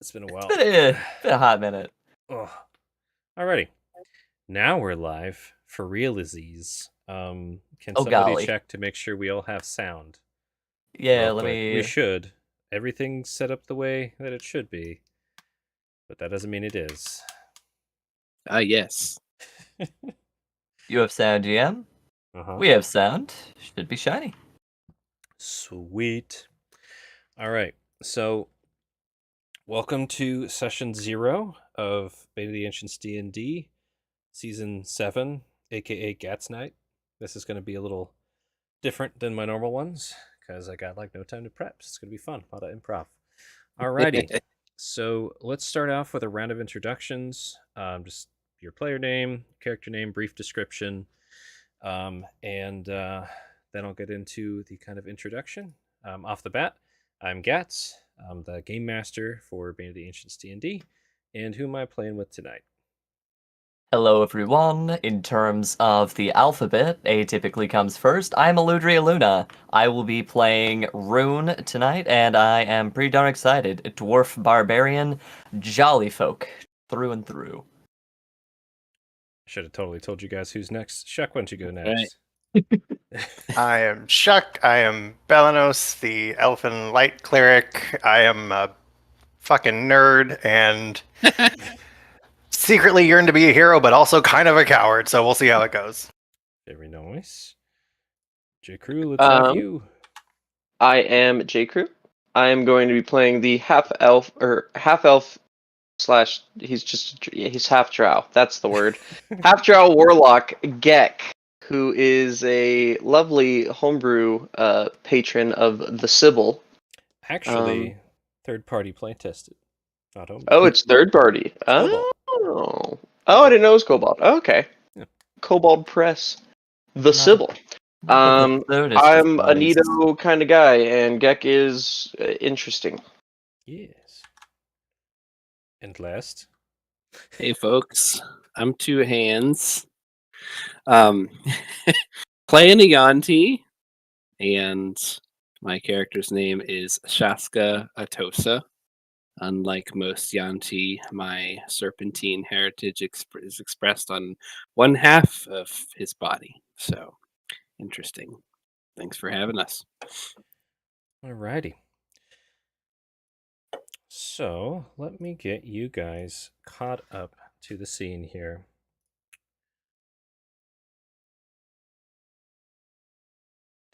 It's been a while. Been a hot minute. Oh, alrighty. Now we're live for realsies. Can Oh somebody golly. check to make sure we all have sound Yeah, real let quick? We me. should. Everything's set up the way that it should be, but that doesn't mean it is. Yes. You have sound, GM. Uh-huh. We have sound. Should be shiny. Sweet. All right. So, welcome to session 0 of Beta the Ancients D&D, season 7, aka Gats Night. This is going to be a little different than my normal ones because I got like no time to prep. It's gonna be fun, a lot of improv. Alrighty, so let's start off with a round of introductions. Just your player name, character name, brief description, and then I'll get into the kind of introduction. Off the bat, I'm Gats. I'm the game master for Bane of the Ancients D&D, and who am I playing with tonight? Hello, everyone. In terms of the alphabet, A typically comes first. I'm Aludriea Luna. I will be playing Rune tonight, and I am pretty darn excited. Dwarf barbarian, jolly folk, through and through. Should have totally told you guys who's next. Shuck, why don't you go next? I am Shuck. I am Belanos, the Elfin Light Cleric. I am a fucking nerd and secretly yearn to be a hero, but also kind of a coward. So we'll see how it goes. Very nice. J. Crew, let's have you. I am J. Crew. I am going to be playing the half elf slash he's half drow. That's the word. Half drow warlock Gek, who is a lovely homebrew patron of the Sybil. Actually, third party play tested. Not home. Oh, it's third party. Oh, I didn't know it was Cobalt. Oh, okay. Yeah. Cobalt Press. The Sybil. I'm a Nito kind of guy, and Gek is interesting. Yes. And last. Hey folks, I'm Two Hands. Playing a Yanti, and my character's name is Shaska Atosa. Unlike most Yanti, my serpentine heritage is expressed on one half of his body. So, interesting. Thanks for having us. Alrighty. So, let me get you guys caught up to the scene here.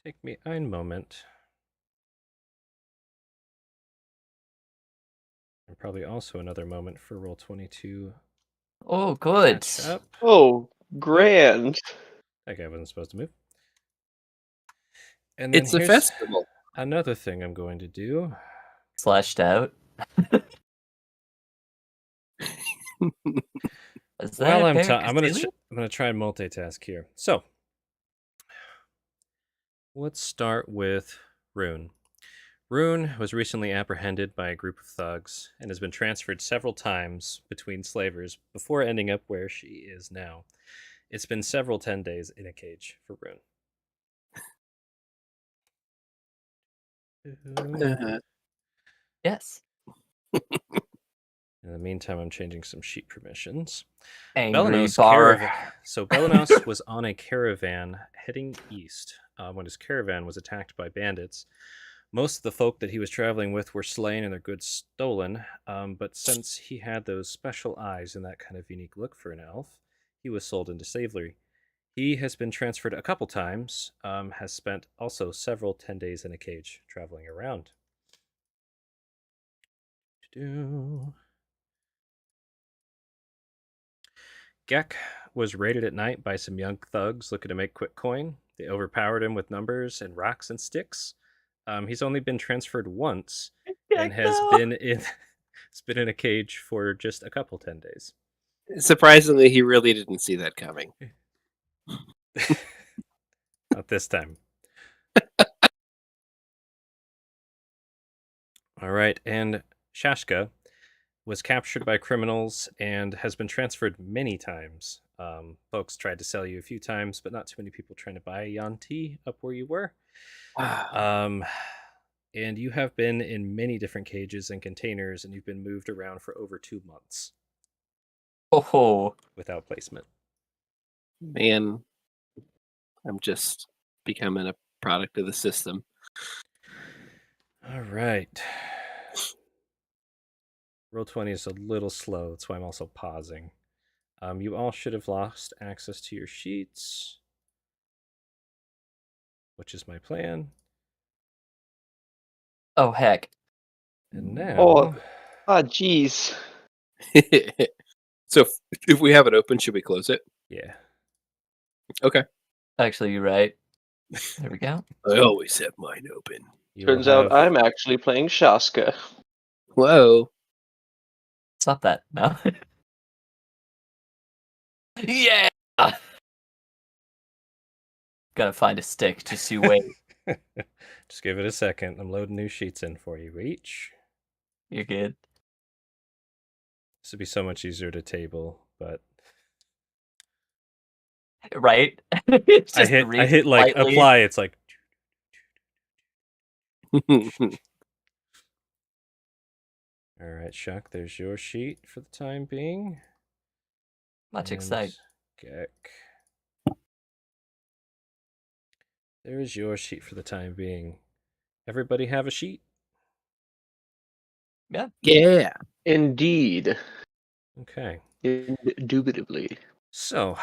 Take me a moment. And probably also another moment for Roll20 Oh, good. catch up. Oh, grand. That guy wasn't supposed to move. And then It's a here's festival. another thing I'm going to do. Slashed out. While I'm going to try and multitask here. So, let's start with Rune. Rune was recently apprehended by a group of thugs and has been transferred several times between slavers before ending up where she is now. It's been several 10 days in a cage for Rune. Yes. In the meantime, I'm changing some sheet permissions. Angry So Belanos was on a caravan heading east when his caravan was attacked by bandits. Most of the folk that he was traveling with were slain and their goods stolen, but since he had those special eyes and that kind of unique look for an elf, he was sold into slavery. He has been transferred a couple times, has spent also several 10 days in a cage traveling around. Gek was raided at night by some young thugs looking to make quick coin. They overpowered him with numbers and rocks and sticks. He's only been transferred once and has been in a cage for just a couple 10 days. Surprisingly, he really didn't see that coming. Not this time. All right, and Shashka was captured by criminals and has been transferred many times. Folks tried to sell you a few times, but not too many people trying to buy a Yanti up where you were. and you have been in many different cages and containers, and you've been moved around for over 2 months Oh, without placement. Man, I'm just becoming a product of the system. All right. Roll20 is a little slow, that's why I'm also pausing. You all should have lost access to your sheets, which is my plan. oh heck. And now, Oh, jeez. So if we have it open, should we close it? yeah. Okay. Actually, you're right. There we go. I always have mine open. You will Turns out have- I'm actually playing Shaska. Whoa. Stop that. No. Yeah. Gotta find a stick. Just you wait. Just give it a second. I'm loading new sheets in for you each. You're good. This would be so much easier to table, but Right? It's I just hit read like slightly. apply. It's like All all right, Shuck. There's your sheet for the time being. Much And excited. Gek. There is your sheet for the time being. Everybody have a sheet? yeah. Indeed. Okay. Indubitably. So,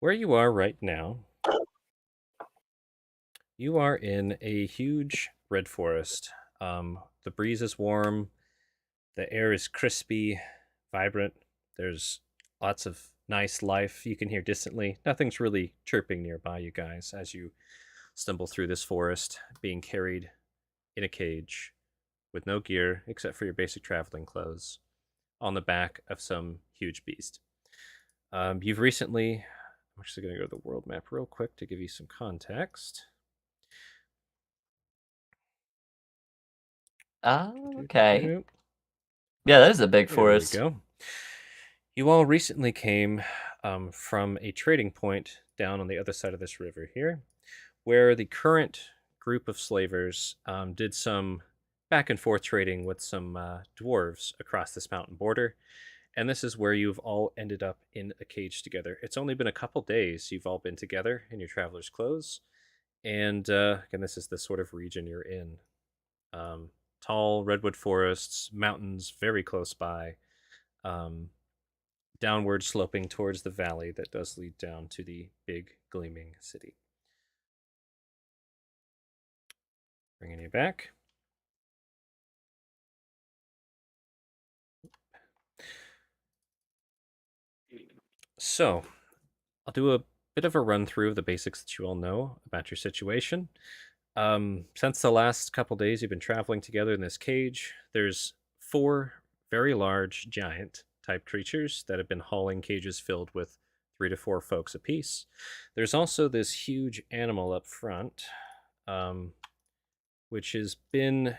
where you are right now, you are in a huge red forest. The breeze is warm, the air is crispy, vibrant. There's lots of nice life you can hear distantly. Nothing's really chirping nearby you guys as you stumble through this forest, being carried in a cage with no gear except for your basic traveling clothes on the back of some huge beast. You've recently, I'm actually going to go to the world map real quick to give you some context. Okay. Yeah, that is a big forest. There we go. You all recently came from a trading point down on the other side of this river here, where the current group of slavers did some back and forth trading with some dwarves across this mountain border. And this is where you've all ended up in a cage together. It's only been a couple days you've all been together in your traveler's clothes. And again, this is the sort of region you're in. Tall redwood forests, mountains very close by, downward sloping towards the valley that does lead down to the big gleaming city. Bringing you back. So, I'll do a bit of a run through of the basics that you all know about your situation. Since the last couple days you've been traveling together in this cage, there's 4 very large giant type creatures that have been hauling cages filled with 3 to 4 folks apiece. There's also this huge animal up front, which has been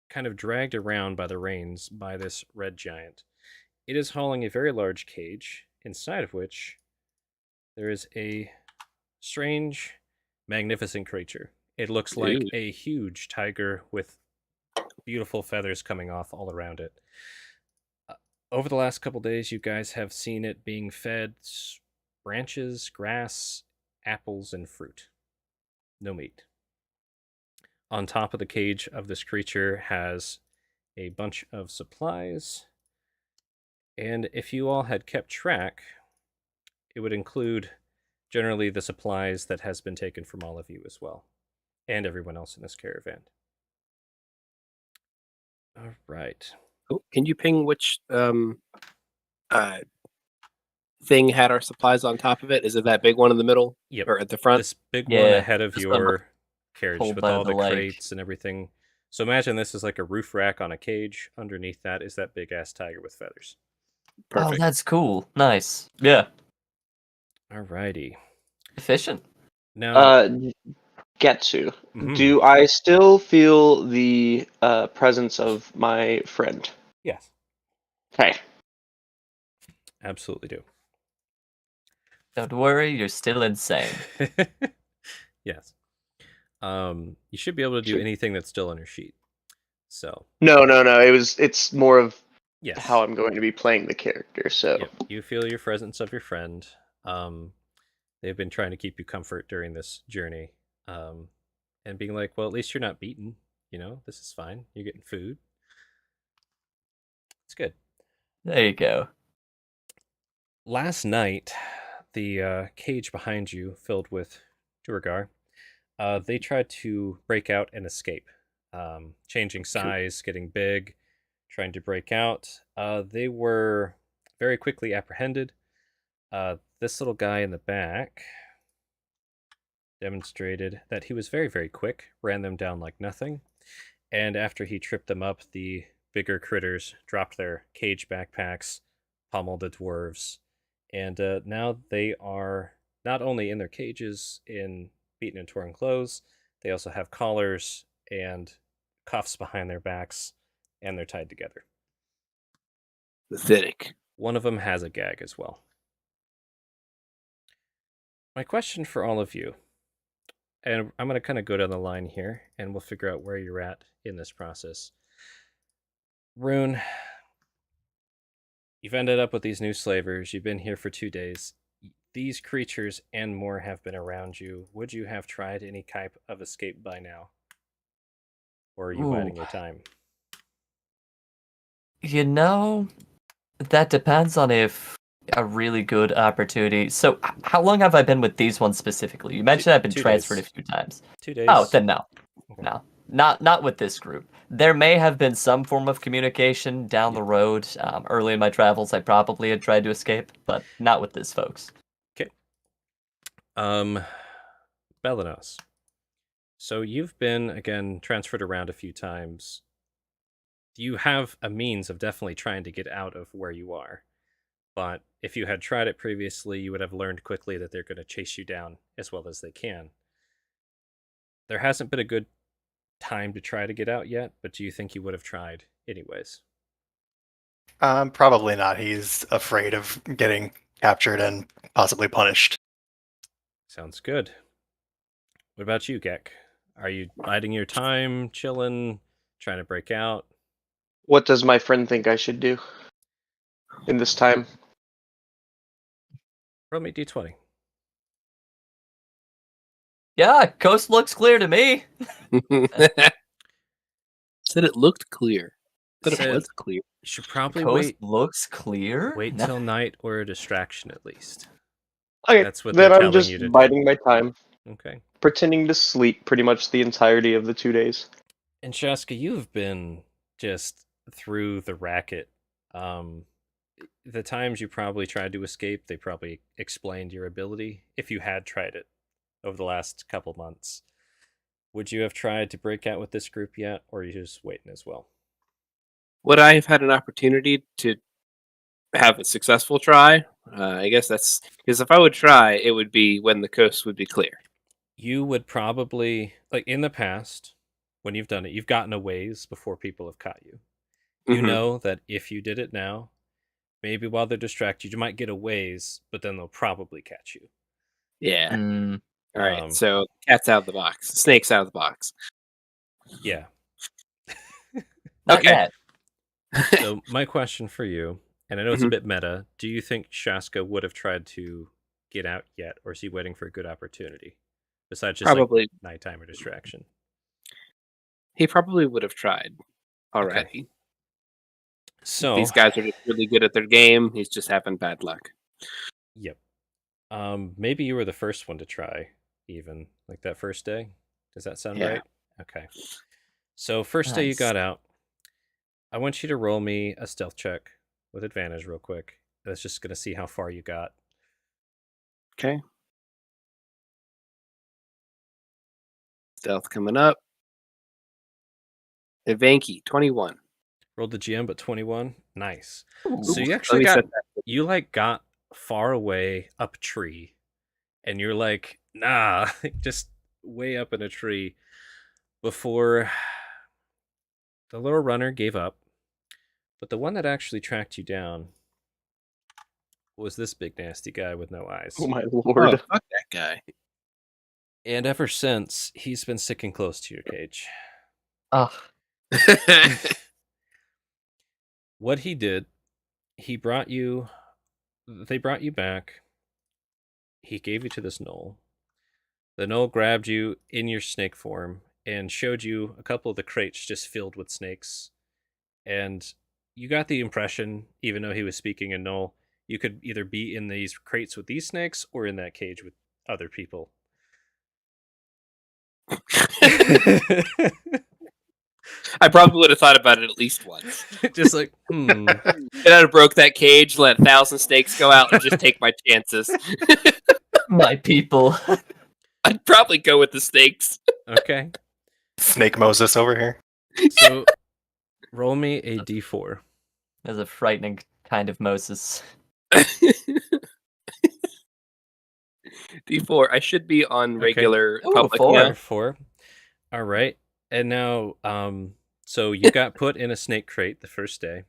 kind of dragged around by the reins by this red giant. It is hauling a very large cage, inside of which there is a strange, magnificent creature. It looks like Ooh. a huge tiger with beautiful feathers coming off all around it. Over the last couple days, you guys have seen it being fed branches, grass, apples, and fruit. No meat. On top of the cage of this creature has a bunch of supplies. And if you all had kept track, it would include generally the supplies that has been taken from all of you as well, and everyone else in this caravan. All right. Oh, can you ping which thing had our supplies on top of it? Is it that big one in the middle? Yep. Or at the front? This big one Yeah, ahead of this one your carriage pulled with by all the the leg. crates and everything. So imagine this is like a roof rack on a cage. Underneath that is that big ass tiger with feathers. Oh, Perfect. that's cool. Nice. Yeah. Alrighty. Efficient. Now, Getsu. mhm. Do I still feel the presence of my friend? Yes, Okay. absolutely do. Don't worry, you're still insane. Yes. You should be able to do Sure. anything that's still on your sheet. So No. It's more of yes, how I'm going to be playing the character. So yep. You feel your presence of your friend. They've been trying to keep you comfort during this journey, and being like, well, at least you're not beaten. You know, this is fine. You're getting food. It's good. There you go. Last night, the cage behind you, filled with Durgar, they tried to break out and escape, changing size, getting big, trying to break out. They were very quickly apprehended. This little guy in the back demonstrated that he was very, very quick, ran them down like nothing. And after he tripped them up, the bigger critters dropped their cage backpacks, pummeled the dwarves, and now they are not only in their cages in beaten and torn clothes, they also have collars and cuffs behind their backs, and they're tied together. Pathetic. One of them has a gag as well. My question for all of you, and I'm going to kind of go down the line here, and we'll figure out where you're at in this process. Rune, you've ended up with these new slavers. You've been here for 2 days. These creatures and more have been around you. Would you have tried any type of escape by now? Or are you biding your time? You know, that depends on if a really good opportunity. So, how long have I been with these ones specifically? You mentioned I've been 2 transferred days. a few times. 2 days. Oh, then no. Okay. No. Not with this group. There may have been some form of communication down the road. Early in my travels, I probably had tried to escape, but not with this folks. Okay. Belanos. So you've been, again, transferred around a few times. You have a means of definitely trying to get out of where you are. But if you had tried it previously, you would have learned quickly that they're going to chase you down as well as they can. There hasn't been a good time to try to get out yet, but do you think you would have tried anyways? Probably not. He's afraid of getting captured and possibly punished. Sounds good. What about you, Gek? Are you biding your time, chilling, trying to break out? what does my friend think I should do in this time? Roll me d20. Yeah, coast looks clear to me. Said it looked clear. Said Said- it was clear. You should probably Coast looks clear. wait No. till night or a distraction at least. Okay, That's what then they're I'm telling just you to do. biding my time, Okay. pretending to sleep pretty much the entirety of the 2 days. And Shaska, you've been just through the racket. The times you probably tried to escape, they probably explained your ability if you had tried it over the last couple months. Would you have tried to break out with this group yet, or are you just waiting as well? Would I have had an opportunity to have a successful try? I guess that's because if I would try, it would be when the coast would be clear. You would probably, like in the past, when you've done it, you've gotten a ways before people have caught you. You Mhm. know that if you did it now, maybe while they're distracted, you might get a ways, but then they'll probably catch you. Yeah. Mm, All right. Um, So cat's out of the box. Snake's out of the box. Yeah. not Okay. yet. So my question for you, and I know it's a Mhm. bit meta, do you think Shaska would have tried to get out yet, or is he waiting for a good opportunity? Besides just Probably. like nighttime or distraction. He probably would have tried already. So These guys are just really good at their game. He's just having bad luck. Yep. Maybe you were the first one to try, even like that first day. Does that sound Yeah. right? Okay. So first day you Nice. got out. I want you to roll me a stealth check with advantage real quick. That's just gonna see how far you got. Okay. Stealth coming up. Evanky, 21. Rolled the GM, but 21. Nice. Ooh. So you Let actually me got set that. you like got far away up a tree, and you're like, nah, just way up in a tree before the little runner gave up. But the one that actually tracked you down was this big nasty guy with no eyes. Oh my Oh, lord. fuck that guy. And ever since, he's been sticking close to your cage. Ugh. What he did, they brought you back. He gave you to this gnoll. The gnoll grabbed you in your snake form and showed you a couple of the crates just filled with snakes. And you got the impression, even though he was speaking in gnoll, you could either be in these crates with these snakes or in that cage with other people. I probably would have thought about it at least once. Just like, And I'd have broke that cage, let 1,000 snakes go out, and just take my chances. My people. I'd probably go with the snakes. Okay. Snake Moses over here. So roll me a d4. There's a frightening kind of Moses. D4. I should be on Okay. regular Ooh, public. four. Yeah. 4. All right. And now, so you got put in a snake crate the first day,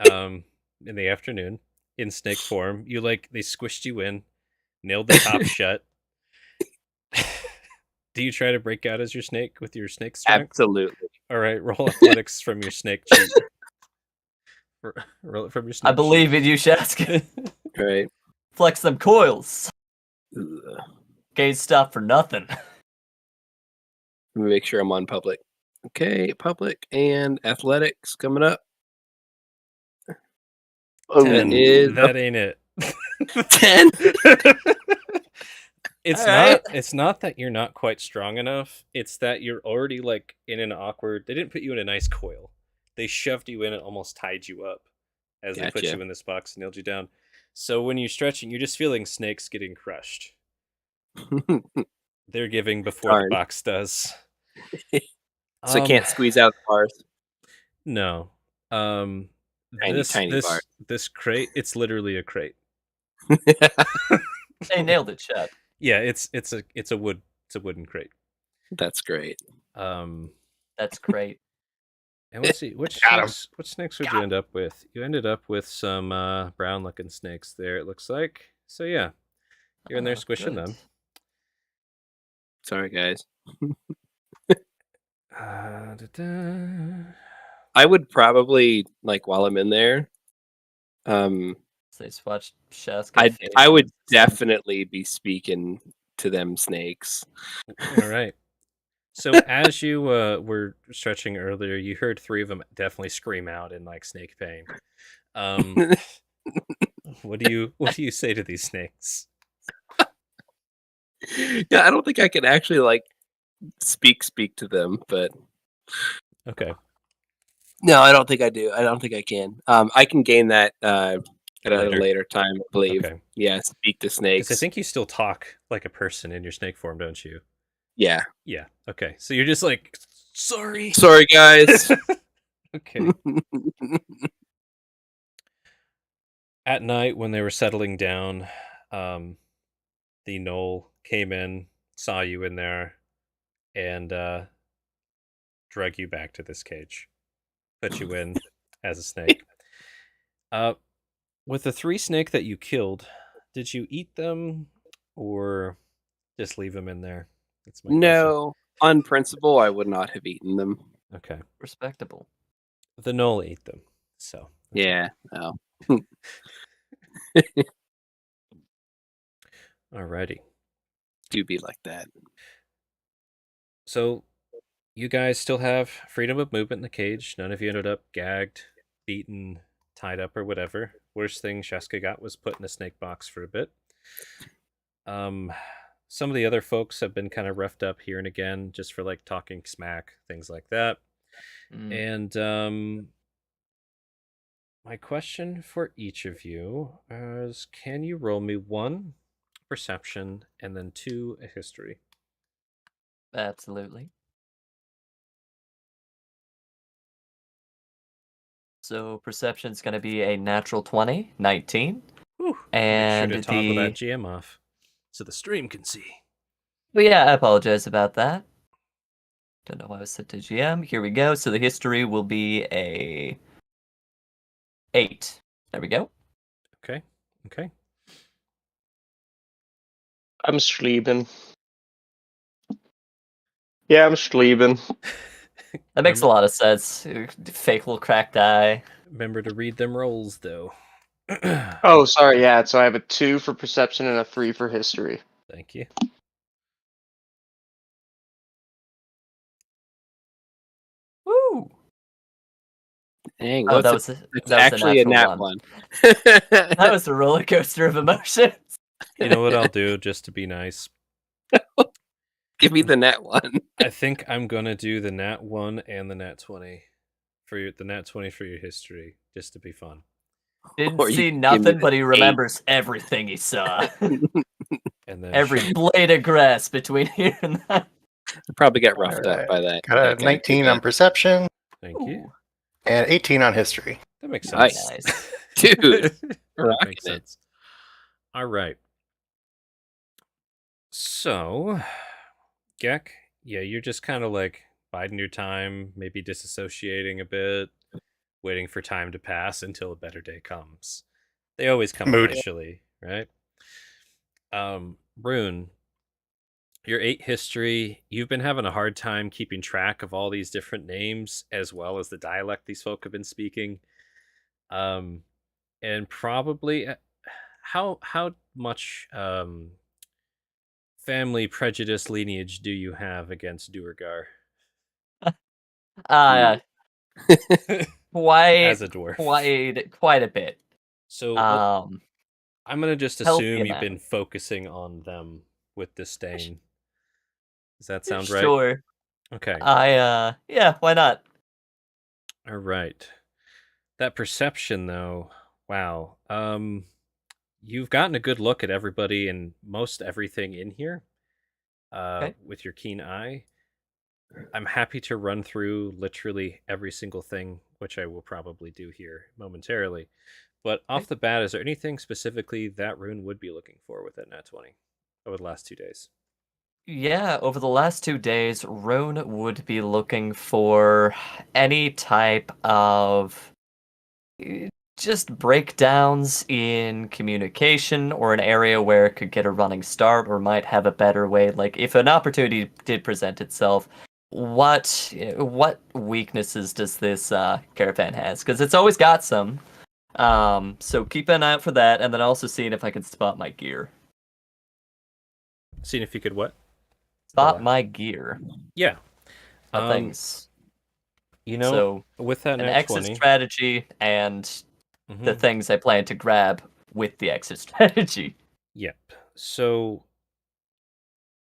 in the afternoon, in snake form. They squished you in, nailed the top shut. Do you try to break out as your snake with your snake strength? Absolutely. All right, roll athletics from your snake cheat. Roll it from your snake. I believe in you, Shaska. Right. Flex them coils. Ugh. Gauge stop for nothing. Let me make sure I'm on public. Okay, public and athletics coming up. Oh, 10. is- That ain't it. 10. It's not that you're not quite strong enough. It's that you're already in an awkward. They didn't put you in a nice coil. They shoved you in and almost tied you up as they put Gotcha. you in this box and nailed you down. So when you're stretching, you're just feeling snakes getting crushed. They're giving before Darn. the box does. So I can't squeeze out the bars. No. Tiny bars. This crate, it's literally a crate. They nailed it, Chet. Yeah, it's a wooden crate. That's great. That's great. And let's see, which Got 'em. snakes would you end up with? You ended up with some brown looking snakes there, it looks like. So yeah, you're in there Oh, squishing good. them. Sorry, guys. Da-da. I would probably while I'm in there. So they just watched Shaska. I would definitely be speaking to them snakes. All right. So as you were stretching earlier, you heard 3 of them definitely scream out in snake pain. What do you say to these snakes? Yeah, I don't think I can actually speak to them, but Okay. no, I don't think I do. I don't think I can. I can gain that at a later time, I believe. Okay. Yeah, speak to snakes. Because I think you still talk like a person in your snake form, don't you? Yeah. Yeah. Okay. So you're just sorry. Sorry, guys. Okay. At night, when they were settling down, the gnoll came in, saw you in there, and drug you back to this cage. Put you in as a snake. With the 3 snake that you killed, did you eat them or just leave them in there? That's my No, on principle, I would not have eaten them. question. Okay. Respectable. The gnoll ate them. So Yeah. Oh. alrighty. Do be like that. So you guys still have freedom of movement in the cage. None of you ended up gagged, beaten, tied up, or whatever. Worst thing Sheska got was put in a snake box for a bit. Some of the other folks have been kind of roughed up here and again, just for talking smack, things like that. Mm. And my question for each of you is: can you roll me 1 perception and then 2 a history? Absolutely. So perception's going to be a natural 20, 19. Whew. And make sure to toggle that GM off so the stream can see. But yeah, I apologize about that. Don't know why I was set to GM. Here we go. So the history will be a 8. There we go. Okay. I'm sleeping. Yeah, I'm schleeben. That makes a lot of sense. Fake little cracked eye. Remember to read them rolls, though. Oh, sorry. Yeah, so I have a 2 for perception and a 3 for history. Thank you. Woo! Dang, Oh, what's that it's was actually a natural nat one. That was a roller coaster of emotions. You know what I'll do just to be nice? Give me the nat one. I think I'm gonna do the nat 1 and the nat 20 for the nat 20 for your history, just to be fun. Didn't Or you see can give me nothing, the but he 8. remembers everything he saw. And then Every Shuck, blade of grass between here and that. I'd probably get roughed up Alright. by that. Got that a guy 19 too, on perception thank you. Ooh, and 18 on history. That makes Nice. sense. nice. Dude, that rocking makes it. sense. All right. So, Gek, yeah, you're just kind of like biding your time, maybe disassociating a bit, waiting for time to pass until a better day comes. They always come Mood. eventually, right? Rune, your 8 history, you've been having a hard time keeping track of all these different names as well as the dialect these folk have been speaking. And probably how much family prejudice lineage do you have against Duergar Uh, as quite, a dwarf? quite a bit. So Um, I'm gonna just healthy assume you've amount. been focusing on them with disdain. Does that sound right? Sure. Okay. Yeah, why not? All right. That perception, though, wow. You've gotten a good look at everybody and most everything in here. Okay. With your keen eye. I'm happy to run through literally every single thing, which I will probably do here momentarily. But off Okay. the bat, is there anything specifically that Rune would be looking for with that nat 20 over the last 2 days? Yeah, over the last 2 days, Rune would be looking for any type of just breakdowns in communication or an area where it could get a running start or might have a better way. Like if an opportunity did present itself, what weaknesses does this caravan has? Because it's always got some. So keep an eye out for that, and then also seeing if I can spot my gear. Seeing if you could what? Spot What? my gear. Yeah. Things. You know, So with that an nat exit 20, strategy and the mhm, things I plan to grab with the exit strategy. yep. So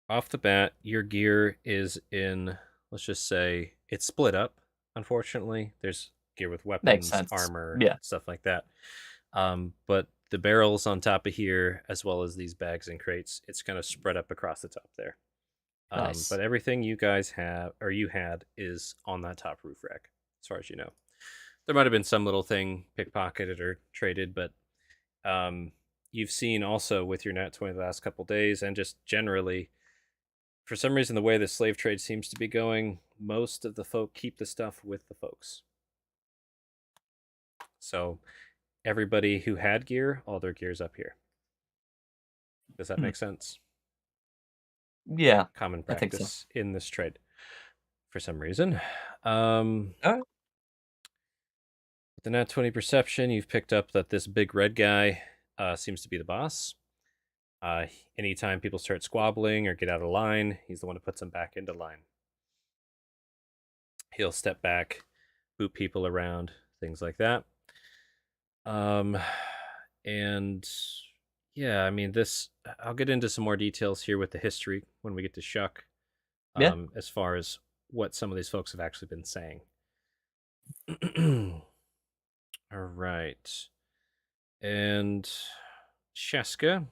off the bat, your gear is in, let's just say, it's split up, unfortunately. There's gear with Makes weapons, sense. armor, Yeah. stuff like that. But the barrels on top of here, as well as these bags and crates, it's kind of spread up across the top there. Nice. But everything you guys have, or you had, is on that top roof rack, as far as you know. There might have been some little thing pickpocketed or traded, but you've seen also with your nat 20 the last couple days, and just generally, for some reason, the way the slave trade seems to be going, most of the folk keep the stuff with the folks. So everybody who had gear, all their gear's up here. Does that make sense? Yeah. Common I think so. practice in this trade for some reason. Alright. With the nat 20 perception, you've picked up that this big red guy seems to be the boss. Anytime people start squabbling or get out of line, he's the one who puts them back into line. He'll step back, boot people around, things like that. And yeah, I mean, I'll get into some more details here with the history when we get to Shuck, Yeah. as far as what some of these folks have actually been saying. All right. And Sheska,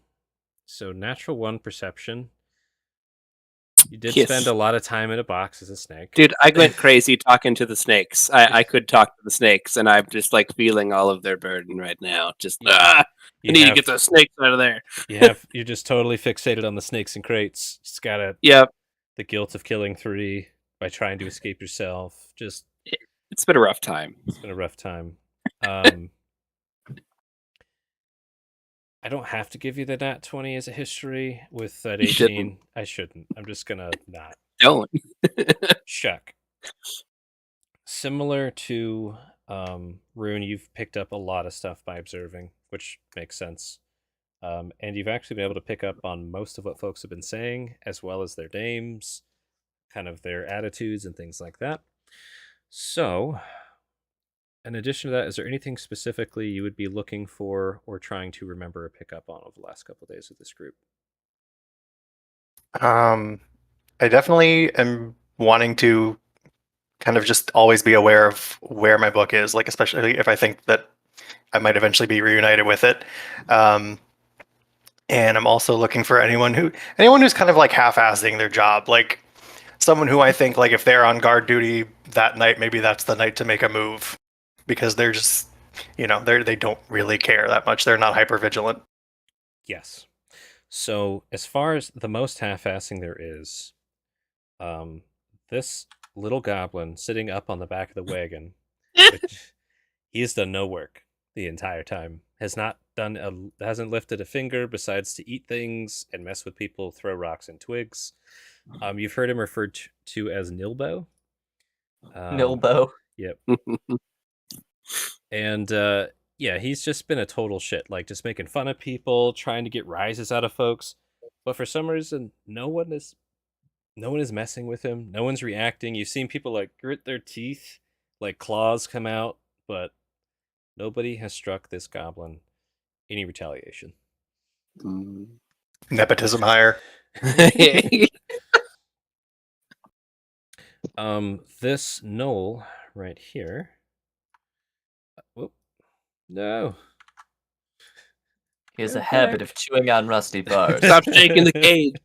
so natural 1 perception. You did Yes. spend a lot of time in a box as a snake. Dude, I went crazy talking to the snakes. I could talk to the snakes, and I'm just like feeling all of their burden right now. Just I need to get those snakes out of there. You're just totally fixated on the snakes and crates. Just gotta the guilt of killing 3 by trying to escape yourself. Just It's been a rough time. It's been a rough time. I don't have to give you the nat 20 as a history with that 18. I shouldn't. I'm just gonna not. don't. Shuck. Similar to Rune, you've picked up a lot of stuff by observing, which makes sense. And you've actually been able to pick up on most of what folks have been saying, as well as their names, kind of their attitudes and things like that. So, in addition to that, is there anything specifically you would be looking for or trying to remember or pick up on over the last couple of days with this group? I definitely am wanting to kind of just always be aware of where my book is, like especially if I think that I might eventually be reunited with it. And I'm also looking for anyone who's kind of like half-assing their job, like someone who I think like if they're on guard duty that night, maybe that's the night to make a move because they're just, they don't really care that much. They're not hyper vigilant. Yes. So, as far as the most half-assing there is, this little goblin sitting up on the back of the wagon, he has done no work the entire time. Hasn't lifted a finger besides to eat things and mess with people, throw rocks and twigs. You've heard him referred to as Nilbo. Nilbo. Yep. And yeah, he's just been a total shit, like just making fun of people, trying to get rises out of folks. But for some reason, no one is messing with him. No one's reacting. You've seen people like grit their teeth, like claws come out, but nobody has struck this goblin any retaliation. Nepotism hire. This knoll right here. Whoop. No. He has Go a habit back. of chewing on rusty bars. Stop shaking the cage.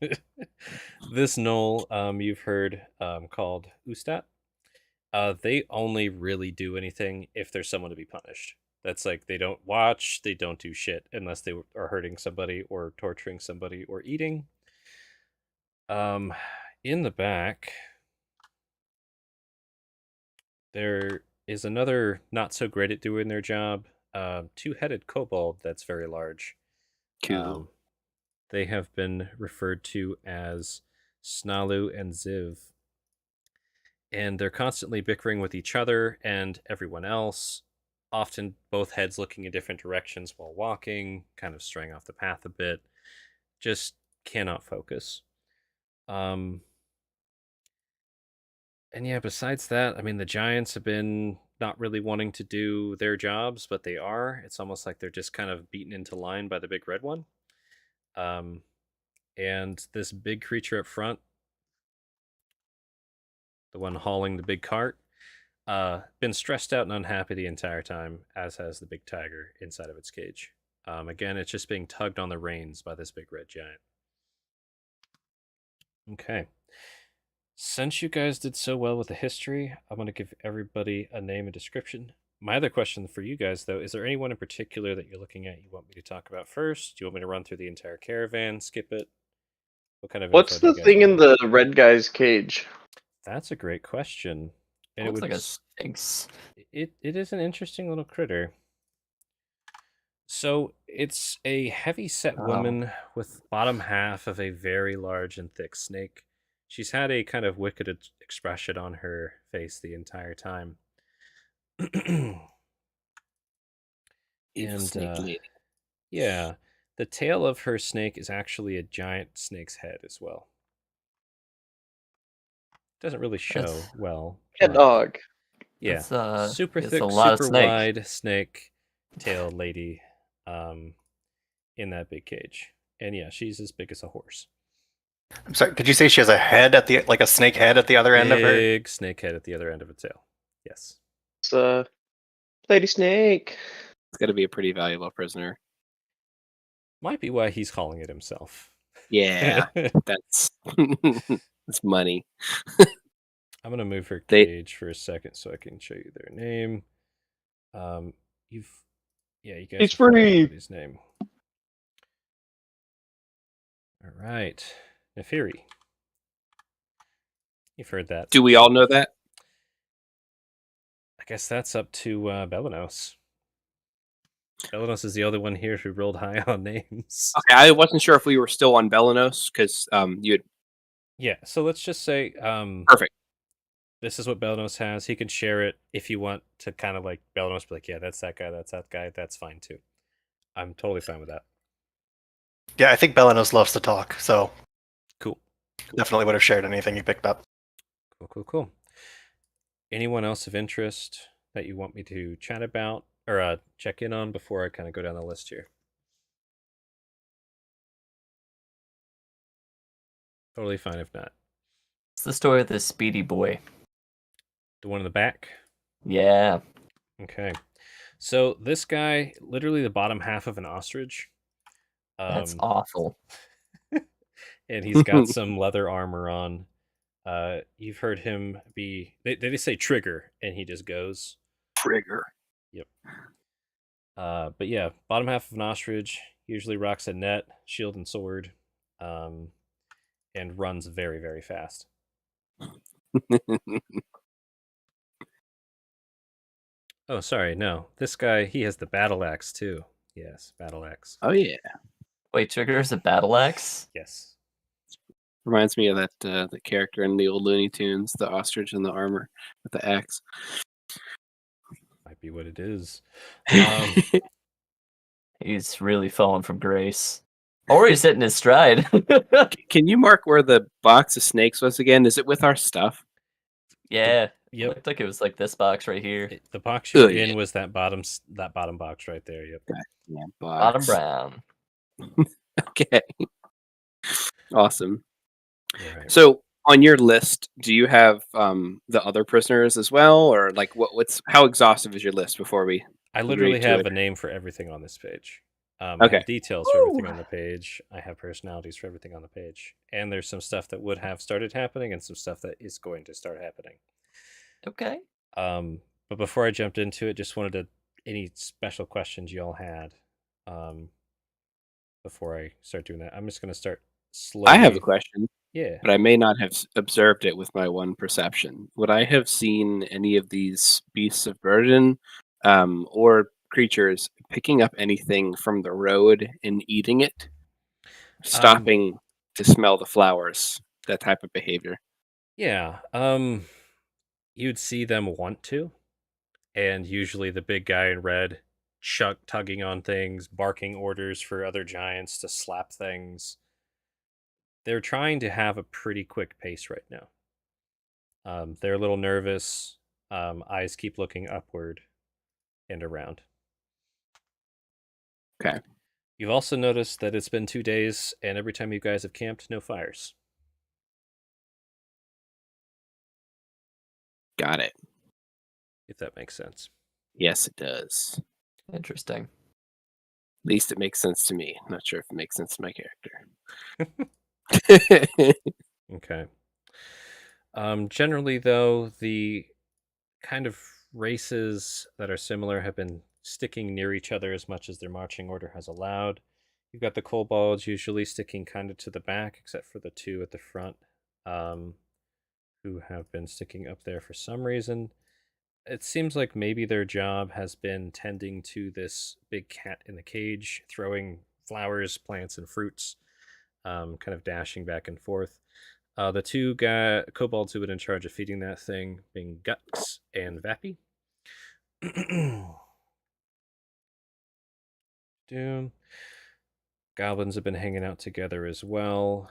This knoll, you've heard called Ustat. They only really do anything if there's someone to be punished. That's like they don't watch, they don't do shit unless they are hurting somebody or torturing somebody or eating. In the back, there is another not so great at doing their job. Two-headed kobold that's very large. Cool. They have been referred to as Snalu and Ziv. And they're constantly bickering with each other and everyone else, often both heads looking in different directions while walking, kind of straying off the path a bit. Just cannot focus. And yeah, besides that, I mean, the Giants have been not really wanting to do their jobs, but they are. It's almost like they're just kind of beaten into line by the big red one. And this big creature up front, the one hauling the big cart, been stressed out and unhappy the entire time, as has the big tiger inside of its cage. Again, it's just being tugged on the reins by this big red giant. Okay. Since you guys did so well with the history, I'm going to give everybody a name and description. My other question for you guys, though, is there anyone in particular that you're looking at you want me to talk about first? Do you want me to run through the entire caravan, skip it? What kind of What's info do the you guys thing want? in the red guy's cage? That's a great question. And Looks like a sphinx. it is an interesting little critter. So it's a heavy-set woman with bottom half of a very large and thick snake. She's had a kind of wicked expression on her face the entire time. Evil snake lady. Yeah, the tail of her snake is actually a giant snake's head as well. Doesn't really show That's- well. Cat but dog. Yeah, That's, super it's thick, a lot of super snake. wide snake tail lady in that big cage. And yeah, she's as big as a horse. I'm sorry, did you say she has a head like a snake head at the other end of her? Big snake head at the other end of a tail. Yes. It's Lady Snake. It's got to be a pretty valuable prisoner. Might be why he's calling it himself. Yeah, that's that's money. I'm gonna move her They- cage for a second so I can show you their name. You guys. It's have heard free. everybody's name. All right, Nefiri. You've heard that. Do we all know that? I guess that's up to Belanos. Belanos is the other one here who rolled high on names. Okay, I wasn't sure if we were still on Belanos because you had Yeah, so let's just say Perfect. this is what Belnos has. He can share it if you want to kind of like Belnos be like, yeah, that's that guy, that's that guy. That's fine too. I'm totally fine with that. Yeah, I think Belanos loves to talk, so Cool. definitely would have shared anything he picked up. Cool. Anyone else of interest that you want me to chat about or check in on before I kind of go down the list here? Totally fine if not. It's the story of the Speedy Boy. The one in the back? Yeah. Okay. So this guy, literally the bottom half of an ostrich. That's awful. And he's got some leather armor on. You've heard him be. They just say trigger, and he just goes. Trigger. Yep. But yeah, bottom half of an ostrich usually rocks a net, shield, and sword, and runs very, very fast. Oh, sorry, no. This guy, he has the battle axe too. Yes, battle axe. Oh yeah. Wait, Trigger's a battle axe? Yes. Reminds me of that the character in the old Looney Tunes, the ostrich in the armor with the axe. Might be what it is. He's really fallen from grace. Or he's hitting his stride. Can you mark where the box of snakes was again? Is it with our stuff? Yeah. It Yep. looked like it was like this box right here. The box you're Oh, yeah. in was that bottom box right there. Yep. Yeah, Bottom box. brown. Okay. Awesome. All right. So on your list, do you have the other prisoners as well, or like what's how exhaustive is your list before we? I agree literally to have it? a name for everything on this page. I Okay. have details for everything on the page. I have personalities for everything on the page. And there's some stuff that would have started happening and some stuff that is going to start happening. Okay. But before I jumped into it, just wanted to any special questions y'all had before I start doing that. I'm just going to start slowly. I have a question, Yeah. but I may not have observed it with my one perception. Would I have seen any of these beasts of burden or creatures picking up anything from the road and eating it, stopping to smell the flowers, that type of behavior? Yeah. You'd see them want to. And usually the big guy in red tugging on things, barking orders for other giants to slap things. They're trying to have a pretty quick pace right now. They're a little nervous. Eyes keep looking upward and around. Okay. You've also noticed that it's been 2 days, and every time you guys have camped, no fires. Got it. If that makes sense. Yes, it does. Interesting. At least it makes sense to me. Not sure if it makes sense to my character. Okay. Generally, though, the kind of races that are similar have been sticking near each other as much as their marching order has allowed. You've got the kobolds usually sticking kind of to the back, except for the two at the front, who have been sticking up there for some reason. It seems like maybe their job has been tending to this big cat in the cage, throwing flowers, plants, and fruits, kind of dashing back and forth. The two kobolds who have been in charge of feeding that thing being Gux and Vappy. Doom. Goblins have been hanging out together as well.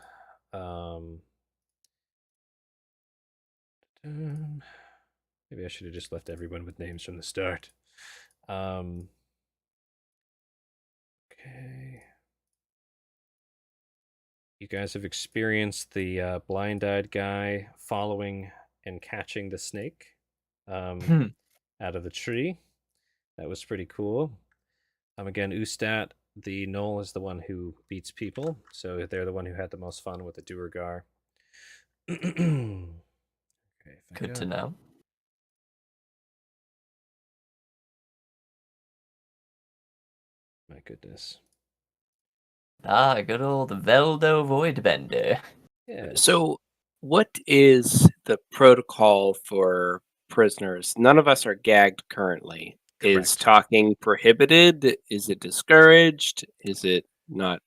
Maybe I should have just left everyone with names from the start. Okay. You guys have experienced the blind-eyed guy following and catching the snake out of the tree. That was pretty cool. Again, Ustat, the Knoll, is the one who beats people, so they're the one who had the most fun with the Duergar. Okay, Good to know. My goodness. Ah, good old Veldo Voidbender. Yeah. So, what is the protocol for prisoners? None of us are gagged currently. Is Correct. talking prohibited? Is it discouraged? Is it not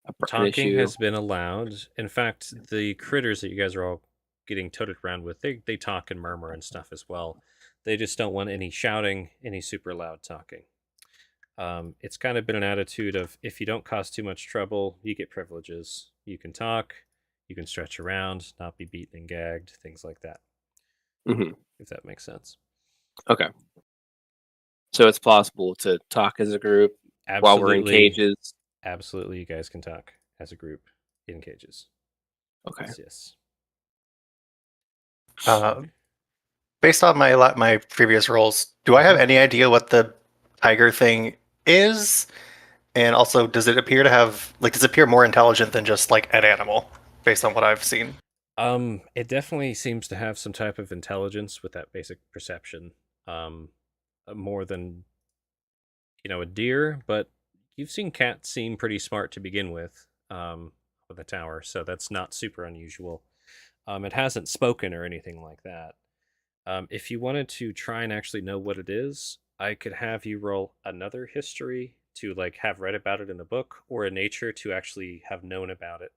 an Talking issue? has been allowed. In fact, the critters that you guys are all getting toted around with, they talk and murmur and stuff as well. They just don't want any shouting, any super loud talking. It's kind of been an attitude of if you don't cause too much trouble, you get privileges. You can talk, you can stretch around, not be beaten and gagged, things like that. Mhm. If that makes sense. Okay. So it's plausible to talk as a group while we're in Absolutely, cages. absolutely, you guys can talk as a group in cages. Okay. Yes. Based on my previous roles, do I have any idea what the tiger thing is? And also, does it appear to have does it appear more intelligent than just like an animal, based on what I've seen? It definitely seems to have some type of intelligence with that basic perception. More than a deer, but you've seen cats seem pretty smart to begin with. With the tower, so that's not super unusual. It hasn't spoken or anything like that. If you wanted to try and actually know what it is, I could have you roll another history to have read about it in a book, or a nature to actually have known about it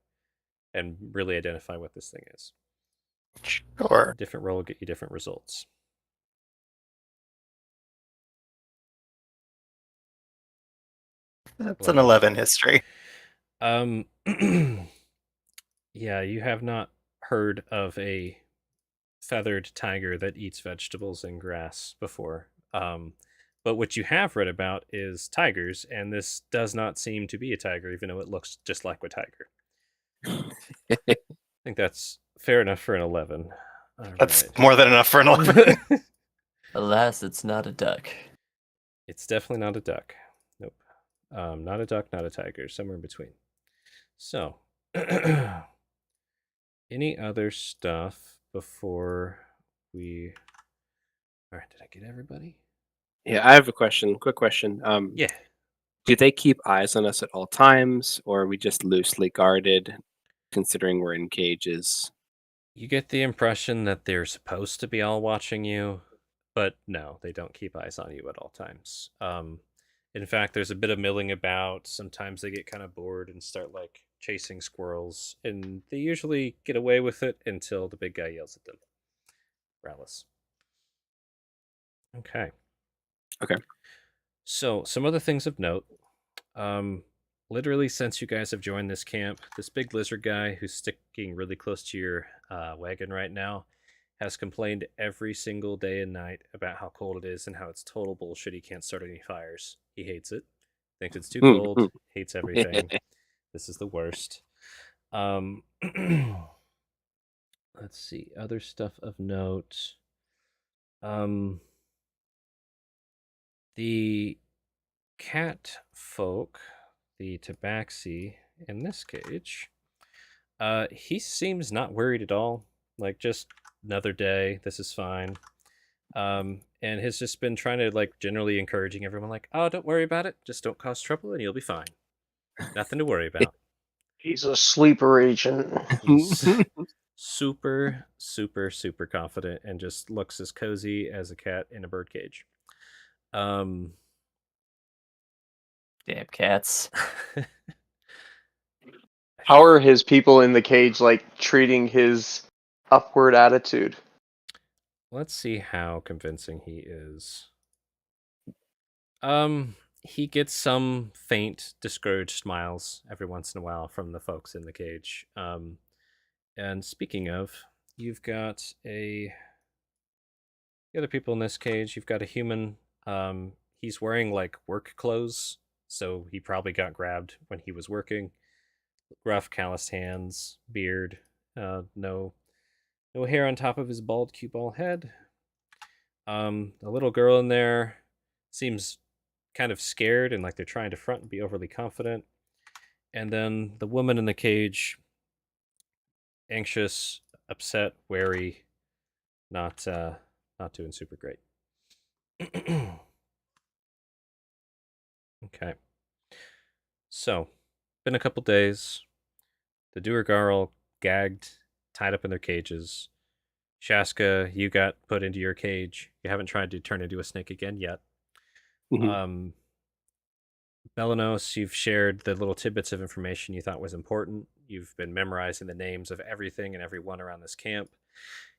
and really identify what this thing is. Sure. Different roll will get you different results. That's an 11 history. Yeah, you have not heard of a feathered tiger that eats vegetables and grass before. But what you have read about is tigers, and this does not seem to be a tiger, even though it looks just like a tiger. I think that's fair enough for an 11. That's Alright. more than enough for an 11. Alas, it's not a duck. It's definitely not a duck. Nope. Not a duck, not a tiger, somewhere in between. So, any other stuff before we... All right, did I get everybody? Yeah, I have a question. Quick question. Yeah. Do they keep eyes on us at all times, or are we just loosely guarded, considering we're in cages? You get the impression that they're supposed to be all watching you, but no, they don't keep eyes on you at all times. In fact, there's a bit of milling about. Sometimes they get kind of bored and start chasing squirrels, and they usually get away with it until the big guy yells at them. Rallis. Okay. Okay. So, some other things of note. Literally, since you guys have joined this camp, this big lizard guy who's sticking really close to your wagon right now has complained every single day and night about how cold it is and how it's total bullshit. He can't start any fires. He hates it. Thinks it's too cold. Hates everything. This is the worst. Let's see. Other stuff of note. The cat folk, the tabaxi in this cage, he seems not worried at all. Just another day. This is fine. And has just been trying to generally encouraging everyone, oh, don't worry about it. Just don't cause trouble, and you'll be fine. Nothing to worry about. He's a sleeper agent. He's super, super, super confident and just looks as cozy as a cat in a bird cage. Damn cats. How are his people in the cage treating his upward attitude? Let's see how convincing he is. He gets some faint, discouraged smiles every once in a while from the folks in the cage. And speaking of, you've got the other people in this cage. You've got a human. He's wearing work clothes, so he probably got grabbed when he was working. Rough, calloused hands, beard, no hair on top of his bald cue ball head. A little girl in there seems kind of scared and they're trying to front and be overly confident. And then the woman in the cage, anxious, upset, wary, not doing super great. Okay. So, been a couple days. The Duergar are all gagged, tied up in their cages. Shaska, you got put into your cage. You haven't tried to turn into a snake again yet. Mhm. Belanos, you've shared the little tidbits of information you thought was important. You've been memorizing the names of everything and everyone around this camp.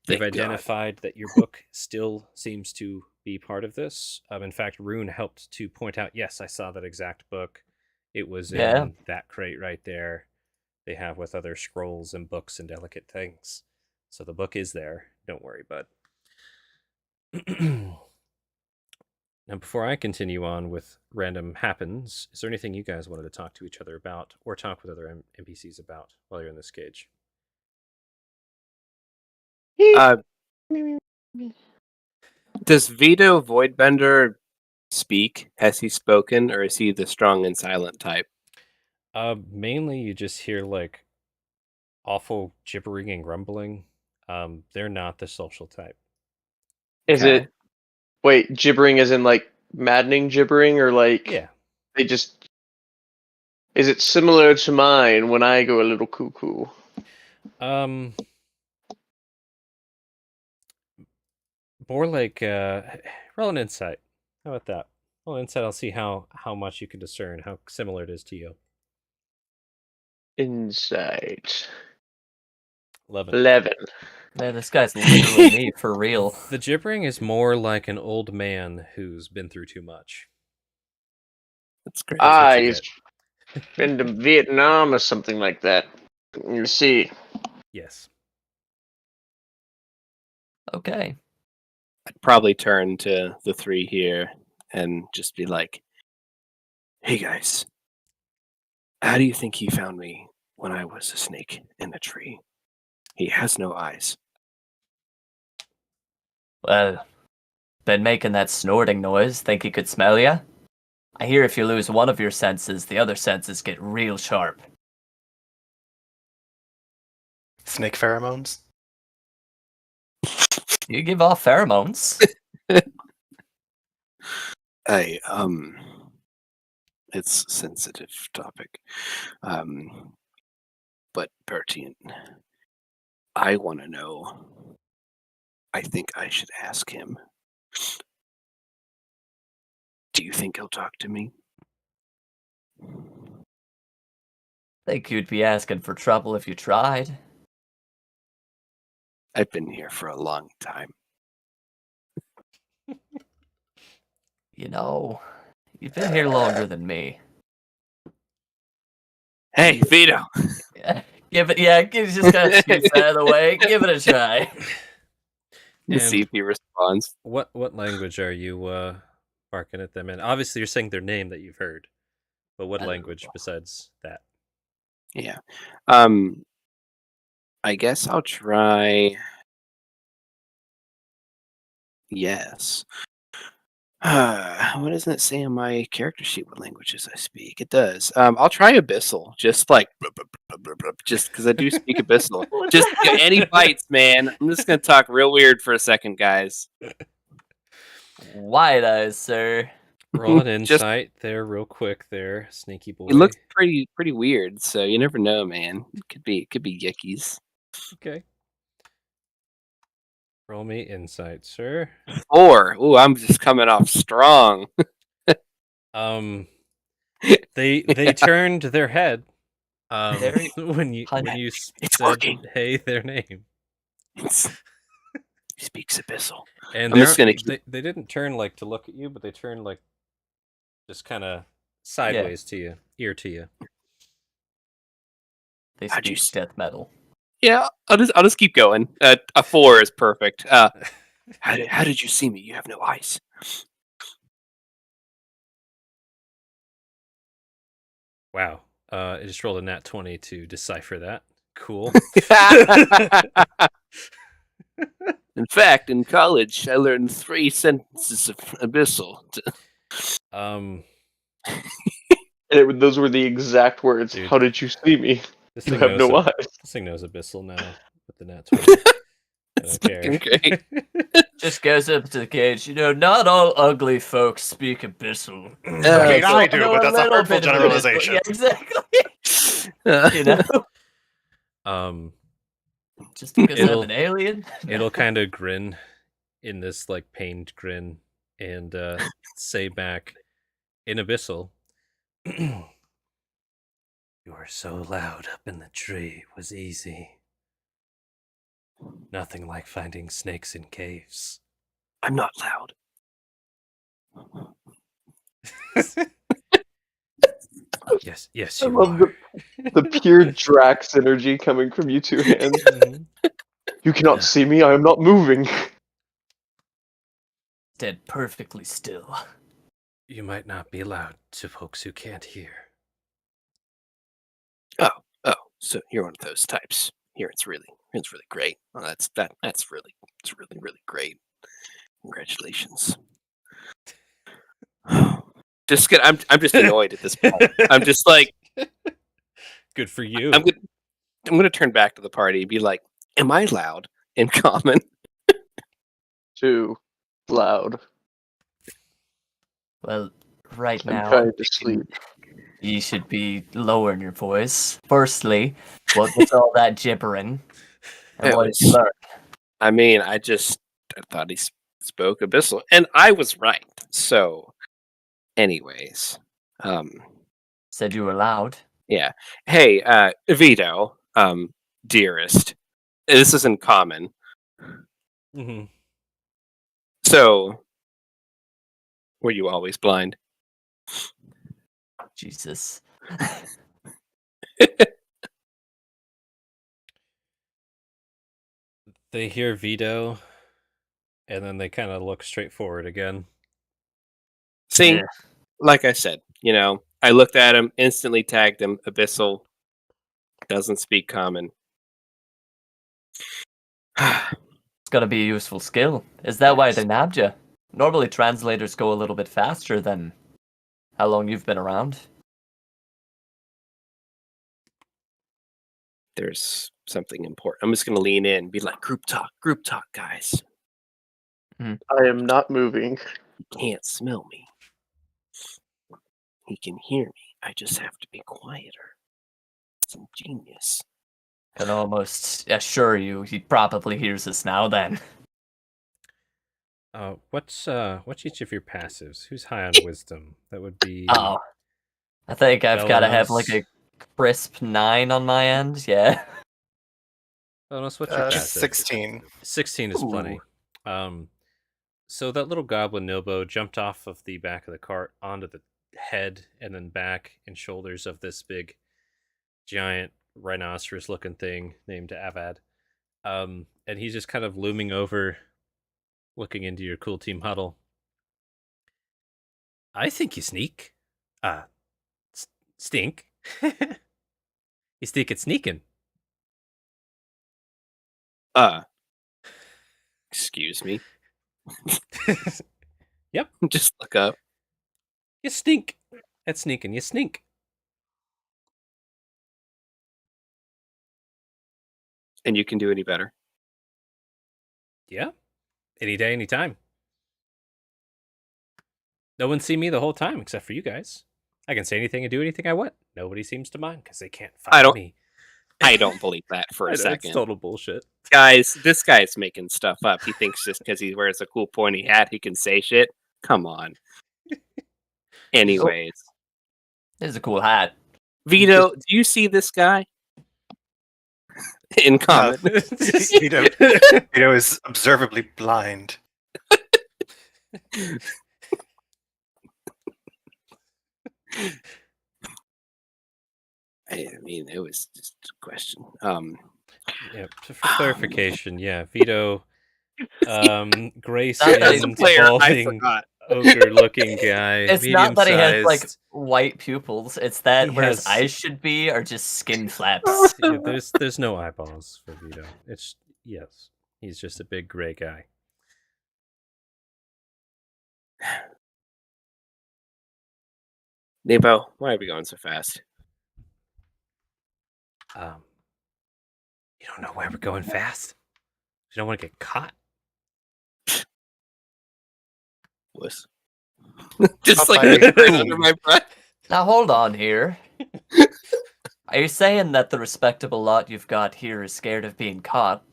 You've Thank God. identified that your book still seems to be part of this. In fact, Rune helped to point out, yes, I saw that exact book. It was Yeah. in that crate right there. They have with other scrolls and books and delicate things. So the book is there. Don't worry, bud. Now, before I continue on with random happens, is there anything you guys wanted to talk to each other about or talk with other NPCs about while you're in this cage? Uh, does Vito Voidbender speak? Has he spoken, or is he the strong and silent type? Mainly you just hear like awful gibbering and grumbling. They're not the social type. Is Okay. it? Wait, gibbering as in like maddening gibbering, or like Yeah. they just? Is it similar to mine when I go a little cuckoo? More like roll an insight. How about that? Roll an insight. I'll see how much you can discern, how similar it is to you. Insight 11. 11. Man, this guy's literally me for real. The gibbering is more like an old man who's been through too much. That's great. That's what Ah, you he's get. been to Vietnam or something like that. You see, Yes. Okay. I'd probably turn to the three here and just be like, "Hey guys, how do you think he found me when I was a snake in a tree? He has no eyes." Well, been making that snorting noise. Think he could smell ya? I hear if you lose one of your senses, the other senses get real sharp. Snake pheromones. You give off pheromones. Hey, it's a sensitive topic, but pertinent. I want to know. I think I should ask him. Do you think he'll talk to me? Think you'd be asking for trouble if you tried. I've been here for a long time. You know, you've been here longer than me. Hey, Vito. Give it, yeah, just kind of scoots out of the way. Give it a try. To see if he responds. What language are you barking at them in? Obviously, you're saying their name that you've heard, but what language besides that? Yeah. I guess I'll try. Yes. What doesn't it say on my character sheet what languages I speak? It does. I'll try Abyssal, just like just because I do speak Abyssal. What Just the heck? any bites, man. I'm just gonna talk real weird for a second, guys. Wide eyes, sir. Roll an Just- insight there, real quick. There, sneaky boy. It looks pretty weird, so you never know, man. It could be yickies. Okay. Roll me insight, sir. 4. Ooh, I'm just coming off strong. They turned their head Very when you It's said working. hey their name, He speaks Abyssal. and I'm just gonna they didn't turn like to look at you, but they turned like just kind of sideways to you, ear to you. They How'd you speak s- death metal. Yeah, I'll just keep going. A 4 is perfect. How did you see me? You have no eyes. Wow. I just rolled a nat 20 to decipher that. Cool. In fact, in college, I learned 3 sentences of Abyssal. Um, and those were the exact words. Dude. How did you see me? this You thing have knows no eyes. this thing knows Abyssal now with the nat 20. I That's don't care. fucking great. Just goes up to the cage. You know, not all ugly folks speak Abyssal. I mean, Okay, so I do, know but that's a little hurtful bit of Abyssal. generalization. Yeah, exactly. You know, just because I'm It'll- an alien. It'll kind of grin in this like pained grin and say back in Abyssal, You were so loud up in the tree. It was easy. Nothing like finding snakes in caves. I'm not loud. Yes, yes, I you love are. the pure Drax energy coming from you two hands. Mhm. You cannot see me, I am not moving. Dead perfectly still. You might not be loud to folks who can't hear. Oh, so you're one of those types. Here, it's really great. Oh, it's really great. Congratulations. Just good. I'm just annoyed at this point. I'm just like, Good for you. I'm gonna turn back to the party and be like, am I loud in common? Too loud. Well, right I'm now, trying to sleep. you should be lowering your voice. Firstly, what was all that gibbering? And It what did you was- learn? I mean, I thought he spoke abyssal, and I was right. So, anyways, Said you were loud. yeah. Hey, Vito, dearest, this isn't common. Hmm. So, were you always blind? Jesus. They hear Vito, and then they kind of look straight forward again. See, Yeah. like I said, I looked at him, instantly tagged him. Abyssal doesn't speak common. It's gotta be a useful skill. Is that why Yes. they nabbed you? Normally, translators go a little bit faster than how long you've been around. There's something important. I'm just gonna lean in and be like, group talk, guys. I am not moving. He can't smell me. He can hear me. I just have to be quieter. It's ingenious. Can almost assure you he probably hears us now then. What's each of your passives? Who's high on wisdom? That would be Oh. I think I've gotta have like Belanos. a crisp 9 on my end, yeah. Belanos, what's your passive? 16. 16 is plenty. So that little goblin Nilbo jumped off of the back of the cart onto the head and then back and shoulders of this big, giant rhinoceros-looking thing named Avad. And he's just kind of looming over, looking into your cool team huddle. I think you sneak. Stink. You stink at sneaking. Excuse me. Yep. Just look up. You stink at sneaking. You stink. And you can do any better. Yeah. Any day, any time. No one's seen me the whole time except for you guys. I can say anything and do anything I want. Nobody seems to mind because they can't find me. I don't believe that for I a know, second. it's total bullshit. Guys, this guy's making stuff up. He thinks just because he wears a cool pointy hat, he can say shit. Come on. Anyways, This is a cool hat. Vito, do you see this guy in common? Vito is observably blind. I mean, it was just a question. Yeah, for clarification, yeah, Vito, gray Not that he's a skinned, player, I balding, forgot. ogre-looking guy, It's not that he has like medium-sized. white pupils, it's that He where his has- eyes should be are just skin flaps. Yeah, there's no eyeballs for Vito. It's yes, he's just a big gray guy. Nebo, why are we going so fast? You don't know why we're going fast. You don't want to get caught. Wuss. Just I'll like buy it. right under my breath. Now hold on here. Are you saying that the respectable lot you've got here is scared of being caught?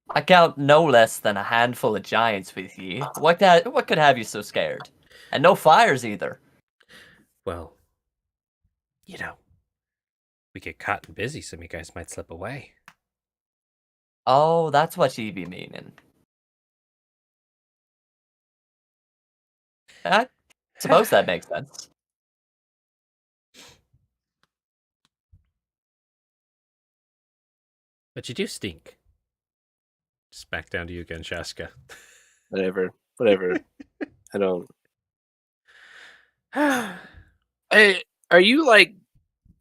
I count no less than a handful of giants with ye. What could have you so scared? And no fires either. Well, You know, we get caught and busy, some of you guys might slip away. Oh, that's what you be meaning. I suppose that makes sense. But you do stink. Just back down to you again, Shaska. Whatever. I don't. Well, Hey, are you like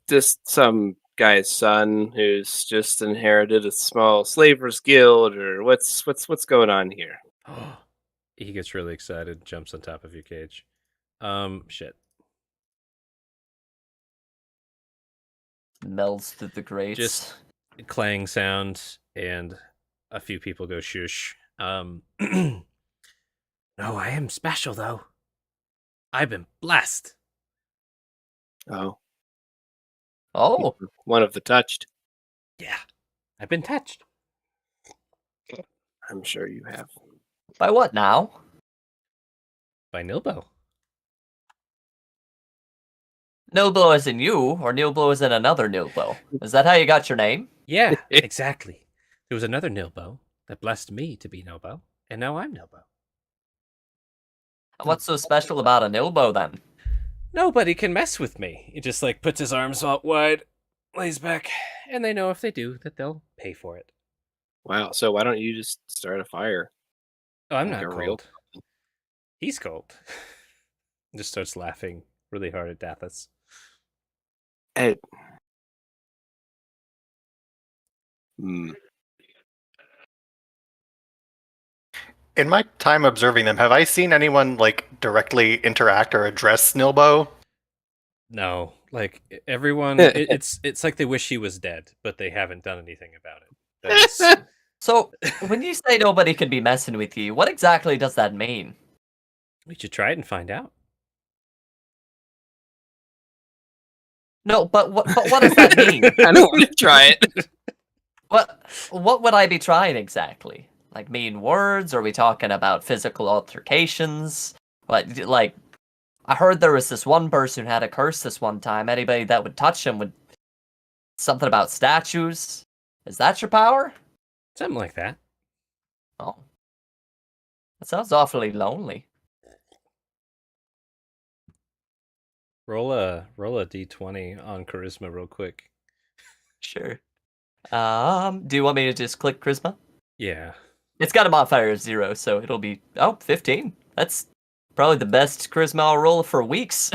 just some guy's son who's just inherited a small slavers guild, or what's going on here? he gets really excited, jumps on top of your cage. Shit. Melts through the grates. Just clang sound, and a few people go shush. No, I am special though. I've been blessed. Oh, Oh, one of the touched. Yeah, I've been touched I'm sure you have. by what now? by Nilbo. Nilbo as in you, or Nilbo as in another Nilbo? Is that how you got your name? Yeah, exactly. There was another Nilbo that blessed me to be Nilbo, and now I'm Nilbo. What's so special about a Nilbo then? Nobody can mess with me. He just like puts his arms out wide, lays back, and they know if they do that they'll pay for it. Wow. So why don't you just start a fire? Oh, I'm Like not a real cold. He's cold. Just starts laughing really hard at Dathis. Ed. Hmm. In my time observing them, have I seen anyone like directly interact or address Nilbo? No, like everyone, it's like they wish he was dead, but they haven't done anything about it. That's So, when you say nobody can be messing with you, what exactly does that mean? we should try it and find out. No, but what does that mean? I don't want to try it. What would I be trying exactly? Like mean words? Are we talking about physical altercations? Like I heard there was this one person who had a curse this one time. Anybody that would touch him would something about statues. Is that your power? Something like that. Oh, that sounds awfully lonely. Roll a d20 on charisma real quick. Sure. Do you want me to just click charisma? Yeah. It's got a modifier of 0, so it'll be 15. That's probably the best charisma I'll roll for weeks.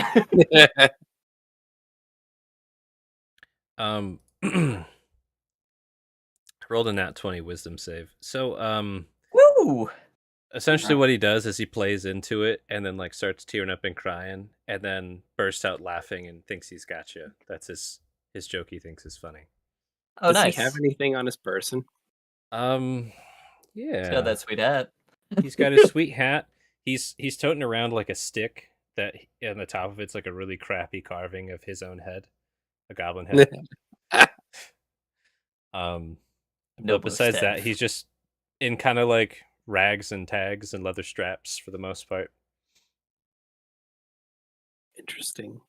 Rolled a nat 20 wisdom save. So Woo! essentially what he does is he plays into it and then like starts tearing up and crying and then bursts out laughing and thinks he's got you. That's his joke he thinks is funny. Oh, Does nice. he have anything on his person? He's Yeah. got that sweet hat. He's got his sweet hat. He's toting around like a stick that on the top of it's like a really crappy carving of his own head. A goblin head. But Noble besides staff. that, he's just in kind of like rags and tags and leather straps for the most part. Interesting.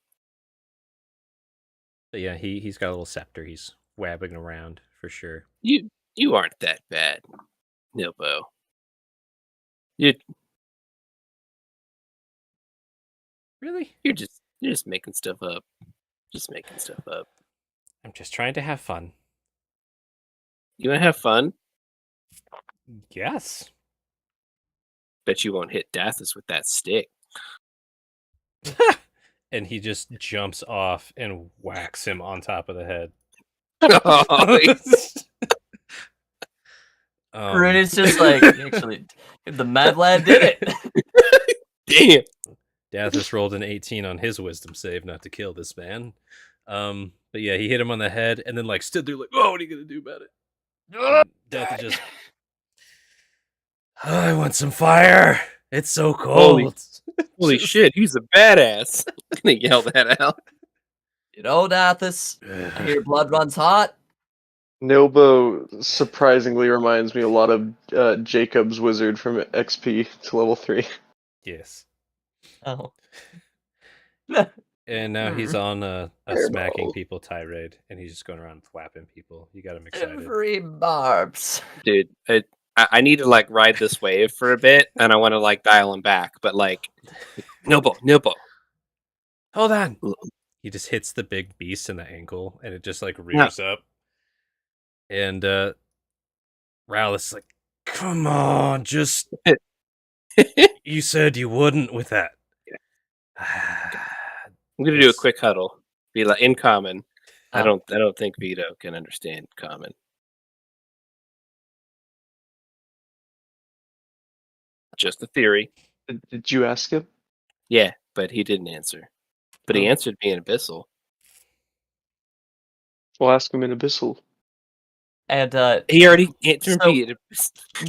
But yeah, he's got a little scepter. He's wabbing around for sure. You aren't that bad, Nilbo. You're Really? just making stuff up. Just making stuff up. I'm just trying to have fun. You wanna have fun? Yes. Bet you won't hit Dathis with that stick. And he just jumps off and whacks him on top of the head. Rune is just like, actually, the mad lad did it. Damn. Dathis rolled an 18 on his wisdom save not to kill this man. But yeah, he hit him on the head and then like stood there like, oh, what are you gonna do about it? And Dathis just, oh, I want some fire. It's so cold. Holy shit, he's a badass. I'm gonna yell that out. You know, Dathis, I hear blood runs hot. Nilbo surprisingly reminds me a lot of Jacob's wizard from XP to level 3. Yes. Oh. And now he's on a Fireball. smacking people tirade, and he's just going around thwapping people. You got him excited. Every barbs. Dude, I need to like ride this wave for a bit, and I want to like dial him back, but like, Nobo. Hold on. He just hits the big beast in the ankle, and it just like Yeah. rears up. And Rowless is like, "Come on, just you said you wouldn't with that." I'm gonna do a quick huddle. Be like in common. I don't think Vito can understand common. Just a theory. Did you ask him? Yeah, but he didn't answer. But he Oh. answered me in Abyssal. We'll ask him in Abyssal. And He already answered So- me in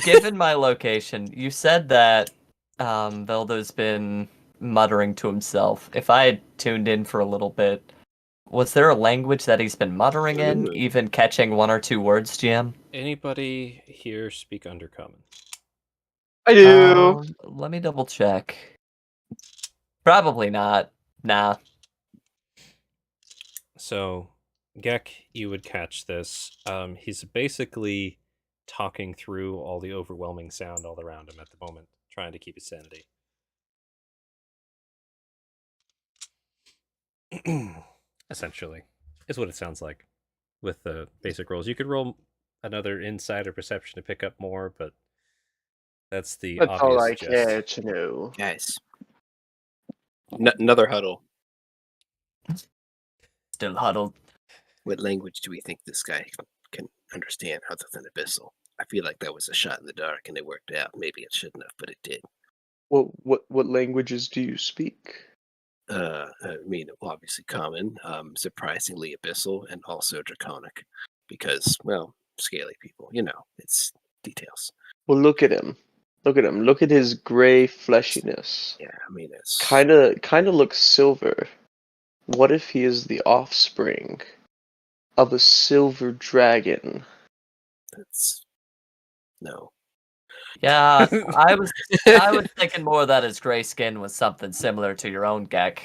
given my location, you said that Veldo's been muttering to himself. If I had tuned in for a little bit, was there a language that he's been muttering in, Ooh. even catching one or two words, GM? Anybody here speak Undercommon? I do. Let me double check. Probably not. Nah. So, Gek, you would catch this. He's basically talking through all the overwhelming sound all around him at the moment, trying to keep his sanity. Essentially, is what it sounds like with the basic rolls. You could roll another insight or perception to pick up more, but that's the That's all I obvious care gist. to know. Guys. Another huddle. Still huddled. What language do we think this guy can understand other than Abyssal? I feel like that was a shot in the dark and it worked out. Maybe it shouldn't have, but it did. What languages do you speak? I mean, obviously common, surprisingly Abyssal, and also Draconic. Because, well, scaly people, it's details. Well, look at him. Look at him. Look at his gray fleshiness. Yeah, I mean, it's Kind of looks silver. What if he is the offspring of a silver dragon? That's no. Yeah, I was thinking more that his gray skin was something similar to your own Gek.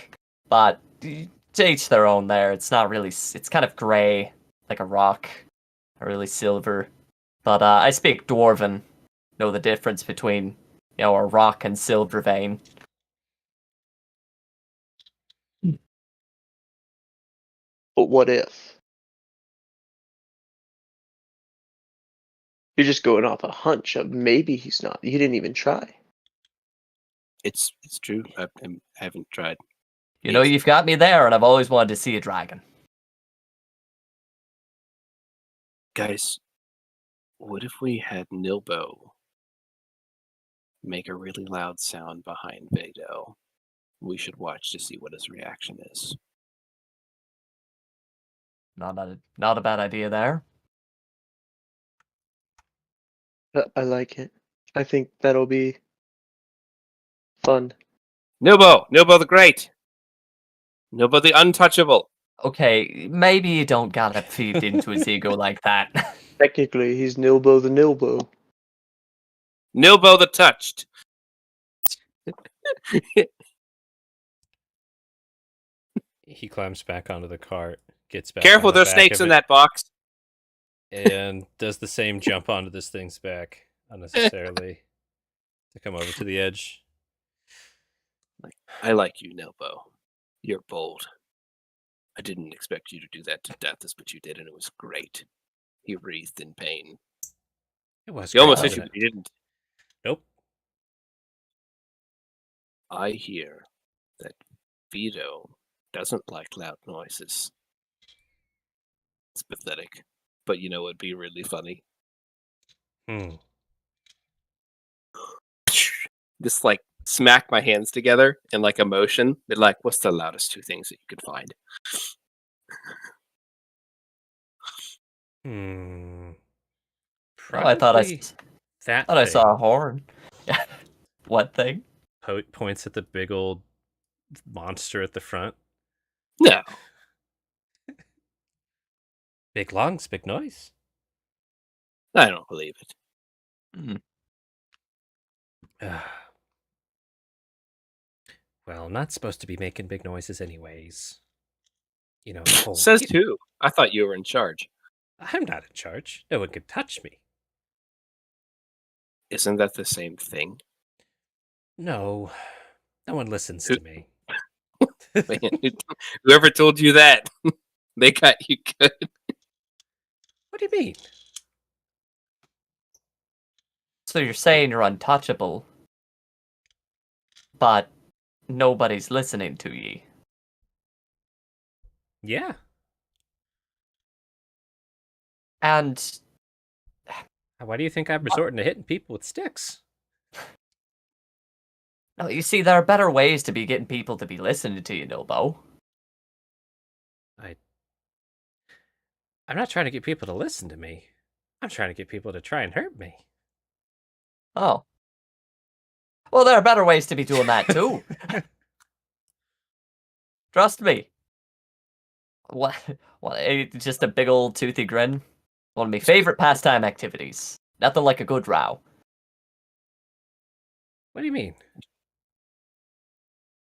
But to each their own there. It's not really, it's kind of gray, like a rock, or really silver. But I speak Dwarven, know the difference between, a rock and silver vein. But what if? You're just going off a hunch of maybe he's not. You didn't even try. It's true. I haven't tried. You've got me there, and I've always wanted to see a dragon. Guys, what if we had Nilbo make a really loud sound behind Vado? We should watch to see what his reaction is. Not a bad idea there. I like it. I think that'll be fun. Nilbo the Great! Nilbo the Untouchable! Okay, maybe you don't gotta feed into his ego like that. Technically, he's Nilbo the Nilbo. Nilbo the Touched! He climbs back onto the cart, gets back. Careful, on the there's back snakes of in it, that box! and does the same jump onto this thing's back unnecessarily to come over to the edge. I like you, Nilbo. You're bold. I didn't expect you to do that to Deathus, but you did, and it was great. He wreathed in pain. It was. He almost great, hit you, wasn't but he didn't. it? Nope. I hear that Vito doesn't like loud noises. It's pathetic. But you know it'd be really funny? Just like smack my hands together in like a motion. Be like, what's the loudest two things that you could find? Oh, I thought Probably that I thing. saw a horn. What thing? Points at the big old monster at the front. No. Big lungs, big noise. I don't believe it. Well, I'm not supposed to be making big noises anyways. You know, the whole... Says who? I thought you were in charge. I'm not in charge. No one could touch me. Isn't that the same thing? No. No one listens Who- to me. Man, whoever told you that, they got you good. What do you mean? So you're saying you're untouchable, but nobody's listening to ye. Yeah. And Why do you think I'm resorting to hitting people with sticks? no, you see, there are better ways to be getting people to be listening to you, Nobo. I'm not trying to get people to listen to me. I'm trying to get people to try and hurt me. Oh. Well, there are better ways to be doing that too. Trust me. What? Just a big old toothy grin. One of my favorite pastime activities. Nothing like a good row. What do you mean?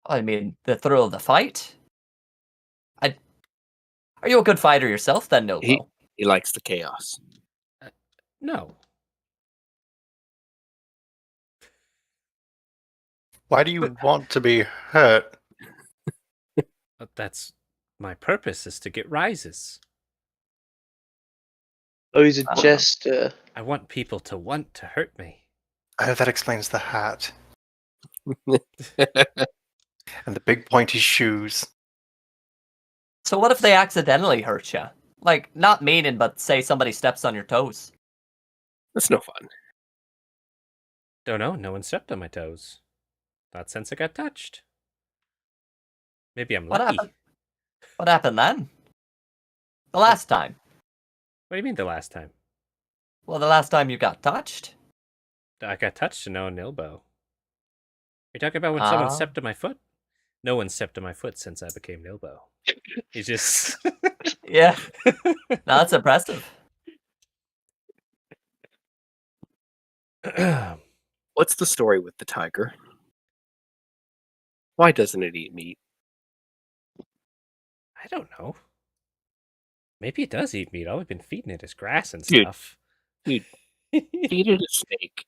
I mean, the thrill of the fight. Are you a good fighter yourself, then, Nobo? He likes the chaos. No. Why do you want to be hurt? That's my purpose, is to get rises. Oh, he's a Ah. jester. I want people to want to hurt me. Oh, that explains the hat and the big pointy shoes. So what if they accidentally hurt you? Like, not meaning, but say somebody steps on your toes. That's no fun. Don't know. No one stepped on my toes. Not since I got touched. Maybe I'm What lucky. happened? What happened then? The last time. What do you mean the last time? Well, the last time you got touched. I got touched and no one elbow. You're talking about when someone Ah. stepped on my foot? No one stepped on my foot since I became Nilbo. He's just... Yeah. No, that's impressive. What's the story with the tiger? Why doesn't it eat meat? I don't know. Maybe it does eat meat. All we've been feeding it is grass and Dude. stuff. Dude. Feed it a snake.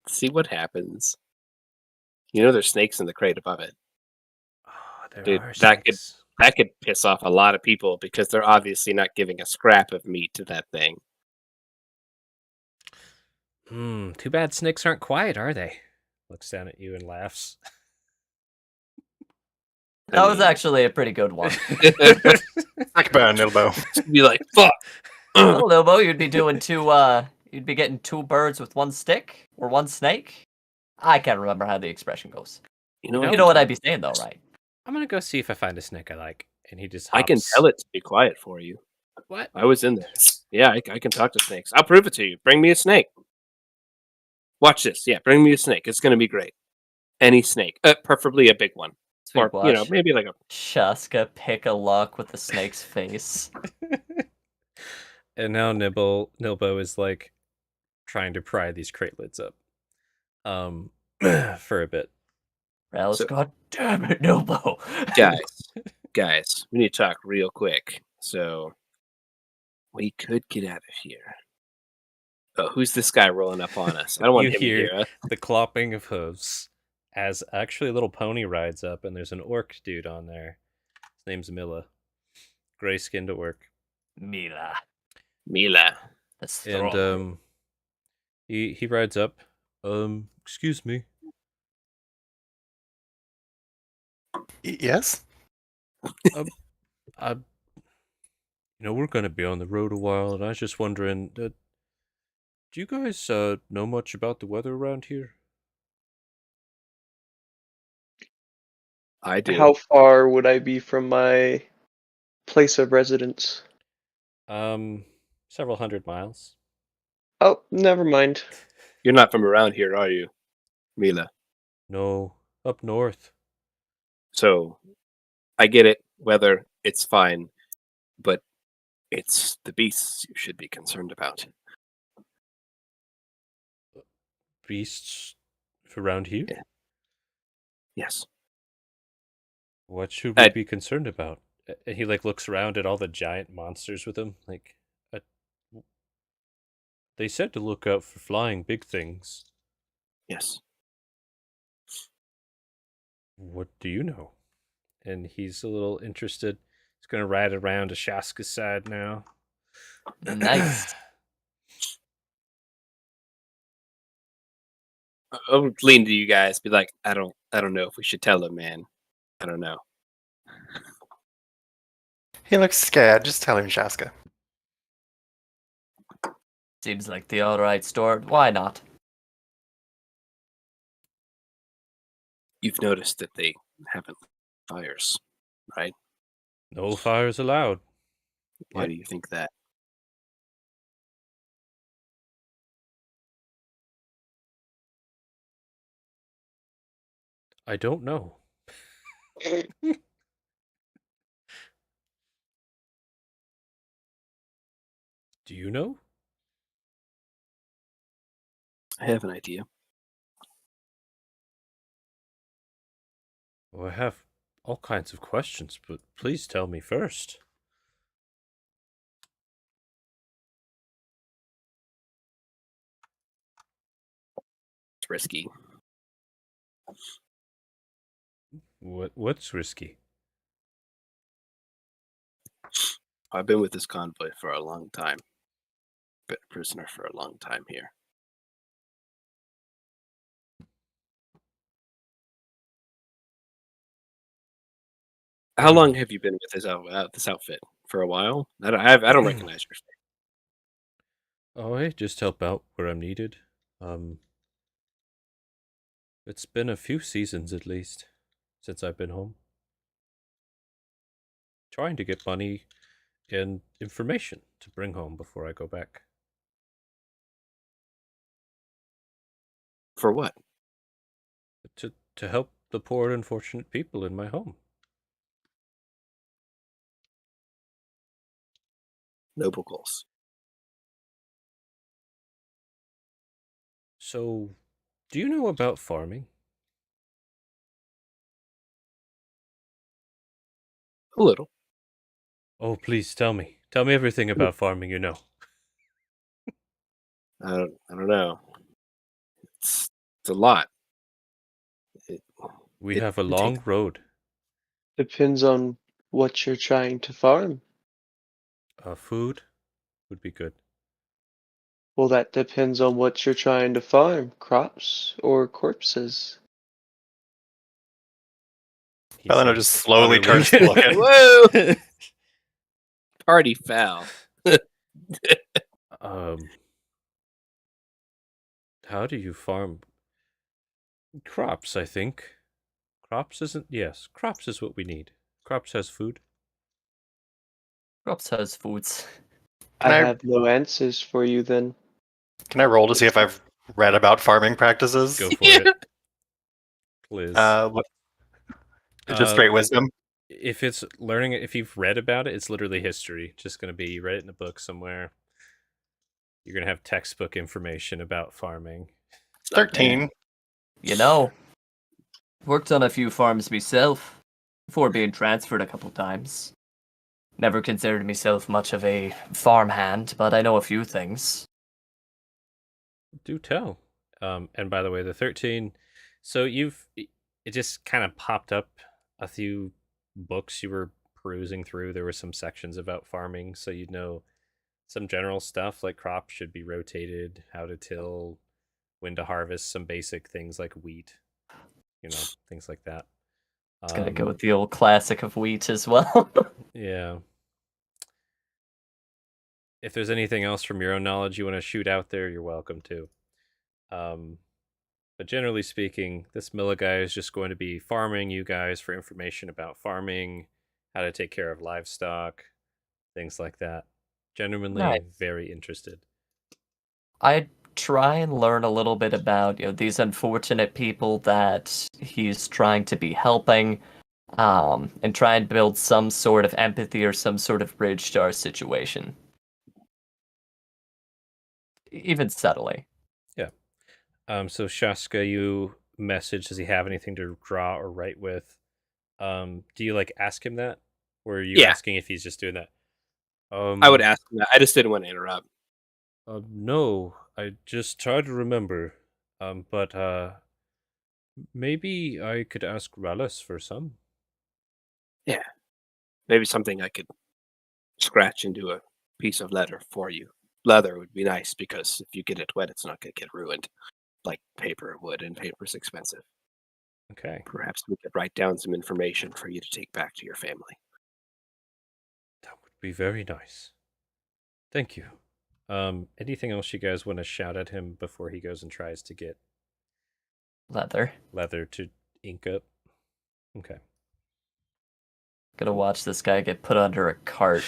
See what happens. You know there's snakes in the crate above it. Oh, there Dude, are that could- snakes. That could piss off a lot of people because they're obviously not giving a scrap of meat to that thing. Too bad snakes aren't quiet, are they? Looks down at you and laughs. That was actually a pretty good one. Like burn, Nilbo. Be like, fuck. Well, Lobo, you'd be doing you'd be getting two birds with one stick or one snake. I can't remember how the expression goes. You know, You You know what I'd be saying though, right? I'm gonna go see if I find a snake I like. And he just I can hops. tell it to be quiet for you. What? I was in there. Yeah, I can talk to snakes. I'll prove it to you. Bring me a snake. Watch this. Yeah, bring me a snake. It's gonna be great. Any snake, preferably a big one, Sweet or watch. maybe like a. Shaska pick a luck with the snake's face. And now Nilbo is like trying to pry these crate lids up. For a bit. Ral's So- God damn it, Nobo. Guys, we need to talk real quick. So we could get out of here. Oh, who's this guy rolling up on us? I don't want You him to hear- hear us. The clopping of hooves as actually a little pony rides up, and there's an orc dude on there. His name's Milla. Gray skinned orc. Mila. Mila. That's And strong. he rides up. Excuse me. Yes? We're gonna be on the road a while, and I was just wondering, do you guys know much about the weather around here? I do. How far would I be from my place of residence? Several hundred miles. Oh, never mind. You're not from around here, are you, Mila? No, up north. So I get it. Weather, it's fine, but it's the beasts you should be concerned about. Beasts around here? Yeah. Yes. What should we be concerned about? And he looks around at all the giant monsters with him. They said to look out for flying big things. Yes. What do you know? And he's a little interested. He's going to ride around to Shaska's side now. Nice. I would lean to you guys, be like, I don't know if we should tell him, man. I don't know. He looks scared. Just tell him, Shaska. Seems like the alright store. Why not? You've noticed that they haven't fires, right? No fires allowed. Why Yep. do you think that? I don't know. Do you know? I have an idea. Well, I have all kinds of questions, but please tell me first. It's risky. What's risky? I've been with this convoy for a long time. Been a prisoner for a long time here. How long have you been with this outfit? For a while? I don't recognize your face. Oh, I just help out where I'm needed. It's been a few seasons at least since I've been home. Trying to get money and information to bring home before I go back. For what? To help the poor and unfortunate people in my home. Noble goals. So, do you know about farming? A little. Oh, please tell me. Tell me everything about farming you know. I don't know. It's a lot. We It have a takes- long road. Depends on what you're trying to farm. Food would be good. Well, that depends on what you're trying to farm. Crops or corpses. He Beleno seems just slowly utterly- turns to look at Whoa! Party foul. How do you farm crops? I think crops isn't. Yes, crops is what we need. Crops has food. Crops has foods. Can I I- have no answers for you then. Can I roll to see if I've read about farming practices? Go for it, Liz. Just straight wisdom. If it's learning, if you've read about it, it's literally history. Just gonna be you read it in a book somewhere. You're gonna have textbook information about farming. 13. You know, worked on a few farms myself before being transferred a couple times. Never considered myself much of a farmhand, but I know a few things. Do tell. And by the way, the 13. So it just kind of popped up a few books you were perusing through. There were some sections about farming, so you'd know some general stuff like crops should be rotated, how to till, when to harvest, some basic things like wheat, things like that. It's gonna go with the old classic of wheat as well. Yeah. If there's anything else from your own knowledge you want to shoot out there, you're welcome to. But generally speaking, this Milla guy is just going to be farming you guys for information about farming, how to take care of livestock, things like that. Genuinely Nice. very interested. I try and learn a little bit about these unfortunate people that he's trying to be helping, and try and build some sort of empathy or some sort of bridge to our situation, even subtly. So Shaska, you message, does he have anything to draw or write with? Do you like ask him that, or are you Yeah. asking if he's just doing that? I would ask him that. I just didn't want to interrupt. No, I just try to remember. But maybe I could ask Rallis for some. Yeah. Maybe something I could scratch into a piece of leather for you. Leather would be nice because if you get it wet, it's not going to get ruined like paper would, and paper's expensive. Okay. Perhaps we could write down some information for you to take back to your family. That would be very nice. Thank you. Anything else you guys want to shout at him before he goes and tries to get Leather. leather to ink up? Okay. Gonna watch this guy get put under a cart.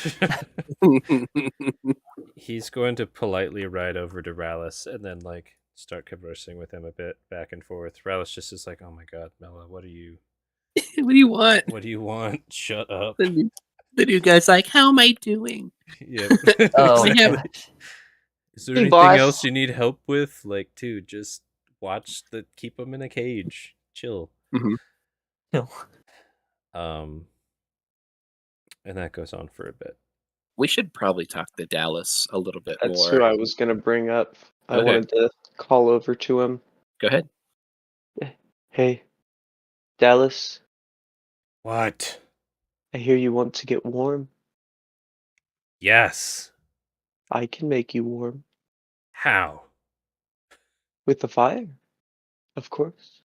He's going to politely ride over to Rallis and then like start conversing with him a bit back and forth. Rallis just is like, "Oh my god, Mela, what do you What do you want? what do you want? Shut up." The new guy's like, how am I doing? Yep. Oh, Yeah. gosh. Is there Hey, anything boss. else you need help with? Like, dude, just keep them in a cage. Chill. No. And that goes on for a bit. We should probably talk to Dallas a little bit That's more. who I was gonna bring up. I Okay. wanted to call over to him. Go ahead. Hey, Dallas, What? I hear you want to get warm. Yes. I can make you warm. How? With the fire. Of course.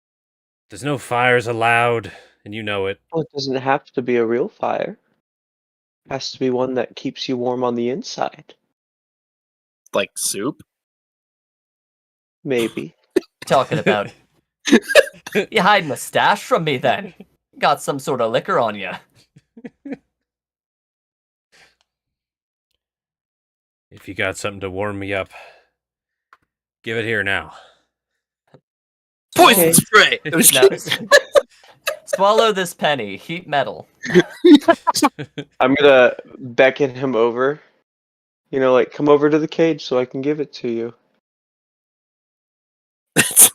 There's no fires allowed, and you know it. Well, it doesn't have to be a real fire. It has to be one that keeps you warm on the inside. Like soup? Maybe. Talking about. You hiding a stash from me then? Got some sort of liquor on you. If you got something to warm me up, give it here now. Poison Okay. spray! I was No. kidding. Swallow this penny. Heat metal. I'm gonna beckon him over. You know, like, come over to the cage so I can give it to you.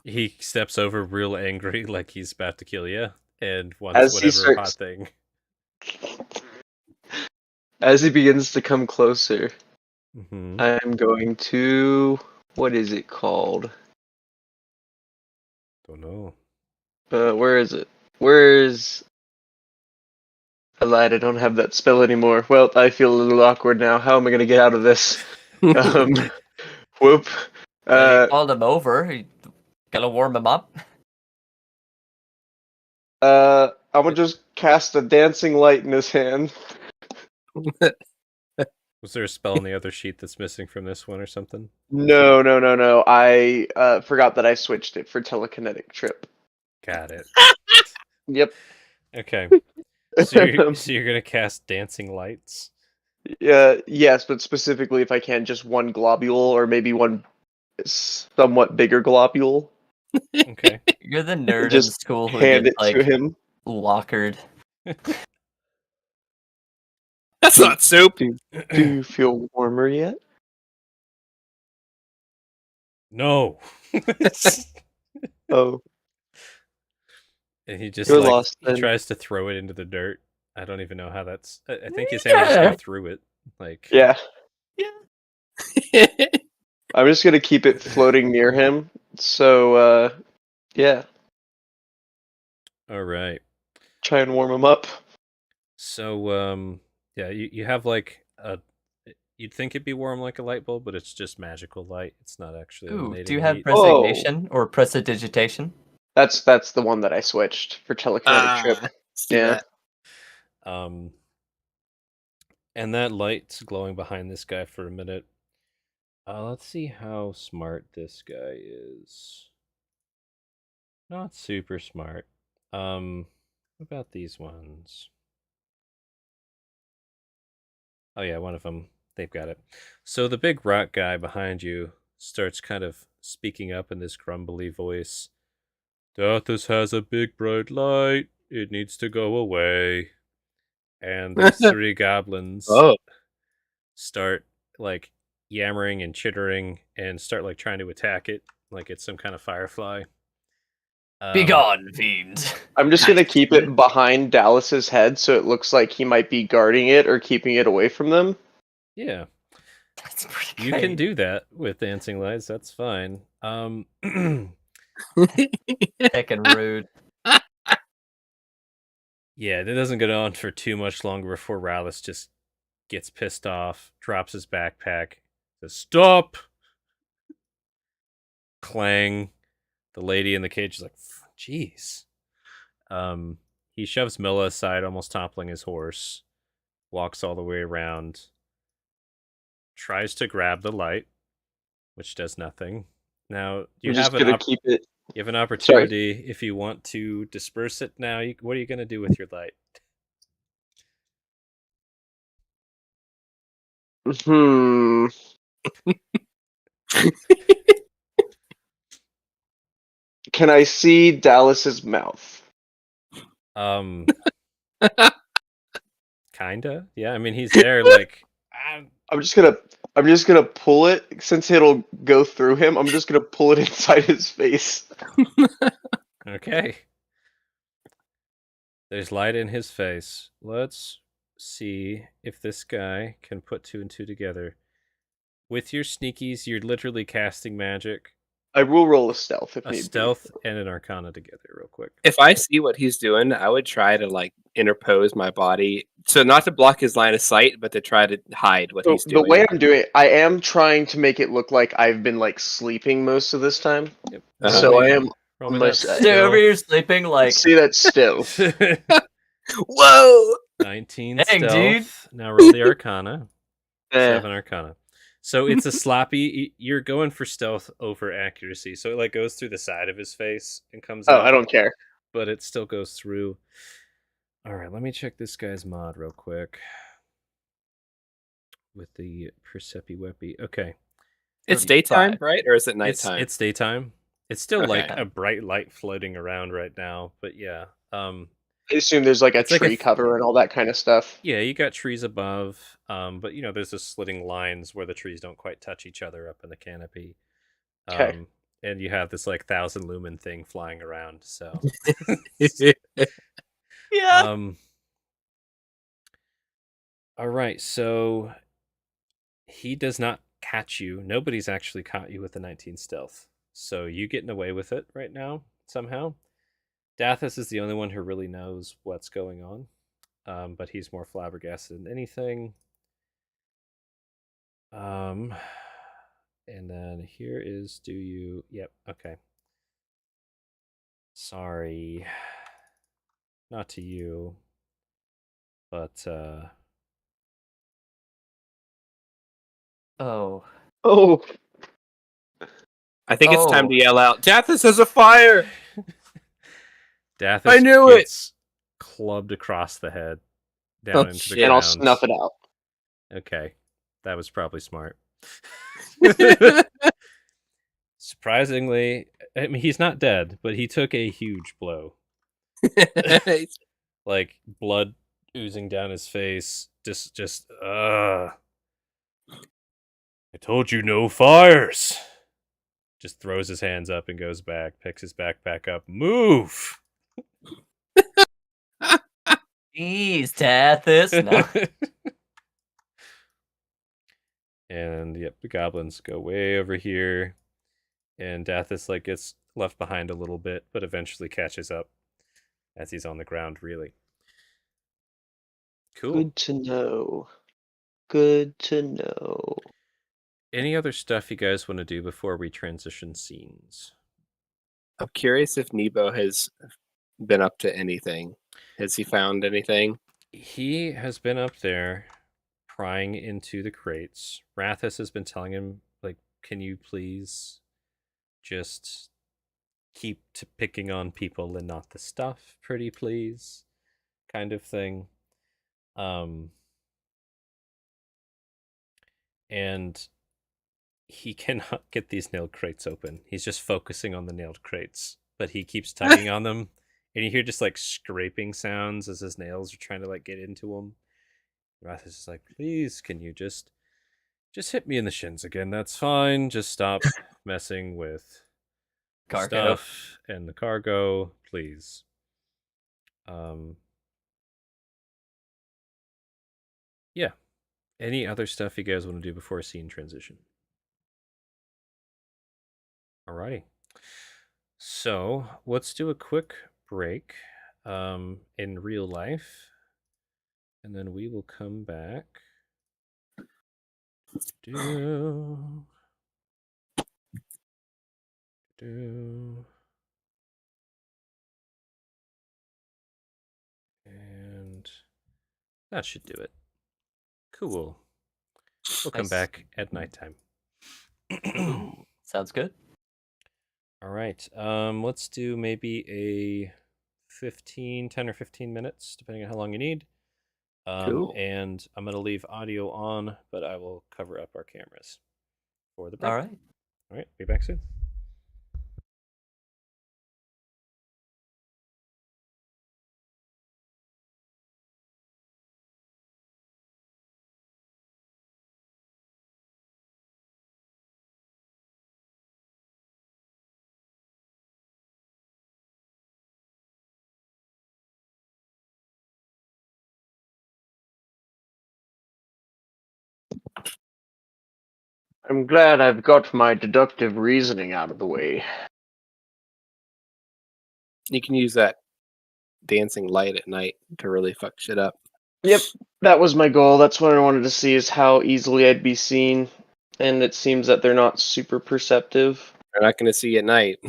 He steps over real angry, like he's about to kill you, and wants As he whatever hot starts- thing. As he begins to come closer, Mm-hmm. I'm going to. What is it called? Don't know. Where is it? Where's. I lied, I don't have that spell anymore. Well, I feel a little awkward now. How am I gonna get out of this? Whoop. You called him over. You gonna warm him up? I'm gonna just cast a dancing light in his hand. Was there a spell on the other sheet that's missing from this one or something? No. I forgot that I switched it for telekinetic trip. Got it. Yep. Okay. So you're gonna cast dancing lights? Yes, but specifically if I can, just one globule or maybe one somewhat bigger globule. Okay. You're the nerd in Just school who hand gets it to like him. lockered. That's not soup. Do you feel warmer yet? No. Oh, And he just You're like lost he then. tries to throw it into the dirt. I don't even know how that's. I think his hand just Yeah. go through it. Like yeah. Yeah. I'm just gonna keep it floating near him. So, yeah, All right. try and warm him up. So yeah, you have like a. You'd think it'd be warm like a light bulb, but it's just magical light. It's not actually. Ooh, emanating do you have heat. presignation or prestidigitation? That's the one that I switched for telekinetic trip. Yeah. And that light's glowing behind this guy for a minute. Let's see how smart this guy is. Not super smart. What about these ones? Oh yeah, one of them. They've got it. So the big rock guy behind you starts kind of speaking up in this grumbly voice. Dathus has a big bright light. It needs to go away. And these three goblins Oh. start like yammering and chittering and start like trying to attack it like it's some kind of firefly. Begone, fiend. I'm just gonna keep it behind Dallas's head so it looks like he might be guarding it or keeping it away from them. Yeah, That's pretty you great. can do that with dancing lights. That's fine. Heckin' rude. Yeah, that doesn't go on for too much longer before Rallis just gets pissed off, drops his backpack, says, "Stop!" Clang. The lady in the cage is like, "Jeez." He shoves Milla aside, almost toppling his horse, walks all the way around, tries to grab the light, which does nothing. Now, you I'm have just gonna keep it. you have an opportunity if you want to disperse it now. What are you going to do with your light? Can I see Dallas's mouth? Kinda. Yeah, I mean, he's there like... I'm just gonna pull it since it'll go through him. I'm just gonna pull it inside his face. Okay. There's light in his face. Let's see if this guy can put 2 and 2 together. With your sneakies, you're literally casting magic. I will roll a stealth if A need stealth and an arcana together real quick. If I see what he's doing, I would try to like interpose my body, so not to block his line of sight, but to try to hide what be. he's So doing. the way I'm doing it, I am trying to make it look like I've been like sleeping most of this time. Yep. So I am Roll me on my that side. Stay over stealth. here sleeping like. See that still. Whoa! 19 Dang, stealth. dude. Now roll the arcana. Eh. 7 arcana. So it's a sloppy... You're going for stealth over accuracy. So it like goes through the side of his face and comes Oh, out. I don't care. But it still goes through. Alright, let me check this guy's mod real quick. With the Percepi Weppy. Okay. It's daytime, 35. right? Or is it nighttime? It's daytime. It's still like Okay. a bright light floating around right now, but yeah. I assume there's like a It's like tree a- cover and all that kind of stuff. Yeah, you got trees above, but you know, there's just slitting lines where the trees don't quite touch each other up in the canopy. Okay. And you have this like 1,000 lumen thing flying around, so Yeah. all right, so he does not catch you. Nobody's actually caught you with the 19 stealth. So you getting away with it right now, somehow. Dathis is the only one who really knows what's going on. But he's more flabbergasted than anything. And then here is do you... Yep, okay. Sorry. Not to you. But, Oh. Oh, I think it's time Oh. to yell out, Dathis has a fire! Dathis I knew it! gets clubbed across the head down Oh, into shit. the and I'll ground. snuff it out. Okay, that was probably smart. Surprisingly, I mean, he's not dead, but he took a huge blow. Like blood oozing down his face. I told you no fires. Just throws his hands up and goes back, picks his backpack up. Move! Jeez, Tathis. No. And yep, the goblins go way over here. And Dathis like gets left behind a little bit, but eventually catches up as he's on the ground, really. Cool. Good to know. Good to know. Any other stuff you guys want to do before we transition scenes? I'm curious if Nebo has been up to anything. Has he found anything? He has been up there prying into the crates. Rathis has been telling him, like, can you please just keep picking on people and not the stuff, pretty please, kind of thing. And he cannot get these nailed crates open. He's just focusing on the nailed crates, but he keeps tugging on them, and you hear just like scraping sounds as his nails are trying to like get into them. Rathis is like, please, can you just hit me in the shins again? That's fine. Just stop messing with Cargo. stuff and the cargo, please. Yeah. Any other stuff you guys want to do before scene transition? Alrighty. So let's do a quick break in real life, and then we will come back. And that should do it. Cool. We'll come Nice. back at nighttime. Sounds good. All right. Let's do maybe a 10 or 15 minutes, depending on how long you need. Cool. And I'm going to leave audio on, but I will cover up our cameras for the break. All right. All right. Be back soon. I'm glad I've got my deductive reasoning out of the way. You can use that dancing light at night to really fuck shit up. Yep, that was my goal. That's what I wanted to see, is how easily I'd be seen. And it seems that they're not super perceptive. They're not going to see you at night.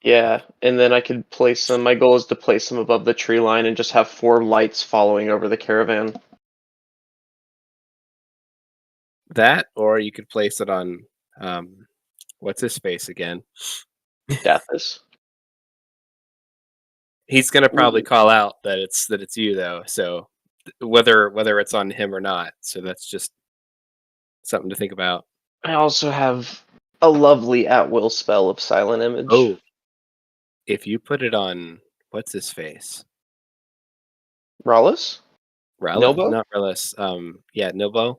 Yeah, and then I could place them. My goal is to place them above the tree line and just have 4 lights following over the caravan. That, or you could place it on, what's his face again? Dathis. He's going to probably call out that it's you though. So whether it's on him or not. So that's just something to think about. I also have a lovely at-will spell of Silent Image. Oh, if you put it on, what's his face? Rallis? Nilbo? Not Relis. Yeah, Nilbo.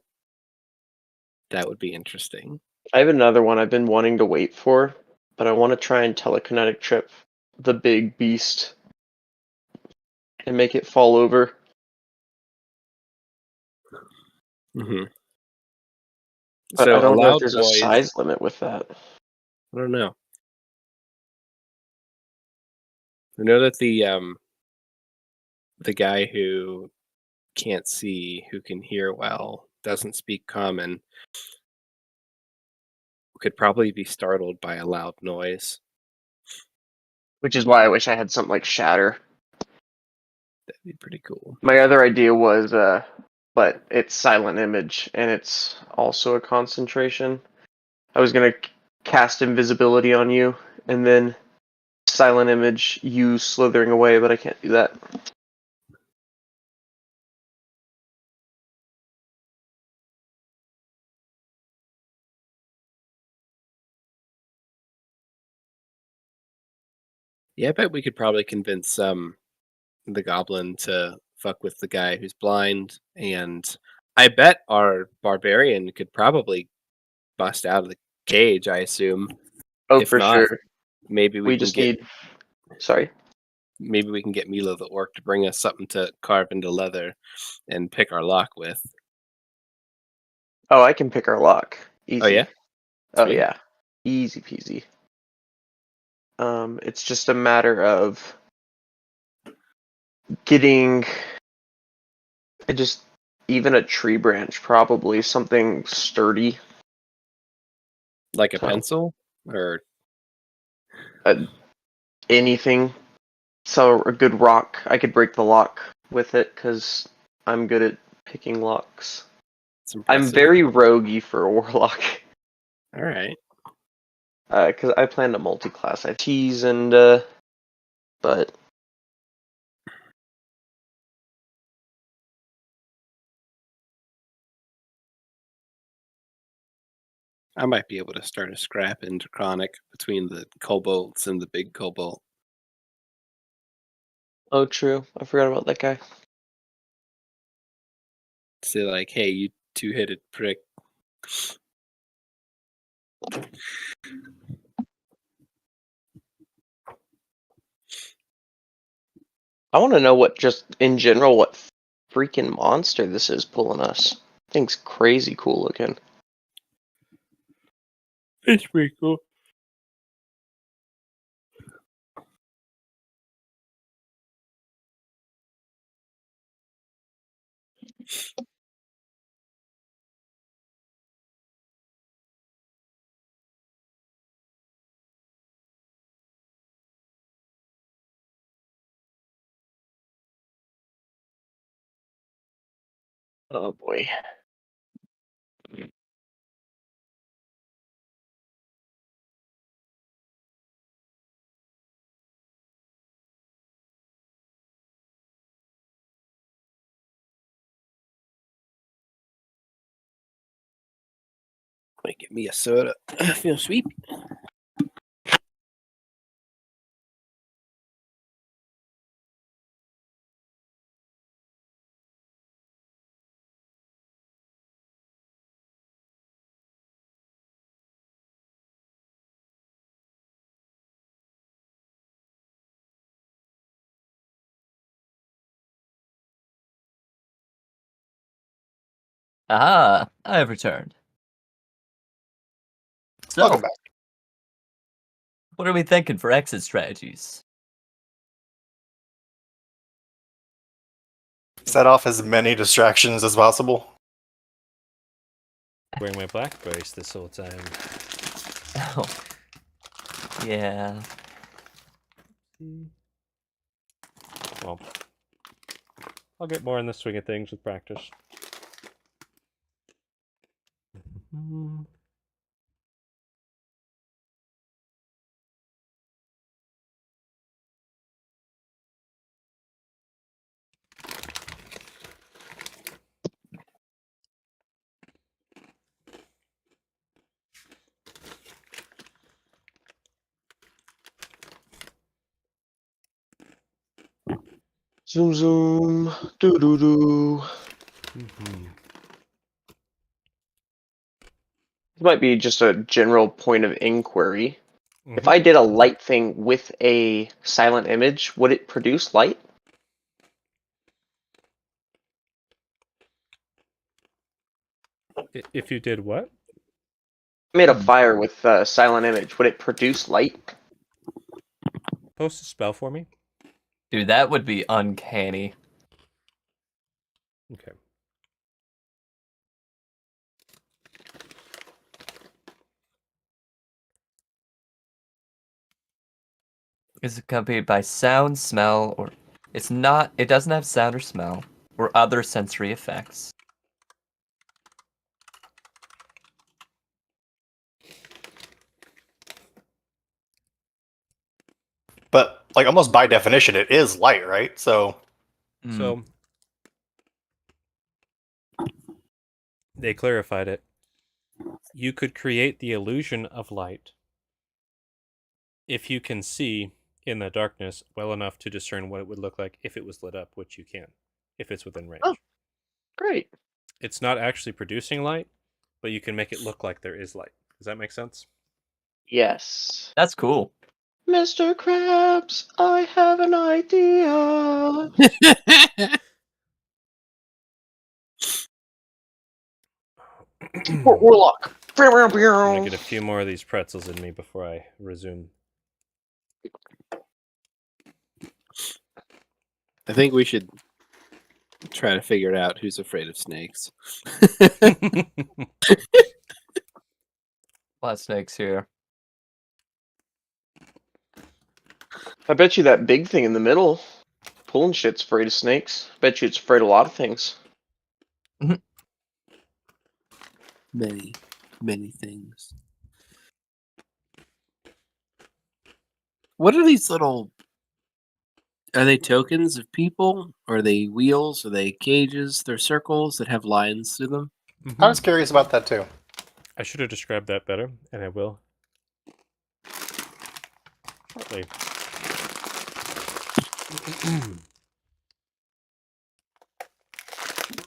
That would be interesting. I have another one I've been wanting to wait for, but I want to try and telekinetic trip the big beast and make it fall over. Mm-hmm. But So I don't know if Loud there's Boys, a size limit with that. I don't know. I know that the guy who can't see, who can hear well, doesn't speak common, could probably be startled by a loud noise. Which is why I wish I had something like Shatter. That'd be pretty cool. My other idea was, but it's Silent Image, and it's also a concentration. I was going to cast Invisibility on you, and then Silent Image you slithering away, but I can't do that. Yeah, I bet we could probably convince the goblin to fuck with the guy who's blind, and I bet our barbarian could probably bust out of the cage, I assume. Oh, If for not, sure. maybe We can just get need... Sorry? maybe we can get Milo at work to bring us something to carve into leather and pick our lock with. Oh, I can pick our lock. Easy. Oh yeah? Oh, Sweet. yeah. Easy peasy. It's just a matter of getting just even a tree branch, probably something sturdy. Like a So- pencil? Or Anything. So a good rock. I could break the lock with it because I'm good at picking locks. it's I'm impressive. very roguey for a warlock. Alright. Because I plan to multi-class. I have tease and but I might be able to start a scrap into Chronic between the kobolds and the big kobold. oh, true. I forgot about that guy. Say like, hey, you two-headed prick. I want to know what, just in general, what freaking monster this is pulling us. Thing's crazy cool looking. It's pretty cool. Oh boy. Might get me a soda. I feel sweet. Ah, I have returned. So, Welcome back. what are we thinking for exit strategies? Set off as many distractions as possible. Wearing my black brace this whole time. Oh, yeah. Well, I'll get more in the swing of things with practice. Zoom zoom. Doo doo doo. This might be just a general point of inquiry. If I did a light thing with a silent image, would it produce light? If you did what? I made a fire with a silent image. Would it produce light? Post a spell for me. Dude, that would be uncanny. Okay. Is accompanied by sound, smell, or it doesn't have sound or smell, or other sensory effects. But like almost by definition, it is light, right? So So they clarified it. You could create the illusion of light if you can see in the darkness well enough to discern what it would look like if it was lit up, which you can, if it's within range. Oh. Great. It's not actually producing light, but you can make it look like there is light. Does that make sense? Yes. That's cool. Mr. Krabs, I have an idea. Warlock. I'm gonna get a few more of these pretzels in me before I resume. I think we should try to figure it out who's afraid of snakes. A lot of snakes here. I bet you that big thing in the middle, pulling shit's afraid of snakes. Bet you it's afraid of a lot of things. Many, many things. What are these little... Are they tokens of people? Or are they wheels? Are they cages? They're circles that have lines through them. I was curious about that too. I should have described that better, and I will. Partly.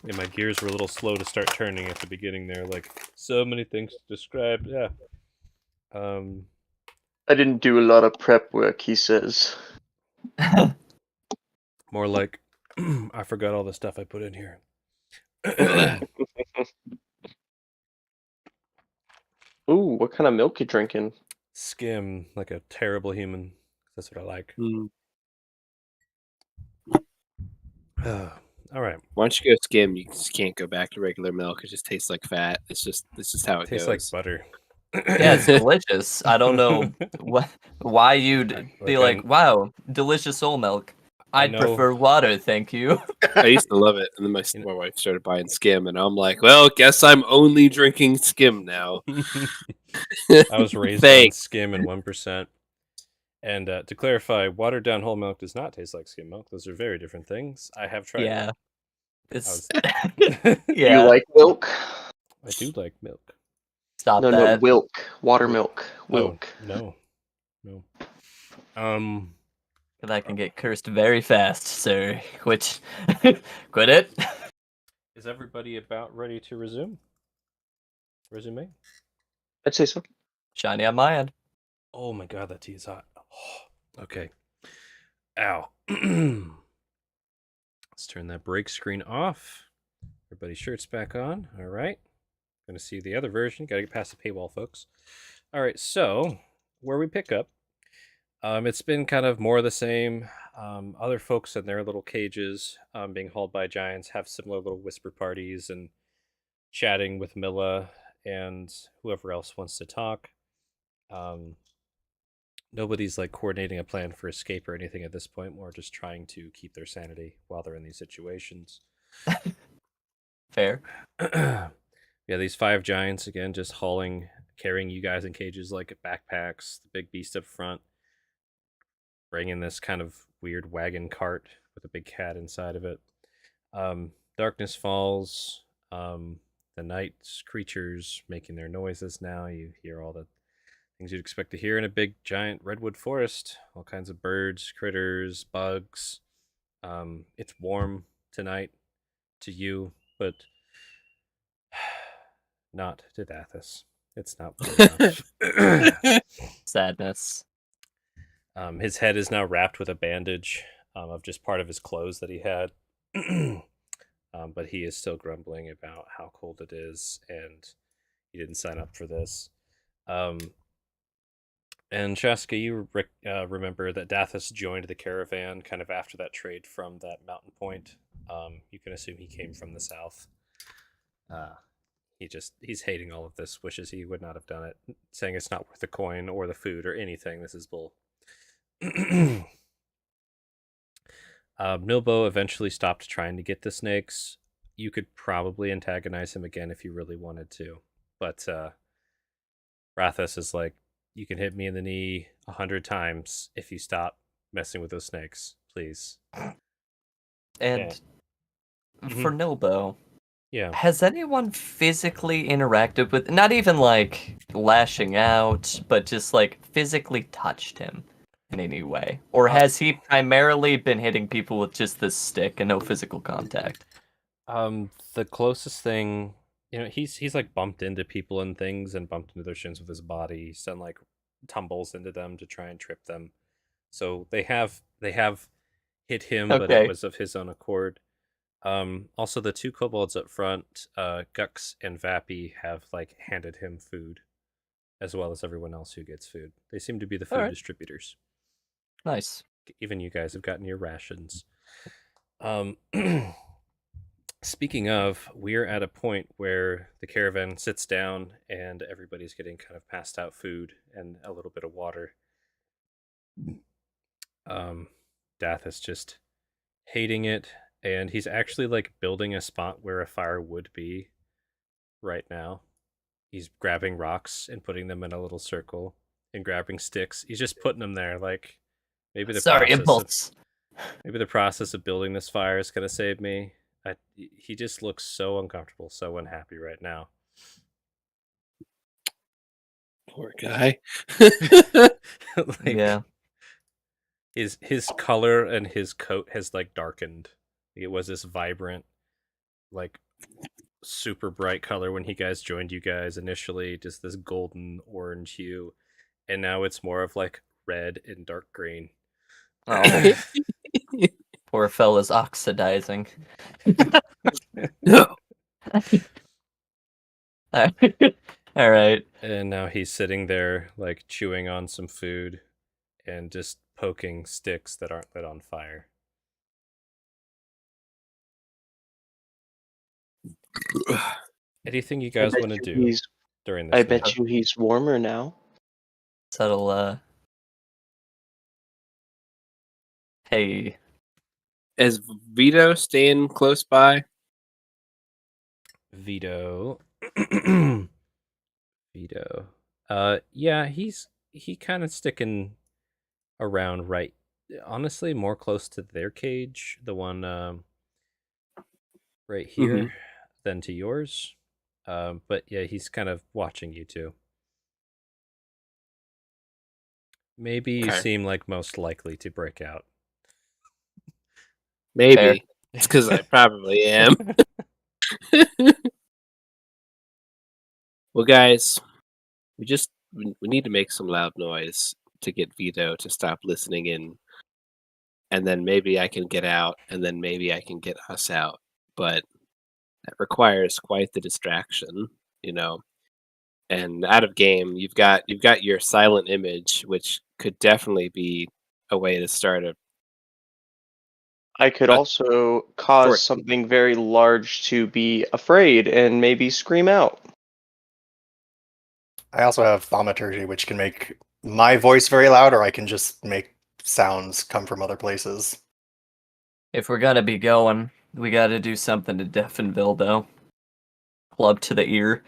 Yeah, my gears were a little slow to start turning at the beginning there. Like, so many things to describe. Yeah. I didn't do a lot of prep work, he says. More like, I forgot all the stuff I put in here. Ooh, what kind of milk you drinking? Skim like a terrible human. That's what I like. Mm. All right. Once you go skim, you just can't go back to regular milk. It just tastes like fat. It's just how it Tastes goes. like butter. Yeah, it's delicious. I don't know why you'd be like, wow, delicious soul milk. I I'd know- prefer water, thank you. I used to love it, and then my wife started buying skim, and I'm like, well, guess I'm only drinking skim now. I was raised on Thanks. skim and 1%. And to clarify, watered down whole milk does not taste like skim milk. Those are very different things. I have tried. Yeah. Them. It's Do You like milk? I do like milk. Stop No, that. wilk. Water milk. Wilk. Oh, no. That can get cursed very fast, sir. Quit it. Is everybody about ready to resume? Resume? I'd say so. Shiny on my end. Oh my god, that tea is hot. Okay. Ow. Let's turn that break screen off. Everybody's shirts back on. All right. Gonna see the other version. Gotta get past the paywall, folks. All right, so where we pick up, it's been kind of more of the same. Other folks in their little cages, being hauled by giants, have similar little whisper parties and chatting with Milla and whoever else wants to talk. Nobody's like coordinating a plan for escape or anything at this point. More just trying to keep their sanity while they're in these situations. Fair. Yeah, these 5 giants again, just carrying you guys in cages like backpacks. The big beast up front, bringing this kind of weird wagon cart with a big cat inside of it. Darkness falls. The night's creatures making their noises now. You hear all the things you'd expect to hear in a big giant redwood forest. All kinds of birds, critters, bugs. It's warm tonight to you, but not to Dathis. It's not warm enough. Sadness. His head is now wrapped with a bandage of just part of his clothes that he had. But he is still grumbling about how cold it is, and he didn't sign up for this. And Shaska, you remember that Dathis joined the caravan kind of after that trade from that mountain point. You can assume he came from the south. He's hating all of this, wishes he would not have done it, saying it's not worth the coin or the food or anything. This is bull. Milbo eventually stopped trying to get the snakes. You could probably antagonize him again if you really wanted to, but Rathas is like, you can hit me in the knee 100 times if you stop messing with those snakes, please. And for Nilbo, Yeah. has anyone physically interacted with, not even like lashing out, but just like physically touched him in any way? Or has he primarily been hitting people with just this stick and no physical contact? The closest thing, he's like bumped into people and things and bumped into their shins with his body. He's done like tumbles into them to try and trip them. So they have hit him, but it was of his own accord. Also the 2 kobolds up front, Gux and Vappy, have like handed him food, as well as everyone else who gets food. They seem to be the food distributors. Nice. Even you guys have gotten your rations. Speaking of, we're at a point where the caravan sits down and everybody's getting kind of passed out food and a little bit of water. Dath is just hating it, and he's actually like building a spot where a fire would be right now. He's grabbing rocks and putting them in a little circle and grabbing sticks. He's just putting them there, like maybe the process of building this fire is gonna save me. He just looks so uncomfortable, so unhappy right now. Poor guy. Yeah. His color and his coat has like darkened. It was this vibrant, like super bright color when he guys joined you guys initially, just this golden orange hue, and now it's more of like red and dark green. Oh. Poor fella's oxidizing. No. All right. And now he's sitting there, like, chewing on some food and just poking sticks that aren't lit on fire. Anything you guys want to do during this I night? bet you he's warmer now. Subtle, hey. Is Vito staying close by? Vito. Vito. Yeah, he kind of sticking around right. Honestly, more close to their cage, the one right here, than to yours. But yeah, he's kind of watching you too. Maybe you Okay. seem like most likely to break out. Maybe. Fair. It's because I probably am. Well, guys, we need to make some loud noise to get Vito to stop listening in, and then maybe I can get out, and then maybe I can get us out. But that requires quite the distraction, you know. And out of game, you've got your silent image, which could definitely be a way to start a. I could Uh, also cause Sure. something very large to be afraid and maybe scream out. I also have thaumaturgy, which can make my voice very loud, or I can just make sounds come from other places. If we're gonna be going, we gotta do something to deafen Bilbo. Club to the ear.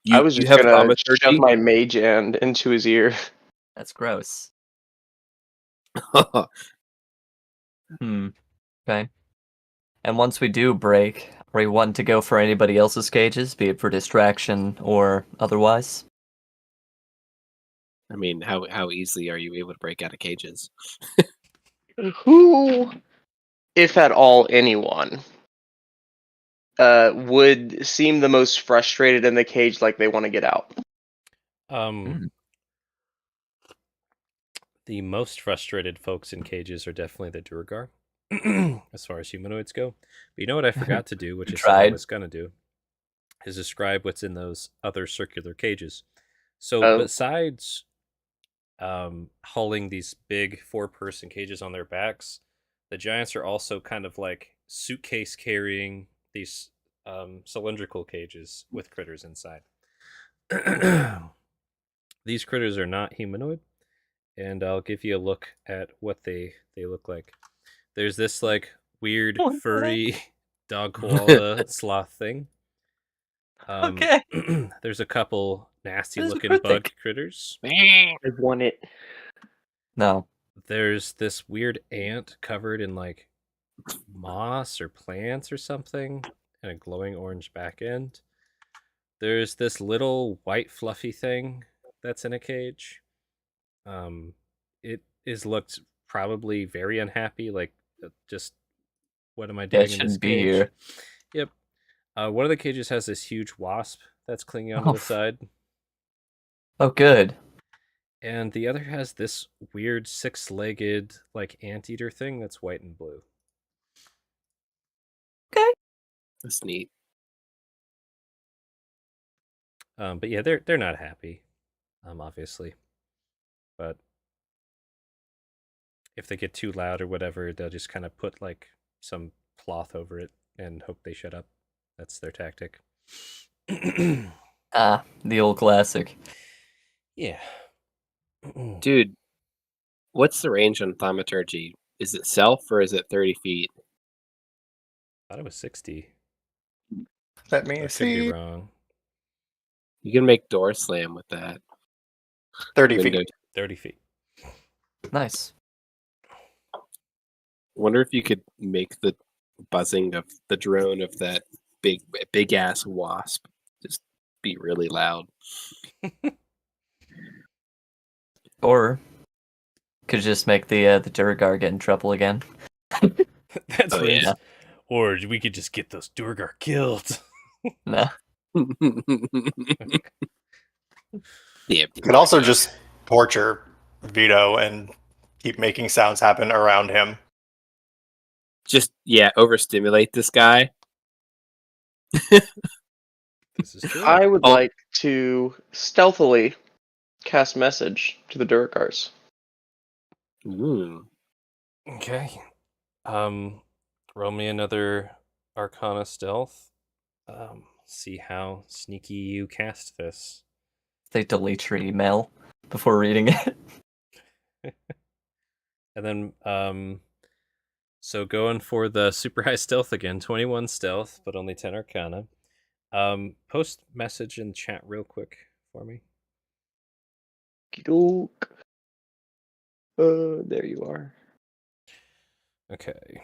I was just have gonna shove thaumaturgy? my mage hand into his ear. That's gross. Oh, Okay. And once we do break, are we wanting to go for anybody else's cages, be it for distraction or otherwise? I mean, how easily are you able to break out of cages? Who, if at all anyone, would seem the most frustrated in the cage, like they want to get out? The most frustrated folks in cages are definitely the Durgar, as far as humanoids go. But you know what I forgot to do, which is something I Tried. was gonna do, is describe what's in those other circular cages. So besides hauling these big 4-person cages on their backs, the giants are also kind of like suitcase carrying these cylindrical cages with critters inside. These critters are not humanoid, and I'll give you a look at what they look like. There's this like weird furry dog koala sloth thing. Okay. There's a couple nasty This is looking horrific. bug critters. I want it. No. There's this weird ant covered in like moss or plants or something and a glowing orange back end. There's this little white fluffy thing that's in a cage. It is looked probably very unhappy, like just what am I doing in this shouldn't be cage? here. Yep. One of the cages has this huge wasp that's clinging onto the side, Oh, good. and the other has this weird 6-legged like anteater thing that's white and blue. That's neat. But yeah, they're not happy, obviously. But if they get too loud or whatever, they'll just kind of put like some cloth over it and hope they shut up. That's their tactic. Ah, the old classic. Yeah. Dude, what's the range on thaumaturgy? Is it self or is it 30 feet? I thought it was 60. Let I me could be see. wrong. You can make door slam with that. 30 Window. feet. 30 feet. Nice. Wonder if you could make the buzzing of the drone of that big ass wasp just be really loud. Or could just make the Durgar get in trouble again. That's Oh, range. yeah. Or we could just get those Durgar killed. Nah. Yeah. Could also just torture Vito and keep making sounds happen around him. just overstimulate this guy. This is true. I would Oh. like to stealthily cast message to the Durgars. Ooh. Okay. Roll me another Arcana stealth. See how sneaky you cast this. They delete your email before reading it. And then, so going for the super high stealth again, 21 stealth, but only 10 Arcana. Post message in chat real quick for me. Okey-doke. There you are. Okay.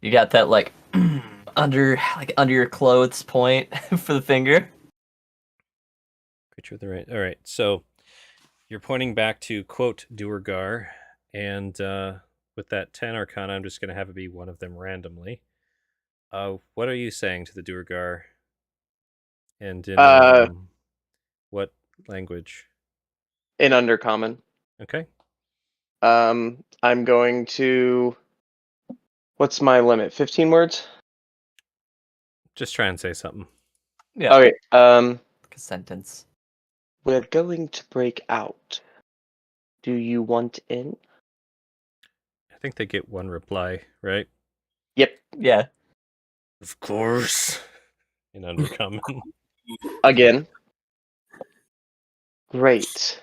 You got that like under your clothes point for the finger. Creature with the right. All right. So you're pointing back to quote Duergar, and with that 10 Arcana, I'm just going to have it be one of them randomly. What are you saying to the Duergar? And in what language? In Undercommon. Okay. I'm going to. What's my limit? 15 words? Just try and say something. Yeah. Okay. Like a sentence. We're going to break out. Do you want in? I think they get one reply, right? Yep. Yeah. Of course. In Undercommon. Again. Great.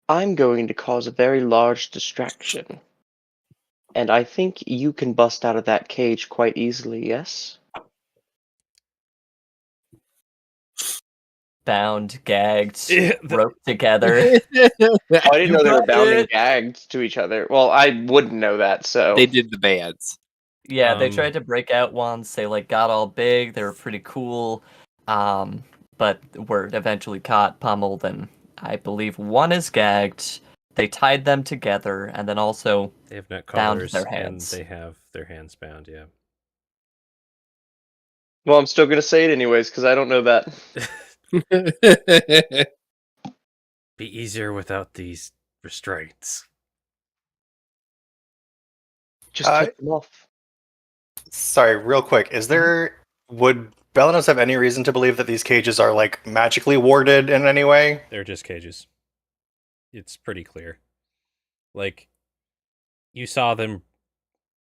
I'm going to cause a very large distraction. And I think you can bust out of that cage quite easily, yes? Bound, gagged, Yeah, roped together. Oh, I didn't You know they were got bound and it. gagged to each other. Well, I wouldn't know that, so. They did the bands. Yeah, they tried to break out once. They like got all big. They were pretty cool, but were eventually caught, pummeled, and I believe one is gagged. They tied them together, and then also they have neck bound collars their and hands. they have their hands bound, yeah. Well, I'm still going to say it anyways, because I don't know that. Be easier without these restraints. Just take them off. Sorry, real quick. Would Belenos have any reason to believe that these cages are like magically warded in any way? They're just cages. It's pretty clear. Like, you saw them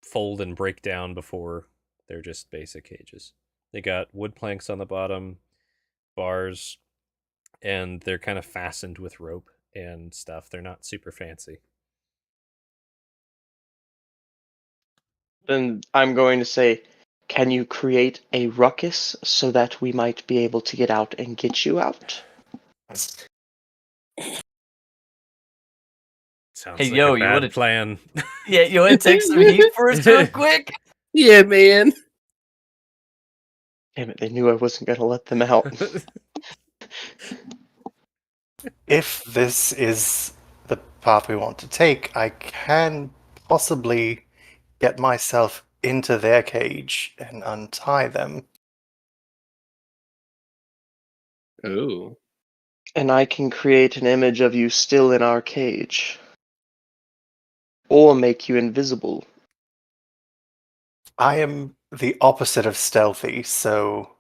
fold and break down before. They're just basic cages. They got wood planks on the bottom, bars, and they're kind of fastened with rope and stuff. They're not super fancy. Then I'm going to say, can you create a ruckus so that we might be able to get out and get you out? Sounds Hey, like yo, a you bad wanna- plan. Yeah, you want to take some heat for us real quick? Yeah, man. Damn it, they knew I wasn't going to let them out. If this is the path we want to take, I can possibly get myself into their cage and untie them. Ooh. And I can create an image of you still in our cage. Or make you invisible. I am the opposite of stealthy, so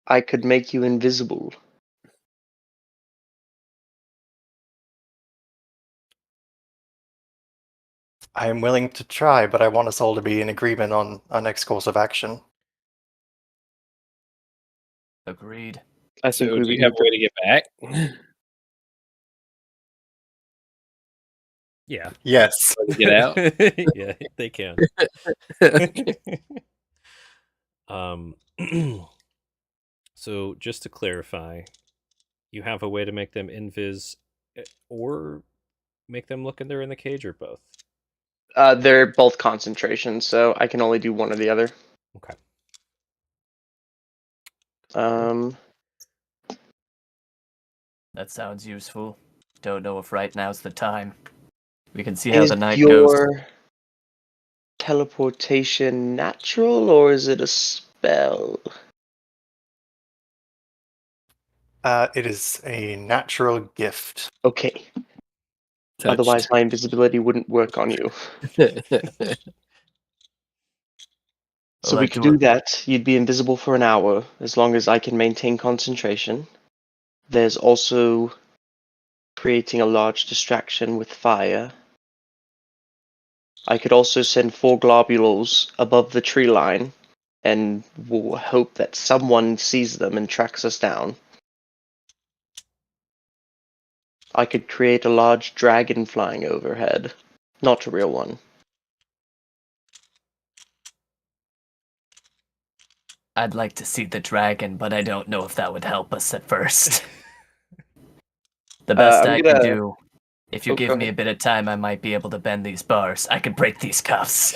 I could make you invisible. I am willing to try, but I want us all to be in agreement on our next course of action. Agreed. I So, think we do would you have need a way to get back? Yeah. Yes. Get out? Yeah, they can. um So just to clarify, you have a way to make them invis or make them look and they're in the cage, or both? They're both concentration, so I can only do one or the other. Okay. That sounds useful. Don't know if right now's the time. We can see how Is the night goes. your teleportation natural, or is it a spell? It is a natural gift. Okay. Otherwise, my invisibility wouldn't work on you. So Well, we I'd could do do it. that. You'd be invisible for an hour, as long as I can maintain concentration. There's also creating a large distraction with fire. I could also send 4 globules above the tree line, and we'll hope that someone sees them and tracks us down. I could create a large dragon flying overhead. Not a real one. I'd like to see the dragon, but I don't know if that would help us at first. The best I'm I gonna- can do, if you Oh, give go me ahead. a bit of time, I might be able to bend these bars. I could break these cuffs.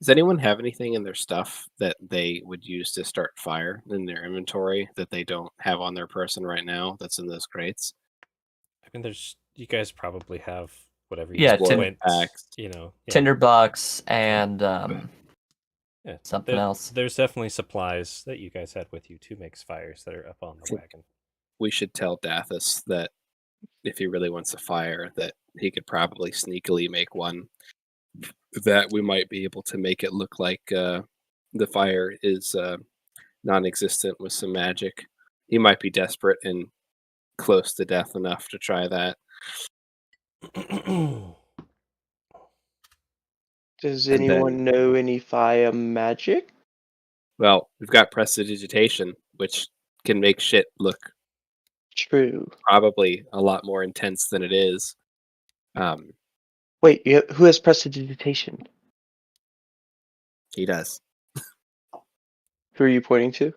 Does anyone have anything in their stuff that they would use to start fire in their inventory that they don't have on their person right now that's in those crates? I mean, you guys probably have whatever you Yeah, went, packs. yeah. Tinderbox and Yeah, something else. There's definitely supplies that you guys had with you to make fires that are up on the wagon. We should tell Dathus that if he really wants a fire, that he could probably sneakily make one. That we might be able to make it look like the fire is non-existent with some magic. He might be desperate and close to death enough to try that. Does And then- anyone know any fire magic? Well, we've got prestidigitation, which can make shit look True. probably a lot more intense than it is. Wait, who has prestidigitation? He does. Who are you pointing to?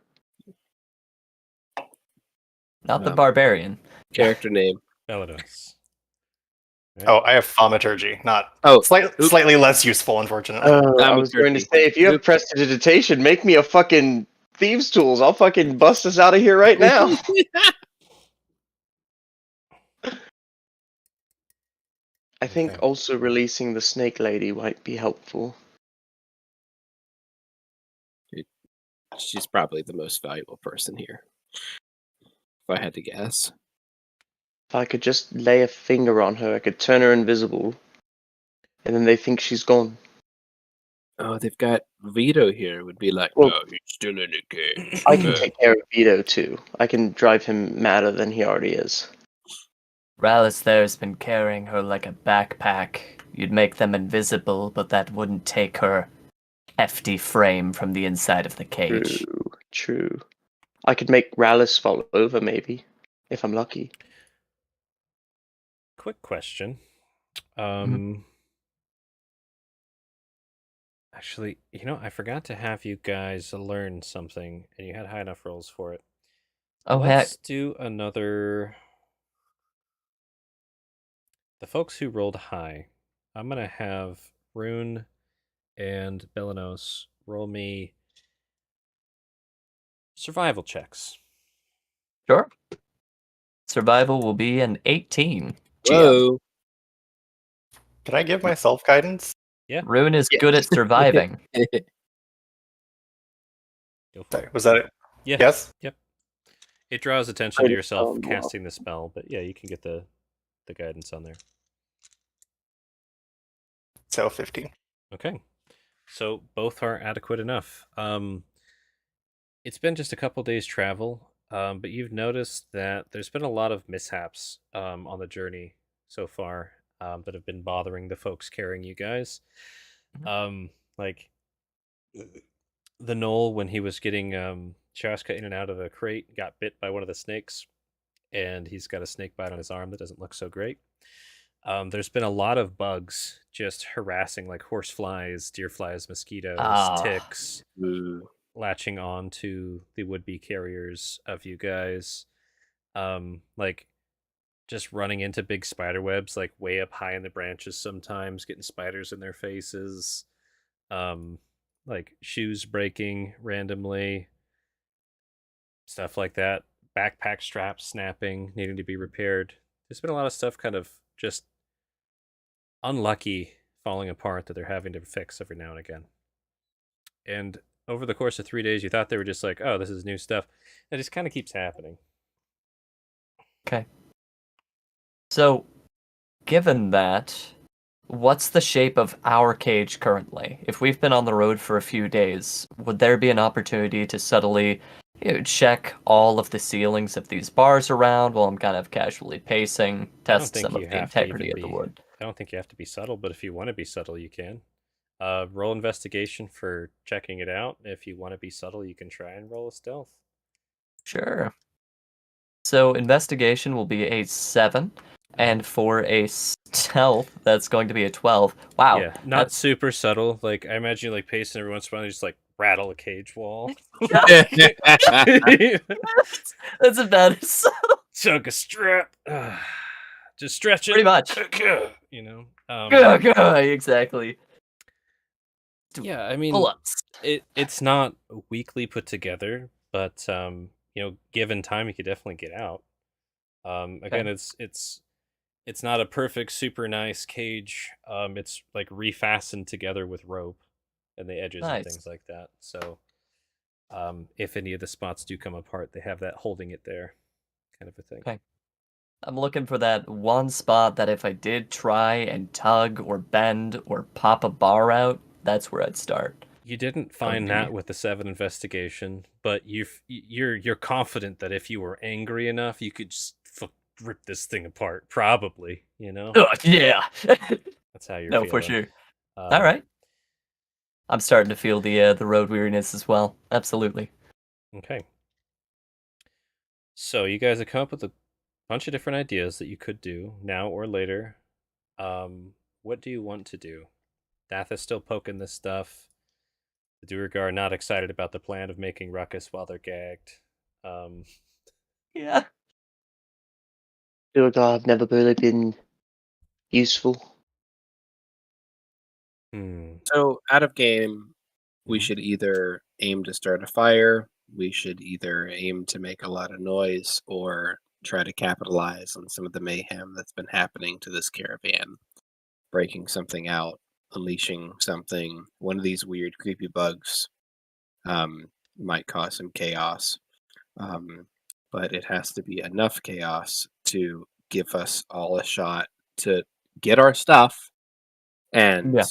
Not the barbarian. Character name. Belados. Oh, I have thaumaturgy, not Oh, slightly less useful, unfortunately. I was going to say, if you have prestidigitation, make me a fucking thieves' tools. I'll fucking bust us out of here right now. I think Okay. also releasing the snake lady might be helpful. She's probably the most valuable person here, if I had to guess. If I could just lay a finger on her, I could turn her invisible, and then they think she's gone. Oh, they've got Vito here. Would be like, Well- no, he's still in the cage. I can take care of Vito too. I can drive him madder than he already is. Rallis there's been carrying her like a backpack. You'd make them invisible, but that wouldn't take her hefty frame from the inside of the cage. True. I could make Rallis fall over, maybe, if I'm lucky. Quick question. Actually, I forgot to have you guys learn something, and you had high enough rolls for it. Oh, heck. Let's do another. The folks who rolled high, I'm gonna have Rune and Belanos roll me survival checks. Sure. Survival will be an 18. GM. Whoa. Can I give myself guidance? Yeah. Rune is good at surviving. Go for Sorry, it. was that it? Yeah. Yes? It draws attention to Right, yourself wow. casting the spell, but yeah, you can get the guidance on there. So 15. Okay. So both are adequate enough. It's been just a couple days travel, but you've noticed that there's been a lot of mishaps on the journey so far that have been bothering the folks carrying you guys. Like the Knoll, when he was getting Chaska in and out of a crate, got bit by one of the snakes, and he's got a snake bite on his arm that doesn't look so great. There's been a lot of bugs just harassing, like horse flies, deer flies, mosquitoes, ticks, latching on to the would-be carriers of you guys. Like just running into big spider webs, like way up high in the branches sometimes, getting spiders in their faces. Like shoes breaking randomly, stuff like that. Backpack straps snapping, needing to be repaired. There's been a lot of stuff kind of just unlucky falling apart that they're having to fix every now and again. And over the course of 3 days, you thought they were just like, oh, this is new stuff. It just kind of keeps happening. Okay. So, given that, what's the shape of our cage currently? If we've been on the road for a few days, would there be an opportunity to subtly check all of the ceilings of these bars around while I'm kind of casually pacing, test some of the integrity of the wood? I don't think you have to be subtle, but if you want to be subtle, you can. Roll investigation for checking it out. If you want to be subtle, you can try and roll a stealth. Sure. So investigation will be a 7, and for a stealth, that's going to be a 12. Wow. Yeah, not super subtle. Like I imagine you like pacing every once in a while, you just like rattle a cage wall. That's about it. Chunk a strap. Just stretch it. Pretty much. You know. Exactly. Yeah, I mean, Pull-ups. it's not weakly put together, but given time, you could definitely get out. Again, it's not a perfect, super nice cage. It's like refastened together with rope and the edges and things like that. So, if any of the spots do come apart, they have that holding it there, kind of a thing. Okay. I'm looking for that one spot that if I did try and tug or bend or pop a bar out, that's where I'd start. You didn't find that with the 7 investigation, but you're confident that if you were angry enough, you could just rip this thing apart. Probably, Yeah. That's how you're feeling. For sure. All right. I'm starting to feel the road weariness as well. Absolutely. Okay. So you guys have come up with a bunch of different ideas that you could do now or later. What do you want to do? Datha's still poking this stuff. The Duergar not excited about the plan of making ruckus while they're gagged. Yeah. Duergar have never really been useful. So out of game, we should either aim to start a fire, we should either aim to make a lot of noise, or try to capitalize on some of the mayhem that's been happening to this caravan. Breaking something out, unleashing something, one of these weird creepy bugs might cause some chaos. But it has to be enough chaos to give us all a shot to get our stuff and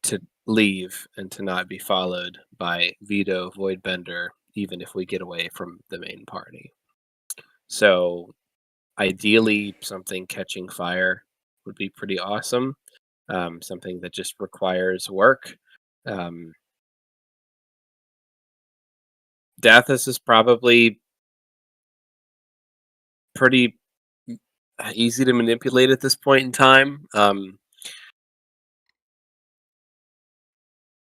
to leave and to not be followed by Vito Voidbender, even if we get away from the main party. So ideally, something catching fire would be pretty awesome. Something that just requires work. Dathis is probably pretty easy to manipulate at this point in time.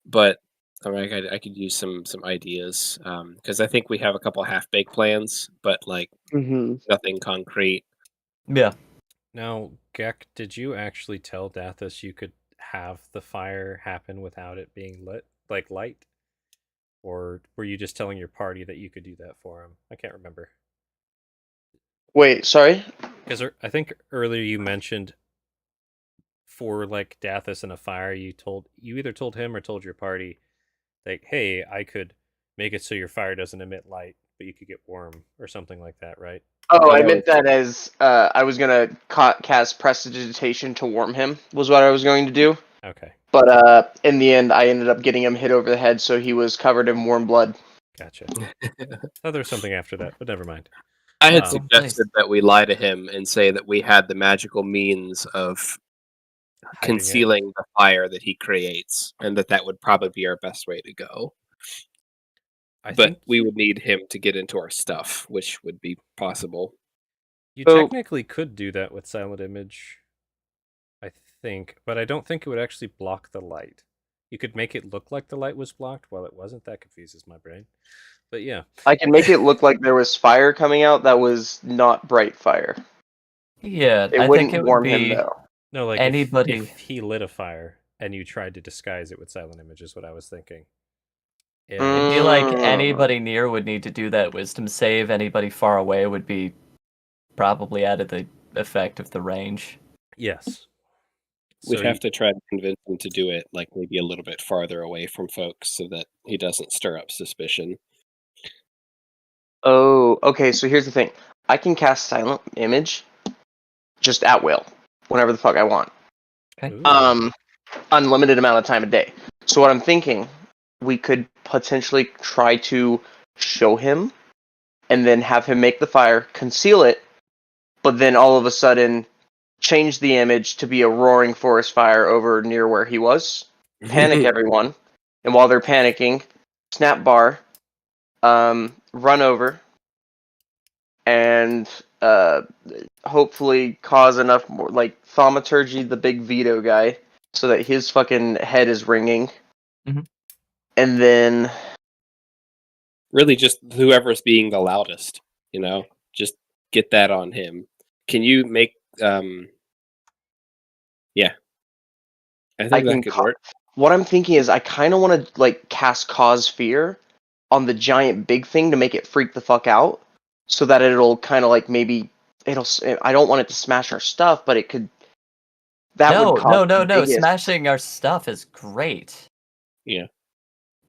But I could use some ideas because I think we have a couple half-baked plans, but like nothing concrete. Yeah. Now, Gek, did you actually tell Dathis you could have the fire happen without it being lit, like light? Or were you just telling your party that you could do that for him? I can't remember. Wait, sorry? Because I think earlier you mentioned for like Dathis and a fire, you either told him or told your party, like, hey, I could make it so your fire doesn't emit light, but you could get warm or something like that, right? Oh, I meant that as I was going to cast Prestidigitation to warm him, was what I was going to do. Okay. But in the end, I ended up getting him hit over the head, so he was covered in warm blood. Gotcha. Thought there was something after that, but never mind. I had suggested that we lie to him and say that we had the magical means of concealing the fire that he creates, and that would probably be our best way to go. But we would need him to get into our stuff, which would be possible. You technically could do that with Silent Image, I think, but I don't think it would actually block the light. You could make it look like the light was blocked while it wasn't. That confuses my brain. But yeah. I can make it look like there was fire coming out that was not bright fire. Yeah, I think it would warm him, though. No, like anybody... if he lit a fire and you tried to disguise it with Silent Image is what I was thinking. It'd be like anybody near would need to do that wisdom save. Anybody far away would be probably out of the effect of the range. Yes. We'd have to try to convince him to do it like maybe a little bit farther away from folks so that he doesn't stir up suspicion. Oh, okay, so here's the thing. I can cast Silent Image just at will. whenever the fuck I want. Okay. Ooh. Unlimited amount of time a day. So what I'm thinking, we could potentially try to show him and then have him make the fire, conceal it, but then all of a sudden change the image to be a roaring forest fire over near where he was, panic everyone, and while they're panicking, snap bar, run over, and hopefully cause enough more, like thaumaturgy, the big veto guy, so that his fucking head is ringing, Mhm. and then Really, just whoever's being the loudest, just get that on him. Can you make? Yeah, I I think that can. could work. What I'm thinking is, I kind of want to like cast cause fear on the giant big thing to make it freak the fuck out, so that it'll kind of like maybe it'll. I don't want it to smash our stuff, but it could. That would No, cause no, the no, no. biggest. Smashing our stuff is great. Yeah.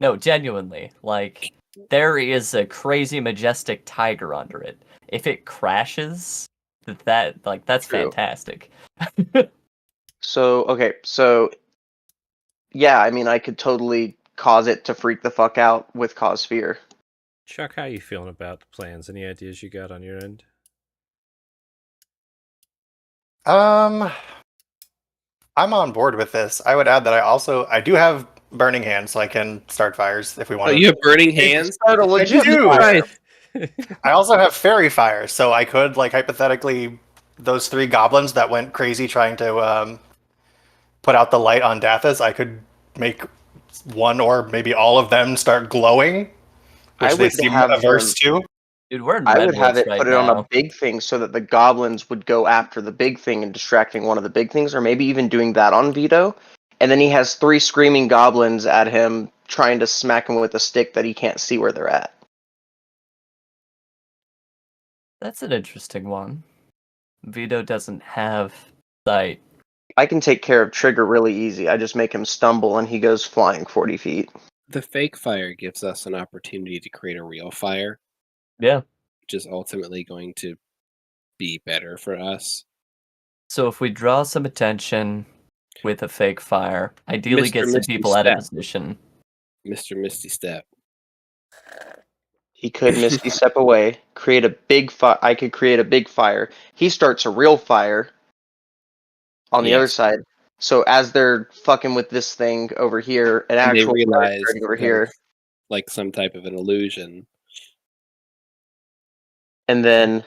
No, genuinely. Like, there is a crazy majestic tiger under it. If it crashes, that's True. fantastic. So okay, so yeah, I mean, I could totally cause it to freak the fuck out with cause fear. Chuck, how you feeling about the plans? Any ideas you got on your end? I'm on board with this. I would add that I do have burning hands, so I can start fires if we want Oh, to. you have burning They could hands. start a legit do. fire. I also have fairy fire, so I could like hypothetically those 3 goblins that went crazy trying to put out the light on Dathas. I could make one or maybe all of them start glowing, I which they would seem have averse to. Dude, we're in I would have redwoods it right put it on a now. big thing so that the goblins would go after the big thing and distracting one of the big things, or maybe even doing that on Vito. And then he has 3 screaming goblins at him trying to smack him with a stick that he can't see where they're at. That's an interesting one. Vito doesn't have sight. I can take care of Trigger really easy. I just make him stumble and he goes flying 40 feet. The fake fire gives us an opportunity to create a real fire, Yeah. which is ultimately going to be better for us. So if we draw some attention with a fake fire, ideally Mr. get some Misty people out of Step. position. Mr. Misty Step. He could Misty step away, create a big fire. I could create a big fire. He starts a real fire on the other Yes. side. So as they're fucking with this thing over here, an And they actual fire realize starting over they're here, like some type of an illusion. and then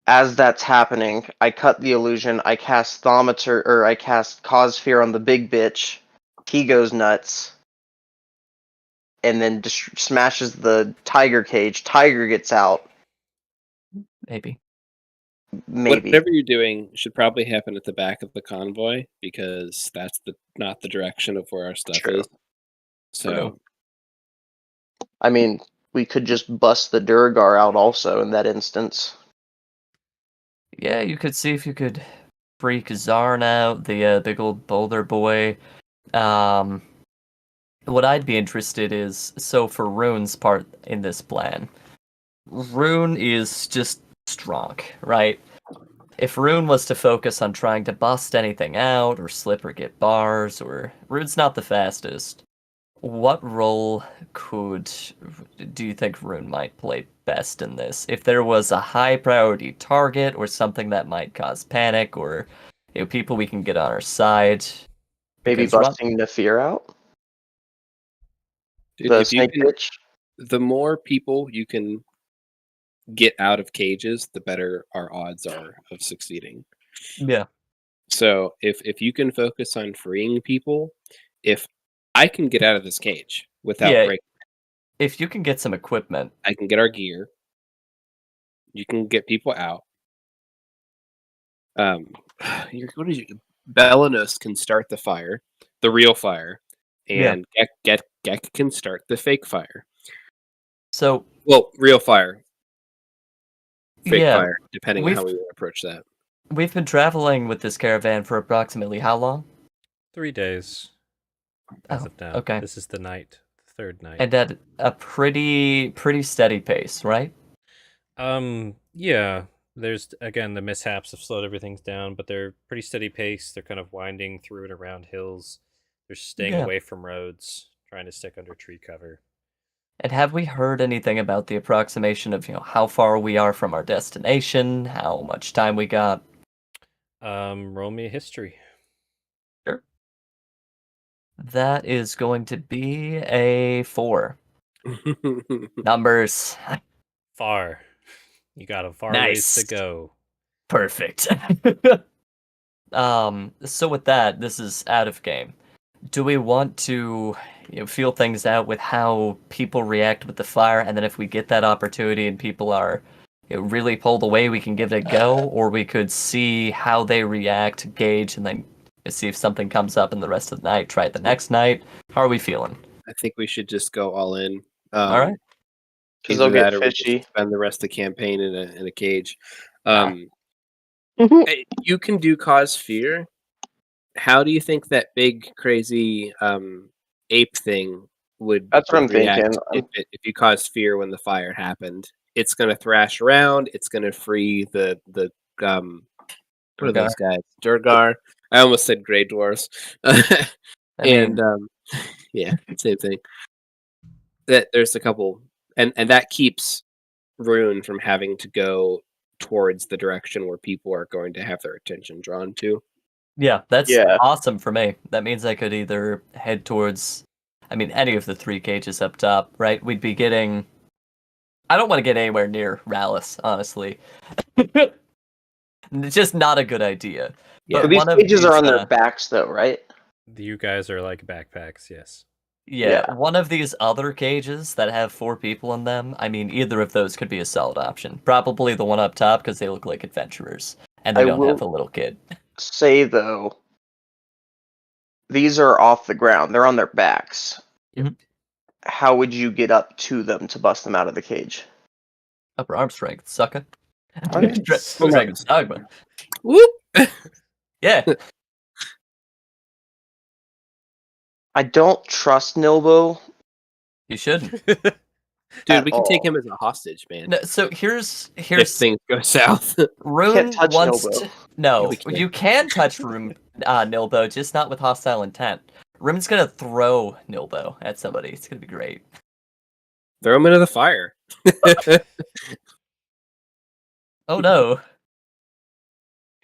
as that's happening, I cut the illusion. I cast Thaumatur, or I cast Cause Fear on the big bitch. He goes nuts, and then smashes the tiger cage. Tiger gets out. Maybe. Maybe. Whatever you're doing should probably happen at the back of the convoy because that's not the direction of where our stuff True. is. So I mean, we could just bust the Duragar out also in that instance. Yeah, you could see if you could freak Zarn out, the big old boulder boy. What I'd be interested is, so for Rune's part in this plan, Rune is just strong, right? If Rune was to focus on trying to bust anything out, or slip or get bars, or Rune's not the fastest, what role do you think Rune might play best in this? If there was a high priority target, or something that might cause panic, or people we can get on our side. Maybe Because busting Nafir out? dude, The if you snake can, bitch? the more people you can get out of cages, the better our odds are of succeeding. Yeah. So if you can focus on freeing people, if I can get out of this cage without Yeah. breaking, If you can get some equipment. I can get our gear. You can get people out. What is you? Belanos can start the fire, the real fire, and Gek can start the fake fire. So Well, real fire, fake yeah, fire, depending on how we want to approach that. we've been traveling with this caravan for approximately how long? 3 days. As of now. Okay. This is the night. The 3rd night. And at a pretty steady pace, right? Yeah. There's, again, the mishaps have slowed everything down, but they're pretty steady pace. They're kind of winding through and around hills. They're staying Yeah. away from roads, trying to stick under tree cover. And have we heard anything about the approximation of, how far we are from our destination, how much time we got? Roll me a history. Sure. That is going to be a 4. Numbers. Far. You got a far ways to Nice. go. Perfect. So with that, this is out of game. Do we want to feel things out with how people react with the fire, and then if we get that opportunity and people are really pulled away, we can give it a go, or we could see how they react, gauge, and then see if something comes up in the rest of the night, try it the next night. How are we feeling? I think we should just go all in. All right. Because Either they'll that get or we just fishy. spend the rest of the campaign in a cage. Ah. You can do cause fear. How do you think that big crazy ape thing would That's what I'm react thinking. if you caused fear when the fire happened? It's gonna thrash around. It's gonna free the what are those guys? Durgar. I almost said Grey Dwarfs. And yeah, same thing. That there's a couple, and that keeps Rune from having to go towards the direction where people are going to have their attention drawn to. Yeah, that's Yeah. awesome for me. That means I could either head towards, any of the 3 cages up top, right? We'd be getting. I don't want to get anywhere near Rallis, honestly. It's just not a good idea. Yeah. But these one of cages are on these, their backs, though, right? You guys are like backpacks, yes. Yeah, one of these other cages that have 4 people in them, either of those could be a solid option. Probably the one up top because they look like adventurers and they I don't will- have a little kid. Say, though, these are off the ground. They're on their backs. Mhm. How would you get up to them to bust them out of the cage? Upper arm strength, sucker. Okay. Dragon's Dogma. Whoop! Yeah. I don't trust Nilbo. You shouldn't. Dude, At we can take all. him as a hostage, man. No, so here's If things go south. Rune Can't touch wants Nilbo. to. No, Yeah, we can. you can touch Nilbo, just not with hostile intent. Rune's gonna throw Nilbo at somebody. It's gonna be great. Throw him into the fire. Oh no.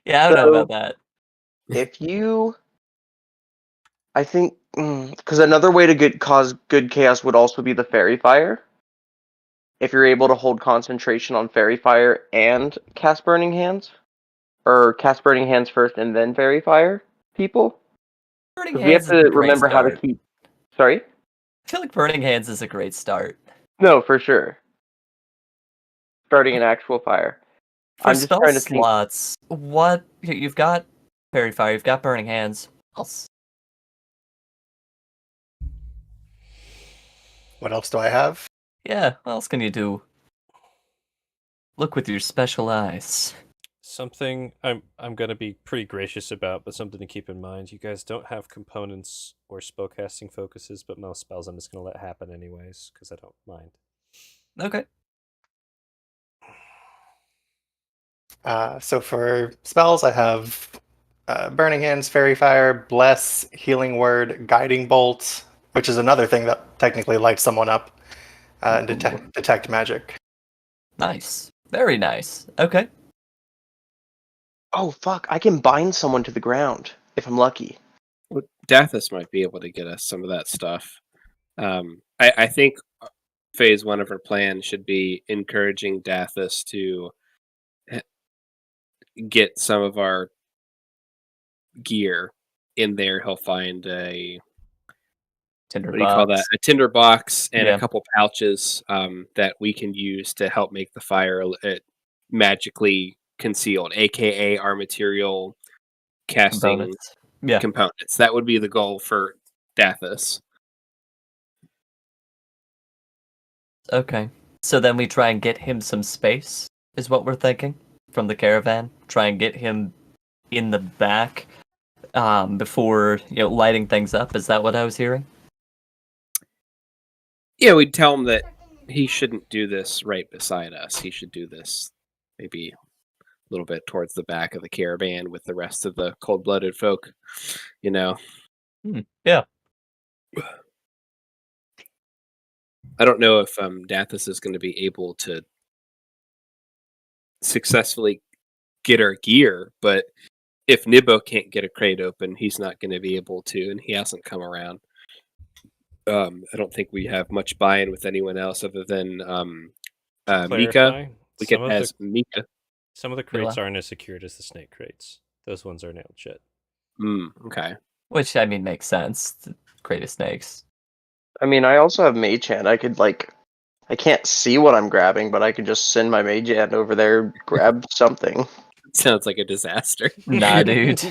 Yeah, I don't know So- about that. If you, I think, because another way to cause good chaos would also be the fairy fire. If you're able to hold concentration on fairy fire and cast burning hands, or cast burning hands first and then fairy fire people, Burning 'cause we have Hands to is a great remember how to start. keep. Sorry. I feel like Burning Hands is a great start. No, for sure. Starting an actual fire. For I'm just spell trying to think. slots, what you've got Fairy Fire, you've got Burning Hands. What else do I have? Yeah, what else can you do? Look with your special eyes. Something I'm gonna be pretty gracious about, but something to keep in mind. You guys don't have components or spellcasting focuses, but most spells I'm just gonna let happen anyways, because I don't mind. Okay. So for spells, I have Burning Hands, Fairy Fire, Bless, Healing Word, Guiding Bolt, which is another thing that technically lights someone up, and detect magic. Nice. Very nice. Okay. Oh fuck! I can bind someone to the ground if I'm lucky. Dathus might be able to get us some of that stuff. I think phase 1 of her plan should be encouraging Dathus to get some of our gear in there. He'll find a Tinder what do you call that? A tinder box and Yeah. a couple pouches that we can use to help make the fire magically concealed, aka our material casting Components. Yeah. components. That would be the goal for Dathus. Okay. So then we try and get him some space, is what we're thinking, from the caravan. Try and get him in the back before lighting things up. Is that what I was hearing? Yeah, we'd tell him that he shouldn't do this right beside us. He should do this maybe little bit towards the back of the caravan with the rest of the cold-blooded folk. You know, Yeah. I don't know if Dathis is going to be able to successfully get our gear, but if Nibbo can't get a crate open, he's not going to be able to, and he hasn't come around. I don't think we have much buy-in with anyone else other than Mika. Clarify, We can ask Mika. some of the crates Mila. aren't as secured as the snake crates. Those ones are nailed shut. Okay. Which, I mean, makes sense. The greatest snakes. I mean, I also have mage hand. I could I can't see what I'm grabbing, but I could just send my mage hand over there, grab something. Sounds like a disaster. Nah, dude.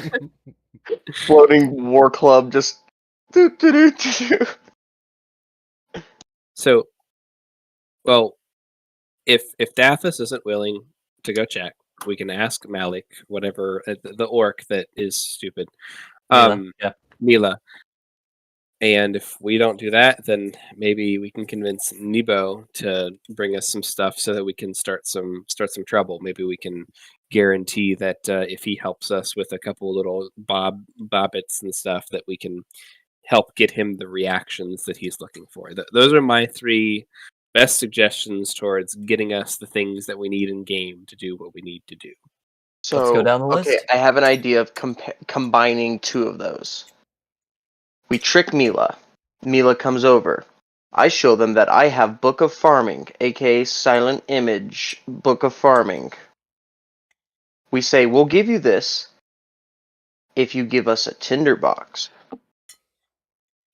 Floating war club, just. Do. So, well, if Dathis isn't willing to go check, we can ask Malik, whatever the orc that is stupid, Mila, yeah. Mila. And if we don't do that, then maybe we can convince Nebo to bring us some stuff so that we can start some trouble. Maybe we can guarantee that if he helps us with a couple little bobbits and stuff, that we can help get him the reactions that he's looking for. Those are my 3 best suggestions towards getting us the things that we need in game to do what we need to do. So, Let's go down the list. Okay, I have an idea of combining 2 of those. We trick Mila. Mila comes over. I show them that I have Book of Farming, aka Silent Image Book of Farming. We say, we'll give you this if you give us a tinderbox.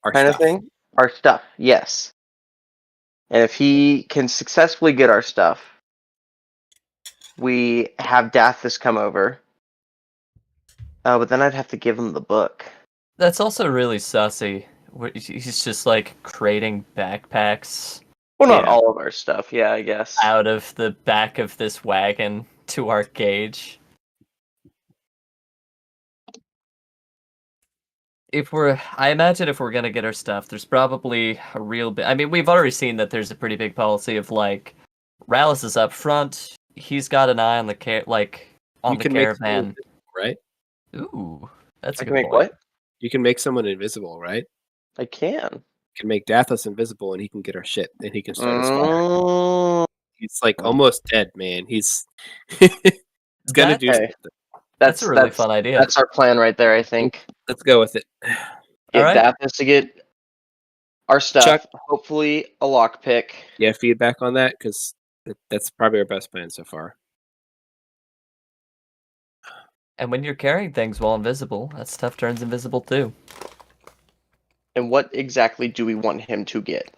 Our Kind stuff. of thing? Our stuff, yes. And if he can successfully get our stuff, we have Dathis come over. But then I'd have to give him the book. That's also really sussy. He's just like creating backpacks Well, not Yeah. all of our stuff, yeah, I guess. out of the back of this wagon to our gauge. I imagine if we're gonna get our stuff, there's probably a real bit. I mean, we've already seen that there's a pretty big policy of like, Rallis is up front. He's got an eye on the on You the can make someone caravan. invisible, right? Ooh, that's I a can good make point. what? You can make someone invisible, right? I can. You can make Dathis invisible, and he can get our shit, and he can start us fire. Mm, He's like almost dead, man. He's he's gonna That- do Okay. something. That's a really fun idea. That's our plan right there, I think. Let's go with it. Get Alright. Daphnis to get our stuff. Chuck. Hopefully a lockpick. Yeah, feedback on that, because that's probably our best plan so far. And when you're carrying things while invisible, that stuff turns invisible too. And what exactly do we want him to get?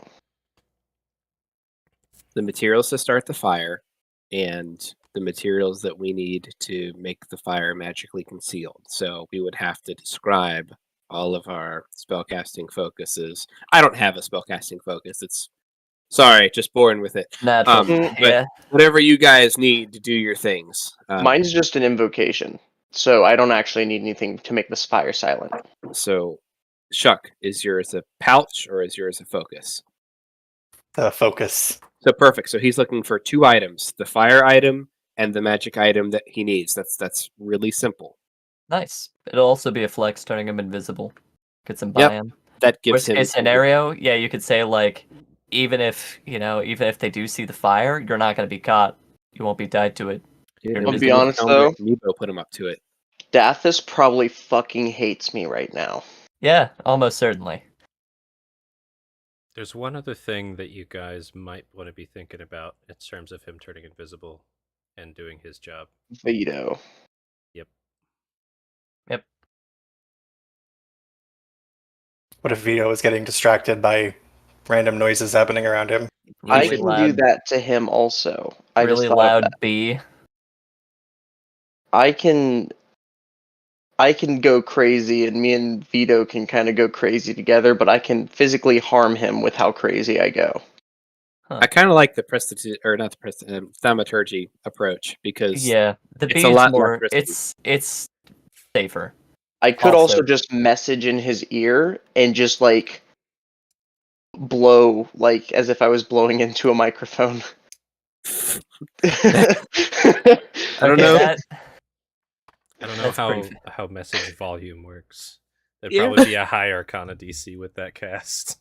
The materials to start the fire, and the materials that we need to make the fire magically concealed. So we would have to describe all of our spellcasting focuses. I don't have a spellcasting focus. Sorry, just born with it. Natural. But Yeah. whatever you guys need to do your things. Mine's just an invocation, so I don't actually need anything to make this fire silent. So, Shuck, is yours a pouch or is yours a focus? The focus. So perfect. So he's looking for 2 items: the fire item and the magic item that he needs. That's really simple. Nice. It'll also be a flex, turning him invisible. Get some Yep. buy-in. That gives Worst him case scenario, yeah, you could say like, even if they do see the fire, you're not gonna be caught. You won't be tied to it. Dude, I'll and be we can honest, tell him though. that Nebo put him up to it. Dathis probably fucking hates me right now. Yeah, almost certainly. There's one other thing that you guys might want to be thinking about in terms of him turning invisible and doing his job. Veto. What if Vito is getting distracted by random noises happening around him? I Really can loud, do that to him also. I really just thought of loud that. B. I can go crazy, and me and Vito can kind of go crazy together, but I can physically harm him with how crazy I go. I kind of like the thaumaturgy approach because Yeah, the it's B a is lot more. less risky. It's safer. I could also Also- just message in his ear and just like blow like as if I was blowing into a microphone. I don't know. I don't know That's pretty how message volume works. There'd Yeah. probably be a high Arcana DC with that cast.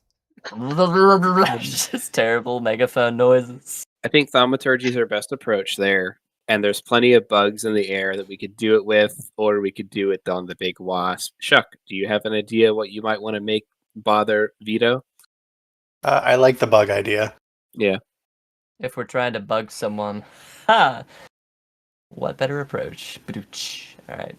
Just terrible megaphone noises. I think thaumaturgy is our best approach there, and there's plenty of bugs in the air that we could do it with, or we could do it on the big wasp. Shuck, do you have an idea what you might want to make bother Vito? I like the bug idea. Yeah. If we're trying to bug someone, ha! What better approach? Badooch. All right,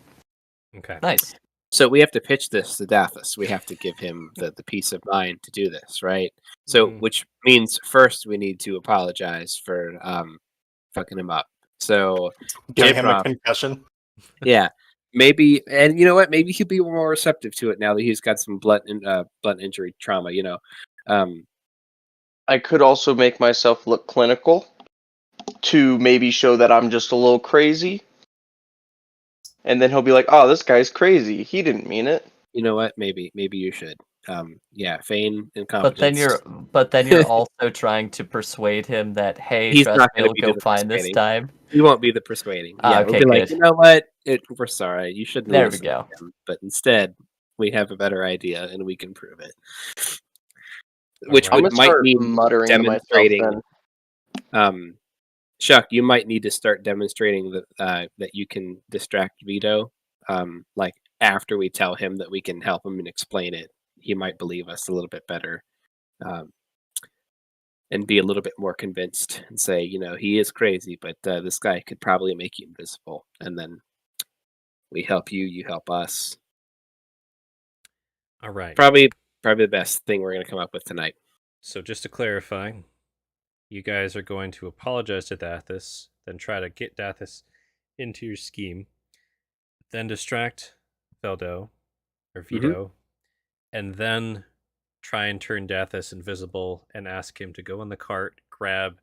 Okay. nice. So we have to pitch this to Daphis. We have to give him the peace of mind to do this, right? So, Mhm. which means first we need to apologize for fucking him up. So, Giving him a J-Prop, concussion. yeah, maybe, and you know what? Maybe he'll be more receptive to it now that he's got some blunt injury trauma. You know, I could also make myself look clinical to maybe show that I'm just a little crazy. And then he'll be like, "Oh, this guy's crazy. He didn't mean it." you know what? Maybe you should. Yeah, feign But then incompetence. you're also trying to persuade him that, hey, He's trust not me, going to we'll be go the fine this persuading. time. He won't be the persuading. Yeah, we'll Okay, be like, good. you know what? We're sorry. You shouldn't There we listen go. to him. But instead, we have a better idea, and we can prove it. All Which right. I'm would gonna might start mean muttering to myself demonstrating. then. Chuck, you might need to start demonstrating that you can distract Vito. Like after we tell him that we can help him and explain it, he might believe us a little bit better. And be a little bit more convinced and say, you know, he is crazy, but this guy could probably make you invisible. And then we help you, you help us. All right. Probably the best thing we're going to come up with tonight. So just to clarify, you guys are going to apologize to Dathis, then try to get Dathis into your scheme, then distract Veldo or Vito, and then try and turn Dathis invisible and ask him to go in the cart, grab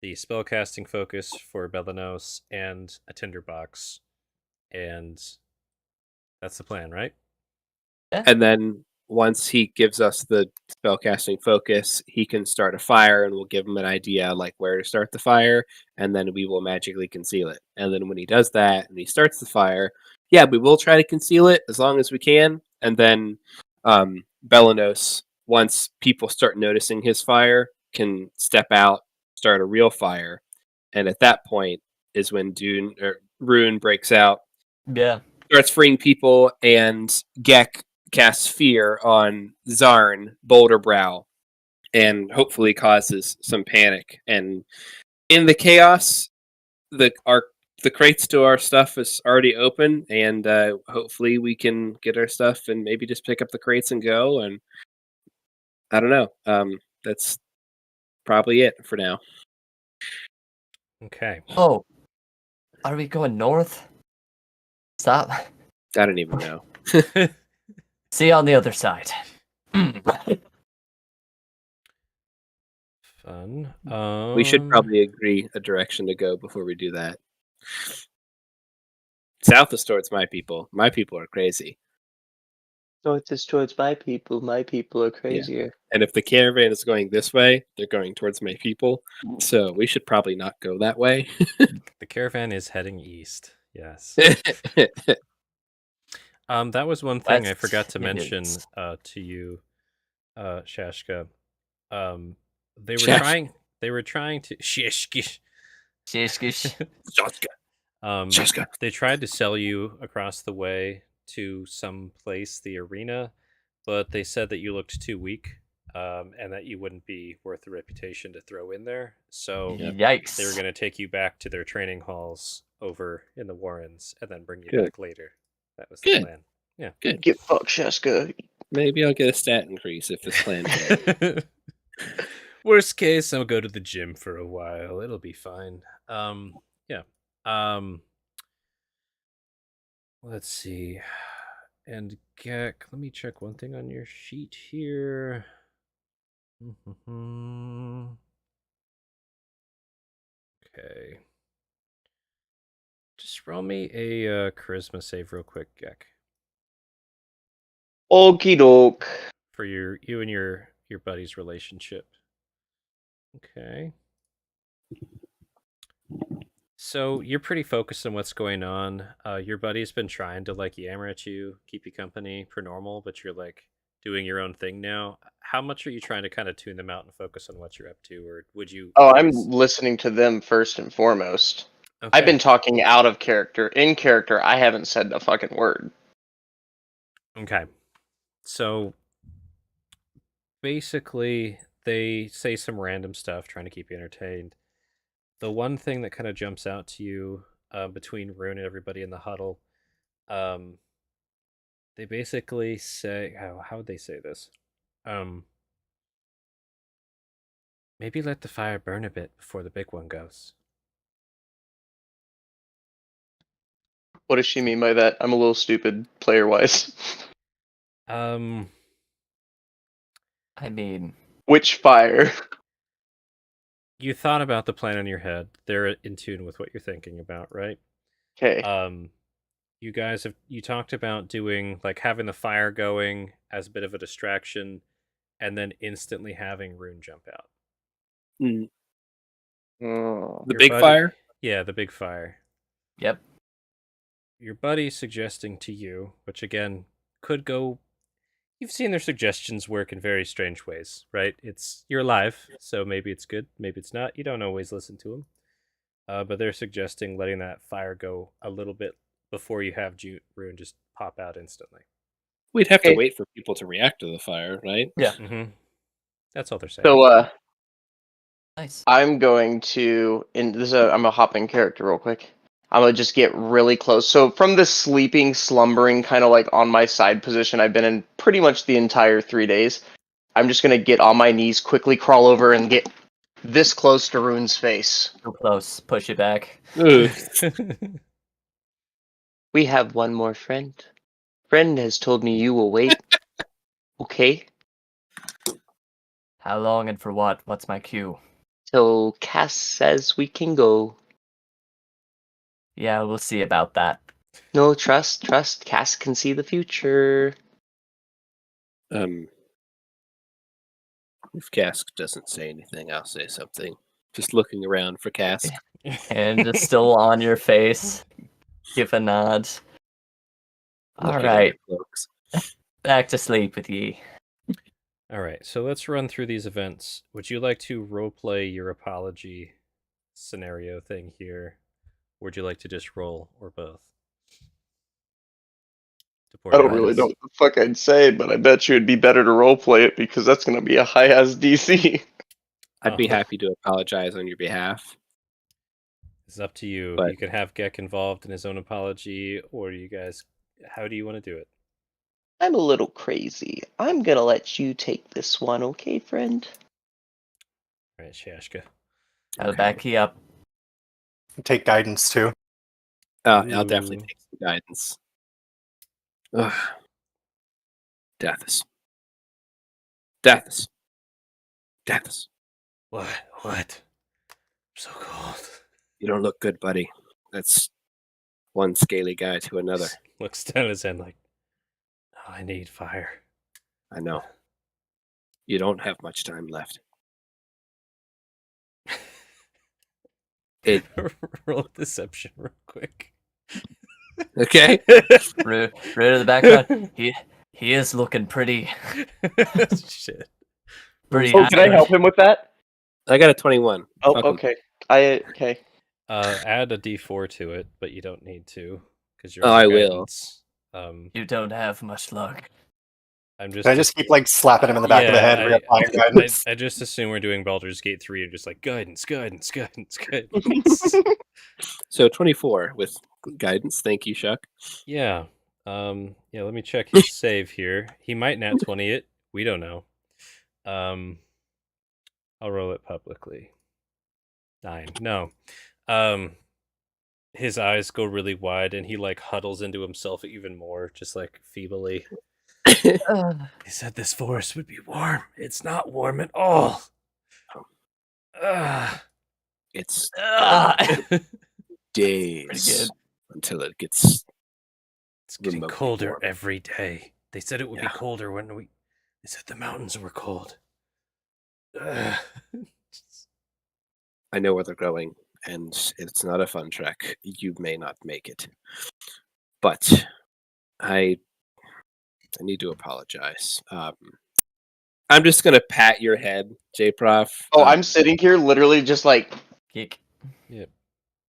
the spellcasting focus for Belanos and a tinderbox. And that's the plan, right? And then once he gives us the spellcasting focus, he can start a fire and we'll give him an idea like where to start the fire, and then we will magically conceal it. And then when he does that and he starts the fire, yeah, we will try to conceal it as long as we can. And then Belanos, once people start noticing his fire, can step out, start a real fire. And at that point is when Rune breaks out, Yeah. starts freeing people, and Gek casts fear on Zarn, Boulderbrow, and hopefully causes some panic. And in the chaos, the crates to our stuff is already open, and hopefully we can get our stuff and maybe just pick up the crates and go. And I don't know. That's probably it for now. Okay. Oh, are we going north? Stop. I don't even know. See you on the other side. Fun. We should probably agree a direction to go before we do that. South is towards my people. My people are crazy. North is towards my people. My people are crazier. And if the caravan is going this way, they're going towards my people. So we should probably not go that way. The caravan is heading east. Yes. That was one thing I West forgot to it mention is. to you, Shashka. They were Shash- trying to Shishkish. Shish. Shaska. They tried to sell you across the way to some place, the arena, but they said that you looked too weak, and that you wouldn't be worth the reputation to throw in there. So Yikes. they were going to take you back to their training halls over in the Warrens, and then bring you Good. back later. That was the Good. plan. Yeah. Good. Get fucked, Sheska. Maybe I'll get a stat increase if this plan goes. Worst case, I'll go to the gym for a while. It'll be fine. Yeah. Let's see. And Gek, let me check one thing on your sheet here. Okay. Just roll me a charisma save real quick, Gek. Okie doke. For you and your buddy's relationship. Okay. So you're pretty focused on what's going on. Your buddy's been trying to like yammer at you, keep you company per normal, but you're like doing your own thing now. How much are you trying to kind of tune them out and focus on what you're up to, or would you? Oh, I'm always- listening to them first and foremost. Okay. I've been talking out of character. In character, I haven't said a fucking word. Okay. So basically, they say some random stuff trying to keep you entertained. The one thing that kind of jumps out to you between Rune and everybody in the huddle, um, they basically say, how would they say this? Maybe let the fire burn a bit before the big one goes. What does she mean by that? I'm a little stupid player-wise. Um, I mean, Which fire? you thought about the plan in your head. They're in tune with what you're thinking about, right? Okay. You guys you talked about doing like having the fire going as a bit of a distraction, and then instantly having Rune jump out. Mm. Oh. The Your big buddy- fire? Yeah, the big fire. yep. Your buddy's suggesting to you, which again could go. You've seen their suggestions work in very strange ways, right? You're alive, so maybe it's good, maybe it's not. You don't always listen to them. But they're suggesting letting that fire go a little bit before you have Rune just pop out instantly. We'd have to Okay. wait for people to react to the fire, right? Yeah. Mm-hmm. That's all they're saying. So, Nice. I'm going to, I'm gonna hop in character real quick. I'm gonna just get really close. So from the sleeping, slumbering, kind of like on my side position I've been in pretty much the entire 3 days, I'm just gonna get on my knees, quickly crawl over, and get this close to Rune's face. Too close. Push it back. Ugh. We have one more friend. Friend has told me you will wait. Okay? How long and for what? What's my cue? Till Cass says we can go. Yeah, we'll see about that. No, trust. Cass can see the future. If Cask doesn't say anything, I'll say something. Just looking around for Cask. And it's still on your face. Give a nod. All looking right, under cloaks. back to sleep with ye. All right, so let's run through these events. Would you like to roleplay your apology scenario thing here? Or would you like to just roll, or both? I don't really know what the fuck I'd say, but I bet you it'd be better to roleplay it because that's gonna be a high ass DC. I'd be Oh. happy to apologize on your behalf. It's up to you. But- You can have Gek involved in his own apology, or you guys, how do you want to do it? I'm a little crazy. I'm gonna let you take this one, okay, friend? All right, Shashka. Gotta back ye up. Take guidance too. I'll definitely Ooh. take some guidance. Ugh. Deaths. Deaths. Deaths. What? What? I'm so cold. You don't look good, buddy. That's one scaly guy to another. Looks down his head like, oh, I need fire. I know. You don't have much time left. It Roll deception real quick. okay? Right in the background. He is looking pretty Shit. pretty. Oh, can I happy. help him with that? I got a 21. Oh, Fuck 'em. okay. Okay. Add a D4 to it, but you don't need to because you're. Oh, under I will. guidance. You don't have much luck. I'm just. Can I just keep like slapping him in the back of the head? reapplying guidance? I just assume we're doing Baldur's Gate 3 and just like guidance. So 24 with guidance. Thank you, Shuck. Yeah. Yeah, let me check his save here. He might nat 20 it. We don't know. I'll roll it publicly. 9. No. His eyes go really wide and he like huddles into himself even more, just like feebly. He said this forest would be warm. It's not warm at all. It's Pretty days good. until it gets It's getting remotely colder warm. every day. They said it would be Yeah. colder when they said the mountains were cold. Ugh. I know where they're going, and it's not a fun trek. You may not make it, but I need to apologize. I'm just gonna pat your head, J-Prof. Oh, I'm sitting here literally just like, Geek. Yep.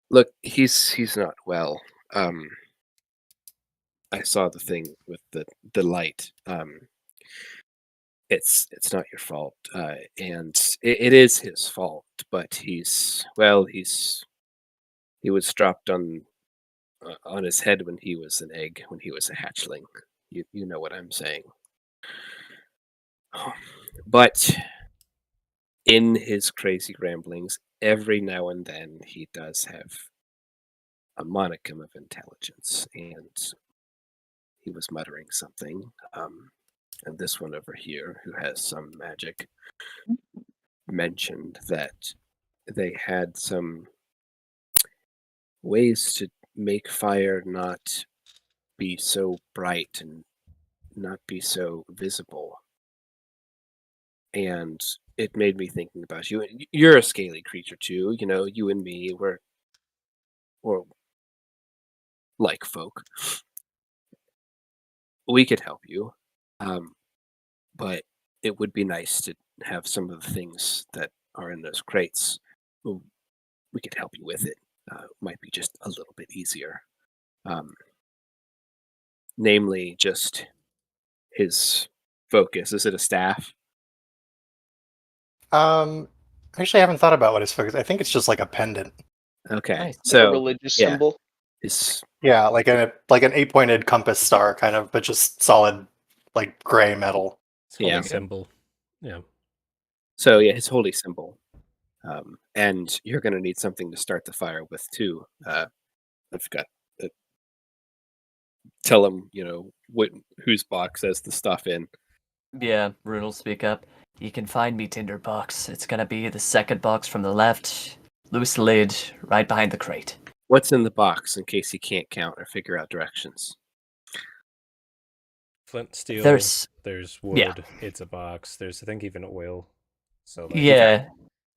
Look, he's not well. I saw the thing with the light. It's not your fault, and it is his fault. But he was dropped on his head when he was an egg, when he was a hatchling. You know what I'm saying. But in his crazy ramblings, every now and then he does have a monicum of intelligence, and he was muttering something. And this one over here, who has some magic, mentioned that they had some ways to make fire not be so bright and not be so visible. And it made me thinking about you. You're a scaly creature too, you know. You and me, we're like folk. We could help you, but it would be nice to have some of the things that are in those crates. We could help you with it. Might be just a little bit easier. Namely, just his focus. Is it a staff? Actually, I haven't thought about what his focus. I think it's just like a pendant. Okay, Nice. like so a religious yeah. symbol. His Yeah, like an 8-pointed compass star, kind of, but just solid, like gray metal. It's holy Yeah. symbol. Yeah. So yeah, his holy symbol. And you're going to need something to start the fire with too. I've got tell him, whose box has the stuff in. Yeah, Rune will speak up. You can find me tinderbox. It's gonna be the second box from the left. Loose lid, right behind the crate. What's in the box in case he can't count or figure out directions? Flint, steel. There's wood. yeah. It's a box. There's, I think, even oil. So like, Yeah,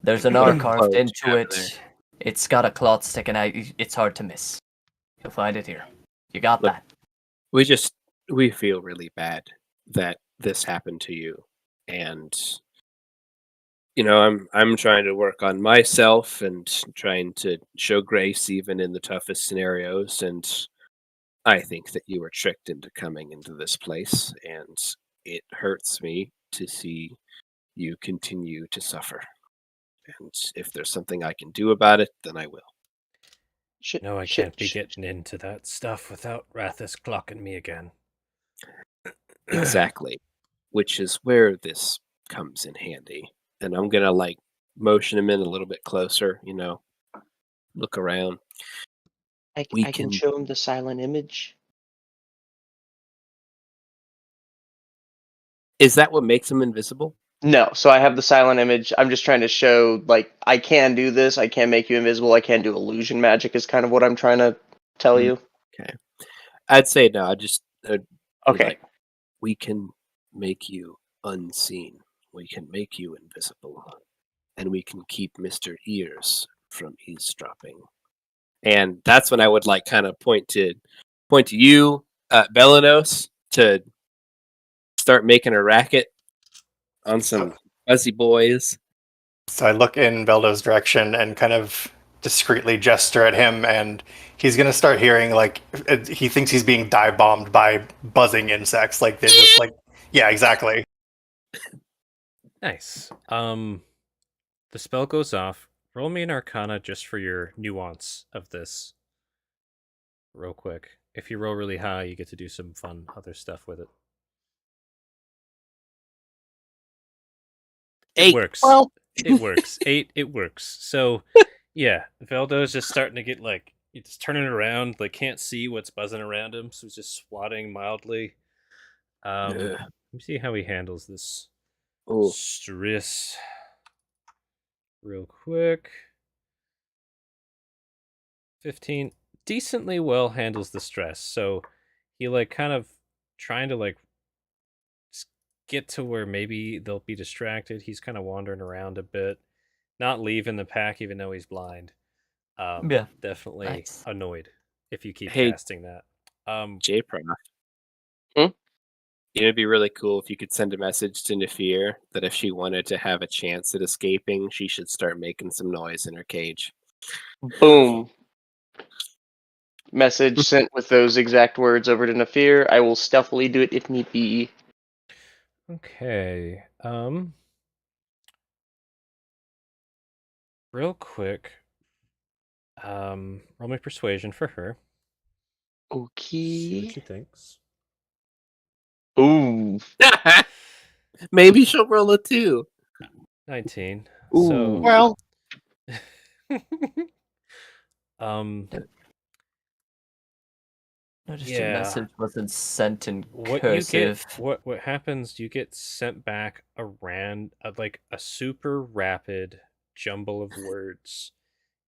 there's an What R carved clothes you into have it. there? It's got a cloth sticking out. It's hard to miss. You'll find it here. You got Look, that? We feel really bad that this happened to you, and I'm trying to work on myself and trying to show grace even in the toughest scenarios, and I think that you were tricked into coming into this place, and it hurts me to see you continue to suffer. And if there's something I can do about it, then I will. no, I can't be getting into that stuff without Rathus clocking me again. Exactly. Which is where this comes in handy. And I'm gonna motion him in a little bit closer, look around. I We can can- show him the silent image. Is that what makes him invisible? No, so I have the silent image. I'm just trying to show, like, I can do this. I can make you invisible. I can do illusion magic is kind of what I'm trying to tell Mm. you. Okay. I'd say no, Okay. we can make you unseen. We can make you invisible. And we can keep Mr. Ears from eavesdropping. And that's when I would kind of point to you, Belanos, to start making a racket on some fuzzy boys. So I look in Veldo's direction and kind of discreetly gesture at him, and he's gonna start hearing he thinks he's being dive bombed by buzzing insects. Like they're just like, yeah, exactly. Nice. The spell goes off. Roll me an Arcana just for your nuance of this. Real quick. If you roll really high, you get to do some fun other stuff with it. 8. It works. Well, It works. 8, it works. So, yeah, Veldo's just starting to get he's turning around, can't see what's buzzing around him, so he's just swatting mildly. Let me see how he handles this stress real quick. 15. Decently well handles the stress. So he kind of trying to get to where maybe they'll be distracted. He's kind of wandering around a bit, not leaving the pack even though he's blind. Yeah. Definitely Nice. annoyed if you keep Hey. casting that. J-Prof. Hmm? It'd be really cool if you could send a message to Nafir that if she wanted to have a chance at escaping, she should start making some noise in her cage. Boom. Message sent with those exact words over to Nafir. I will stealthily do it if need be. Okay. Real quick. Roll me persuasion for her. See Okay. what she thinks. Ooh. Maybe she'll roll a 2. 19. Ooh. So Well, Noticed Yeah. your message wasn't sent in what you cursive. get what happens, you get sent back like a super rapid jumble of words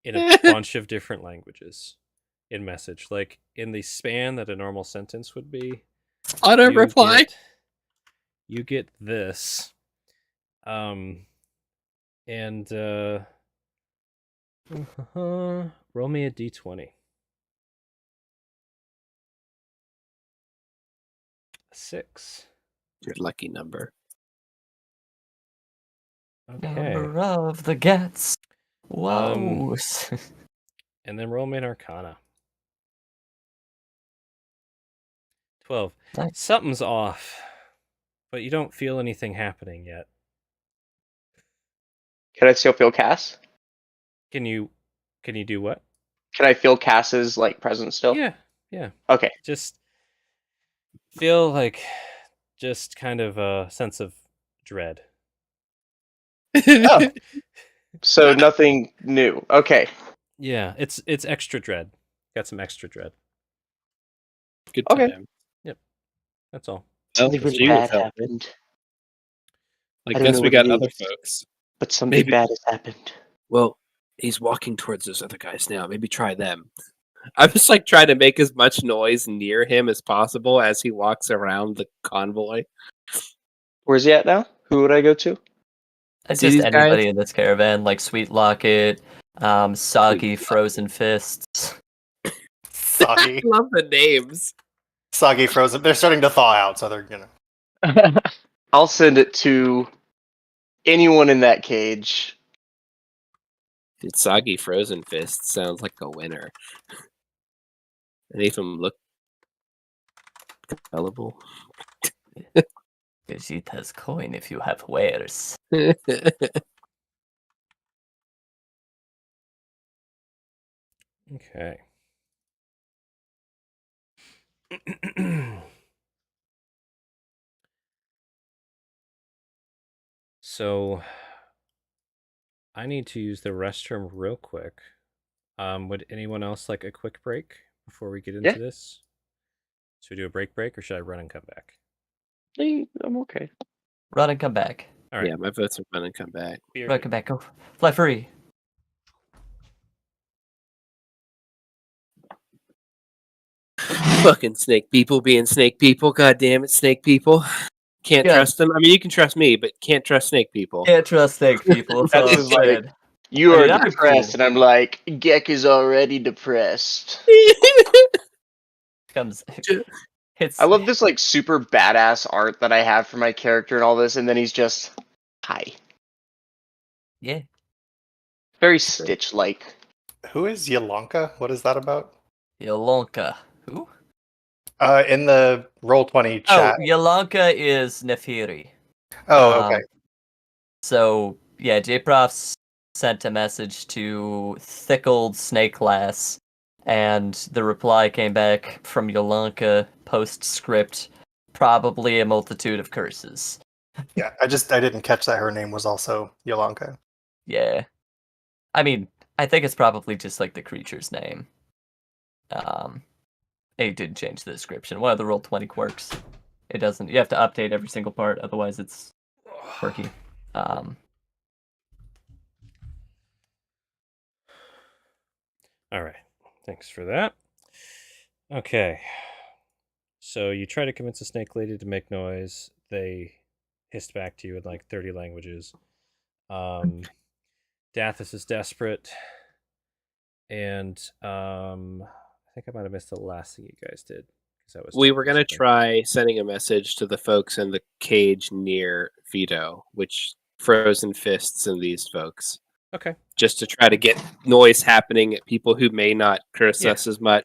in a bunch of different languages in message, like in the span that a normal sentence would be. Auto reply. You get this, and roll me a d20. 6. Your lucky number. Okay. Number of the gets. Whoa. And then roll me an arcana. 12. Nice. Something's off, but you don't feel anything happening yet. Can I still feel Cass? Can you do what? Can I feel Cass's like presence still? Yeah. Okay. Just feel like just kind of a sense of dread. Oh. So nothing new. Okay. Yeah, it's extra dread. Got some extra dread. Good Okay. time. That's all. Something Oh, really she was bad helping. happened. I I don't guess know we what got it other is. folks. But something Maybe- bad has happened. Well, he's walking towards those other guys now. Maybe try them. I'm just like trying to make as much noise near him as possible as he walks around the convoy. Where's he at now? Who would I go to? It's See just these anybody guys? in this caravan, like Sweet Locket, Soggy Frozen Fists. soggy, I love the names. soggy frozen. They're starting to thaw out, so they're I'll send it to anyone in that cage. Dude, Soggy Frozen Fist sounds like a winner. Any of them look gullible? Vegeta's coin if you have wares. Okay. So I need to use the restroom real quick. Would anyone else like a quick break before we get into Yeah. this? Should we do a break, or should I run and come back? I'm okay. Run and come back. All right. Yeah, my votes are gonna come back. Beer Run, good. come back. Go. Fly free. Fucking snake people being snake people. God damn it, snake people. Can't Yeah. trust them. I mean, you can trust me, but can't trust snake people. Can't trust snake people. That's That's all I'm just like- saying. You I are mean, I'm depressed, cool. and I'm like, Gek is already depressed. Comes. Ju- Hits. I love this like super badass art that I have for my character and all this, and then he's just hi. Yeah. Very Stitch-like. Who is Yolonka? What is that about? Yolonka. Who? In the Roll20 chat. Oh, Yolonka is Nefiri. Oh, okay. So yeah, J-Prof sent a message to Thick Old Snake Lass, and the reply came back from Yolonka postscript, probably a multitude of curses. Yeah, I didn't catch that her name was also Yolonka. Yeah. I mean, I think it's probably just like the creature's name. It didn't change the description. One of the Roll20 quirks. It doesn't. You have to update every single part, otherwise it's quirky. All right. Thanks for that. Okay. So you try to convince a snake lady to make noise. They hissed back to you in like 30 languages. Dathis is desperate. And I think I might have missed the last thing you guys did. We were going to try sending a message to the folks in the cage near Vito, which frozen fists in these folks. Okay. Just to try to get noise happening at people who may not curse Yeah. us as much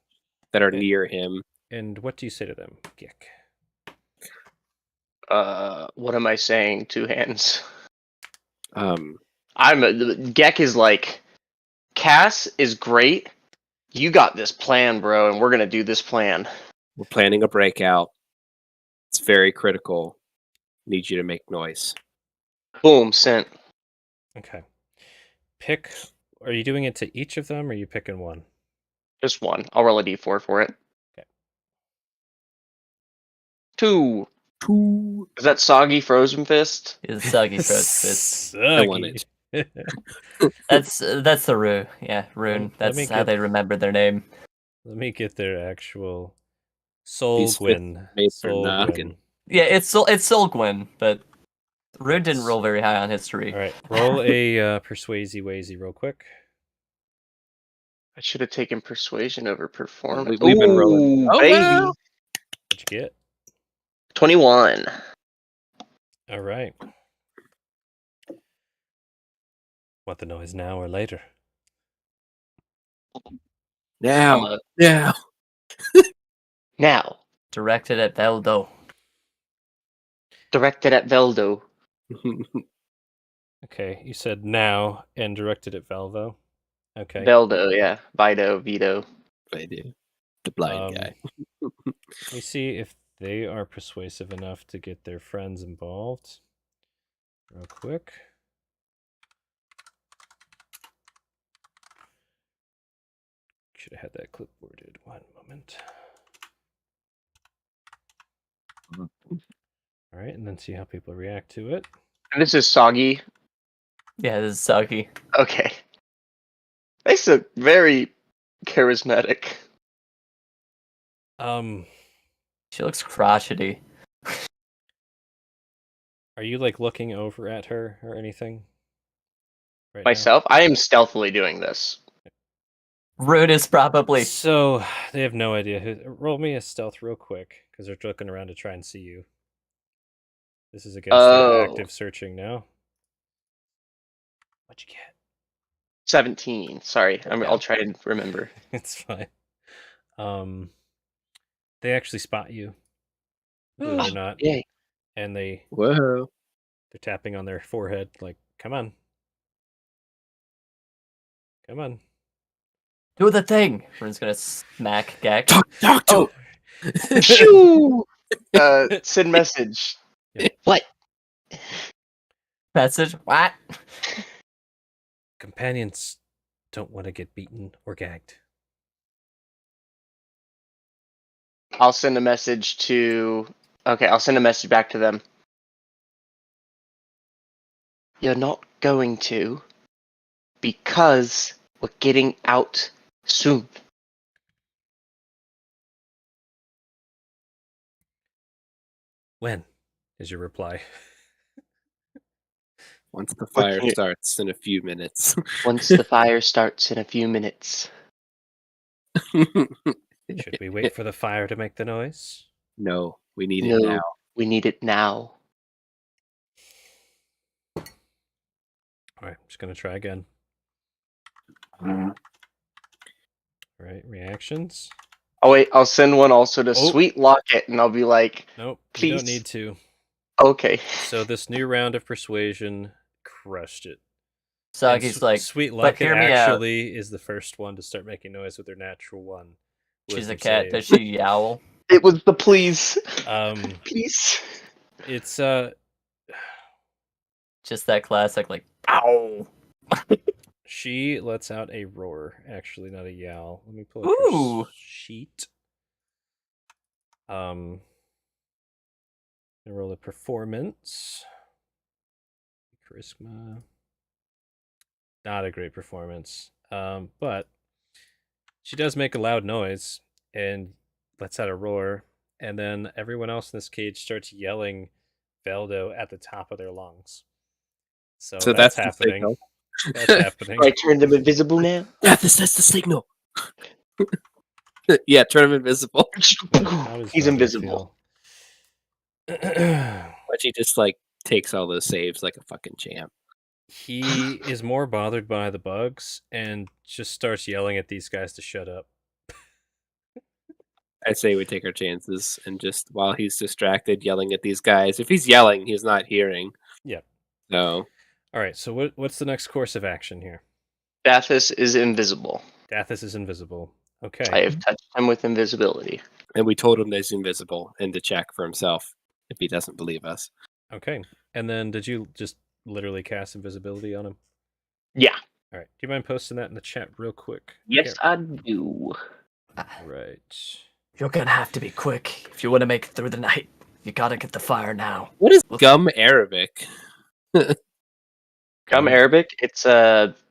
that are near him. And what do you say to them, Gick? What am I saying? Two hands. Geck is like, Cass is great. You got this plan, bro, and we're gonna do this plan. We're planning a breakout. It's very critical. Need you to make noise. Boom, sent. Okay. Pick. Are you doing it to each of them, or are you picking one? Just one. I'll roll a d4 for it. Okay. 2. Is that soggy frozen fist? It's soggy frozen fist. I want it. That's the rune. Yeah, rune. That's how they remember their name. Let me get their actual These Solgwin. fists are knocking. Yeah, it's Solgwin, but rune didn't roll very high on history. All right, roll a Persuasy Wazy real quick. I should have taken persuasion over performance. We've been rolling. Oh, baby. Wow. What'd you get? 21. All right. Want the noise now or later? Now. Now. Directed at Veldo. Directed at Veldo. Okay, you said now and directed at Velvo. Okay. Veldo, yeah. Vito. I do. The blind guy. We see if they are persuasive enough to get their friends involved. Real quick. Should have had that clipboarded. One moment. All right, and then see how people react to it. And this is soggy. Yeah, this is soggy. Okay. This is very charismatic. She looks crotchety. Are you like looking over at her or anything? Right Myself? I am stealthily doing this. Rune is probably. So they have no idea who. Roll me a stealth real quick because they're looking around to try and see you. This is against their active searching now. What'd you get? 17. Sorry, I'll try to remember. It's fine. They actually spot you. Believe it or not. Yay. And they're tapping on their forehead like, come on. Come on. Do the thing. Rune's gonna smack Gek. Talk to him. Shoo! Send message. Yep. What? Message? What? Companions don't want to get beaten or gagged. I'll send a message to... Okay, I'll send a message back to them. You're not going to, because we're getting out soon. When is your reply? Once the fire starts in a few minutes. Once the fire starts in a few minutes. Should we wait for the fire to make the noise? No, we need it now. We need it now. All right, I'm just going to try again. Mm-hmm. All right, reactions. Oh, wait, I'll send one also to Sweet Locket, and I'll be like, nope, please. You don't need to. Okay. So this new round of persuasion crushed it. Soggy's like, Sweet Locket actually is the first one to start making noise with their natural one. She's a cat. Does she yowl? It was the please. Please. It's just that classic like ow. She lets out a roar, actually, not a yowl. Let me pull up her sheet. I roll a performance. Charisma. Not a great performance. But she does make a loud noise and lets out a roar, and then everyone else in this cage starts yelling Veldo at the top of their lungs. So that's happening. That's happening. I turned them invisible now. Yeah, that's the signal. Yeah, turn him invisible. How does He's Velda invisible. feel? But he just like takes all those saves like a fucking champ. He is more bothered by the bugs and just starts yelling at these guys to shut up. I say we take our chances and just while he's distracted yelling at these guys. If he's yelling, he's not hearing. Yep. So All right, so what's the next course of action here? Dathis is invisible. Dathis is invisible. I Okay. have touched him with invisibility. and we told him that he's invisible and to check for himself if he doesn't believe us. Okay. And then did you just literally cast invisibility on him? Yeah. All right. Do you mind posting that in the chat real quick? Yes, I do. Right. You're gonna have to be quick if you want to make it through the night. You gotta get the fire now. What is gum Arabic? Gum Arabic, it's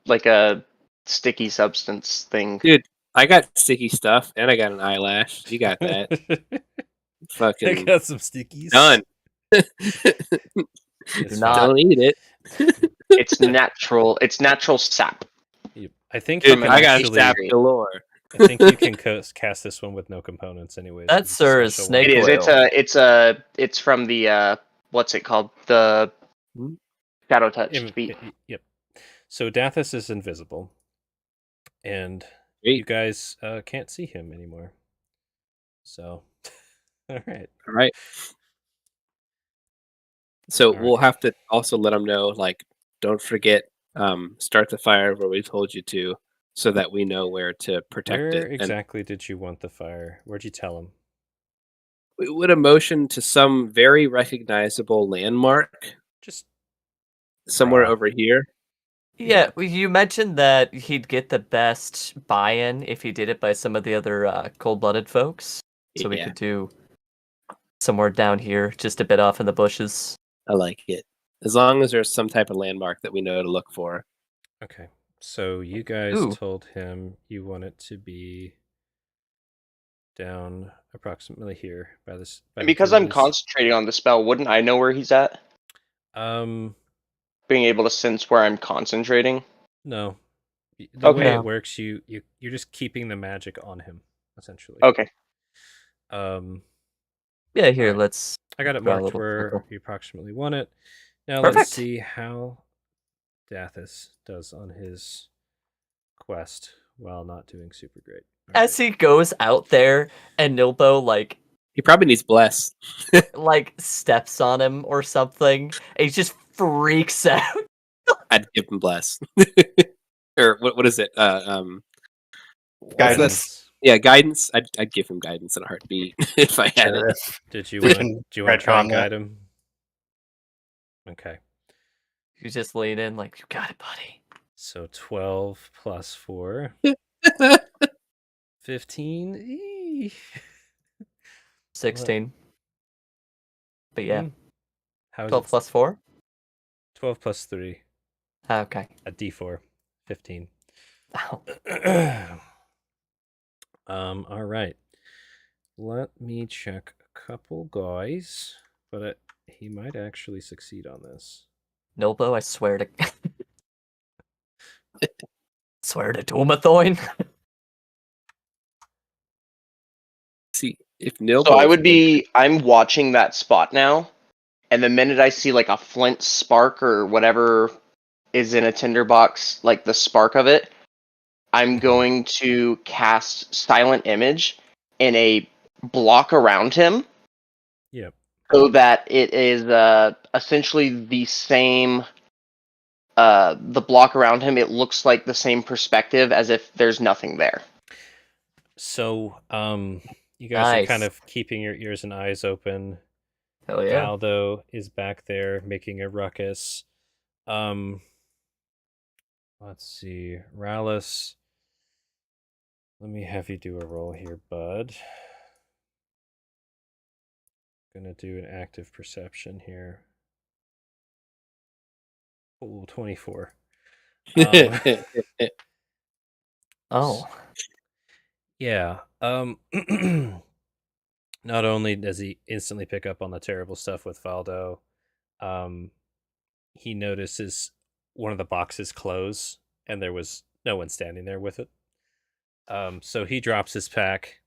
like a sticky substance thing. Dude, I got sticky stuff and I got an eyelash. You got that. I Fucking got some stickies. done. It's not- fine. Don't eat it. It's natural. It's natural sap. I think Dude, you can I got actually, sap galore. I think you can cast this one with no components anyways. That's It's a Sir special Snake one. It is. Oil. It's from the what's it called? The Hmm? Shadow Touch Im- feat. Yep. So Dathis is invisible, and Sweet. you guys can't see him anymore. So, all right. All right. So All we'll right. have to also let them know, like, don't forget, start the fire where we told you to, so that we know where to protect Where it. And exactly did you want the fire? Where'd you tell him? we would have motioned to some very recognizable landmark Just somewhere draw. over here. Yeah, well, you mentioned that he'd get the best buy-in if he did it by some of the other cold-blooded folks. So we Yeah. could do somewhere down here, just a bit off in the bushes. I like it. As long as there's some type of landmark that we know to look for. Okay. So you guys Ooh. told him you want it to be down approximately here by this. By And the because I'm Achilles. concentrating on the spell, wouldn't I know where he's at? Being able to sense where I'm concentrating. No. The way Okay. it works, you're just keeping the magic on him, essentially. Okay. Yeah, here, Alright. let's... I got it Draw a marked little where circle. you approximately want it. Now let's Perfect. see how Dathis does on his quest while not doing super great. As he goes out there, and Nilbo, like, He probably needs bless. steps on him or something, and he just freaks out. I'd give him bless. Or what is it? Guidance. Yeah, guidance. I'd give him guidance in a heartbeat if I had Sure, it. if Did you we want can to try and retcon that. guide him? Okay. You just lean in like, you got it, buddy. So 12 plus 4. 15. Eee. 16. But yeah, Hmm. How's 12 it? plus 4? 12 plus 3. Okay. A d4. 15. Ow. All right. Let me check a couple guys, but he might actually succeed on this. Nilbo, I swear to... swear to Doomatoin. See, if Nilbo. So I would be. I'm watching that spot now, and the minute I see like a flint spark or whatever is in a tinderbox, like the spark of it, I'm going to cast Silent Image in a block around him. Yep. So that it is essentially the same. The block around him, it looks like the same perspective as if there's nothing there. So, you guys are kind Nice. of keeping your ears and eyes open. Hell yeah. Baldo is back there making a ruckus. Let's see. Rallis. Let me have you do a roll here, bud. Gonna do an active perception here. Oh, 24. Oh. Yeah. Not only does he instantly pick up on the terrible stuff with Valdo, he notices one of the boxes close, and there was no one standing there with it. So he drops his pack.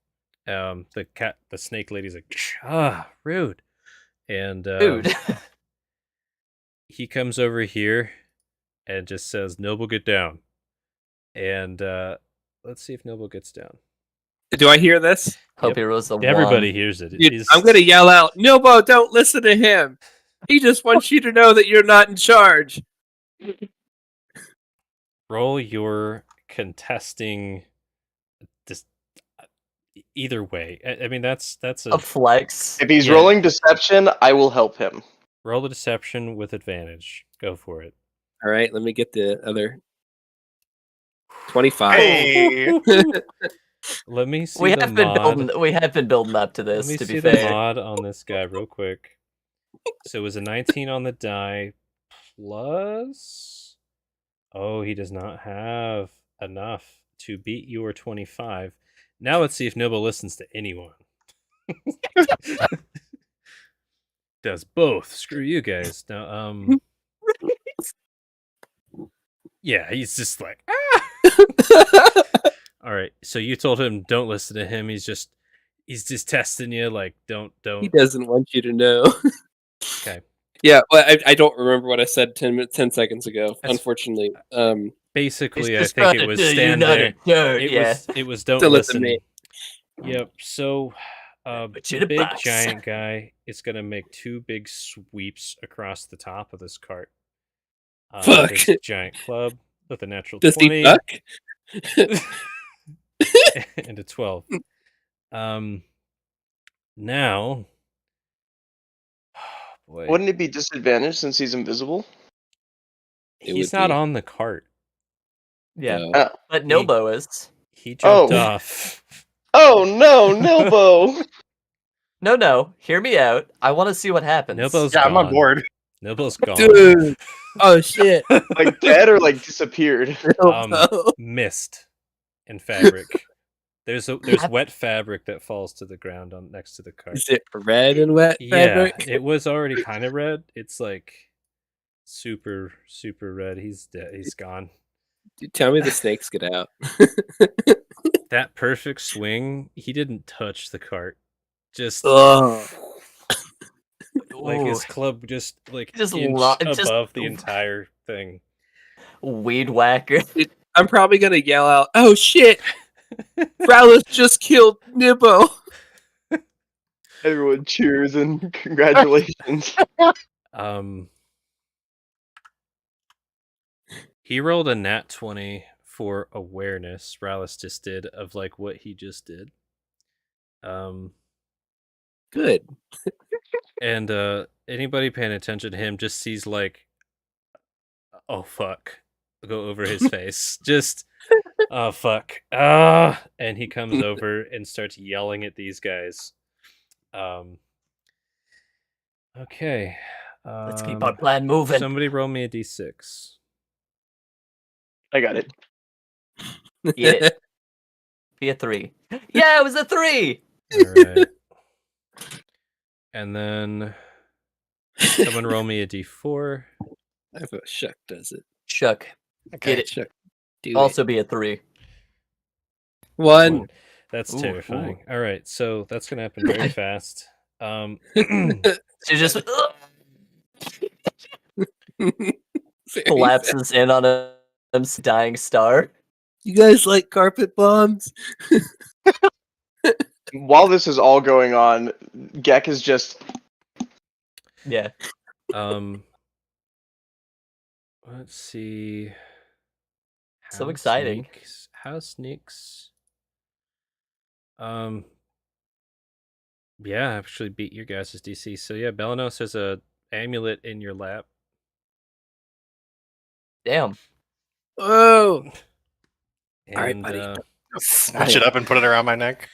The snake lady's like, rude, and Dude. he comes over here and just says, "Noble, get down." And let's see if Noble gets down. Do I hear this? Hope Yep. he rolls the Everybody one. hears it. Dude, I'm gonna yell out, Nobo, don't listen to him. He just wants you to know that you're not in charge. Roll your contesting. Just either way. I mean, that's A flex. If he's Yeah. rolling deception, I will help him. roll the deception with advantage. Go for it. All right, let me get the other 25. Hey. Let me see We the have been mod. building up to Let this, me to see be the fair. mod on this guy real quick. So it was a 19 on the die plus. Oh, he does not have enough to beat your 25. Now let's see if Noble listens to anyone. Does both. Screw you guys. Now, yeah, he's just like, All right, so you told him don't listen to him. He's just testing you. Like, don't. He doesn't want you to know. Okay. Yeah, well, I don't remember what I said 10 seconds ago, That's- unfortunately. Basically, He's I just think trying it to was do you stand not there. a dirt, It was don't Don't listen listen. to me. Yep. So, Put you the in a big box. giant guy is gonna make 2 big sweeps across the top of this cart. Fuck. His giant club with a natural Does 20 he duck? and a 12. Now, boy, Wouldn't it be disadvantaged since he's invisible? It he's would not be. on the cart. Yeah. No. But Nobo is. He jumped Oh. off. Oh no, Nilbo! No. Hear me out. I want to see what happens. Nobo's Yeah, gone. I'm on board. Nobo's gone. Dude. Oh, shit. Like dead or like disappeared? Mist and fabric. There's wet fabric that falls to the ground on next to the cart. Is it red and wet Yeah, fabric? it was already kind of red. It's like super red. He's dead. He's gone. Dude, tell me the snakes get out. That perfect swing, he didn't touch the cart. Just Oh. like his Ooh, club just like Just inch lo- just- above the entire thing. weed whacker. I'm probably gonna yell out, "Oh shit! Rowless just killed Nibbo." Everyone cheers and congratulations. He rolled a nat 20 for awareness. Rallis just did of like what he just did. Good. And anybody paying attention to him just sees like, oh fuck, go over his face. Just, oh fuck, and he comes over and starts yelling at these guys. Okay. Let's keep our plan moving. Somebody roll me a d6. I got it. Get it. Be a 3. Yeah, it was a 3! All right. And then someone roll me a d4. I have a Shuck does it. Shuck. Okay. Get it. Shuck. Do Also be a 3. it. One. That's Ooh, terrifying. All right, so that's gonna happen very fast. She just Very collapses in on a dying star. You guys like carpet bombs? While this is all going on, Gek is just Yeah. Let's see. So exciting. How sneaks? Yeah, actually beat your guys' DC. So yeah, Belanos has a amulet in your lap. Damn. Oh. And, All right, buddy. Snatch it up and put it around my neck.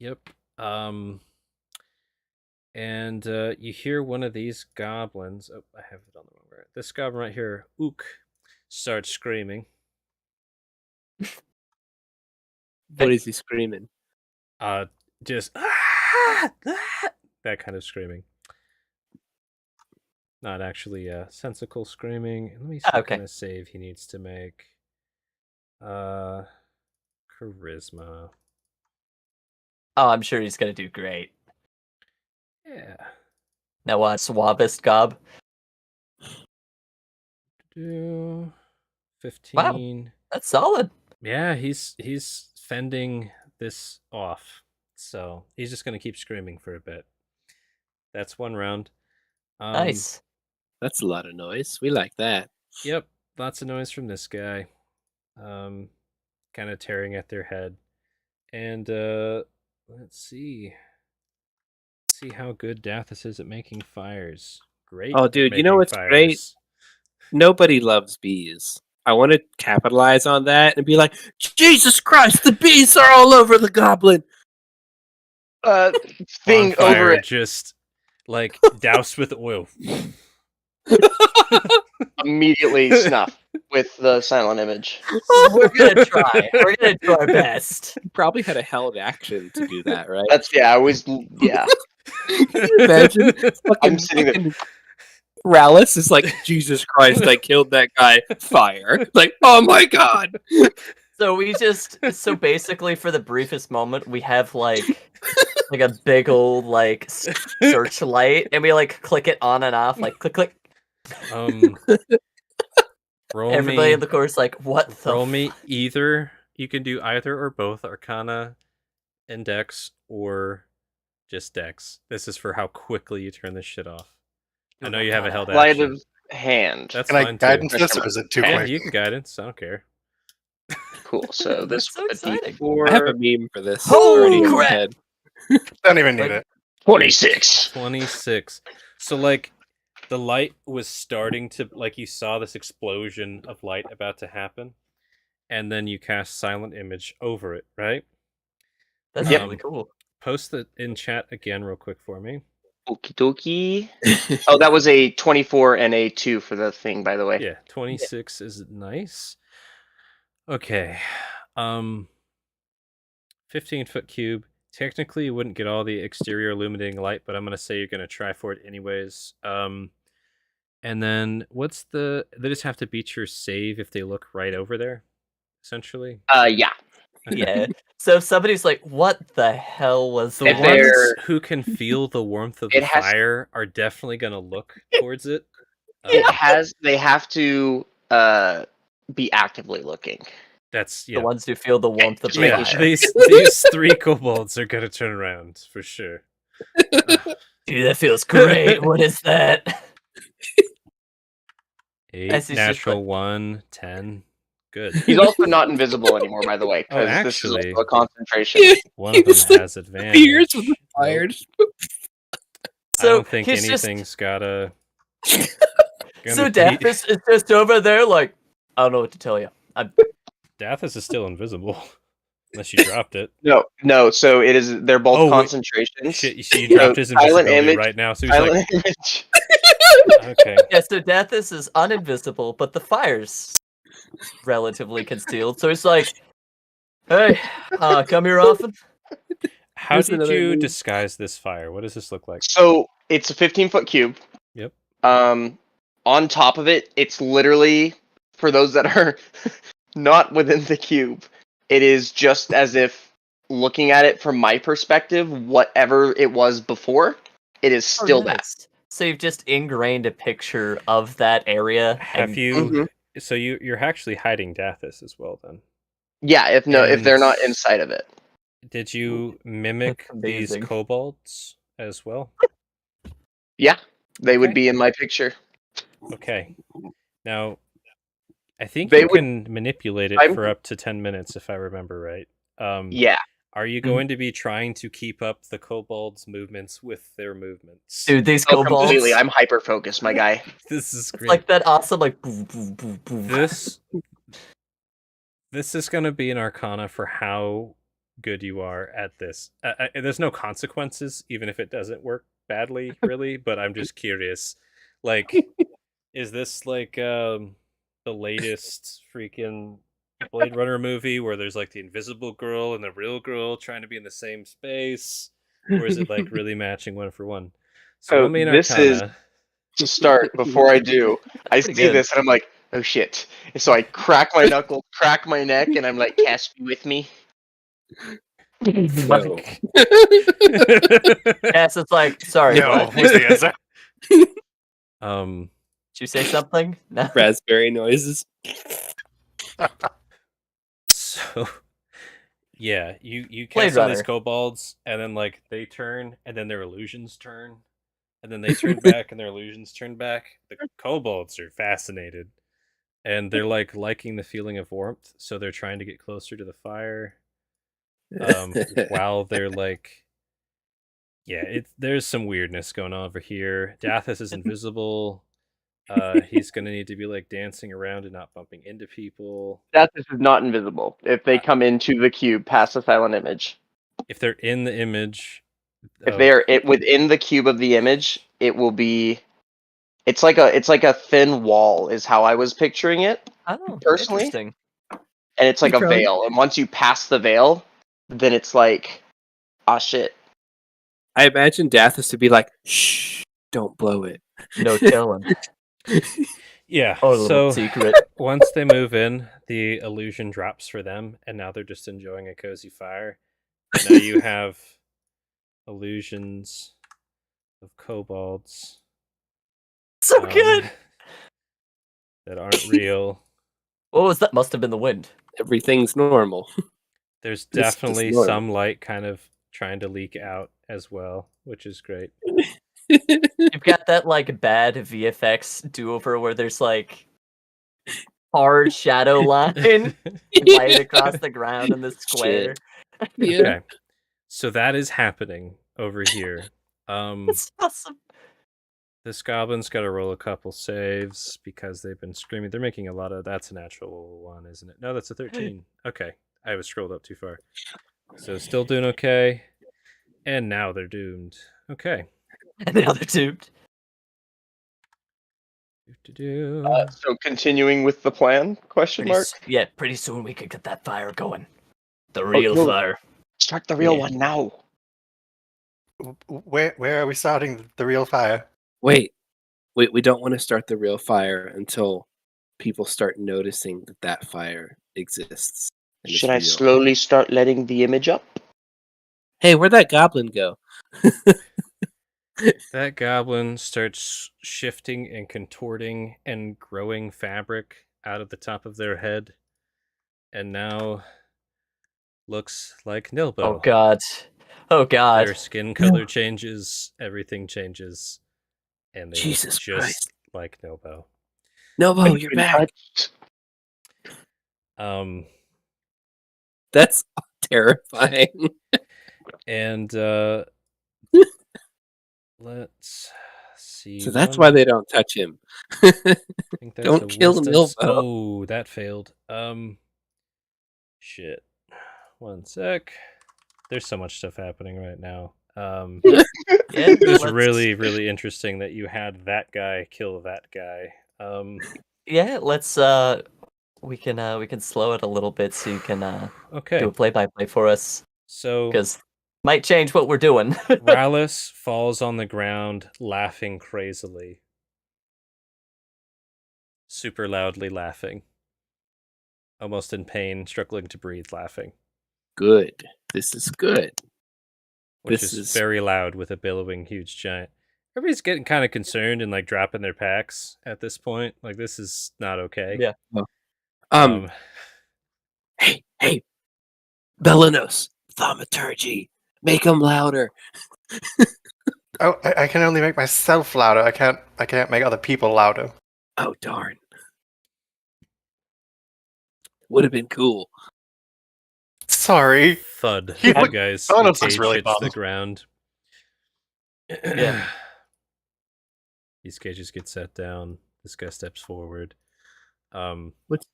Yep. And you hear one of these goblins. Oh, I have it on the wrong word. This goblin right here, Ook, starts screaming. What is he screaming? Just that kind of screaming. Not actually sensical screaming. Let me see Ah, what okay. kind of save he needs to make. Charisma. Oh, I'm sure he's gonna do great. Yeah. Now what, Swabist Gob? Do 15. That's solid. Yeah, he's fending this off. So he's just gonna keep screaming for a bit. That's one round. Nice. That's a lot of noise. We like that. Yep, lots of noise from this guy. Kind of tearing at their head. And let's see. See how good Dathis is at making fires. Great. Oh, at dude, you know making what's great? fires. Nobody loves bees. I want to capitalize on that and be like, Jesus Christ, the bees are all over the goblin. Thing On fire, over it. just like doused with oil. Immediately snuff with the silent image. We're gonna try. We're gonna do our best. You probably had a hell of action to do that, right? That's I always Can you imagine? I'm sitting there. Fucking Rallis is like, Jesus Christ, I killed that guy. Fire. Like, oh my god. So basically for the briefest moment we have like a big old like searchlight and we like click it on and off, like click click. Roll Everybody me. in the course like, what the Roll me either. You can do either or both Arcana and Dex, or just Dex. This is for how quickly you turn this shit off. I know you have a held Sleight action. of hand. That's Can I fine too. guidance this, or is it too Yeah, quick? you can guidance. I don't care. Cool. So this That's so would exciting. be D4. I have a meme for this Holy already in my crap! head. Don't even need Like- it. 26. 26. So like the light was starting to, like, you saw this explosion of light about to happen, and then you cast Silent Image over it, right? That's Yep. really cool. Post it in chat again real quick for me. Okie dokie. Oh, that was a 24 and a 2 for the thing, by the way. Yeah, 26 is nice. Okay. 15-foot cube. Technically, you wouldn't get all the exterior illuminating light, but I'm going to say you're going to try for it anyways. And then they just have to beat your save if they look right over there, essentially? Yeah. Yeah. So if somebody's like, what the hell was The If that? they're- ones who can feel the warmth of It the has- fire are definitely going to look towards it. They have to be actively looking. That's, The yeah. ones who feel the warmth of Just the making Yeah, fire. sure. these three kobolds are going to turn around, for sure. Dude, that feels great. What is that? 8, As he's just natural 1, 10. Good. He's also not invisible anymore, by the way, Oh, because this is actually. also a concentration. One of them Just, like, has advantage. Beers with the fire. Nope. Just- I So don't think he's just- anything's gotta. So Daphis is just over there like, I don't know what to tell you. Dathis is still invisible, unless you dropped it. No. So it is. They're both Oh, wait. concentrations. Shit, you dropped his silent invisibility image- right now, so he's like, Silent image. okay. Yeah, so Daphis is uninvisible, but the fire's relatively concealed. So it's like, hey, come here often. How Here's did another you move. disguise this fire? What does this look like? So it's a 15-foot cube. Yep. On top of it, it's literally, for those that are not within the cube, it is just as if looking at it from my perspective, whatever it was before, it is still that. Nice. So you've just ingrained a picture of that area. Have and- you? Mhm. So you're actually hiding Dathis as well, then. Yeah, if they're And- not inside of it. Did you mimic these Amazing. kobolds as well? Yeah, they would Okay. be in my picture. Okay. Now, I think They you would- can manipulate it I'm- for up to 10 minutes, if I remember right. Yeah. Are you going to be trying to keep up the kobolds' movements with their movements? Dude, these Oh, kobolds. completely. I'm hyper focused, my guy. This is It's great. like that awesome, like, boo, boo, boo, boo. This is going to be an arcana for how good you are at this. There's no consequences, even if it doesn't work badly, really. But I'm just curious. Like, is this like the latest freaking Blade Runner movie where there's like the invisible girl and the real girl trying to be in the same space, or is it like really matching one for one? So roll me an this is- arcana. to start before I do. I Pretty see good. this and I'm like, oh shit. So I crack my knuckle, crack my neck, and I'm like, cast you with me. No. Yes, it's like, sorry, No, what? was the answer. um. Did you say something? No. Raspberry noises. So. Yeah, you Blade cast all these Runner. kobolds, and then like they turn, and then their illusions turn, and then they turn back, and their illusions turn back. The kobolds are fascinated, and they're like liking the feeling of warmth, so they're trying to get closer to the fire. While they're like, yeah, there's some weirdness going on over here. Dathis is invisible. He's gonna need to be like dancing around and not bumping into people. That this is not invisible. If they come into the cube past the silent image. If they're in the image, If they are within the cube of the image, it will be. It's like a thin wall, is how I was picturing it Oh, personally, interesting. and it's like Keep a going. veil. And once you pass the veil, then it's like, ah, shit. I imagine Dathis to be like, shh, don't blow it. No telling. yeah. Oh, little So secret. once they move in, the illusion drops for them, and now they're just enjoying a cozy fire. And now you have illusions of kobolds. So good. That aren't real. What was that? Must have been the wind. Everything's normal. There's This is definitely normal. some light kind of trying to leak out as well, which is great. You've got that like bad VFX do-over where there's like hard shadow line light across the ground in the square. Yeah. Okay. So that is happening over here. It's awesome. This goblin's got to roll a couple saves because they've been screaming. They're making a lot of. That's a natural one, isn't it? No, that's a 13. Okay, I was scrolled up too far. So still doing okay, and now they're doomed. Okay. And now they're doomed. So continuing with the plan? Question mark. Yeah, pretty soon we could get that fire going. The real no. fire. Start the real Yeah. one now. Where are we starting the real fire? Wait, we don't want to start the real fire until people start noticing that fire exists. and is Should I real. slowly start letting the image up? Hey, where'd that goblin go? That goblin starts shifting and contorting and growing fabric out of the top of their head, and now looks like Nilbo. Oh god. Oh god. Their skin color changes, everything changes, and they Jesus look just Christ. like Nilbo. No, you're back. That's terrifying. And let's see. So that's why they don't touch him. I think that's Don't a kill wisdom Nilbo. Oh, that failed. Shit. One sec. There's so much stuff happening right now. Yeah, It was let's- really, really interesting that you had that guy kill that guy. Yeah, let's we can slow it a little bit so you can Okay. do a play-by-play for us, So because might change what we're doing. Rallis falls on the ground laughing crazily. Super loudly laughing. Almost in pain, struggling to breathe, laughing. Good. This is good. Which This is is- very loud with a billowing huge giant. Everybody's getting kind of concerned and like dropping their packs at this point. Like this is not okay. Yeah. Hey, Belenos, thaumaturgy, make them louder. Oh, I can only make myself louder. I can't make other people louder. Oh darn. Would have been cool. Sorry. Thud. He You look- guys. Thanos your looks cage really hits the bummed. ground. Yeah. These cages get set down. This guy steps forward. What's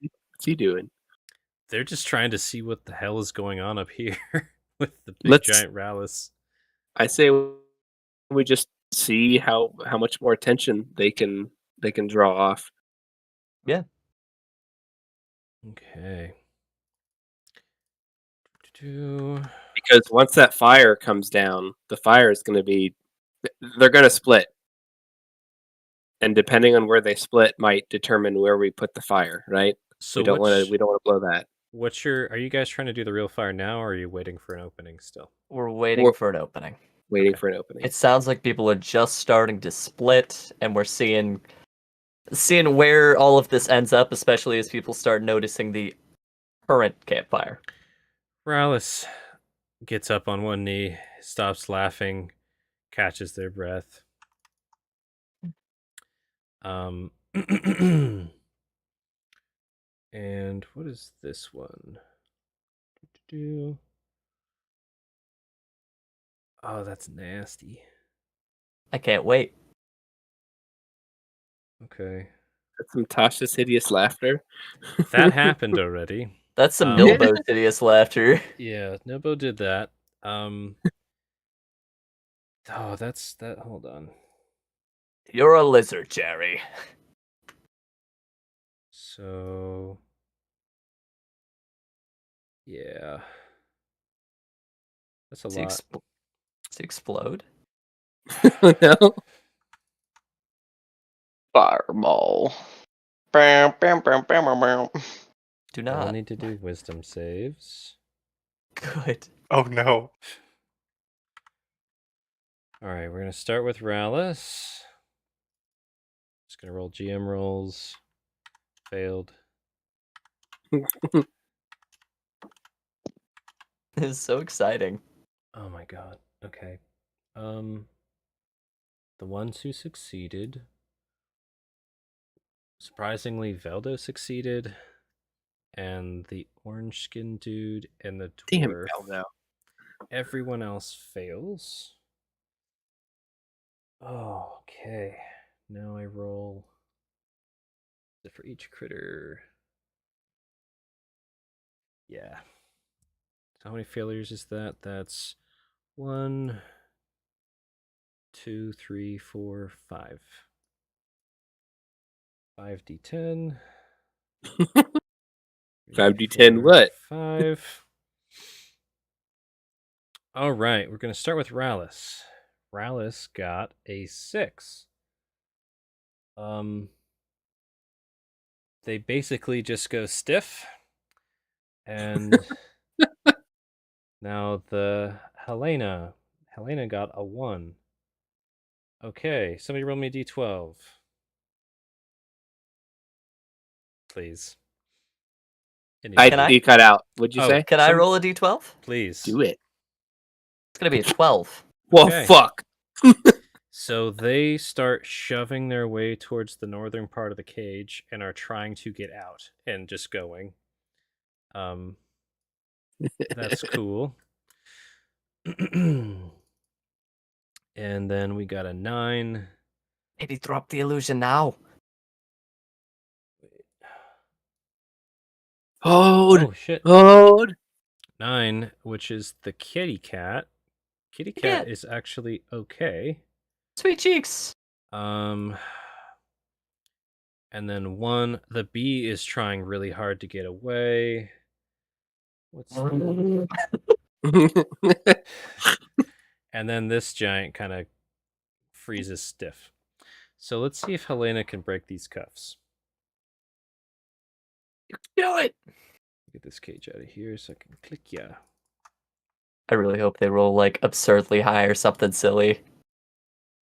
he doing? They're just trying to see what the hell is going on up here with the big Let's- giant Rallis. I say we just see how much more attention they can draw off. Okay. Because once that fire comes down, the fire is going to be. They're going to split. And depending on where they split, might determine where we put the fire. Right? So we don't want to blow that. Are you guys trying to do the real fire now, or are you waiting for an opening still? We're waiting We're- for an opening. Waiting Okay. for an opening. It sounds like people are just starting to split, and we're seeing where all of this ends up, especially as people start noticing the current campfire. Morales gets up on one knee, stops laughing, catches their breath. And what is this one? Oh, that's nasty. I can't wait. Okay. That's some Tasha's hideous laughter. That happened already. That's some Um, Nilbo hideous laughter. Yeah, Nobo did that. Oh, that's that. Hold on. You're a lizard, Jerry. So, yeah, that's a Does he, lot. does he explode? No. Fireball. Bam, bam, bam, bam, bam, bam. Do I'll not. need to do wisdom saves. Good. Oh no. All right, we're gonna start with Rallis. Just gonna roll GM rolls. Failed. This is so exciting. Oh my god. Okay. The ones who succeeded. Surprisingly, Veldo succeeded, and the orange skin dude and the Damn, dwarf. Veldo. Everyone else fails. Oh, okay. Now I roll for each critter. Yeah. So how many failures is that? That's 1, 2, 3, 4, 5. 5d10. 5d10 what? 5. All right, we're going to start with Rallis. Rallis got a 6. They basically just go stiff. And now the Helena got a 1. Okay, somebody roll me a d12. Please. Can I? You cut out. What'd you Oh, say? Can I roll a d12? Please. Do it. It's gonna be a 12. Well, Okay. fuck. So they start shoving their way towards the northern part of the cage and are trying to get out and just going. That's cool. And then we got a 9. Maybe drop the illusion now. Hold. Oh shit. Hold. 9, which is the kitty cat. Kitty Yeah. cat is actually okay. Sweet cheeks. And then 1, the bee is trying really hard to get away. What's And then this giant kind of freezes stiff. So let's see if Helena can break these cuffs. Do it. Get this cage out of here so I can click yeah. I really hope they roll like absurdly high or something silly.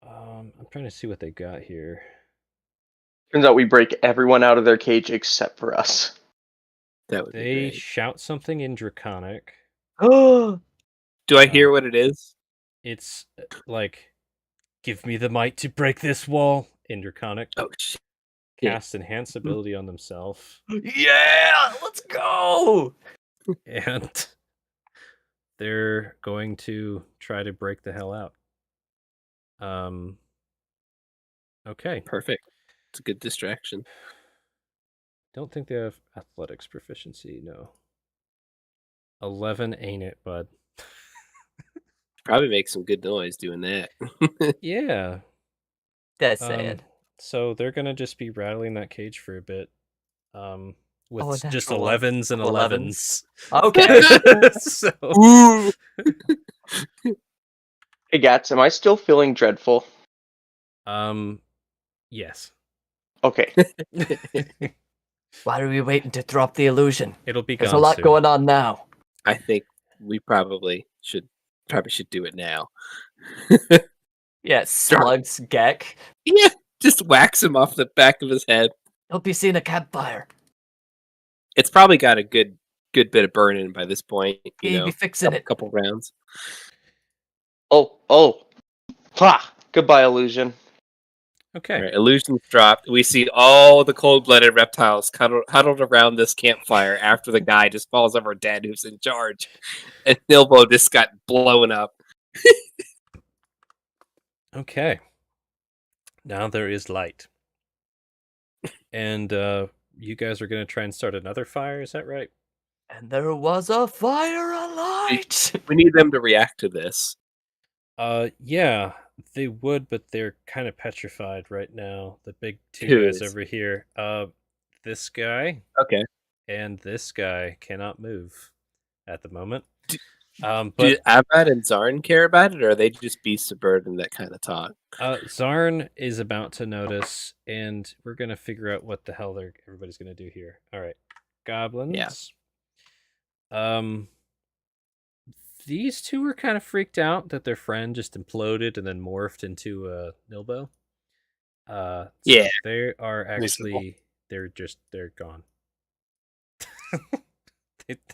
I'm trying to see what they got here. Turns out we break everyone out of their cage except for us. That would be They great. shout something in Draconic. Oh, Do I hear what it is? It's like, give me the might to break this wall in Draconic. Oh, shit. Cast enhance ability on themselves. yeah, let's go. And they're going to try to break the hell out. Okay. Perfect. It's a good distraction. Don't think they have athletics proficiency, no. 11 ain't it, bud. Probably make some good noise doing that. Yeah. That's sad. So they're gonna just be rattling that cage for a bit. With Oh, a just natural one. 11s and 11s. Okay. So Ooh. Hey Gats, am I still feeling dreadful? Yes. Okay. Why are we waiting to drop the illusion? It'll be There's gone a lot soon. going on now. I think we probably should do it now. Yeah, slugs Gek. Yeah, just whacks him off the back of his head. Hope you seen a campfire. It's probably got a good bit of burning by this point. He be fixing it. Couple rounds. Oh. Ha! Goodbye, illusion. Okay. All right, illusions dropped. We see all the cold-blooded reptiles huddled around this campfire after the guy just falls over dead who's in charge. And Nilbo just got blown up. Okay. Now there is light. And you guys are going to try and start another fire, is that right? And there was a fire alight. We need them to react to this. Yeah, they would, but they're kind of petrified right now. The big two Who guys is? over here. This guy Okay. and this guy cannot move at the moment. Do But Abad and Zarn care about it, or are they just beasts of burden that kind of talk? Zarn is about to notice, and we're gonna figure out what the hell everybody's gonna do here. All right, goblins. These two are kind of freaked out that their friend just imploded and then morphed into Nilbo. Yeah. They are Reasonable. actually they're gone.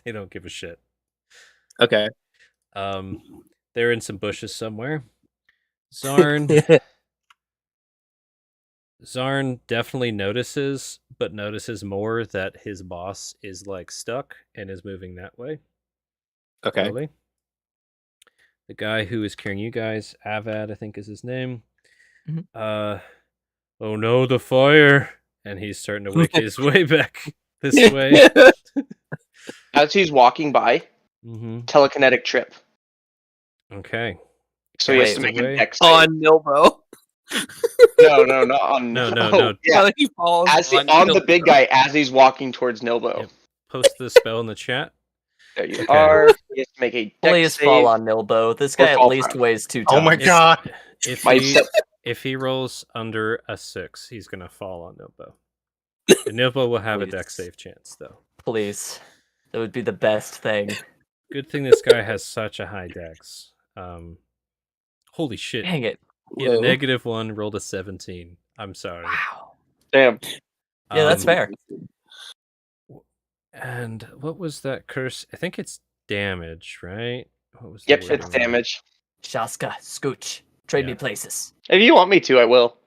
they don't give a shit. Okay. They're in some bushes somewhere. Zarn definitely notices, but notices more that his boss is like stuck and is moving that way. Okay. Slowly. The guy who is carrying you guys, Avad, I think is his name. Mhm. Oh no, the fire! And he's starting to wake his way back this way. As he's walking by, Mm-hmm. telekinetic trip. Okay. So he has to Cast make a away. dex save. On Nilbo. No, not on. No. Yeah, He falls on the big guy as he's walking towards Nilbo. Yep. Post the spell in the chat. There you Okay. are. He has to make a dex Please save. fall on Nilbo. This guy at fall least prone. weighs 2 Oh tons. my god! If he rolls under a 6, he's gonna fall on Nilbo. And Nilbo will have a Please. dex save chance, though. Please. That would be the best thing. Good thing this guy has such a high dex. Holy shit! Dang it. He had a Whoa. -1, rolled a 17. I'm sorry. Wow. Damn. Yeah, that's Um, fair. And what was that curse? I think it's damage, right? What was the Yep, it's wording on it? damage. Shaska, Scooch, trade me Yeah. places. If you want me to, I will.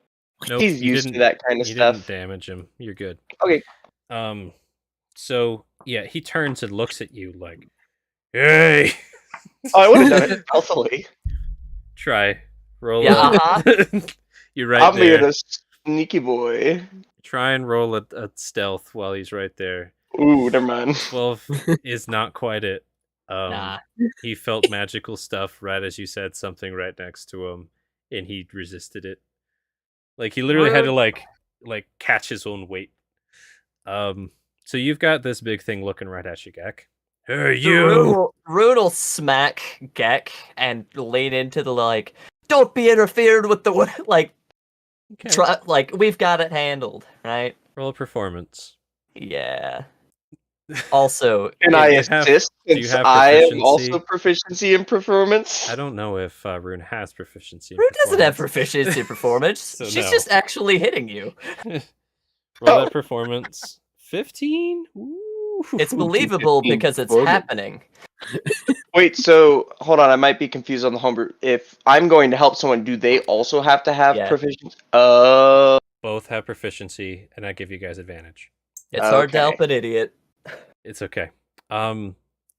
Nope, He's you used to didn't- that kind of You stuff. didn't damage him. You're good. Okay. So yeah, he turns and looks at you like, "Hey!" Oh, I would have done it stealthily. Try roll. Yeah, You're right I'm being there. a sneaky boy. Try and roll a stealth while he's right there. Ooh, never mind. 12 is not quite it. Nah. He felt magical stuff right as you said something right next to him, and he resisted it. Like he literally had to like catch his own weight. So you've got this big thing looking right at you, Gek. Hey, you! Rude will smack Gek and lean into the like, don't be interfered with the like, Okay. like we've got it handled, right? Roll a performance. Yeah. Also, Can Do I you have- assist do you since have I am proficiency? also proficiency in performance? I don't know if Rune has proficiency. in Rude doesn't have performance. proficiency in performance. So She's no. just actually hitting you. Roll that performance. 15? Ooh. It's believable 15 because it's performance. happening. Wait, so hold on, I might be confused on the homebrew. If I'm going to help someone, do they also have to have Yeah. proficiency? Both have proficiency, and I give you guys advantage. It's hard to Okay. help an idiot. It's okay.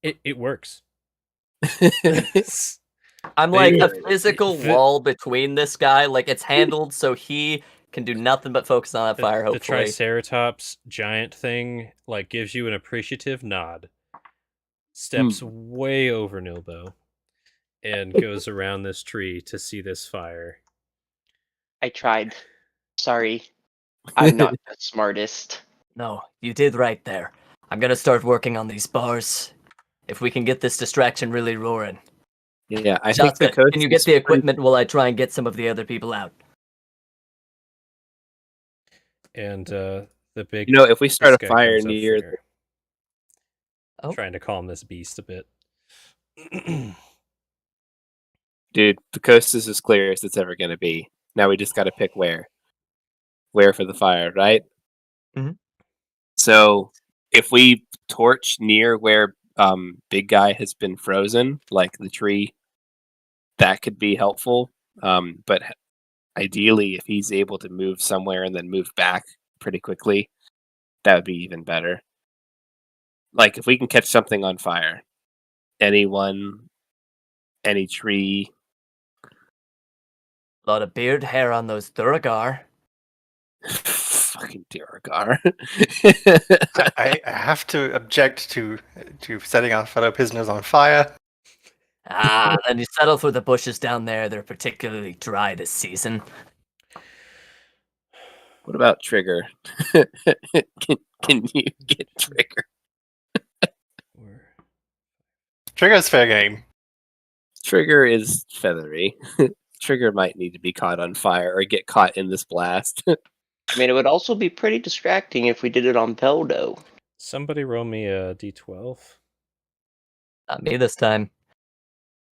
It works. I'm like a They- physical the- wall between this guy. Like it's handled so he can do nothing but focus on that fire. The Hopefully, Triceratops giant thing like gives you an appreciative nod, steps way over Nilbo, and goes around this tree to see this fire. I tried. Sorry. I'm not the smartest. no, you did right there. I'm gonna start working on these bars. If we can get this distraction really roaring. Yeah, I think the Shaska, coast can you get is the pretty- equipment while I try and get some of the other people out? And the big if we start this a guy fire comes up near for Oh. trying to calm this beast a bit. dude, the coast is as clear as it's ever going to be. Now we just got to pick where for the fire, right? Mhm. So if we torch near where big guy has been frozen, like the tree, that could be helpful. But ideally, if he's able to move somewhere and then move back pretty quickly, that would be even better. Like if we can catch something on fire, anyone, any tree. A lot of beard hair on those Thuragar. Fucking Duragar. I have to object to setting our fellow prisoners on fire. Ah, then you settle for the bushes down there. They're particularly dry this season. What about Trigger? Can you get Trigger? Trigger's fair game. Trigger is feathery. Trigger might need to be caught on fire or get caught in this blast. I mean, it would also be pretty distracting if we did it on Peldo. Somebody roll me a d12. Not me this time.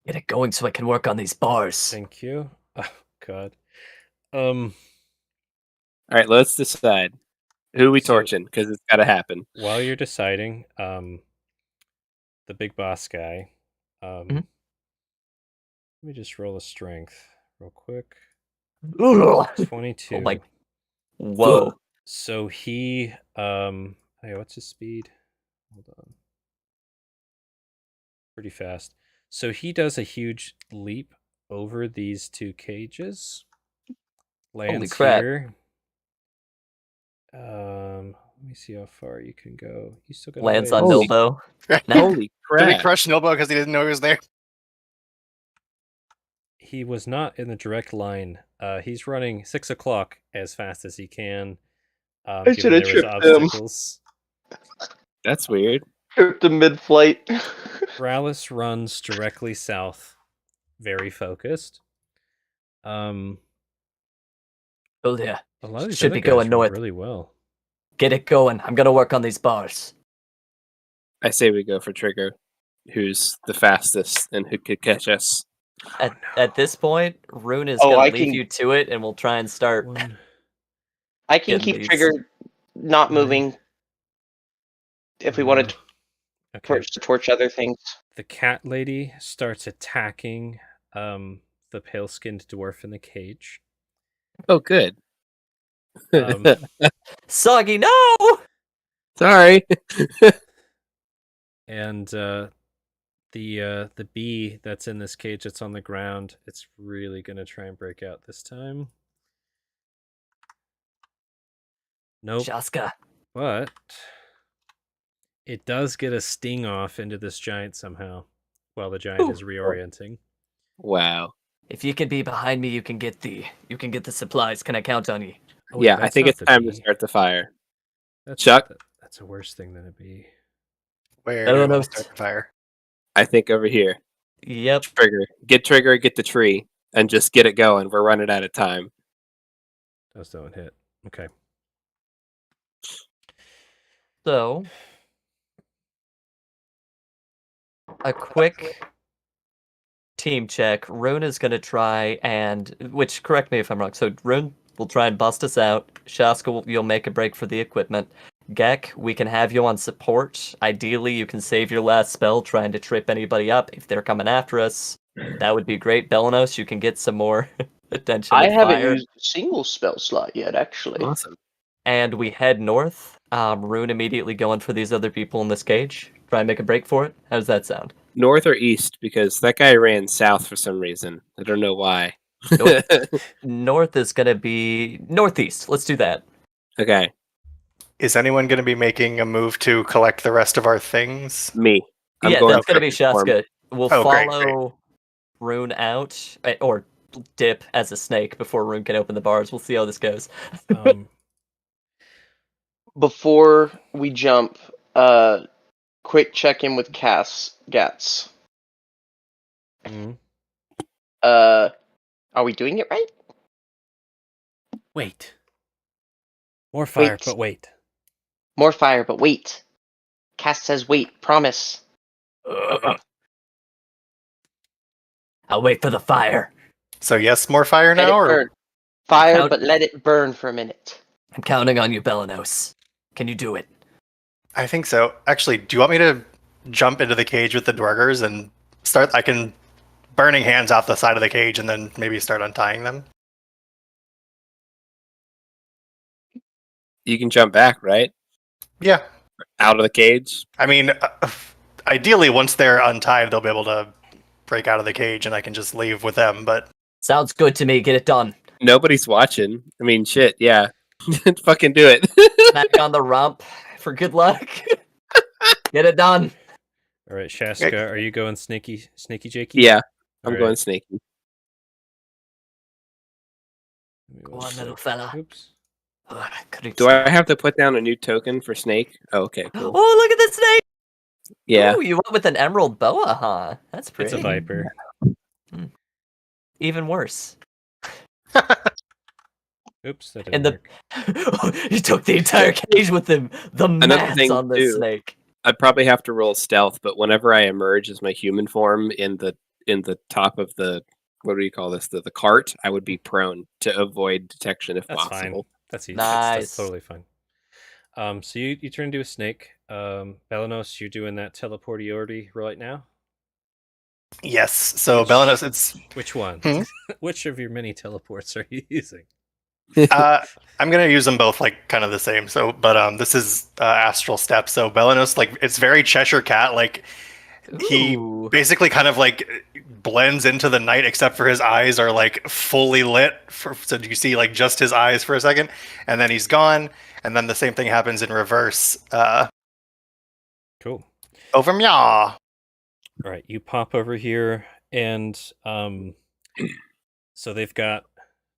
Get it going so I can work on these bars. Thank you. Oh God. All right, let's decide. Who are we So- torching? Because it's got to happen. While you're deciding, the big boss guy, Mhm. let me just roll a strength real quick. Ugh. 22. Oh my- Whoa. So he, hey, what's his speed? Hold on. Pretty fast. So he does a huge leap over these two cages. Lands crap. here. Let me see how far you can go. You still got Lands a on ways. Nilbo. Holy Did he crap. crush Nilbo because he didn't know he was there? He was not in the direct line. He's running 6 o'clock as fast as he can. I Given should've there was tripped him. obstacles. That's weird. Tripped him mid-flight. Rallis runs directly south, very focused. Oh yeah. A lot of these Should other be guys going roll north. really well. Get it going. I'm gonna work on these bars. I say we go for Trigger, who's the fastest and who could catch us. At this point, Rune is Oh, gonna I leave can- you to it, and we'll try and start. One, I can Getting keep these. Trigger not Nine. moving if we wanted okay. to torch other things. The cat lady starts attacking the pale-skinned dwarf in the cage. Oh, good. Um, Soggy, no! Sorry. and the bee that's in this cage that's on the ground, it's really gonna try and break out this time. Nope. Shaska. But it does get a sting off into this giant somehow while the giant Ooh. is reorienting. Wow. If you can be behind me, you can get the supplies. Can I count on you? Oh, wait, Yeah, I that's think not it's the time to bee. start the fire. That's Chuck? That's a worse thing than a bee. Where I do don't we know. start the fire? I think over here. Yep. Trigger, get the tree, and just get it going. We're running out of time. Those don't hit. Okay. So, a quick team check. Rune is going to try and, which, correct me if I'm wrong. So, Rune will try and bust us out. Shaska, you'll make a break for the equipment. Gek, we can have you on support. Ideally, you can save your last spell trying to trip anybody up if they're coming after us. That would be great. Belanos, you can get some more attention. I with haven't fire. used a single spell slot yet, actually. Awesome. And we head north. Rune immediately going for these other people in this cage. Try and make a break for it. How does that sound? North or east? Because that guy ran south for some reason. I don't know why. North, north is going to be northeast. Let's do that. Okay, Is anyone going to be making a move to collect the rest of our things? me. I'm Yeah, going that's going to be for form. Shaska. We'll Oh, great, follow Rune out, or dip as a snake before Rune can open the bars. We'll see how this goes. Before we jump, quick check-in with Gats. Mhm. Are we doing it right? Wait. More fire, Wait. but wait. More fire, but wait. Cast says wait. Promise. I'll wait for the fire. So yes, more fire Let now, it or burn. Fire, Count- but let it burn for a minute. I'm counting on you, Belanos. Can you do it? I think so. Actually, do you want me to jump into the cage with the Dwergers and start? I can burning hands off the side of the cage and then maybe start untying them. You can jump back, right? Yeah. Out of the cage. I mean, ideally, once they're untied, they'll be able to break out of the cage, and I can just leave with them. But Sounds good to me. Get it done. Nobody's watching. I mean, shit, yeah. Fucking do it. Smack on the rump for good luck. Get it done. All right, Shaska, are you going sneaky Jakey? Yeah, All I'm right. going sneaky. Go on, little fella. Oops. Do I have to put down a new token for snake? Oh, okay, cool. Oh, look at the snake! Yeah. Ooh, you went with an emerald boa, huh? That's pretty. It's a viper. Even worse. Oops, that And didn't work. he took the entire cage with him. The Another maths thing, on this too. snake. I'd probably have to roll stealth, but whenever I emerge as my human form in the top of the, what do you call this? The cart, I would be prone to avoid detection if That's fine. possible. That's easy. Nice. That's totally fine. So you turn into a snake. Belanos, you're doing that teleportiority right now. yes, so Belanos, it's Which one? Hmm? Which of your many teleports are you using? I'm gonna use them both like kind of the same. So, but this is Astral Step. So Belanos, like it's very Cheshire Cat. Like he Ooh. basically kind of like blends into the night, except for his eyes are like fully lit. So you see like just his eyes for a second, and then he's gone. And then the same thing happens in reverse. Cool. Over meow. All right, you pop over here, and so they've got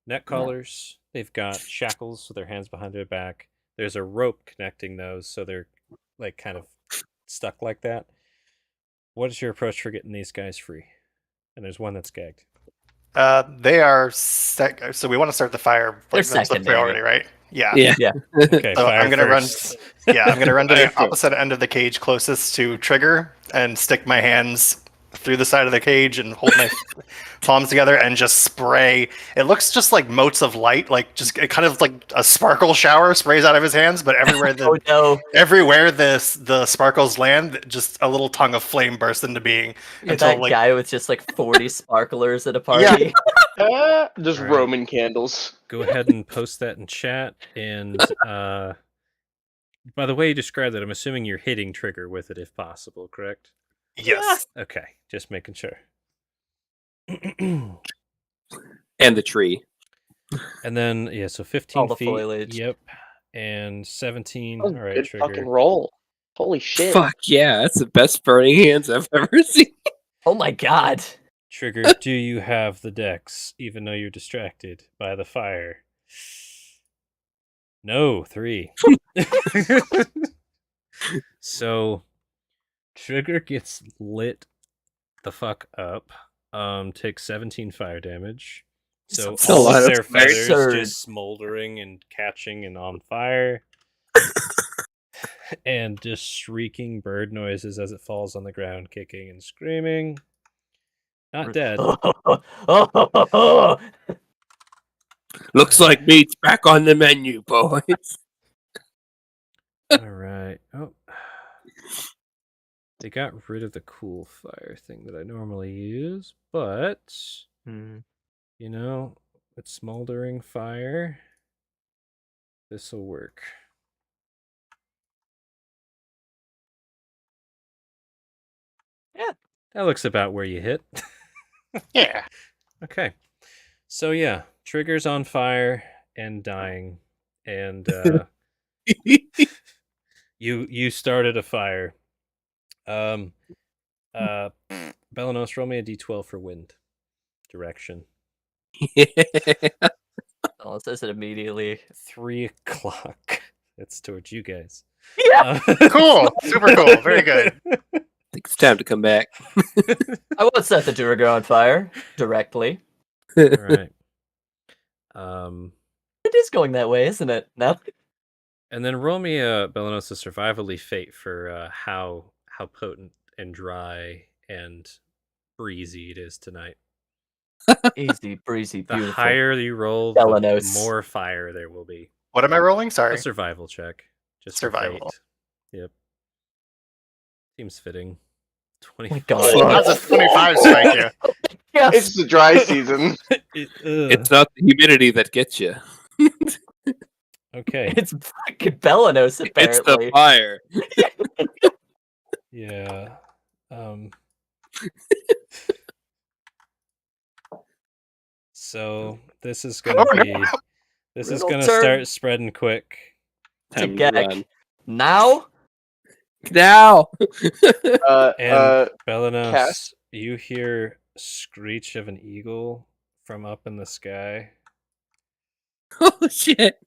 neck collars. They've got shackles with their hands behind their back. There's a rope connecting those, so they're like kind of stuck like that. What is your approach for getting these guys free? And there's one that's gagged. They are so we want to start the fire. They're Like, that's the secondary. priority, right? Yeah. Yeah. Okay, So fire I'm gonna first. run. Yeah, I'm gonna run to Fire the first. opposite end of the cage, closest to Trigger, and stick my hands through the side of the cage and hold my palms together and just spray. It looks just like motes of light, like just it kind of like a sparkle shower sprays out of his hands, but everywhere Oh no. everywhere the sparkles land, just a little tongue of flame bursts into being. You're Until, that like- guy with just like 40 sparklers at a party. Just All right. Roman candles. Go ahead and post that in chat. And by the way you described it, I'm assuming you're hitting Trigger with it if possible, correct? Yes. Okay, just making sure. And the tree. And then, yeah, so 15 All the feet. foliage. Yep. And 17. Oh, All right, good Trigger. fucking roll. Holy shit. Fuck yeah, that's the best burning hands I've ever seen. Oh my god. Trigger, do you have the dex, even though you're distracted by the fire? No, 3. So, Trigger gets lit the fuck up. Takes 17 fire damage. So That's a all lot of of their fire. feathers Absurd. just smoldering and catching and on fire. And just shrieking bird noises as it falls on the ground, kicking and screaming. Not dead. Looks like meat's back on the menu, boys. All right. Oh. They got rid of the cool fire thing that I normally use, but you know, with smoldering fire, this will work. Yeah. That looks about where you hit. Yeah. Okay. So yeah, Trigger's on fire and dying, and you started a fire. Belanos, roll me a d12 for wind direction. Oh, it says it immediately. 3 o'clock. That's towards you guys. Yeah. Cool. Super cool. Very good. I think it's time to come back. I won't set the Durga on fire directly. All right. It is going that way, isn't it? No. And then roll me a Belanosa survivally fate for how potent and dry and breezy it is tonight. Easy, breezy, The beautiful. higher you roll, the Belanos. more fire there will be. What am I rolling? Sorry. A survival check. Just for Survival. fate. Yep. Seems fitting. Oh 20. my god. How's a 25 strike you? Yes. It's the dry season. It's not the humidity that gets you. Okay. It's fucking Belanos, It's apparently. the fire. Yeah. So this is gonna Oh, no. be. This is Riddle gonna turn. start spreading quick. To Time to get run. now? Now! And Belanos, Cass? you hear screech of an eagle from up in the sky. Oh shit!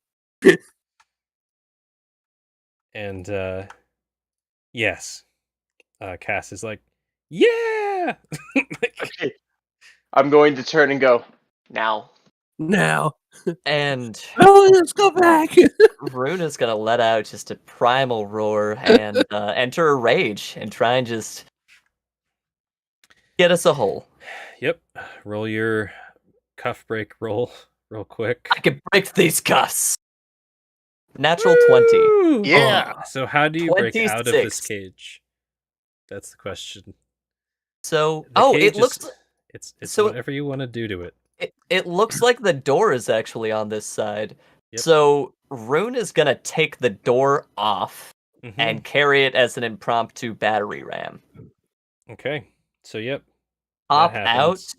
And yes. Cass is like, yeah. Okay. I'm going to turn and go now. Now! And Oh, let's go back! Rune is gonna let out just a primal roar and enter a rage and try and just get us a hole. Yep. Roll your cuff break roll real quick. I can break these cuffs. Natural 20. Woo! Yeah. So how do you break out of this 26. cage? That's the question. So, The it cage looks is- it's so- whatever you want to do to it. it looks like the door is actually on this side. Yep. So Rune is gonna take the door off Mhm. and carry it as an impromptu battery ram. Okay. So yep. Hop that out happens.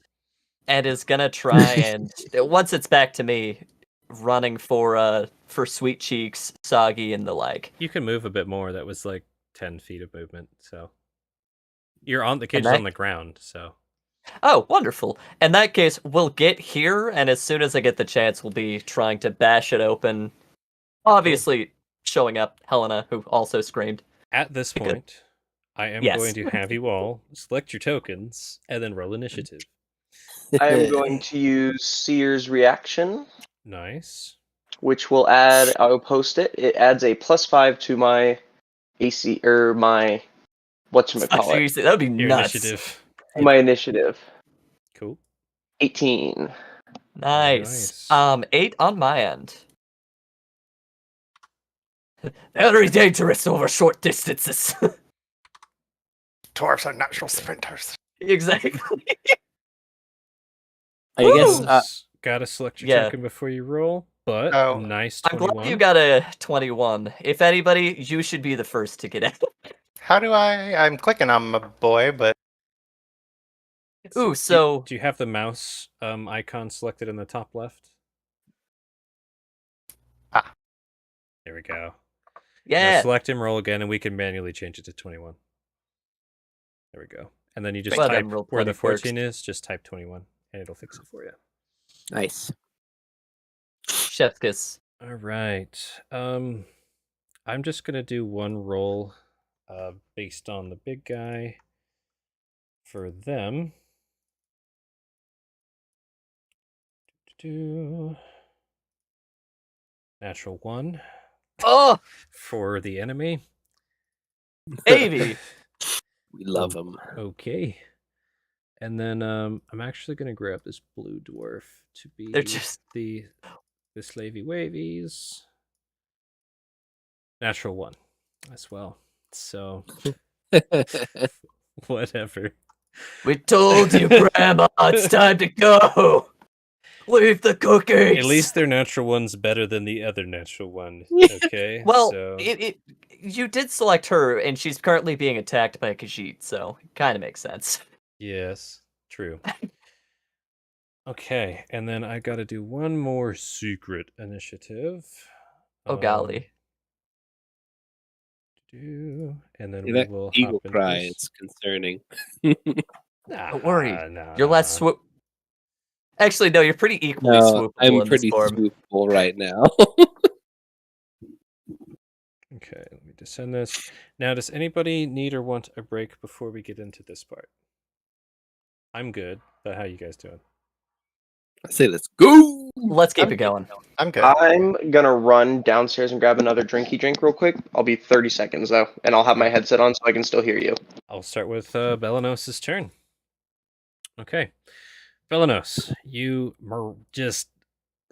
and is gonna try and once it's back to me, running for Sweet Cheeks, Soggy, and the like. You can move a bit more. That was like 10 feet of movement. So you're on the cage is that- on the ground. So Oh, wonderful. In that case, we'll get here, and as soon as I get the chance, we'll be trying to bash it open. Obviously, showing up Helena, who also screamed. at this Good. point, I am Yes. going to have you all select your tokens and then roll initiative. I am going to use Seer's reaction, Nice. which will add. I'll post it. It adds a +5 to my AC or my whatchamacallit, That would be Your nuts. initiative. my initiative. Cool. 18. Nice. Nice. 8 on my end. Very dangerous over short distances. Dwarves are natural sprinters. Exactly. I guess Woo! Gotta select your Yeah. token before you roll, but Oh. nice I'm 21. glad you got a 21. If anybody, you should be the first to get it. How do I'm clicking on my boy, but Ooh, so Do you have the mouse icon selected in the top left? Ah. There we go. Now yeah. select him, roll again, and we can manually change it to 21. There we go. And then you just Well, type then roll where the 20 first. 14 is, just type 21, and it'll fix it for you. nice. Chef's kiss. All right. I'm just gonna do one roll based on the big guy for them. Natural 1 Oh, for the enemy. baby. We love them. Okay. And then I'm actually gonna grab this blue dwarf to be They're just- the slavey wavies. Natural 1 as well. So whatever. We told you, Grandma, it's time to go. Leave the cookies. At least their natural one's better than the other natural one. Okay. Well, so you did select her, and she's currently being attacked by Khajiit, so it kind of makes sense. yes, true. Okay, and then I got to do one more secret initiative. Oh, golly. And then we That will eagle hop into cry this. is concerning. Don't worry. Nah, Your last nah. swoop. Actually, no, you're pretty equally No, swoopable I'm in pretty this form. swoopable right now. Okay, let me descend this. Now, does anybody need or want a break before we get into this part? I'm good, but how you guys doing? I say let's go. Let's keep it going. I'm good. I'm gonna run downstairs and grab another drinky drink real quick. I'll be 30 seconds though, and I'll have my headset on so I can still hear you. I'll start with Belanos' turn. Okay. Belanos, just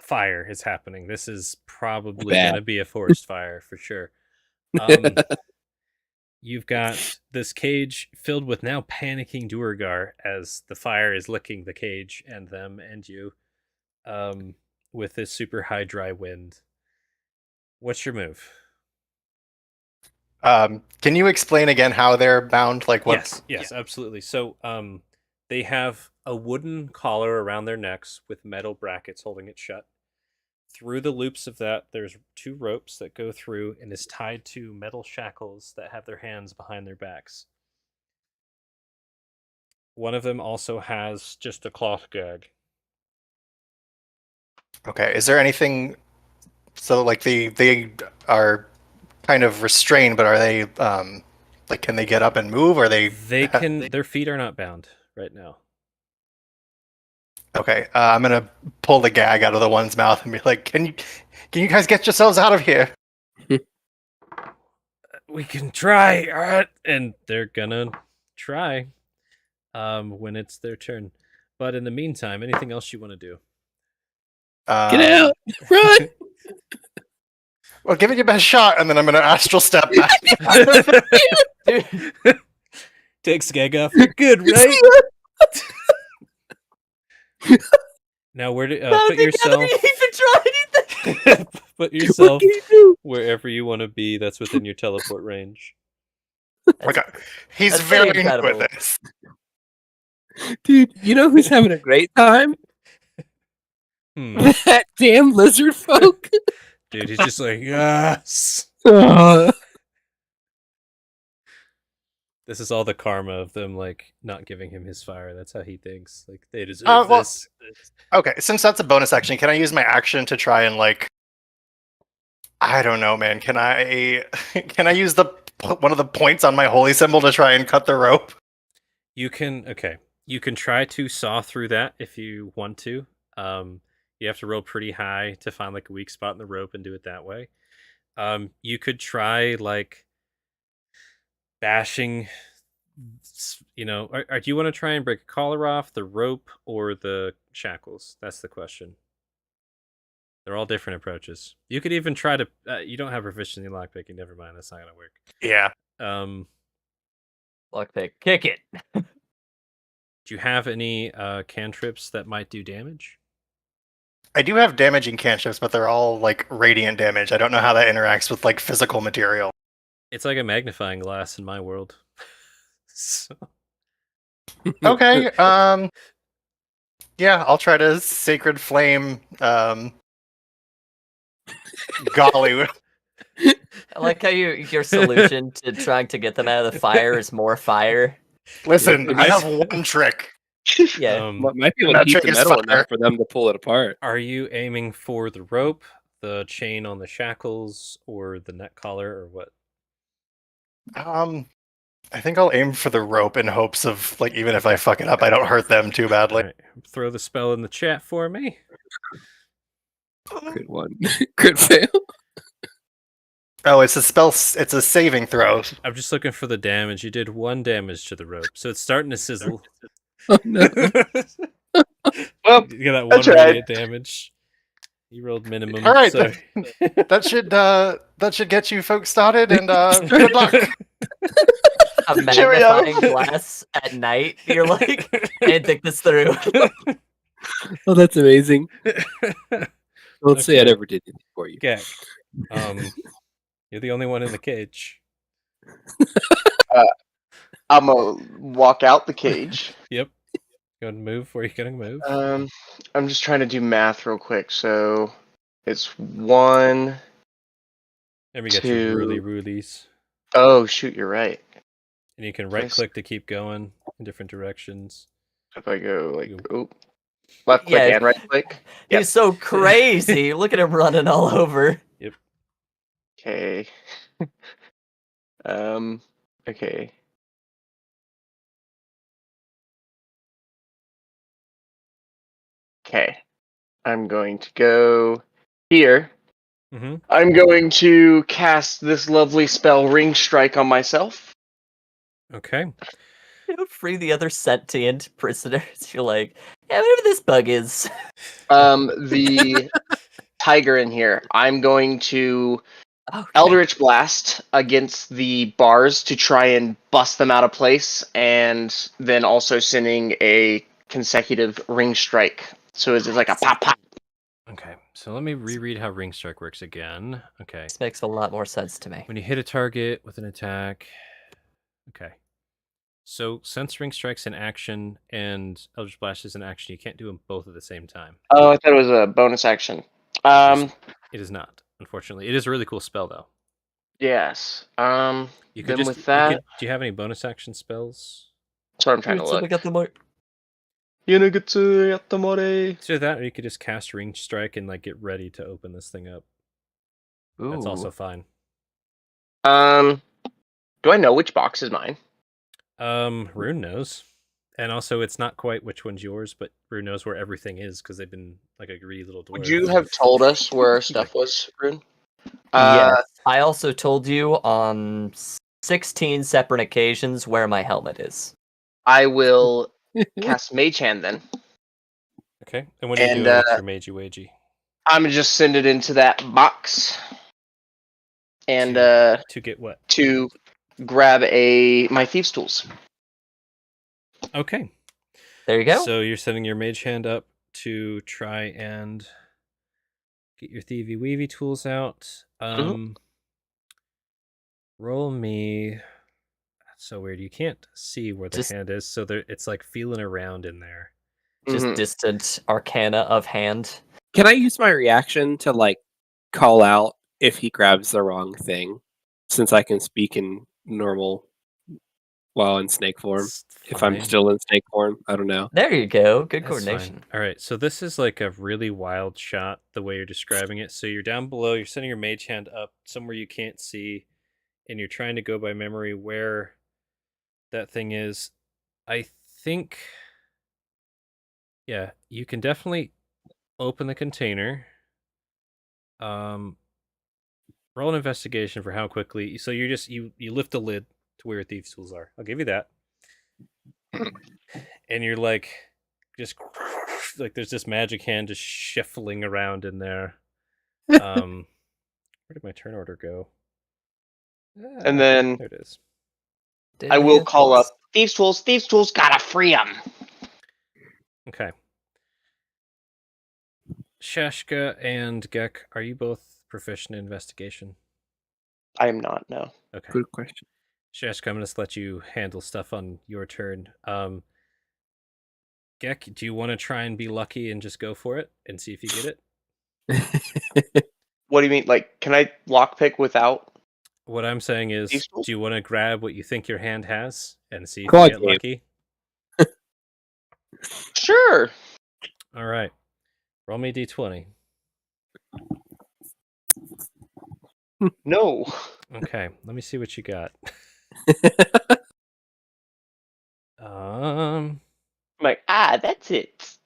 fire is happening. This is probably Bad. going to be a forest fire for sure. You've got this cage filled with now panicking Duergar as the fire is licking the cage and them and you with this super high dry wind. What's your move? Can you explain again how they're bound? Like what? Yes, absolutely. So they have a wooden collar around their necks with metal brackets holding it shut. Through the loops of that, there's 2 ropes that go through and is tied to metal shackles that have their hands behind their backs. One of them also has just a cloth gag. Okay. Is there anything? So like they are kind of restrained, but are they like can they get up and move? Or They can. Their feet are not bound right now. Okay. I'm gonna pull the gag out of the one's mouth and be like, "Can you guys get yourselves out of here?" We can try, all right? And they're gonna try when it's their turn. But in the meantime, anything else you want to do? Get out! Run! Well, give it your best shot, and then I'm gonna astral step back. Dude, Takes gag off. You're good, right? Now, where do put yourself? even try anything. Put What yourself can you do? wherever you want to be. That's within your teleport range. Okay. He's that's very pretty new incredible. with this. Dude, you know who's having a great time? Hmm. That damn lizard folk. Dude, he's just like, yes. Oh. This is all the karma of them, like, not giving him his fire. That's how he thinks. Like, they deserve Well, this. Okay, since that's a bonus action, can I use my action to try and like? I don't know, man. Can I use one of the points on my holy symbol to try and cut the rope? You can try to saw through that if you want to. You have to roll pretty high to find like a weak spot in the rope and do it that way. You could try like bashing. Do you want to try and break a collar off, the rope, or the shackles? That's the question. They're all different approaches. You could even try to. You don't have proficiency in lockpicking. Never mind. That's not gonna work. Yeah. Lockpick, kick it. Do you have any cantrips that might do damage? I do have damaging cantrips, but they're all like radiant damage. I don't know how that interacts with like physical material. It's like a magnifying glass in my world. So, Okay. Yeah, I'll try to sacred flame. Golly. I like how your solution to trying to get them out of the fire is more fire. Listen, Yeah, I have one trick. Yeah. Might be able to That heat trick the is metal fire. enough for them to pull it apart. are you aiming for the rope, the chain on the shackles, or the neck collar, or what? I think I'll aim for the rope in hopes of like even if I fuck it up, I don't hurt them too badly. All right, throw the spell in the chat for me. Good one. Good fail. Oh, it's a spell. It's a saving throw. I'm just looking for the damage. You did 1 damage to the rope, so it's starting to sizzle. Oh no. Well, You got that that's 1 right. radiant damage. You rolled minimum. All right, So... that should get you folks started, and good luck. A Cheerio. magnifying glass at night. You're like, and think this through. Oh, that's amazing. Don't say I Okay. never did anything for you. Gak, you're the only one in the cage. I'm gonna walk out the cage. Yep. You want to move? Where are you gonna move? I'm just trying to do math real quick. So it's 1. Let me get your 2. rulies. Oh shoot, you're right. And you can right click to keep going in different directions. If I go like, You- oh, left click Yeah. and right click. Yep. He's so crazy. Look at him running all over. Okay. Okay. Okay. I'm going to go here. Mm-hmm. I'm going to cast this lovely spell, Ring Strike, on myself. Okay. Free the other sentient prisoners. You're like, yeah, whatever this bug is. The tiger in here. I'm going to Okay. Eldritch Blast against the bars to try and bust them out of place, and then also sending a consecutive Ring Strike. So it's like a pop pop. Okay. So let me reread how Ring Strike works again. Okay. This makes a lot more sense to me. When you hit a target with an attack. Okay. So since Ring Strike's an action and Eldritch Blast is an action, you can't do them both at the same time. Oh, I thought it was a bonus action. It is not, unfortunately. It is a really cool spell, though. Yes. You could then just. with that, do you have any bonus action spells? that's what I'm trying to look. Got the more. It's Either that, or you could just cast Ring Strike and like get ready to open this thing up. That's also fine. Do I know which box is mine? Rune knows, and also it's not quite which one's yours, but Rune knows where everything is because they've been like a greedy little dwarf. Would you have told us where our stuff was, Rune? Yes. I also told you on 16 separate occasions where my helmet is. I will cast Mage Hand then. Okay, and what are you And, doing with your Magey Wagey? I'm gonna just send it into that box. And to get what? To grab my thieves' tools. Okay. There you go. So you're setting your mage hand up to try and get your thievy weavy tools out. Roll me. That's so weird. You can't see where the hand is, so it's like feeling around in there. Just distant arcana of hand. Can I use my reaction to like call out if he grabs the wrong thing, since I can speak in normal while in snake form? If I'm still in snake form, I don't know. There you go. Good That's coordination. fine. All right, so this is like a really wild shot the way you're describing it. So you're down below, you're setting your mage hand up somewhere you can't see, and you're trying to go by memory where that thing is. I think, yeah, you can definitely open the container. Roll an investigation for how quickly. So you just you lift the lid to where your thieves' tools are. I'll give you that. And you're like, just like there's this magic hand just shuffling around in there. Where did my turn order go? And then there it is. I will call up thieves' tools. Thieves' tools, gotta free them. Okay. Shashka and Gek, are you both proficient in investigation? I am not, no. Okay. Good question. Shashka, I'm going to let you handle stuff on your turn. Gek, do you want to try and be lucky and just go for it and see if you get it? What do you mean? Like, can I lockpick without? What I'm saying is, thieves' tools? do you want to grab what you think your hand has and see if you get lucky? Sure. All right. Roll me d20. No. Okay, let me see what you got. I'm like, that's it.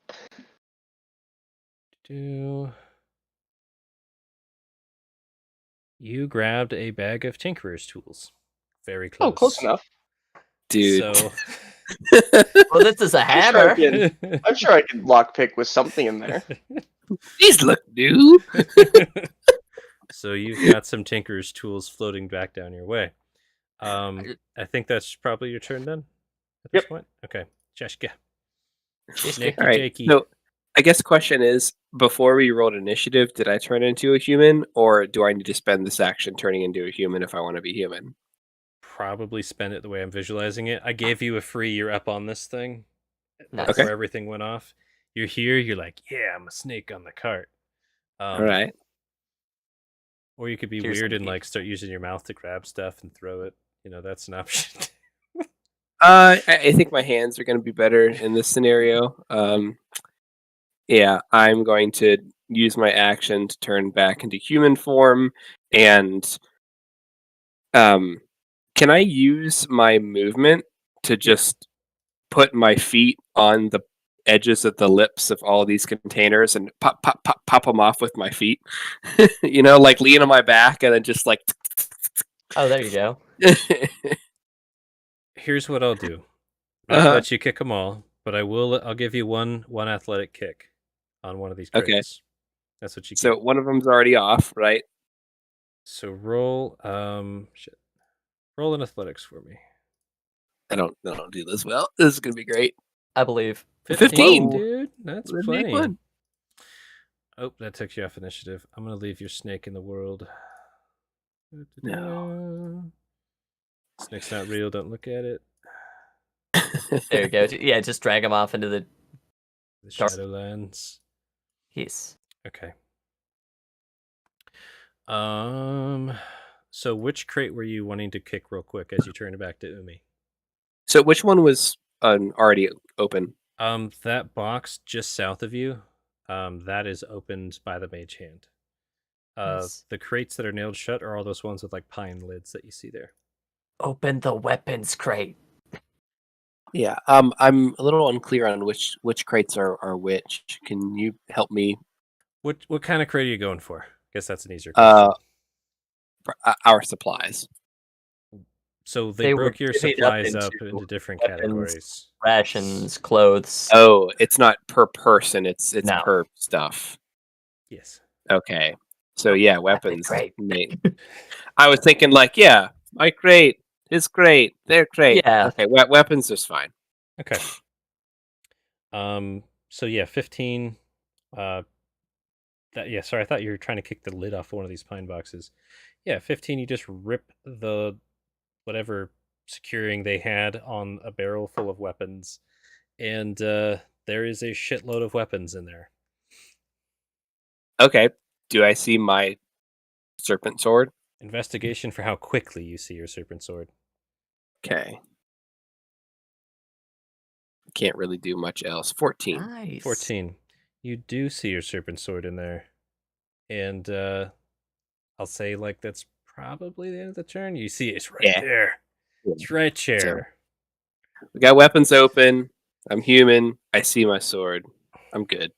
You grabbed a bag of tinkerer's tools. Very close. Oh, close enough. Dude. So... well, this is a hammer. I'm sure I can lockpick with something in there. These look new. So you've got some tinkerer's tools floating back down your way. I think that's probably your turn then at this point. Okay. Jeshka. All right. So I guess the question is, before we rolled initiative, did I turn into a human, or do I need to spend this action turning into a human if I want to be human? Probably spend it the way I'm visualizing it. I gave you a free, you're up on this thing. That's Okay. where everything went off. You're here, you're like, yeah, I'm a snake on the cart. All right. Or you could be weird and like start using your mouth to grab stuff and throw it. You know, that's an option. I think my hands are going to be better in this scenario. Yeah, I'm going to use my action to turn back into human form, and can I use my movement to just put my feet on the edges of the lips of all these containers and pop them off with my feet. Like lean on my back and then just like. Oh, there you go. Here's what I'll do. Not Uh-huh. let you kick them all, but I'll give you one athletic kick on one of these crates. Okay. That's what you get. So one of them's already off, right? So roll roll an athletics for me. I don't do this well. This is gonna be great. I believe. 15. Dude. That's That'd be plenty. fun. Oh, that took you off initiative. I'm gonna leave your snake in the world. No. Snake's not real, don't look at it. There you go. Yeah, just drag him off into the Dark. Shadowlands. Yes. Okay. So which crate were you wanting to kick real quick as you turn it back to Umi? So which one was already open? That box just south of you, that is opened by the mage hand. Nice. The crates that are nailed shut are all those ones with like pine lids that you see there. Open the weapons crate. Yeah. I'm a little unclear on which crates are which. Can you help me? What kind of crate are you going for? Guess that's an easier question. Our supplies. So they were broke your divvied up supplies up into into different weapons, categories. Rations, clothes. Oh, it's not per person. It's No. per stuff. Yes. Okay. So yeah, weapons. Great. I was thinking like, yeah, my crate is great. They're great. Yeah. Okay, weapons is fine. Okay. So yeah, 15. Sorry, I thought you were trying to kick the lid off one of these pine boxes. Yeah, 15. You just rip the whatever securing they had on a barrel full of weapons, and there is a shitload of weapons in there. Okay. Do I see my serpent sword? Investigation for how quickly you see your serpent sword. Okay. Can't really do much else. 14. Nice. 14. You do see your serpent sword in there. And I'll say like that's probably the end of the turn. You see it's right there. It's right there. So, we got weapons open. I'm human. I see my sword. I'm good.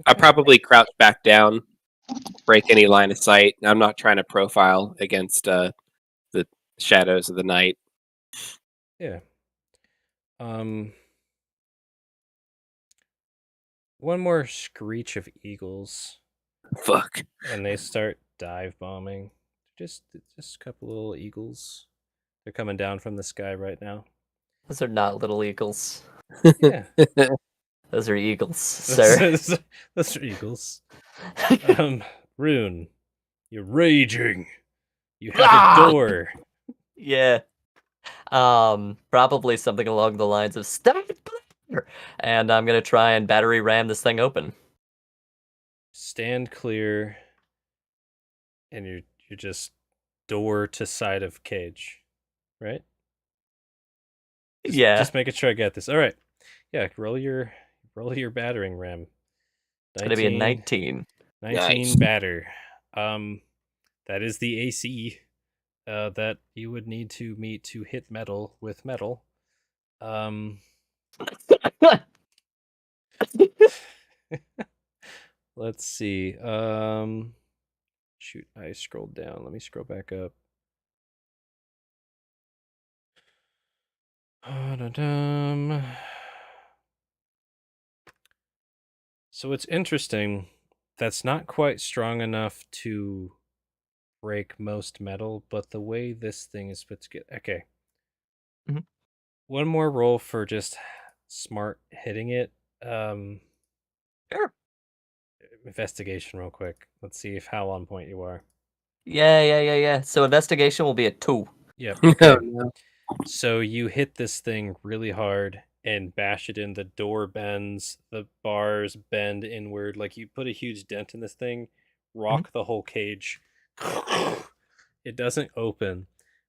I probably crouch back down, break any line of sight. I'm not trying to profile against the shadows of the night. Yeah. One more screech of eagles. Fuck. And they start dive bombing. Just a couple little eagles. They're coming down from the sky right now. Those are not little eagles. Yeah. Those are eagles, sir. Those are eagles. Rune, you're raging. You have a door. Yeah. Probably something along the lines of stop, and I'm gonna try and battery ram this thing open. Stand clear, and you're just door to side of cage, right? Just making sure I get this. All right. Yeah, roll your battering ram. It's gonna be a 19. 19 Nice. batter. That is the AC that you would need to meet to hit metal with metal. Let's see. Shoot, I scrolled down. Let me scroll back up. So it's interesting. That's not quite strong enough to break most metal, but the way this thing is put together. Okay. Mhm. One more roll for just smart hitting it. Sure. Investigation real quick. Let's see how on point you are. Yeah. So investigation will be a 2. Yep. Okay. Oh, no. So you hit this thing really hard and bash it in. The door bends, the bars bend inward. Like you put a huge dent in this thing, rock the whole cage. It doesn't open,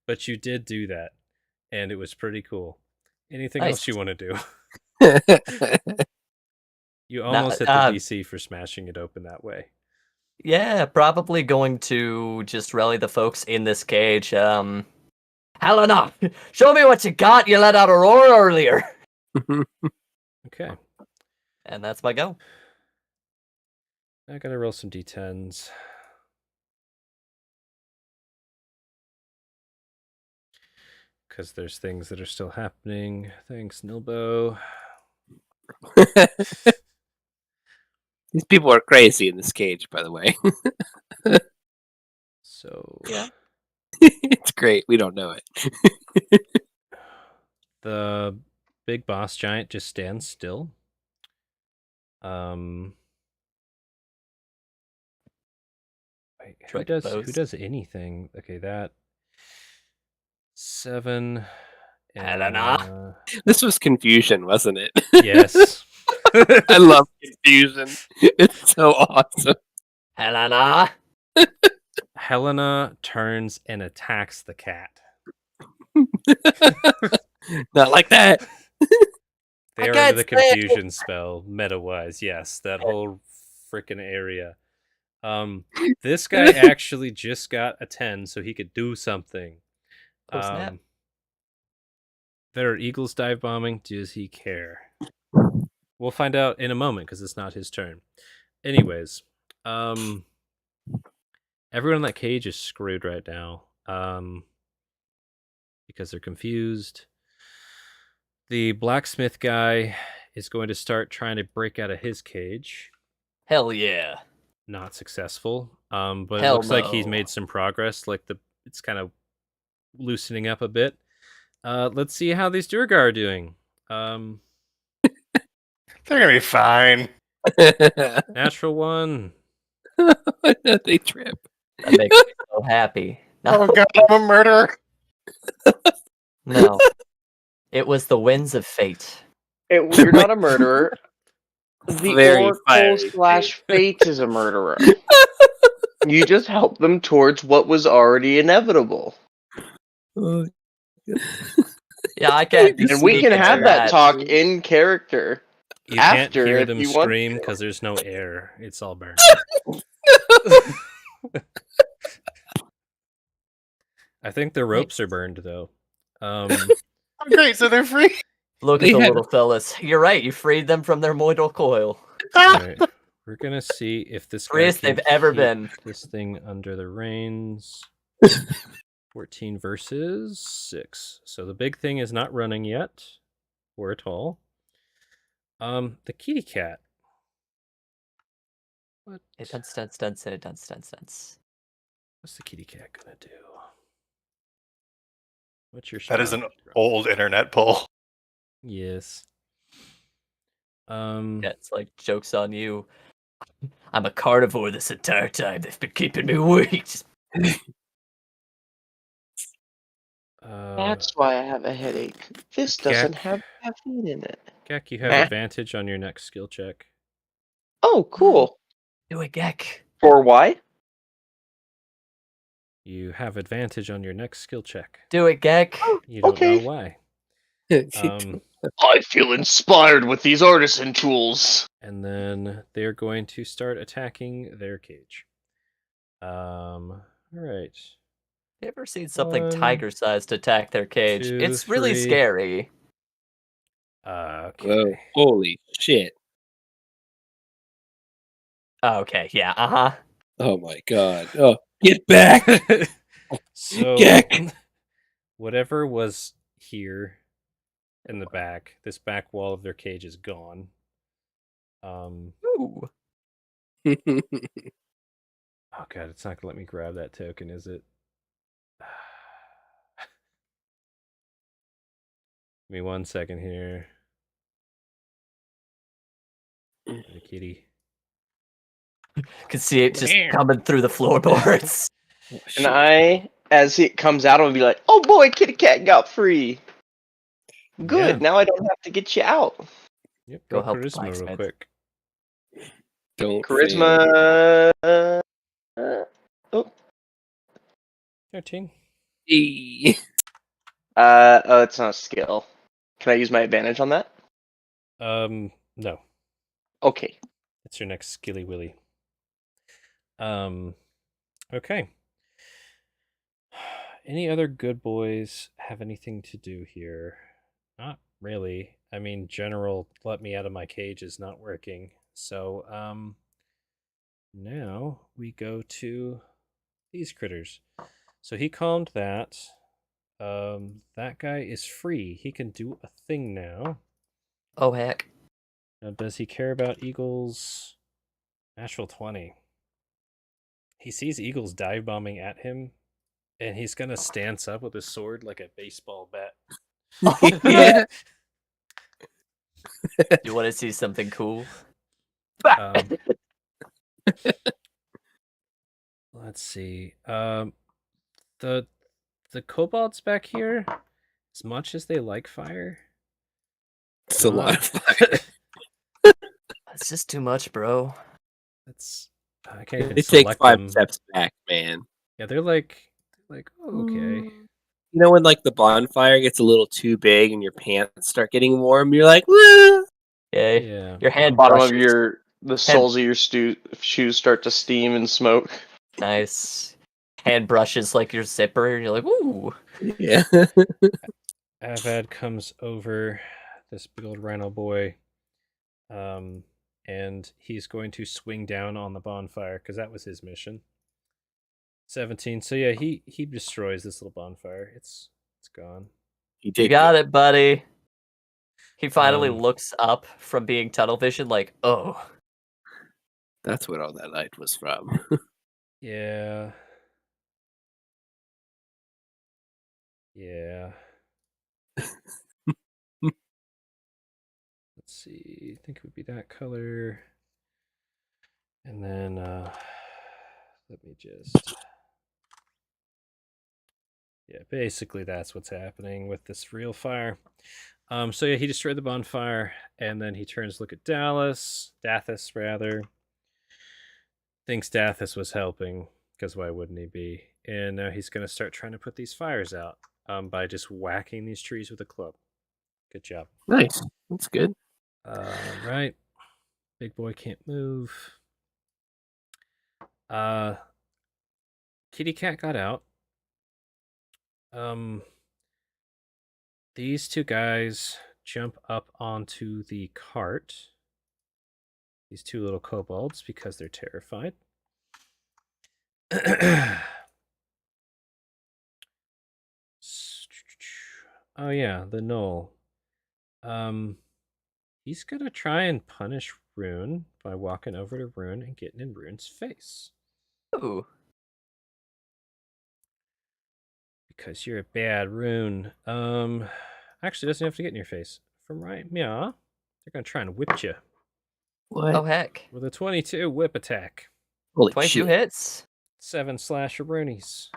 but you did do that, and it was pretty cool. Anything else you want to do? You almost hit the DC for smashing it open that way. Yeah, probably going to just rally the folks in this cage. Helena, show me what you got. You let out a roar earlier. Okay. And that's my go. I gotta roll some d10s. Because there's things that are still happening. Thanks, Nilbo. These people are crazy in this cage, by the way. So Yeah. It's great. We don't know it. the big boss giant just stands still. Wait, who Strike does pose. anything? Okay, that 7. Helena. This was confusion, wasn't it? Yes. I love confusion. It's so awesome. Helena. Helena turns and attacks the cat. Not like that. They I are under can't the stand it. confusion spell, meta-wise. Yes, that whole freaking area. This guy actually just got a 10, so he could do something. Oh, snap. There are eagles dive bombing. Does he care? We'll find out in a moment because it's not his turn. Anyways, everyone in that cage is screwed right now. Because they're confused. The blacksmith guy is going to start trying to break out of his cage. Hell yeah. Not successful. But it Hell looks like he's no. made some progress. Like it's kind of loosening up a bit. Let's see how these Durgar are doing. They're gonna be fine. Natural 1. They trip. That makes me so happy. Oh No, god, I'm a murderer. no. It was the winds of fate. You're not a murderer. The Very Oracle fiery / Fate is a murderer. You just help them towards what was already inevitable. Yeah, I can't be And we speaking can to have that talk in character. You can't After, hear if them you want scream to. because there's no air. It's all burned. I think the ropes are burned though. Oh, great, so they're free. Look at They the had- little fellas. You're right. You freed them from their mortal coil. All right. We're gonna see if this guy Freest can they've ever keep been. this thing under the reins. 14 versus 6. So the big thing is not running yet, or at all. The kitty cat. What? Dance, dance, dance, dance, dance, dance. What's the kitty cat gonna do? What's your That is an strategy, Rob? old internet poll. Yes. Yeah, it's like, joke's on you. I'm a carnivore this entire time. They've been keeping me weak. That's why I have a headache. This doesn't have caffeine in it. Gek, you have advantage on your next skill check. Oh, cool. Do it, Gek. For why? You have advantage on your next skill check. Do it, Gek. You don't Okay. know why. I feel inspired with these artisan tools. And then they're going to start attacking their cage. All right. You ever seen something 1, tiger-sized attack their cage? 2, It's really 3. scary. Okay. Whoa, holy shit. Oh, okay, yeah, uh-huh. Oh my god. Oh, get back! So, Gek! whatever was here in the back, this back wall of their cage is gone. Ooh. Oh god, it's not gonna let me grab that token, is it? Give me 1 second here. The kitty. Could see it just coming through the floorboards. And as it comes out, I'll be like, oh boy, kitty cat got free. Good, Yeah. now I don't have to get you out. Yep, Go roll help the charisma real blacksmith. quick. Don't fail. Charisma. 13. Eee. Oh, it's not a skill. Can I use my advantage on that? No. Okay. It's your next skilly willy. Okay. Any other good boys have anything to do here? Not really. I mean, general let me out of my cage is not working. So, now we go to these critters. So he calmed that. That guy is free. He can do a thing now. Oh, heck. Now, does he care about eagles? Natural 20. He sees eagles dive bombing at him, and he's gonna stance up with his sword like a baseball bat. Yeah. You want to see something cool? Um, let's see. The kobolds back here, as much as they like fire, It's a lot of fire. It's just too much, bro. That's I can't even They take select 5 them. steps back, man. Yeah, they're like oh, okay. You know when like the bonfire gets a little too big and your pants start getting warm, you're like, "Woo!" Yeah. Yeah. Your hand Bottom brushes. of the soles of your shoes start to steam and smoke. Nice. Hand brushes like your zipper, and you're like, ooh. Yeah. Avad comes over, this big old rhino boy, and he's going to swing down on the bonfire because that was his mission. 17. So yeah, he destroys this little bonfire. It's gone. You You got it, buddy. He finally Um, looks up from being tunnel vision, like, oh. That's what all that light was from. Yeah. Yeah. Let's see. I think it would be that color. And then let me just yeah, basically that's what's happening with this real fire. So yeah, he destroyed the bonfire, and then he turns to look at Dathis rather. Thinks Dathis was helping, because why wouldn't he be? And now he's gonna start trying to put these fires out by just whacking these trees with a club. Good job. Nice. That's good. Right. Big boy can't move. Kitty cat got out. These two guys jump up onto the cart. These two little kobolds, because they're terrified. Oh yeah, the knoll. He's gonna try and punish Rune by walking over to Rune and getting in Rune's face. Ooh. Because you're a bad Rune. Actually doesn't have to get in your face. From right, yeah. They're gonna try and whip you What? Oh, heck. with a 22 whip attack. Holy 22 shit. hits. 7 slasher brunies.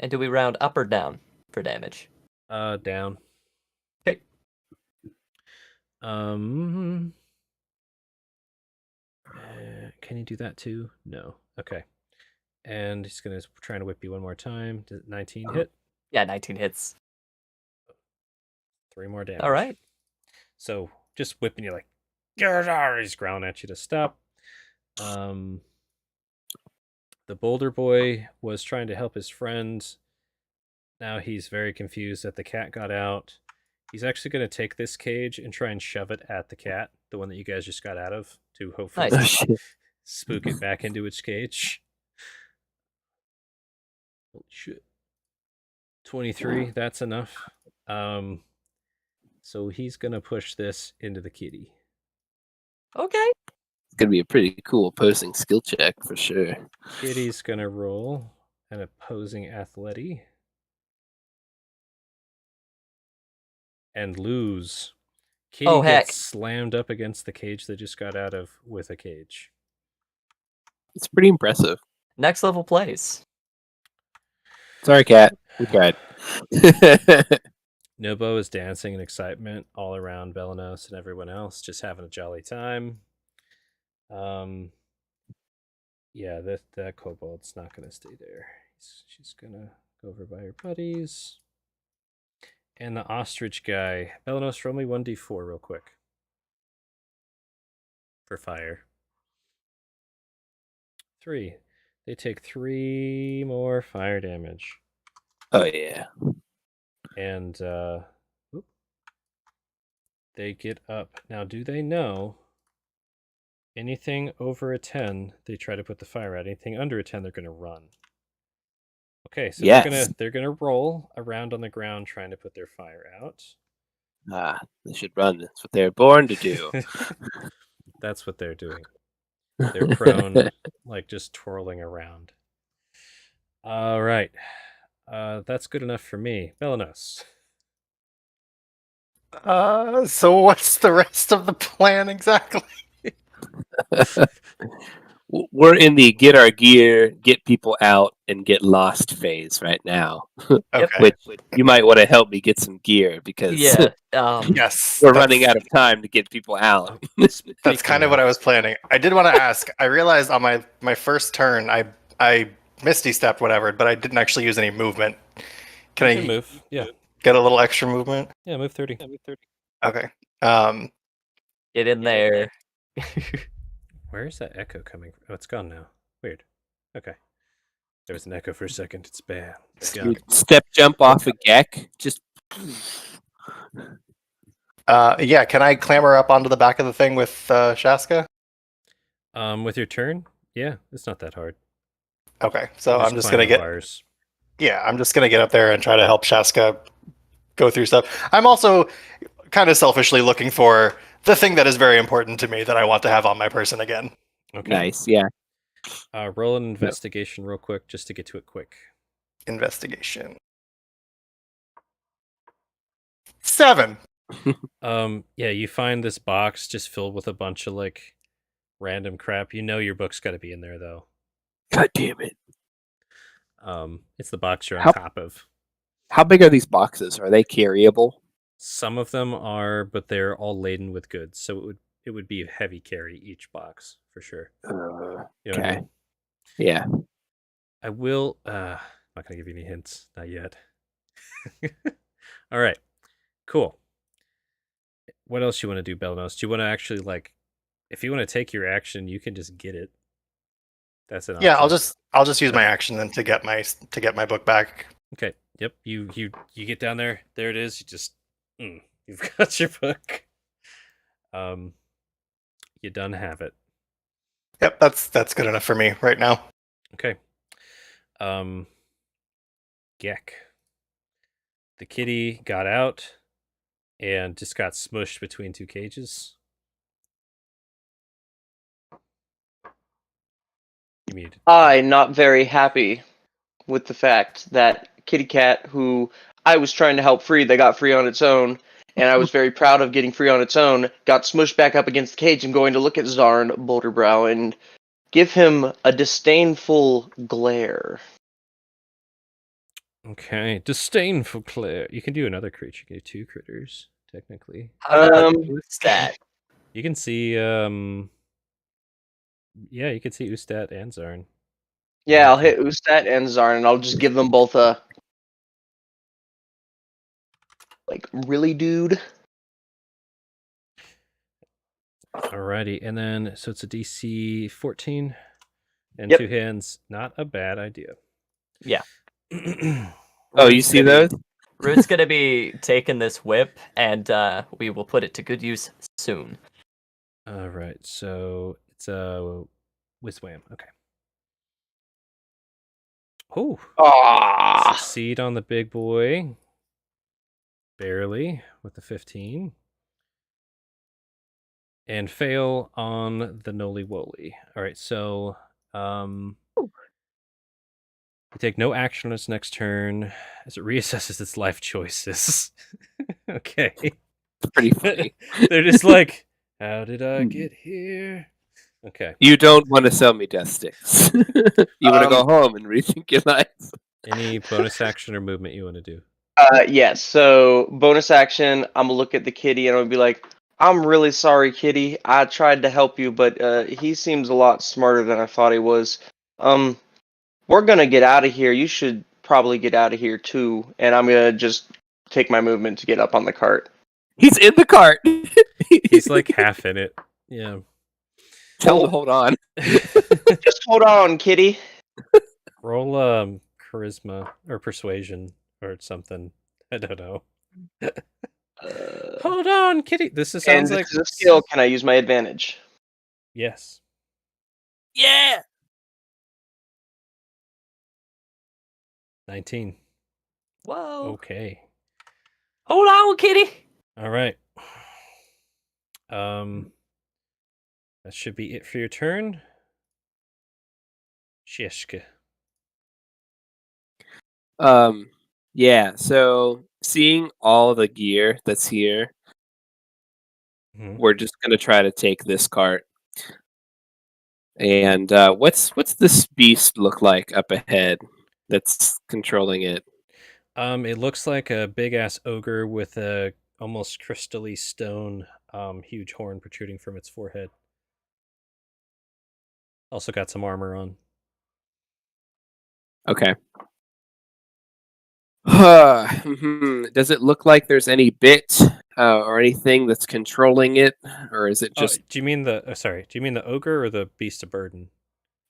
And do we round up or down for damage? Down. Okay. Can you do that too? No. Okay. And he's gonna try to whip you one more time. Does 19 hit? Yeah, 19 hits. 3 more damage. All right. So just whipping you like, he's growling at you to stop. The boulder boy was trying to help his friend. Now he's very confused that the cat got out. He's actually going to take this cage and try and shove it at the cat, the one that you guys just got out of, to hopefully Nice. Oh, shit. spook it back into its cage. Holy shit. 23, that's enough. So he's going to push this into the kitty. Okay. It's gonna be a pretty cool opposing skill check for sure. Kitty's going to roll an opposing athletic and lose. Kitty Oh, heck. gets slammed up against the cage they just got out of with a cage. It's pretty impressive. Next level plays. Sorry, cat. We tried. Nobo is dancing in excitement all around Belanos and everyone else, just having a jolly time. Yeah, that kobold's not gonna stay there. She's gonna go over by her buddies. And the ostrich guy, Belanos, roll me 1d4 real quick for fire. 3. They take 3 more fire damage. Oh yeah. And they get up. Now, do they know anything over a 10, they try to put the fire out. Anything under a 10, they're going to run. Okay, so Yes. they're gonna roll around on the ground trying to put their fire out. They should run. That's what they're born to do. That's what they're doing. They're prone, like just twirling around. All right. That's good enough for me. Belanos. So what's the rest of the plan exactly? We're in the get our gear, get people out, and get lost phase right now. Okay. Which you might want to help me get some gear because Yeah. Yes. we're running out of time to get people out. That's kind of what I was planning. I did want to ask. I realized on my first turn, I misty stepped whatever, but I didn't actually use any movement. Can You I can move. Yeah. get a little extra movement? Yeah, move 30. Okay. Get in there. Where is that echo coming from? Oh, it's gone now. Weird. Okay. There was an echo for a second. It's bad. It's You gone. step jump off a Gek. Just Yeah. Can I clamber up onto the back of the thing with Shaska? With your turn? Yeah, it's not that hard. Okay. So I'm just climb gonna the get. bars. Yeah, I'm just gonna get up there and try to help Shaska go through stuff. I'm also kind of selfishly looking for the thing that is very important to me that I want to have on my person again. Okay. nice. Yeah. Roll an investigation real quick, just to get to it quick. Investigation. 7. Yeah, you find this box just filled with a bunch of like random crap. You know your book's got to be in there though. God damn it. It's the box you're on How- top of. How big are these boxes? Are they carryable? Some of them are, but they're all laden with goods, so it would be a heavy carry each box for sure. You know what I Okay. mean? Yeah. I will. I'm not gonna give you any hints, not yet. All right, cool. What else you want to do, Belnos? Do you want to actually like, if you want to take your action, you can just get it. That's an Yeah, option. I'll just use my action then to get my book back. Okay. Yep. You get down there. There it is. You just you've got your book. You done have it. Yep, that's good enough for me right now. Okay. Gek. The kitty got out and just got smushed between two cages. You muted. I not very happy with the fact that kitty cat, who I was trying to help free, that got free on its own, and I was very proud of getting free on its own, got smushed back up against the cage. I'm going to look at Zarn Boulderbrow and give him a disdainful glare. Okay. Disdainful Claire. You can do another creature. You can do two critters, technically. How about Um, stat? You can see yeah, you can see Ustat and Zarn. Yeah, I'll hit Ustat and Zarn, and I'll just give them both a like, really, dude. Alrighty, and then so it's a DC 14 and Yep. two hands. Not a bad idea. Yeah. Oh, you see those? Root's gonna be taking this whip, and we will put it to good use soon. All right, so it's a Whizwham. Okay. Oh, Ah, succeed on the big boy. Barely with the 15. And fail on the Noli Woly. All right, so you take no action on its next turn as it reassesses its life choices. Okay. It's pretty funny. They're just like, how did I get here? Okay. You don't want to sell me death sticks. You want to go home and rethink your life. Any bonus action or movement you want to do? yes. So bonus action, I'm gonna look at the kitty and I'm gonna be like, "I'm really sorry, kitty. I tried to help you, but he seems a lot smarter than I thought he was. We're gonna get out of here. You should probably get out of here too." And I'm gonna just take my movement to get up on the cart. He's in the cart. He's like half in it. Yeah. Tell him to hold on. Just hold on, kitty. Roll charisma or persuasion or something. I don't know. Hold on, kitty. This And sounds this like is a skill. Can I use my advantage? yes. Yeah. 19. Whoa. Okay. Hold on, kitty. All right. That should be it for your turn. Shishka. Yeah, so seeing all the gear that's here, Mhm. we're just gonna try to take this cart. And what's this beast look like up ahead that's controlling it? It looks like a big ass ogre with a almost crystally stone, huge horn protruding from its forehead. Also got some armor on. Okay. Does it look like there's any bit or anything that's controlling it, or is it just do you mean the? Sorry, do you mean the ogre or the beast of burden?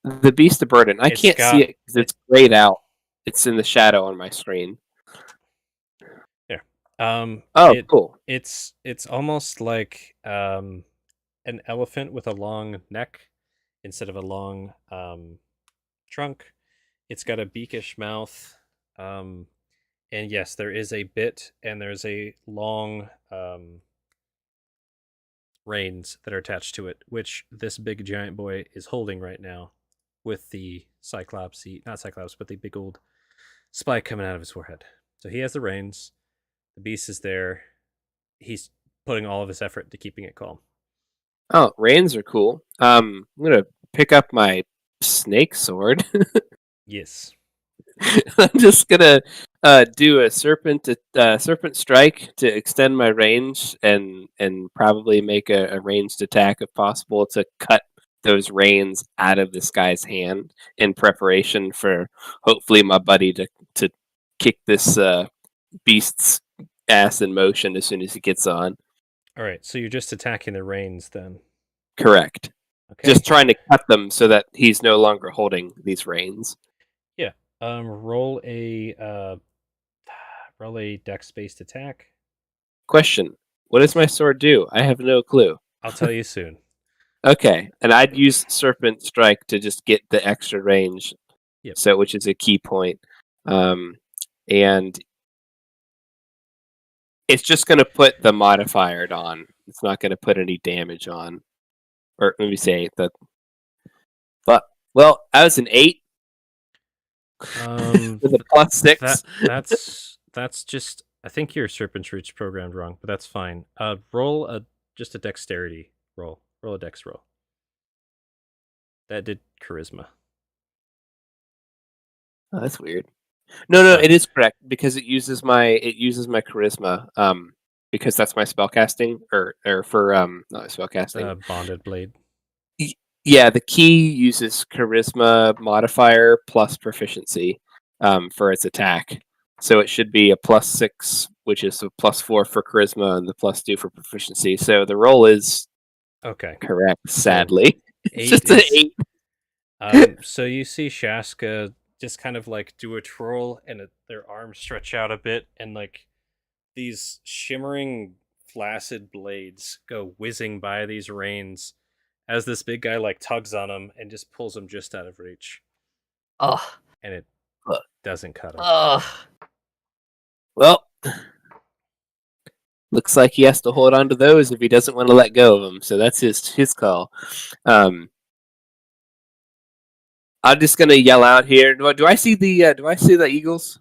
the beast of burden? I It's can't got- see it because it's grayed out. It's in the shadow on my screen. There. Oh, cool. It's almost like an elephant with a long neck instead of a long trunk. It's got a beakish mouth. And yes, there is a bit and there's a long reins that are attached to it, which this big giant boy is holding right now with the not Cyclops, but the big old spike coming out of his forehead. So he has the reins. The beast is there. He's putting all of his effort into keeping it calm. Oh, reins are cool. I'm gonna pick up my snake sword. Yes. I'm just gonna do a serpent strike to extend my range and probably make a ranged attack if possible to cut those reins out of this guy's hand in preparation for hopefully my buddy to kick this beast's ass in motion as soon as he gets on. All right. So you're just attacking the reins then. Correct. Okay. Just trying to cut them so that he's no longer holding these reins. Yeah. Roll a dex-based attack. Question: what does my sword do? I have no clue. I'll tell you soon. Okay, and I'd use Serpent Strike to just get the extra range, Yep. so which is a key point, and it's just going to put the modifier on. It's not going to put any damage on, or let me say that. But well, I was an 8 with a +6. That's just. I think your Serpent's Root's programmed wrong, but that's fine. Roll just a dexterity roll. Roll a dex roll. That did charisma. Oh, that's weird. No, But- it is correct because it uses my charisma. Because that's my spellcasting or for not spellcasting. Bonded blade. Yeah, the key uses charisma modifier plus proficiency for its attack. So it should be a +6, which is a +4 for charisma and the +2 for proficiency. So the roll is Okay. correct, sadly. It's 8 just an is- 8. So you see Shaska just kind of like do a twirl and their arms stretch out a bit and like these shimmering flaccid blades go whizzing by these reins as this big guy like tugs on them and just pulls them just out of reach. Ugh. And it doesn't cut him. Ugh. Well, looks like he has to hold on to those if he doesn't want to let go of them. So that's his call. I'm just gonna yell out here. Do I see the eagles?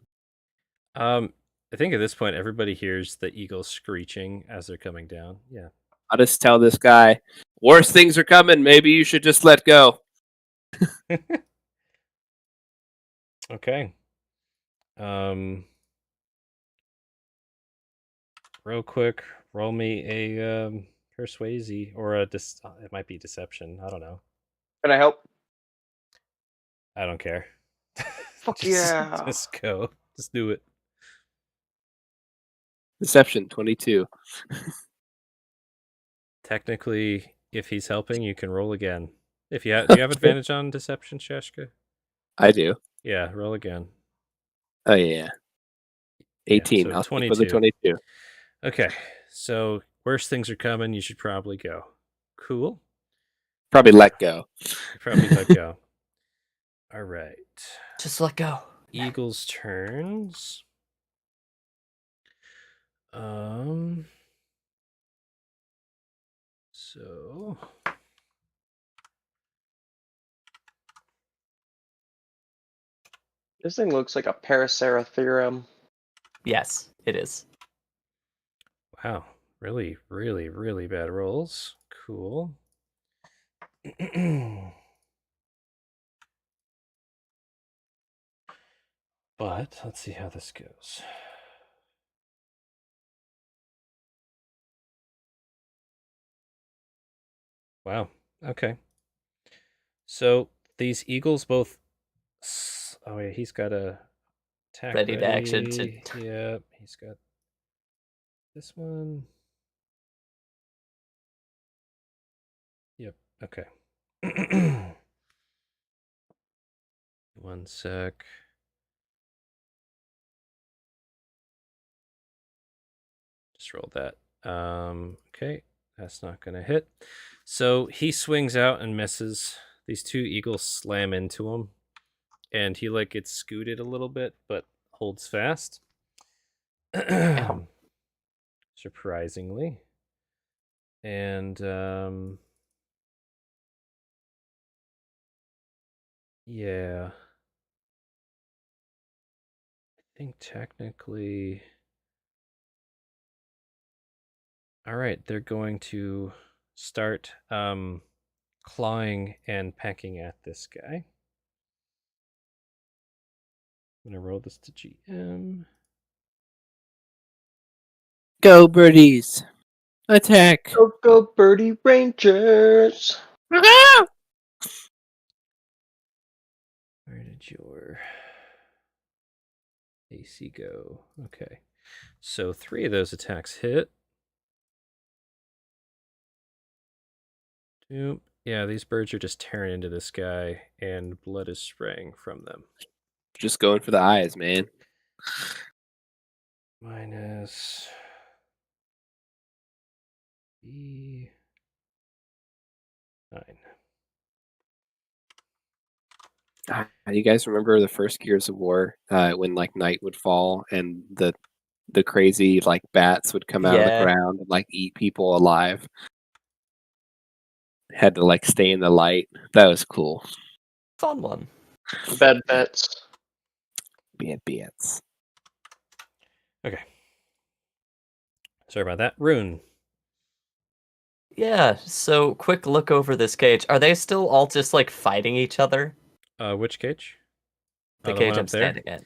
I think at this point everybody hears the eagles screeching as they're coming down. Yeah. I'll just tell this guy, worse things are coming. Maybe you should just let go. Okay. Real quick, roll me a persuasion or it might be deception. I don't know. Can I help? I don't care. Fuck yeah. Just go. Just do it. Deception 22. Technically, if he's helping, you can roll again. If you do you have advantage on deception, Shashka? I do. Yeah, roll again. Oh yeah. 18. so I'll stick with the 22. Okay, So worse things are coming. You should probably go. Cool. Probably let go. Probably let go. All right. Just let go. Eagles' turns. So This thing looks like a Paracera theorem. Yes, it is. wow, really, really, really bad rolls. Cool. But let's see how this goes. Wow. Okay. So these eagles both. Oh yeah, he's got a attack Ready to action to- Yeah, he's got this one. Yep. Okay. One sec. Just roll that. Okay, that's not gonna hit. So he swings out and misses. These two eagles slam into him, and he like gets scooted a little bit, but holds fast. Surprisingly. And yeah. I think technically. All right, they're going to start clawing and pecking at this guy. I'm gonna roll this to GM. Go, birdies! Attack! Go Birdie Rangers! Where did your AC go? Okay. So 3 of those attacks hit. Doop. Yeah, these birds are just tearing into this guy, and blood is spraying from them. Just going for the eyes, man. Minus E9. You guys remember the first Gears of War when like night would fall and the crazy like bats would come out of the Yeah. ground and like eat people alive? Had to like stay in the light. That was cool. Fun one. Bad bets. Bats. Okay. Sorry about that. Rune. Yeah, so quick look over this cage. Are they still all just like fighting each other? Which cage? The The cage one I'm up there? standing in.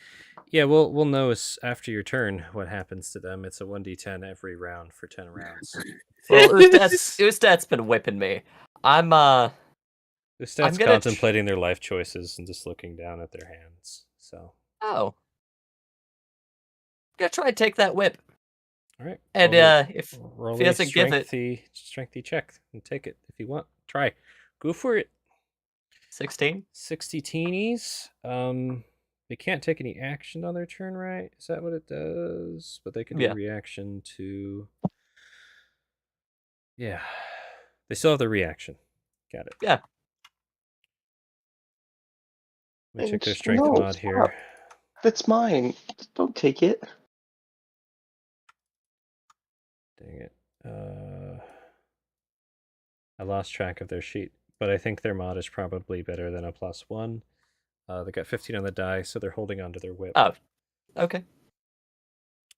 Yeah, we'll know after your turn what happens to them. It's a 1d10 every round for 10 rounds. Well, Ustat's been whipping me. I'm The I'm stats gonna contemplating their life choices and just looking down at their hands. So, oh. Gonna try and take that whip. all right. And if roll he a doesn't give it strengthy check and take it if you want. Try. Go for it. 16. 60 teenies. They can't take any action on their turn, right? Is that what it does? But they can do Yeah. reaction to. Yeah. They still have the reaction. Got it. Yeah. Let me check their strength No, mod here. That's mine. Don't take it. Dang it. I lost track of their sheet, but I think their mod is probably better than a +1. They got 15 on the die, so they're holding on to their whip. Oh. Okay.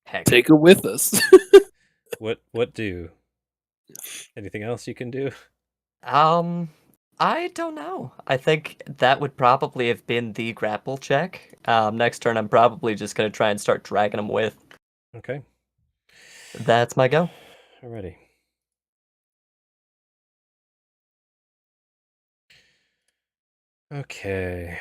Heck. Take it with us. What do? Anything else you can do? I don't know. I think that would probably have been the grapple check. Next turn I'm probably just gonna try and start dragging him with. Okay. That's my go. Alrighty. Okay.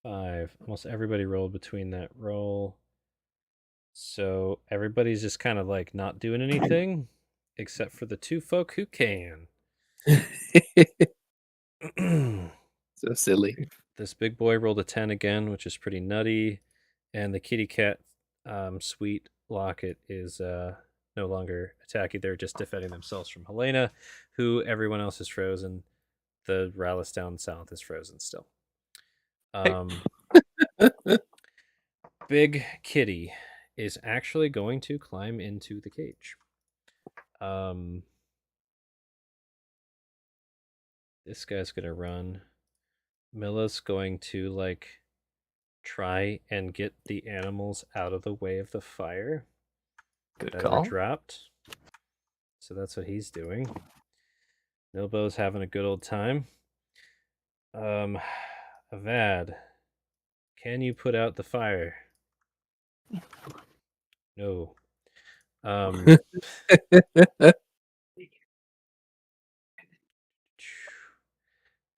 5. Almost everybody rolled between that roll. So everybody's just kind of like not doing anything, except for the 2 folk who can. So silly. This big boy rolled a 10 again, which is pretty nutty. And the kitty cat Sweet Locket is no longer attacking. They're just defending themselves from Helena, who everyone else is frozen. The Rallis down south is frozen still. Big Kitty is actually going to climb into the cage. This guy's gonna run. Milla's going to try and get the animals out of the way of the fire. Good that call. Were dropped. So that's what he's doing. Nilbo's having a good old time. Avad, can you put out the fire? No.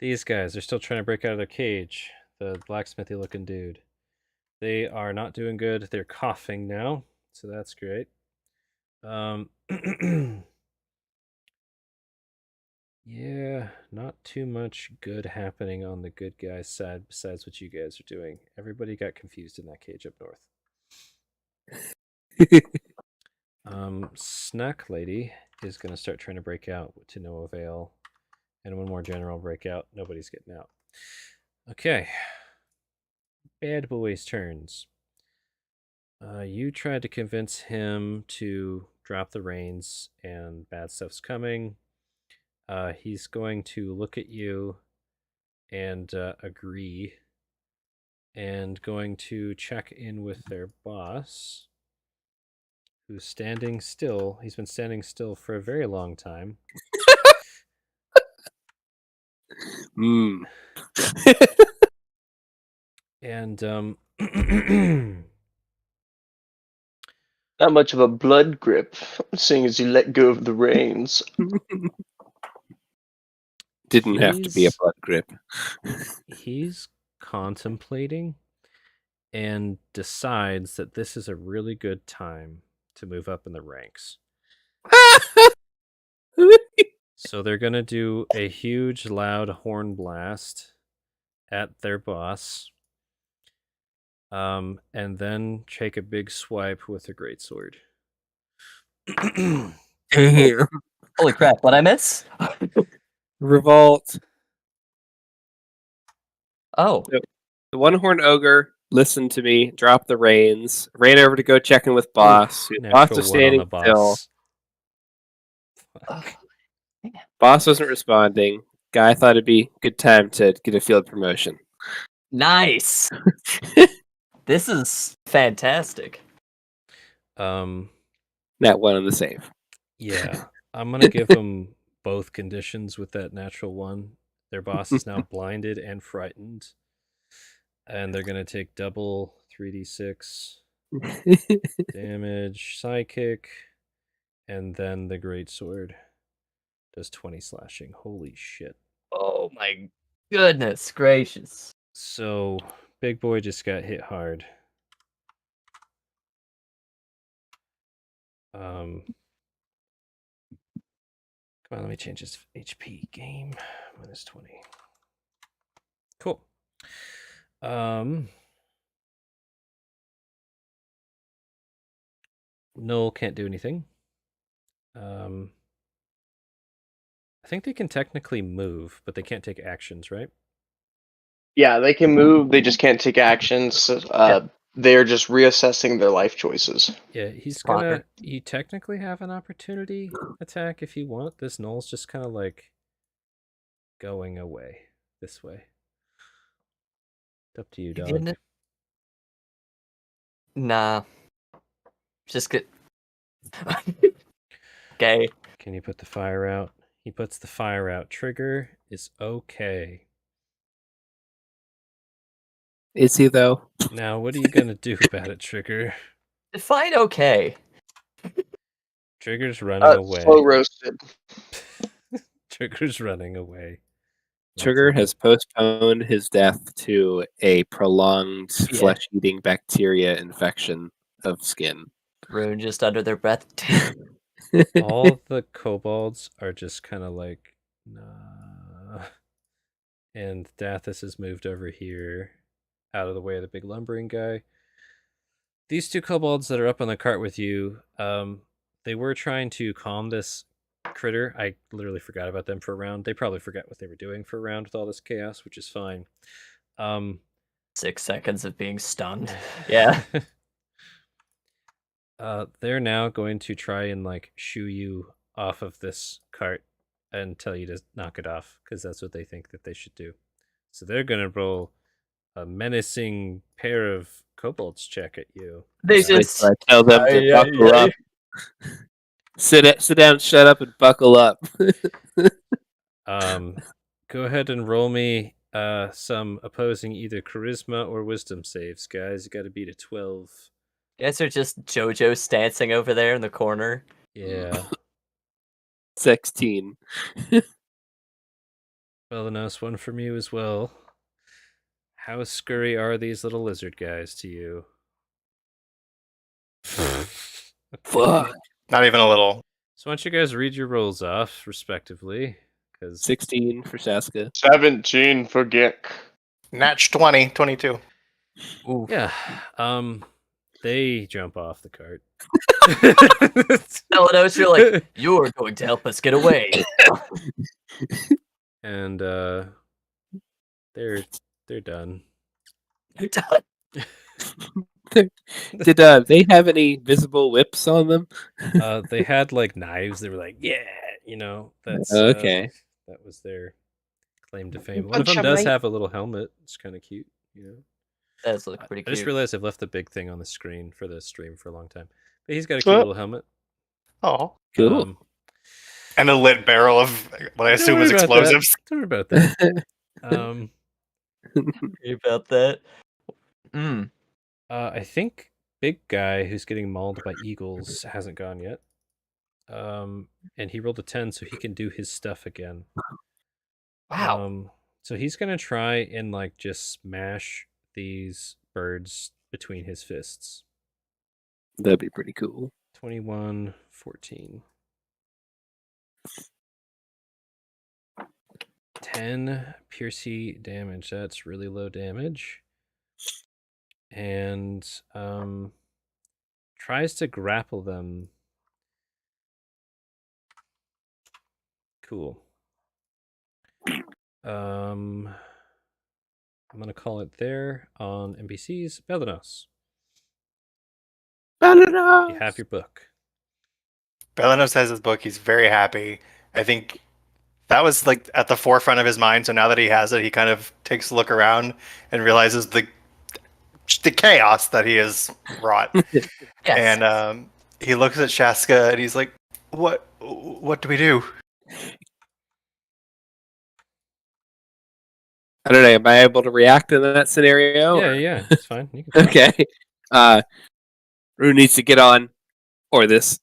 These guys are still trying to break out of their cage. The blacksmithy looking dude. They are not doing good. They're coughing now, so that's great. Yeah, not too much good happening on the good guys' side besides what you guys are doing. Everybody got confused in that cage up north. Snack Lady is going to start trying to break out to no avail. And one more general breakout. Nobody's getting out. Okay. Bad Boy's turns. You tried to convince him to drop the reins and bad stuff's coming. He's going to look at you and agree, and going to check in with their boss, who's standing still. He's been standing still for a very long time. And Not much of a blood grip, seeing as you let go of the reins. Didn't have to be a blood grip. He's contemplating and decides that this is a really good time to move up in the ranks. So they're going to do a huge, loud horn blast at their boss. And then take a big swipe with a greatsword. Holy crap, what'd I miss? Revolt. Oh. The one-horned ogre listened to me, dropped the reins, ran over to go check in with boss. Boss was standing still. Boss wasn't responding. Guy thought it'd be a good time to get a field promotion. Nice. This is fantastic. That one on the save. Yeah, I'm gonna give them both conditions with that natural one. Their boss is now blinded and frightened, and they're gonna take double 3d6 damage, psychic, and then the greatsword does 20 slashing. Holy shit! Oh my goodness gracious! So Big Boy just got hit hard. Come on, let me change his HP. Game minus 20. Cool. Null can't do anything. I think they can technically move, but they can't take actions, right? Yeah, they can move. They just can't take actions. They're just reassessing their life choices. Yeah, he's gonna. You technically have an opportunity attack if you want. This Null's just kind of like going away this way. It's up to you, dog. Nah. Just get. Okay. Can you put the fire out? He puts the fire out. Trigger is okay. Is he though? Now, what are you gonna do about it, Trigger? Define okay. Trigger's running away. Slow roasted. Trigger's running away. Trigger has postponed his death to a prolonged flesh-eating bacteria infection of skin. Rune just under their breath. All the kobolds are just kind of like, nah. And Dathis has moved over here out of the way of the big lumbering guy. these two kobolds that are up on the cart with you, they were trying to calm this critter. I literally forgot about them for a round. They probably forgot what they were doing for a round with all this chaos, which is fine. 6 seconds of being stunned. Yeah. They're now going to try and like shoo you off of this cart and tell you to knock it off because that's what they think that they should do. So they're gonna roll a menacing pair of kobolds check at you. They So just. I tell them to Ay, buckle ay, up. Sit down, shut up, and buckle up. Go ahead and roll me some opposing either charisma or wisdom saves, guys. You got to beat a 12. You guys are just JoJo stancing over there in the corner. Yeah. 16. Belanos, one from you as well. How scurry are these little lizard guys to you? Fuck. Not even a little. So why don't you guys read your rolls off, respectively? Because 16 for Shaska. 17 for Gick. Natch 20, 22. Ooh. yeah, they jump off the cart. Elanos, you're like, you're going to help us get away. And they're done. You're done. Did they have any visible whips on them? They had like knives. They were like, yeah, that's Okay. that was their claim to fame. One Punch of them him, does mate. have a little helmet. It's kind of cute, That does look pretty I just cute. realized I've left the big thing on the screen for the stream for a long time. But he's got a cute What? little helmet. Oh. Cool. And a lit barrel of what I Don't assume worry is about that. explosives. Don't worry about that. Sorry about that. Mm. I think big guy who's getting mauled by eagles hasn't gone yet. And he rolled a 10, so he can do his stuff again. Wow. So he's gonna try and like just smash these birds between his fists. That'd be pretty cool. 21, 14. 10 piercy damage. That's really low damage. And tries to grapple them. Cool. I'm gonna call it there on NPCs. Belanos, you have your book. Belanos has his book. He's very happy. I think that was like at the forefront of his mind. So now that he has it, he kind of takes a look around and realizes the chaos that he has wrought. Yes. And he looks at Shaska and he's like, "What do we do?" I don't know. Am I able to react in that scenario? Yeah, it's fine. You can Okay. Rune needs to get on, or this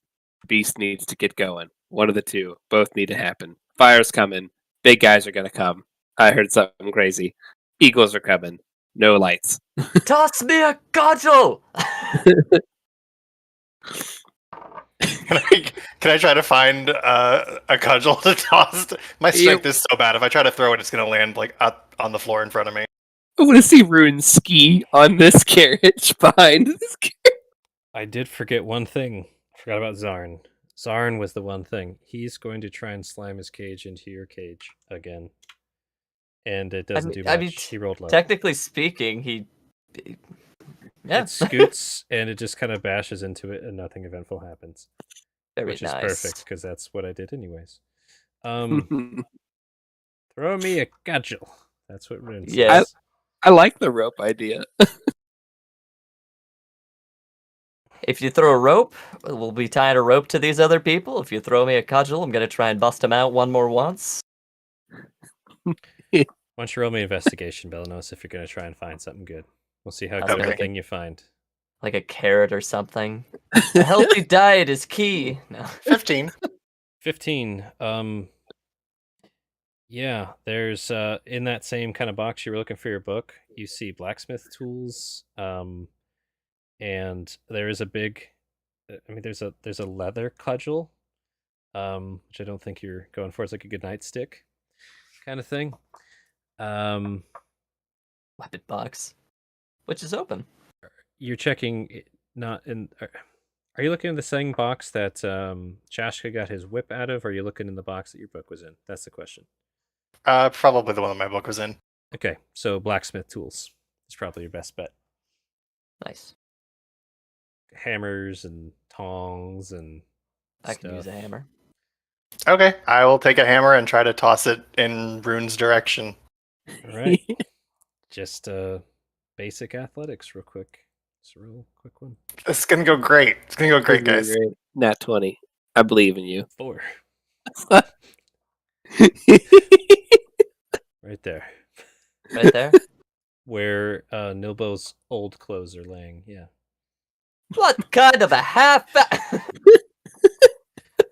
beast needs to get going. One of the two. Both need to happen. Fire's coming. Big guys are gonna come. I heard something crazy. Eagles are coming. No lights. Toss me a cudgel! Can I try to find a cudgel to toss? My strength is so bad. If I try to throw it, it's going to land like up on the floor in front of me. I want to see Rune ski on this carriage behind this carriage. I did forget one thing. I forgot about Zarn. Zarn was the one thing. He's going to try and slam his cage into your cage again. And it doesn't do much. He rolled low. Technically speaking, yeah. It scoots and it just kind of bashes into it and nothing eventful happens. Very which is nice. perfect because that's what I did anyways. Throw me a cudgel. That's what Rune says. Yes. I like the rope idea. If you throw a rope, we'll be tying a rope to these other people. If you throw me a cudgel, I'm going to try and bust them out once. Why don't you roll me investigation, Belanos, if you're going to try and find something good. We'll see how good of a Okay. thing you find. Like a carrot or something. A healthy diet is key. No. 15. 15. Yeah, there's in that same kind of box you were looking for your book, you see blacksmith tools. And there is a big there's a leather cudgel, which I don't think you're going for. It's like a good nightstick kind of thing. Weapon box, which is open. You're checking not in. Are you looking in the same box that Shashka got his whip out of, or are you looking in the box that your book was in? That's the question. Probably the one that my book was in. Okay, so blacksmith tools is probably your best bet. Nice. Hammers and tongs and I stuff. can use a hammer. Okay, I will take a hammer and try to toss it in Rune's direction. All right. Just basic athletics, real quick. It's a real quick one. This is gonna go great. It's gonna go great, guys. Nat 20. I believe in you. 4. Right there. Right there. Where Nilbo's old clothes are laying. Yeah. What kind of a half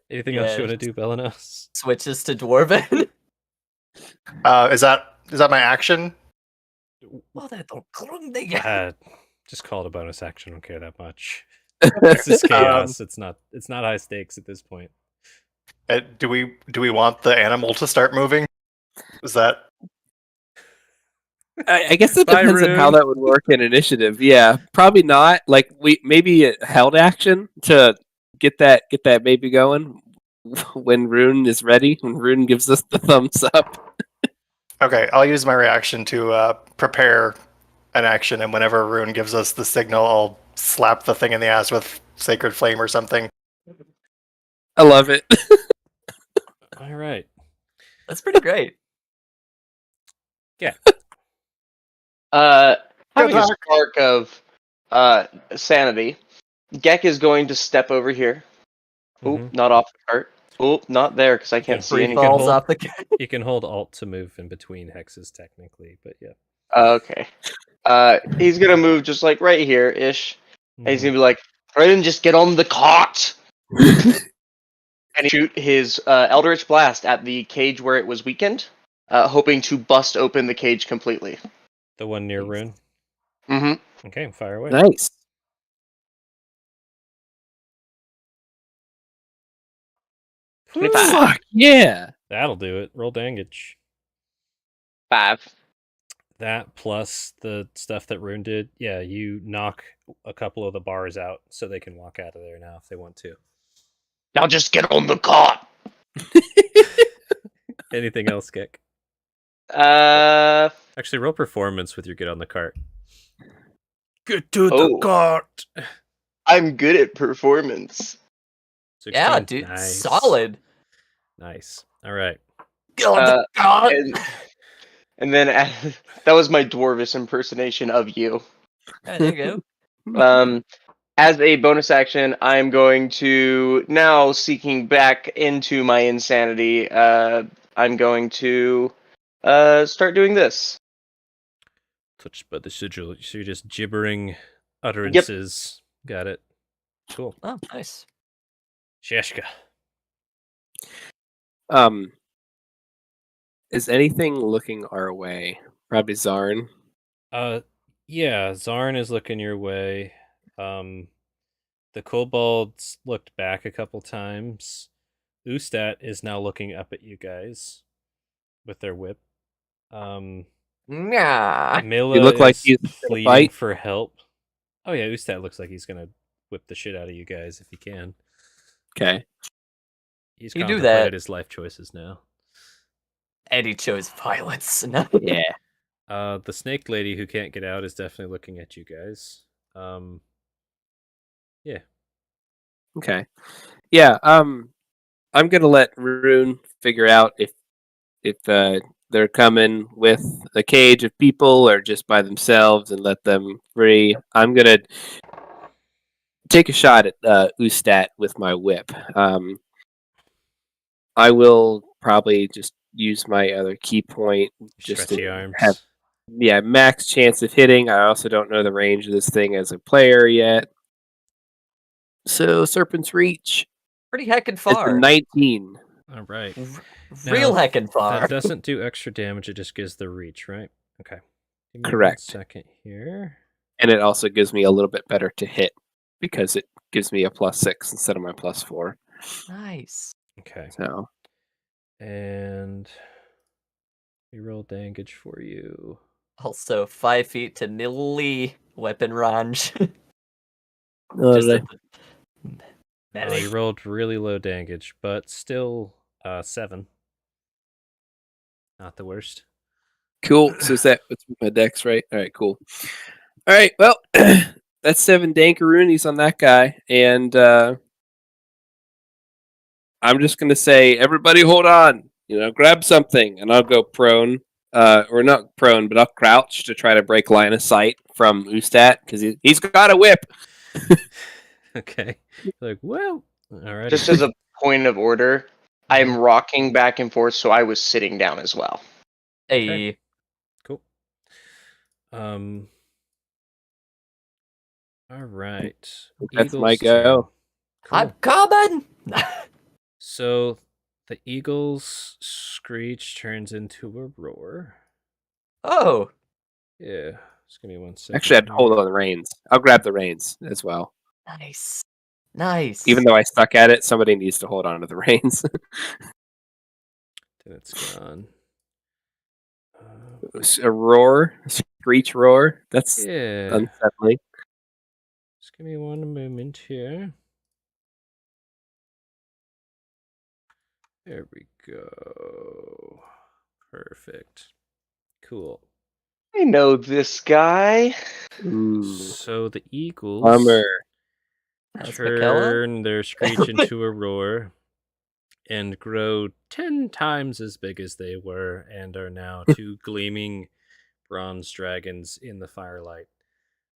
Anything else you Yeah. want to do, Belenos? switches to dwarven? Is that my action? Well, that don't grunting. Just call it a bonus action. Don't care that much. This is chaos. It's not high stakes at this point. Do we want the animal to start moving? Is that I guess it Bye, depends on how Rune. that would work in initiative. Yeah, probably not. Like we maybe a held action to get that baby going when Rune is ready. When Rune gives us the thumbs up. okay? I'll use my reaction to prepare an action, and whenever Rune gives us the signal, I'll slap the thing in the ass with Sacred Flame or something. I love it. All right. That's pretty great. Having a luck. spark of sanity, Gek is going to step over here. Oop, Mhm. not off the cart. Oop, not there because I can't Okay, see Free anything. can falls hold- off the. You can hold Alt to move in between hexes, technically, but yeah. Okay. He's gonna move just like right here ish, and he's Mhm. gonna be like, "Brayden, just get on the cart!" and shoot his Eldritch Blast at the cage where it was weakened, hoping to bust open the cage completely. The one near Rune. Mm-hmm. Okay, fire away. Nice. Woo! Fuck yeah. That'll do it. Roll damage. 5. That plus the stuff that Rune did. Yeah, you knock a couple of the bars out so they can walk out of there now if they want to. Now just get on the cart. Anything else, Kick? Actually, roll performance with your get on the cart. Get to Oh. cart. I'm good at performance. 16. Yeah, dude, Nice. solid. Nice. All right. Get on the cart. And then that was my dwarvish impersonation of you. Yeah, there you go. As a bonus action, I'm going to now seeking back into my insanity. I'm going to start doing this. Touched by the sigil. So you're just gibbering utterances. Got it. Cool. Oh, nice. Shashka. Is anything looking our way? Probably Zarn. Yeah, Zarn is looking your way. The kobolds looked back a couple times. Ustat is now looking up at you guys with their whip. Nah. Mila You look like is he's gonna pleading fight. for help. Oh yeah, Ustat looks like he's gonna whip the shit out of you guys if he can. Okay. He's You do contemplated that. his life choices now. And he chose violence. No. Yeah. The snake lady who can't get out is definitely looking at you guys. Yeah. Okay. Yeah. I'm gonna let Rune figure out if they're coming with a cage of people or just by themselves and let them free. I'm gonna take a shot at Ustat with my whip. I will probably just use my other key point just Stretchy to arms. have max chance of hitting. I also don't know the range of this thing as a player yet. So Serpent's Reach. Pretty heckin' It's a far. 19. All right. Real Now, heckin' far. That doesn't do extra damage, it just gives the reach, right? Okay. Give me Correct. 1 second here. And it also gives me a little bit better to hit because it gives me a +6 instead of my +4. Nice. Okay. So And we roll damage for you. Also, 5 feet to melee weapon range. Just Alright. a You rolled really low damage, but still 7. Not the worst. Cool. So is that what's my dex, right? All right, cool. All right, well, that's 7 dankaroonies on that guy, and I'm just gonna say, everybody, hold on. Grab something, and I'll go prone, or not prone, but I'll crouch to try to break line of sight from Ustat because he's got a whip. Okay. Like, well, alright. Just as a point of order, I'm rocking back and forth, so I was sitting down as well. a Cool. All right. That's my Eagle's go. turn. I'm coming. So the eagle's screech turns into a roar. Oh, Yeah. Just give me 1 second. Actually, I'd here. hold on the reins. I'll grab the reins as well. nice, nice. Even though I suck at it, somebody needs to hold on to the reins. Then it's gone. A roar, a screech roar. That's Yeah. unsettling. Just give me one moment here. There we go. Perfect. Cool. I know this guy. Ooh, So the eagles bummer. That's Michaela? turn their screech into a roar and grow 10 times as big as they were and are now 2 gleaming bronze dragons in the firelight.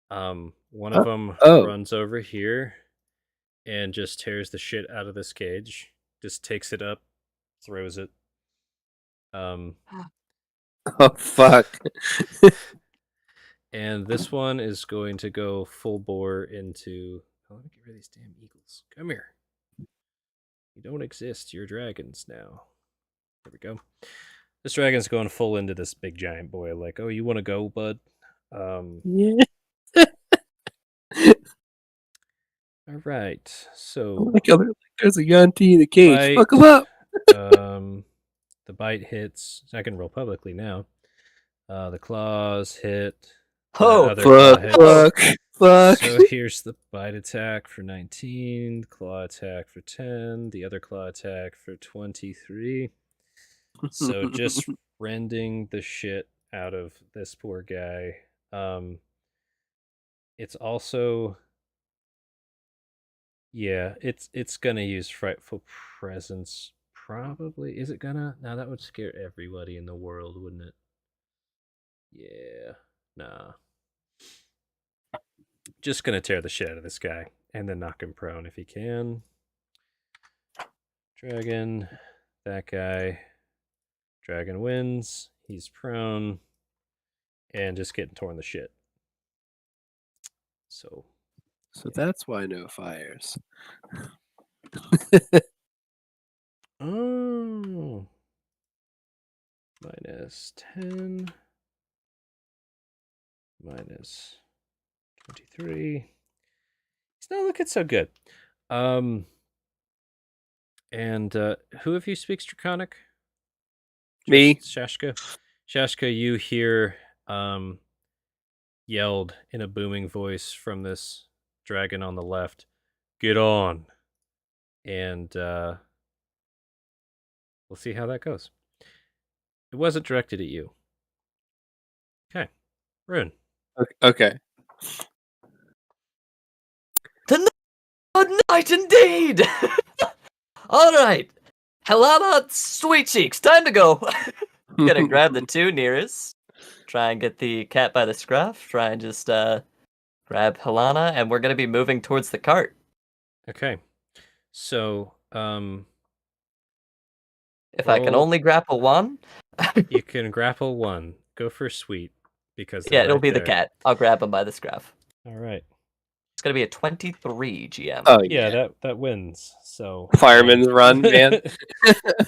One of them runs over here and just tears the shit out of this cage. Just takes it up, throws it. Oh fuck. And this one is going to go full bore into. Oh, let me get rid of these damn eagles. Come here. You don't exist. You're dragons now. There we go. This dragon's going full into this big giant boy. Like, oh, you want to go, bud? Yeah. All right. So There's a Yanti in the cage. bite, Fuck him up. the bite hits. I can roll publicly now. The claws hit. The Oh, other claw hits. Fuck. So here's the bite attack for 19, claw attack for 10, the other claw attack for 23. So just rending the shit out of this poor guy. It's also, yeah, it's gonna use frightful presence. Probably. Is it gonna? No, that would scare everybody in the world, wouldn't it? Yeah. Nah. Just gonna tear the shit out of this guy and then knock him prone if he can. Dragon, that guy. Dragon wins. He's prone and just getting torn the shit. So that's why no fires. oh, minus 10, minus 23. He's not looking so good. And who of you speaks Draconic? Me. Shashka. Shashka, you hear yelled in a booming voice from this dragon on the left, "Get on!" And we'll see how that goes. It wasn't directed at you. Okay, Rune. Okay. Good night indeed. All right, Helena, sweet cheeks, time to go. Gonna grab the 2 nearest, try and get the cat by the scruff, try and just grab Helena, and we're gonna be moving towards the cart. Okay, so if I can only grapple 1, you can grapple 1. Go for sweet because yeah, it'll right be there. the cat. I'll grab him by the scruff. All right. It's gonna be a 23 GM. Oh yeah, that wins. So fireman's run, man.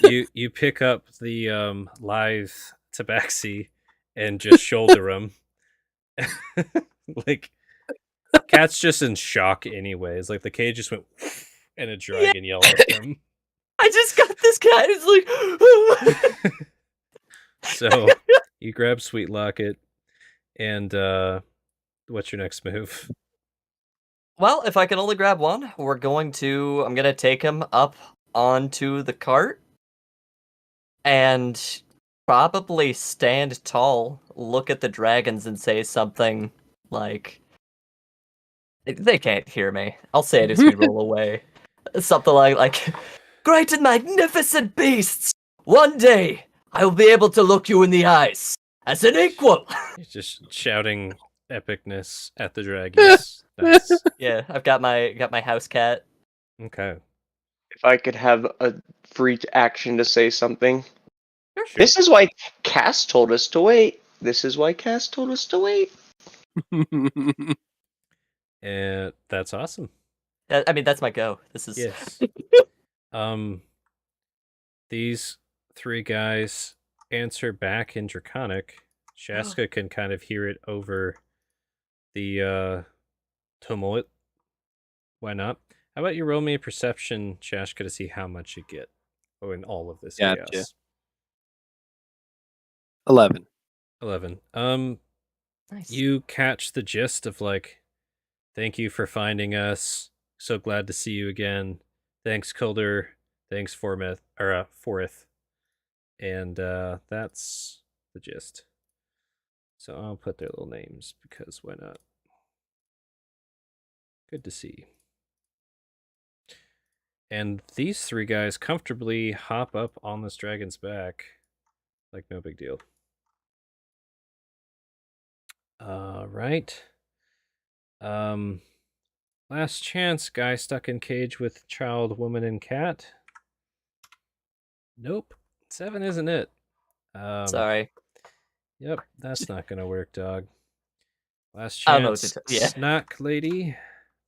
you pick up the live tabaxi and just shoulder him. Like cat's just in shock anyways. Like the cage just went and a dragon yelled at them. I just got this cat. It's like So you grab Sweet Locket and what's your next move? Well, if I can only grab one, I'm gonna take him up onto the cart and probably stand tall, look at the dragons and say something like, they can't hear me. I'll say it as we roll away. Something like, great and magnificent beasts! One day, I will be able to look you in the eyes as an equal! He's just shouting epicness at the dragons. Nice. Yeah, I've got my house cat. Okay. If I could have a free action to say something. Sure. This is why Cass told us to wait. This is why Cass told us to wait. And that's awesome. I mean, that's my go. This is... Yes. These three guys answer back in Draconic. Shaska can kind of hear it over the tumult. Why not? How about you roll me a perception, Shaska, to see how much you get in all of this Gotcha. chaos? 11. 11. Nice. You catch the gist of like, thank you for finding us. So glad to see you again. Thanks, Kilder. Thanks, Forith. And that's the gist. So I'll put their little names because why not? Good to see. And these three guys comfortably hop up on this dragon's back. Like no big deal. Right. Last chance, guy stuck in cage with child, woman, and cat. Nope. 7 isn't it. Sorry. Yep, that's not gonna work, dog. Last I don't know what chance, to yeah. snack lady.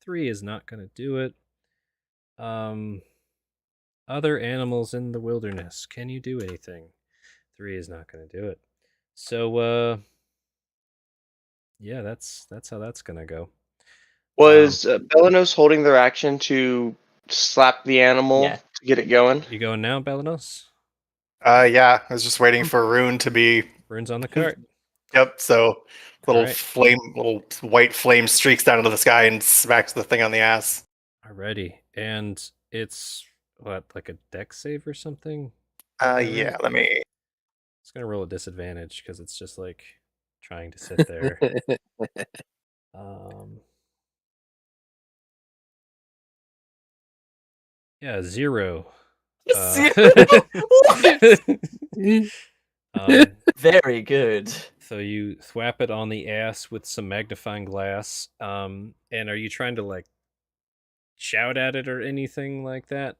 3 is not gonna do it. Other animals in the wilderness. Can you do anything? 3 is not gonna do it. So, yeah, that's how that's gonna go. Was Belanos holding their action to slap the animal Yeah. to get it going? You going now, Belanos? Yeah, I was just waiting for Rune to be. Rune's on the cart. Yep. So little Alright. little white flame streaks down into the sky and smacks the thing on the ass. Alrighty. And it's what, like a deck save or something? that Yeah. right? Let me. It's gonna roll a disadvantage because it's just like trying to sit there. Yeah, 0. Very good. So you thwap it on the ass with some magnifying glass. And are you trying to like shout at it or anything like that?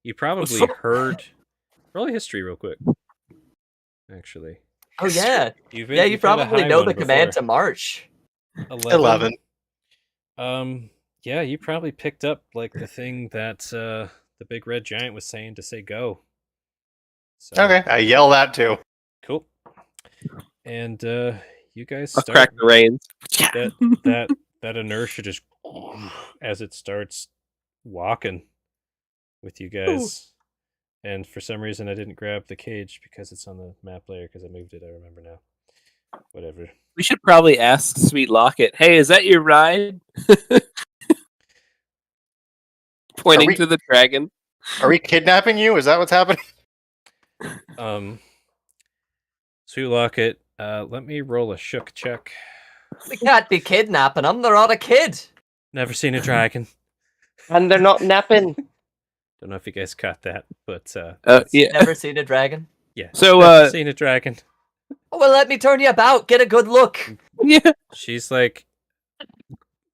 You probably heard. Roll a history real quick. Actually. Oh yeah. You probably know the command to march. 11. Yeah, you probably picked up like the thing that the big red giant was saying to say go. So, Okay, I yell that too. cool. And you guys I'll start crack the reins. that inertia just as it starts walking with you guys. And for some reason I didn't grab the cage because it's on the map layer because I moved it. I remember now. Whatever. We should probably ask Sweet Locket, hey, is that your ride? Pointing to the dragon. Are we kidnapping you? Is that what's happening? Sweet Locket, let me roll a shook check. We can't be kidnapping them. They're not a kid. Never seen a dragon. And they're not napping. Don't know if you guys caught that, but Yeah. Never seen a dragon. yeah. So, never seen a dragon. Oh, well, let me turn you about. Get a good look. Yeah. She's like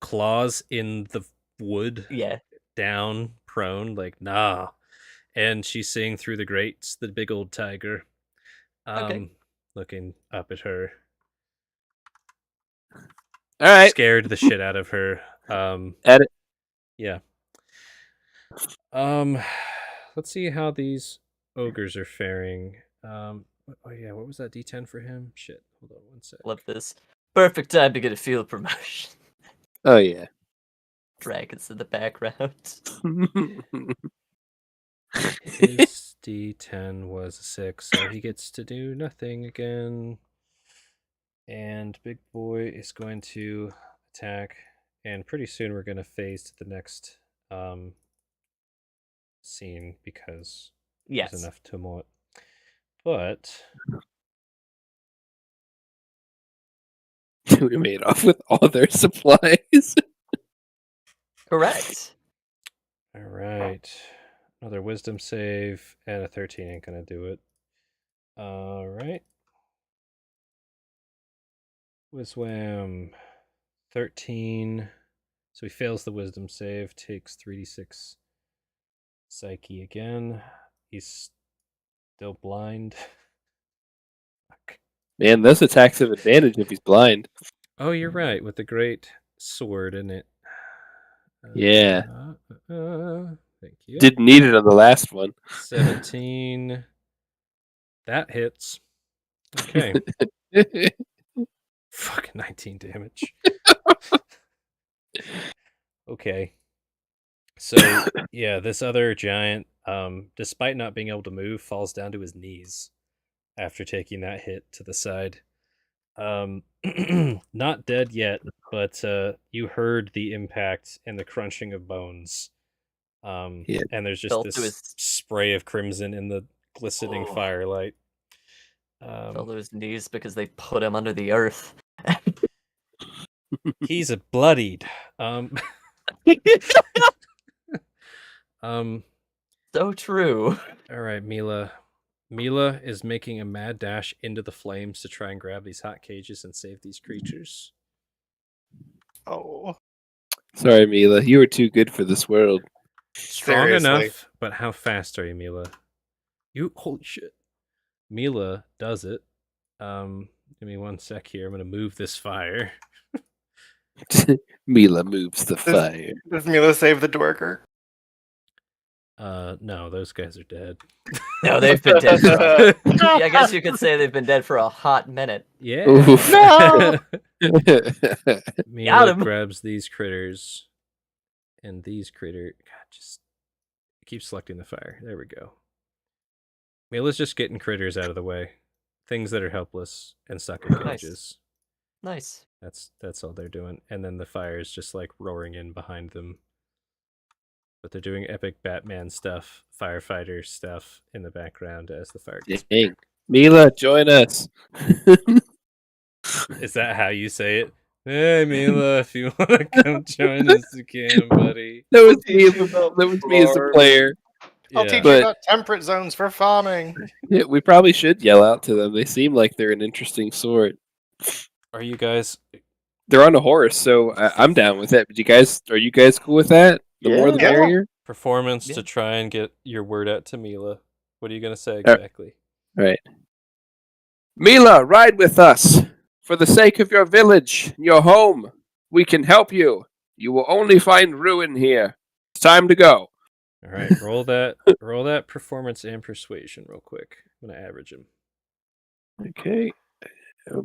claws in the wood, Yeah. down, prone, like nah. And she's seeing through the grates, the big old tiger. Okay. Looking up at her. All right. Scared the shit out of her. Edit. Yeah. Let's see how these ogres are faring. Oh yeah, what was that D10 for him? Shit. Hold on one sec. Love this. Perfect time to get a field promotion. Oh, yeah. Dragons in the background. His D10 was a 6, so he gets to do nothing again. And Big Boy is going to attack and pretty soon we're gonna phase to the next scene because Yes. there's enough tumult. But We made off with all their supplies. Correct. all right, another wisdom save and a 13 ain't gonna do it. All right, Wiswam 13. So he fails the wisdom save, takes 3d6 psyche again. He's still blind. Fuck. Man, those attacks have advantage if he's blind. Oh, you're right, with the great sword in it. Yeah. Thank you. Didn't need it on the last one. 17. That hits. Okay. Fucking 19 damage. Okay. So, yeah, this other giant, despite not being able to move, falls down to his knees after taking that hit to the side. Not dead yet, but you heard the impact and the crunching of bones. Yeah. And there's just Fell this to his- spray of crimson in the glistening Oh. firelight. Fell to his knees because they put him under the earth. He's a bloodied. So true. All right, Mila. Mila is making a mad dash into the flames to try and grab these hot cages and save these creatures. Oh, Sorry, Mila. You were too good for this world. Strong seriously. enough, but how fast are you, Mila? You holy shit. Mila does it. Give me 1 sec here. I'm gonna move this fire. Mila moves the fire. Does Mila save the Dwarker? No, those guys are dead. No, they've been dead for a... Yeah, I guess you could say they've been dead for a hot minute. Yeah. Oof. No! Mila him. grabs these critters, and these critter. God, just keep selecting the fire. There we go. Mila's just getting critters out of the way, things that are helpless and stuck in Nice. cages. Nice. That's all they're doing, and then the fire is just like roaring in behind them. But they're doing epic Batman stuff, firefighter stuff in the background as the fire gets. Dang. Mila, join us. Is that how you say it? Hey, Mila, if you want to come join us, you can, buddy. That was Teach me as you a, about that was me as a farming. player. I'll Yeah. teach But- you about temperate zones for farming. Yeah, we probably should yell out to them. They seem like they're an interesting sort. Are you guys? They're on a horse, so I'm down with it. But are you guys cool with that? The more the Yeah. merrier. Performance Yeah. to try and get your word out to Mila. What are you gonna say exactly? Right. Mila, ride with us. For the sake of your village, your home, we can help you. You will only find ruin here. It's time to go. All right, roll that. Roll that performance and persuasion real quick. I'm gonna average them. Okay.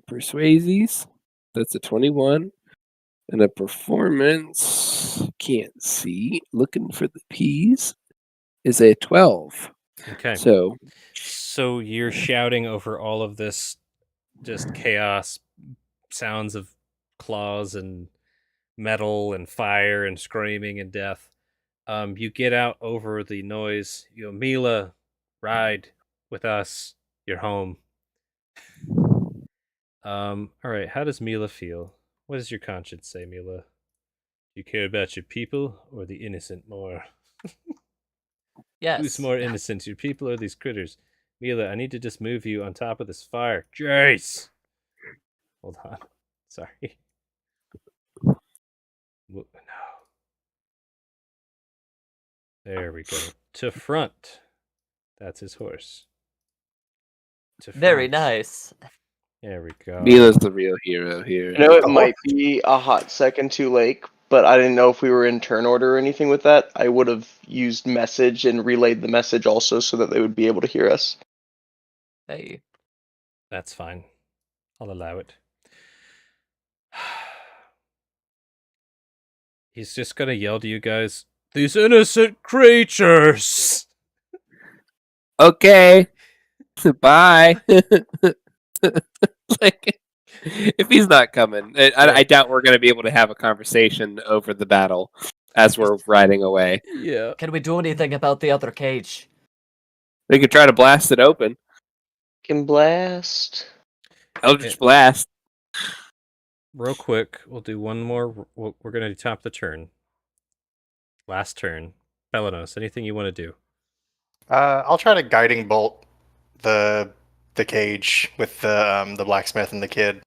Persuasies. That's a 21. And a performance, can't see, looking for the P's, is a 12. Okay. So, You're shouting over all of this, just chaos, sounds of claws and metal and fire and screaming and death. You get out over the noise. You go, Mila, ride with us. You're home. All right. How does Mila feel? What does your conscience say, Mila? You care about your people or the innocent more? Yes. Who's more innocent, your people or these critters? Mila, I need to just move you on top of this fire. Jace! Hold on. Sorry. No. There we go. To front. That's his horse. To Very front. nice. There we go. Mila's the real hero here. I know it might be a hot second too late, but I didn't know if we were in turn order or anything with that. I would have used message and relayed the message also so that they would be able to hear us. Hey. That's fine. I'll allow it. He's just gonna yell to you guys, "These innocent creatures!" Okay. Bye. Like, If he's not coming, I doubt we're going to be able to have a conversation over the battle as we're riding away. Yeah. Can we do anything about the other cage? We could try to blast it open. Can blast. Eldritch Blast. Real quick, we'll do one more. We're going to do top of the turn. Last turn. Belanos, anything you want to do? I'll try to guiding bolt the cage with the blacksmith and the kid.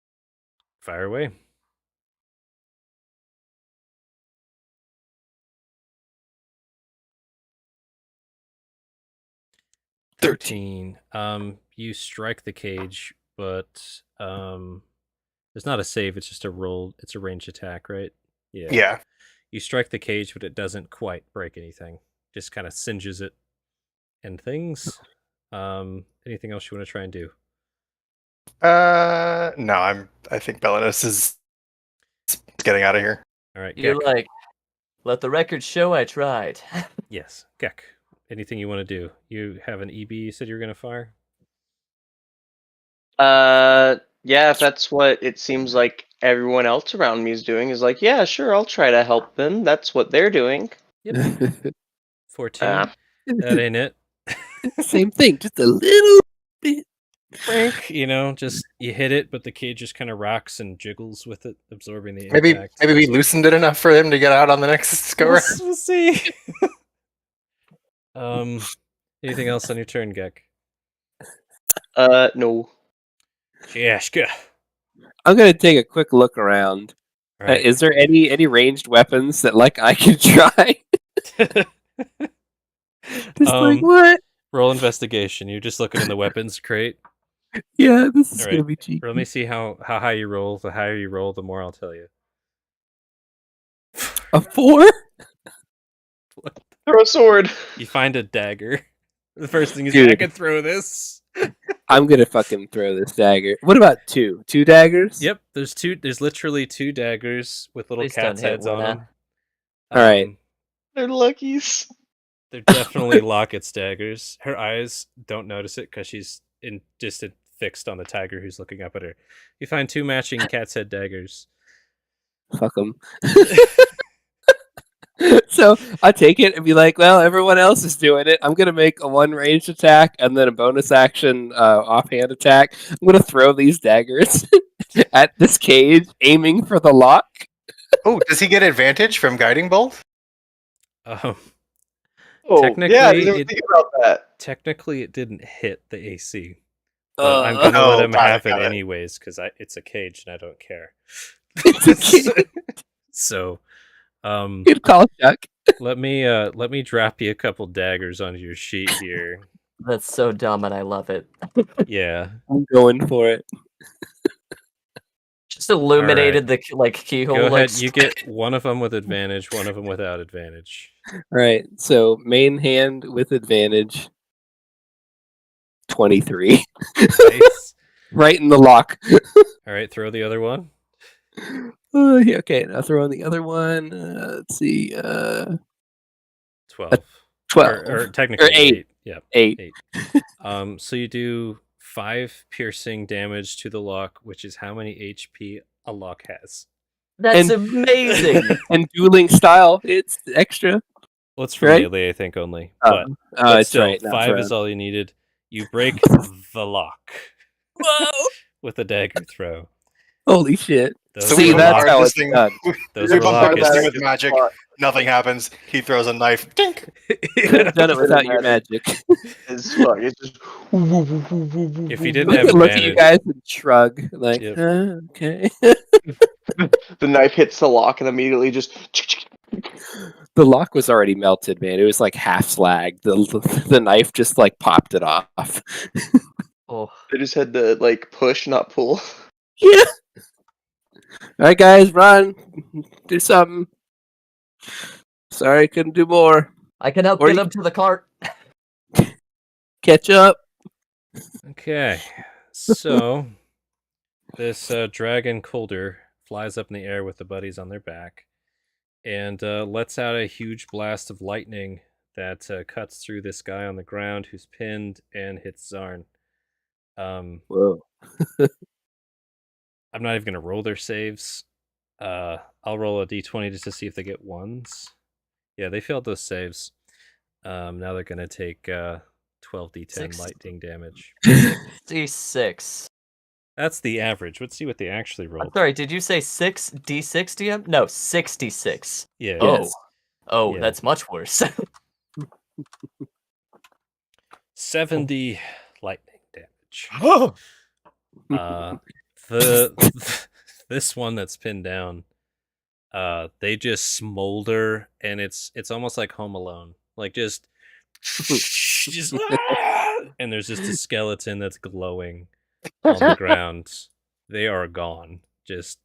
Fire away. $13. You strike the cage, but there's not a save. It's just a roll. It's a ranged attack, right? Yeah. You strike the cage, but it doesn't quite break anything. Just kind of singes it and things. Anything else you want to try and do? No, I think Belanos is getting out of here. All right, You're Gek. like, let the record show I tried. Yes, Gek. Anything you want to do? You have an EB you said you were going to fire? Yeah, if that's what it seems like everyone else around me is doing, is like, yeah, sure, I'll try to help them. That's what they're doing. 14. Ah. That ain't it. Same thing, just a little bit. Frank, just you hit it, but the cage just kind of rocks and jiggles with it, absorbing the Maybe impact. we loosened it enough for him to get out on the next go round. We'll see. Anything else on your turn, Gek? No. Jashka. I'm gonna take a quick look around. All right. Is there any ranged weapons that I can try? Just what? Roll investigation. You're just looking in the weapons crate. Yeah, this is All right. gonna be cheeky. Let me see how high you roll. The higher you roll, the more I'll tell you. A 4? Throw a sword. You find a dagger. The first thing is, Dude. I can throw this. I'm gonna fucking throw this dagger. What about 2? 2 daggers? Yep, there's two. There's literally 2 daggers with little Please don't cat's hit heads on Luna. them. All right. They're luckies. They're definitely Locket's daggers. Her eyes don't notice it because she's fixed on the tiger who's looking up at her. You find 2 matching cat's head daggers. Fuck them. So I take it and be like, well, everyone else is doing it. I'm gonna make a 1 ranged attack and then a bonus action offhand attack. I'm gonna throw these daggers at this cage, aiming for the lock. Oh, does he get advantage from guiding bolt? Oh, Technically, yeah, I didn't even think about that. Technically, it didn't hit the AC. But I'm Uh, gonna let him got it, have it got it. anyways because it's a cage and I don't care. So, good call, Chuck. let me drop you a couple daggers onto your sheet here. That's so dumb and I love it. Yeah. I'm going for it. Just illuminated the keyhole. Go like, ahead. You get one of them with advantage, one of them without advantage. All right. So main hand with advantage. 23. Nice. Right in the lock. All right, throw the other one. Yeah, okay, now throw on the other one. Let's see. 12. 12. Or technically Or 8. 8. Yep. 8. So you do 5 piercing damage to the lock, which is how many HP a lock has. that's And- amazing. And dueling style, it's extra. Well, it's for Right? melee, I think, only. Oh, But it's still, right. not 5 for is all you needed. You break the lock Whoa! with a dagger throw. Holy shit. Those So were See, we that's bombard how this it's thing. done. Those We were bombard this thing Lockets. with magic. Nothing happens. He throws a knife. Dink. Could have done it without your magic. It's fuck. It's just. If you didn't have Look at you advantage, guys and shrug. Like, Yep. Okay. The knife hits the lock and immediately just. The lock was already melted, man. It was like half slag. The knife just popped it off. Oh, They just had to push, not pull. Yeah. All right, guys, run. Do something. Sorry, couldn't do more. I can help Or get you- him to the cart. Catch up. Okay, so this dragon Colder flies up in the air with the buddies on their back and lets out a huge blast of lightning that cuts through this guy on the ground who's pinned and hits Zarn. Whoa. I'm not even gonna roll their saves. I'll roll a d20 just to see if they get ones. Yeah, they failed those saves. Now they're gonna take 12d10 lightning damage. 66. That's the average. Let's see what they actually I'm rolled. sorry, did you say 6d6 DM? No, 66. Yeah. Oh. Oh, Yeah. that's much worse. 70 lightning damage. Oh! This one that's pinned down, they just smolder, and it's almost like Home Alone. Like just and there's just a skeleton that's glowing on the ground. They are gone. Just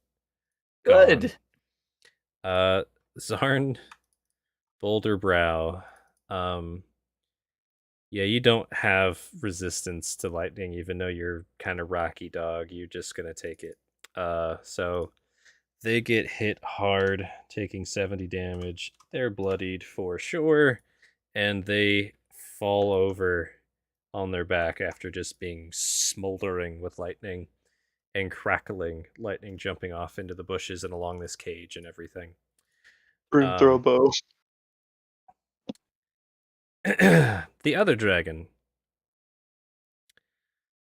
gone. Good. Zarn, Boulder Brow. Yeah, you don't have resistance to lightning, even though you're kind of rocky dog. You're just gonna take it. So they get hit hard, taking 70 damage. They're bloodied for sure, and they fall over on their back after just being smoldering with lightning and crackling, lightning jumping off into the bushes and along this cage and everything. Brune throw a bow. The other dragon.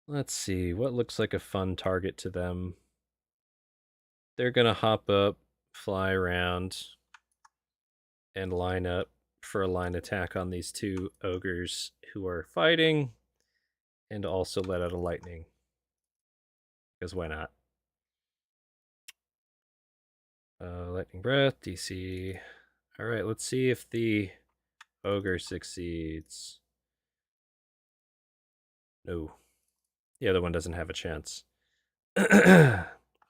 Let's see, what looks like a fun target to them? They're gonna hop up, fly around, and line up for a line attack on these two ogres who are fighting, and also let out a lightning. Because why not? Lightning breath, DC. Alright, let's see if the ogre succeeds. No. The other one doesn't have a chance. I'll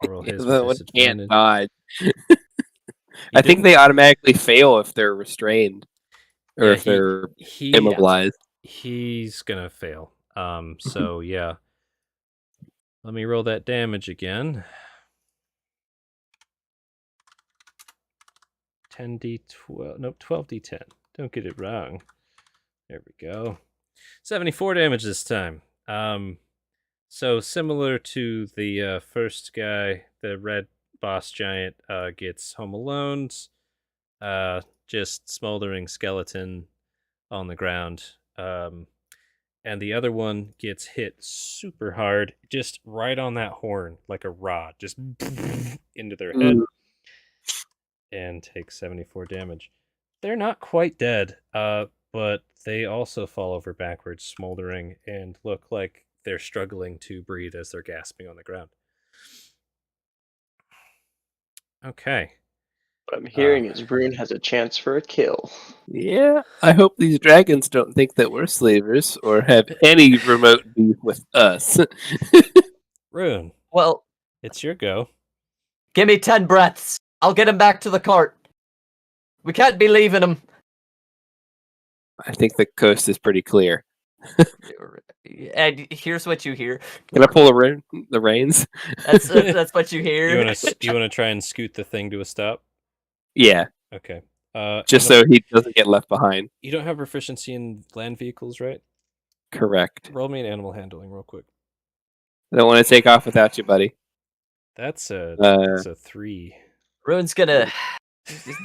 roll his with The one can't disadvantage. dodge. He I think didn't- they automatically fail if they're restrained or Yeah, if they're he immobilized. he's gonna fail. So yeah. Let me roll that damage again. 10d12. Nope, 12d10. Don't get it wrong. There we go. 74 damage this time. So similar to the first guy, the red boss giant gets home alone. Just smoldering skeleton on the ground. And the other one gets hit super hard, just right on that horn, like a rod, just into their head, and takes 74 damage. They're not quite dead, but they also fall over backwards, smoldering, and look like they're struggling to breathe as they're gasping on the ground. Okay. What I'm hearing is Brune has a chance for a kill. Yeah, I hope these dragons don't think that we're slavers or have any remote beef with us. Rune, Well, it's your go. give me 10 breaths. I'll get him back to the cart. We can't be leaving him. I think the coast is pretty clear. And here's what you hear. Can I pull the reins? That's what you hear. You wanna try and scoot the thing to a stop? Yeah, Okay. just so he doesn't get left behind. You don't have proficiency in land vehicles, right? Correct. Roll me an animal handling real quick. I don't want to take off without you, buddy. That's a 3. Rune's gonna.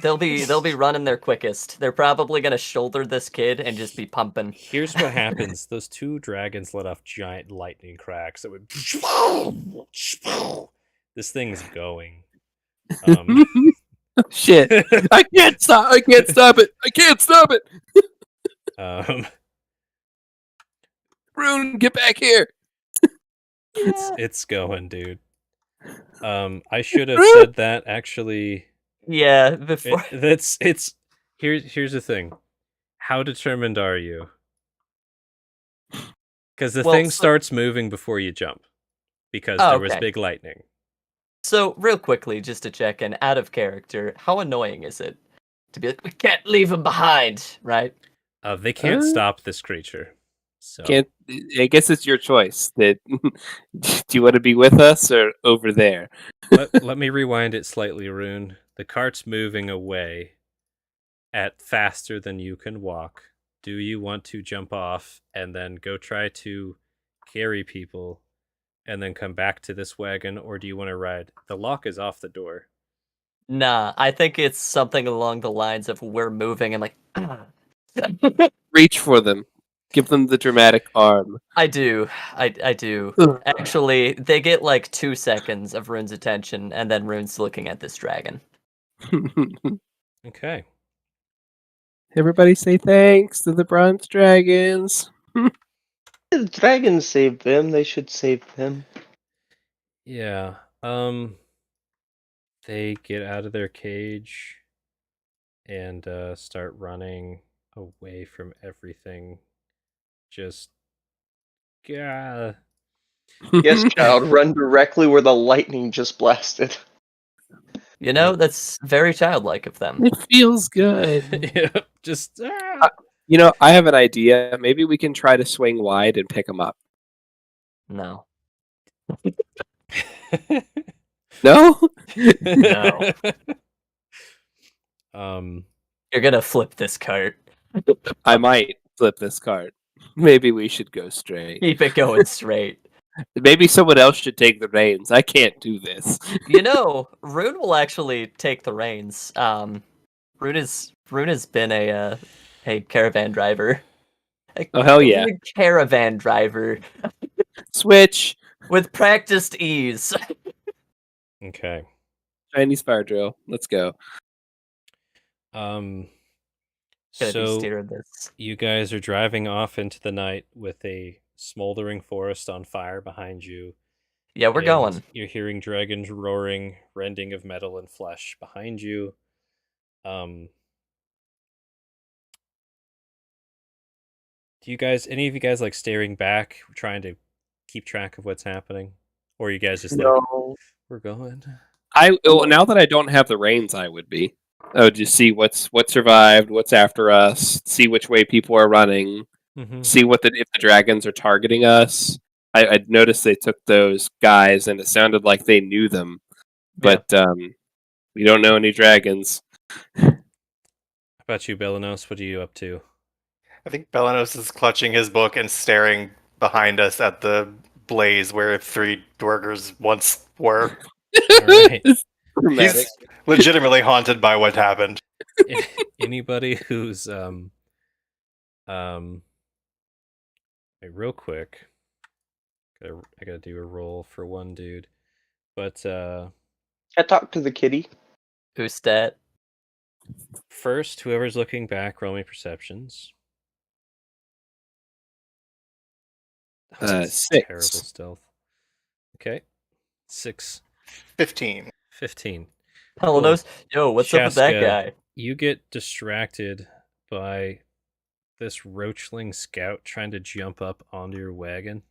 They'll be running their quickest. They're probably gonna shoulder this kid and just be pumping. Here's what happens: those two dragons let off giant lightning cracks that would. This thing's going. Shit! I can't stop! I can't stop it! I can't stop it! Rune, get back here! It's going, dude. I should have said that actually. Yeah, before. Here's the thing. How determined are you? Because the Well, thing so- starts moving before you jump. Because Oh, there was okay. big lightning. So, real quickly, just to check in, out of character, how annoying is it to be like, we can't leave him behind, right? They can't stop this creature. So Can't. I guess it's your choice. That do you want to be with us or over there? let me rewind it slightly, Rune. The cart's moving away at faster than you can walk. Do you want to jump off and then go try to carry people and then come back to this wagon, or do you want to ride? The lock is off the door. Nah, I think it's something along the lines of we're moving and like. Reach for them. Give them the dramatic arm. I do. I do. Actually, they get like 2 seconds of Rune's attention, and then Rune's looking at this dragon. Okay. Everybody say thanks to the bronze dragons. The dragons saved them. They should save them. Yeah. They get out of their cage and start running away from everything. Just Yes, child, run directly where the lightning just blasted. You know, that's very childlike of them. It feels good. yeah, just You know, I have an idea. Maybe we can try to swing wide and pick them up. No. No? No. um You're gonna flip this cart. I might flip this card. Maybe we should go straight. Keep it going straight. Maybe someone else should take the reins. I can't do this. You know, Rune will actually take the reins. Rune has been a caravan driver. Oh, hell yeah. A caravan driver Switch. with practiced ease. okay. Chinese fire drill. Let's go. Gonna be So steering this. you guys are driving off into the night with a smoldering forest on fire behind you. Yeah, we're and going. You're hearing dragons roaring, rending of metal and flesh behind you. Do you guys, any of you guys, like staring back, trying to keep track of what's happening, or are you guys just like, No. we're going? Now that I don't have the reins, I would be. I would just see what survived, what's after us, see which way people are running, see if the dragons are targeting us. I noticed they took those guys, and it sounded like they knew them, but we don't know any dragons. How about you, Belanos? What are you up to? I think Belanos is clutching his book and staring behind us at the blaze where 3 dwergers once were. All right. Dramatic. He's legitimately haunted by what happened. Anybody who's wait, real quick, I gotta do a roll for one dude, but I talked to the kitty. Who's that? first, whoever's looking back, roll me perceptions. That's 6. terrible stealth. Okay, 6, 15. 15. Pelanos? Yo, what's up with that Shaska, guy? You get distracted by this roachling scout trying to jump up onto your wagon.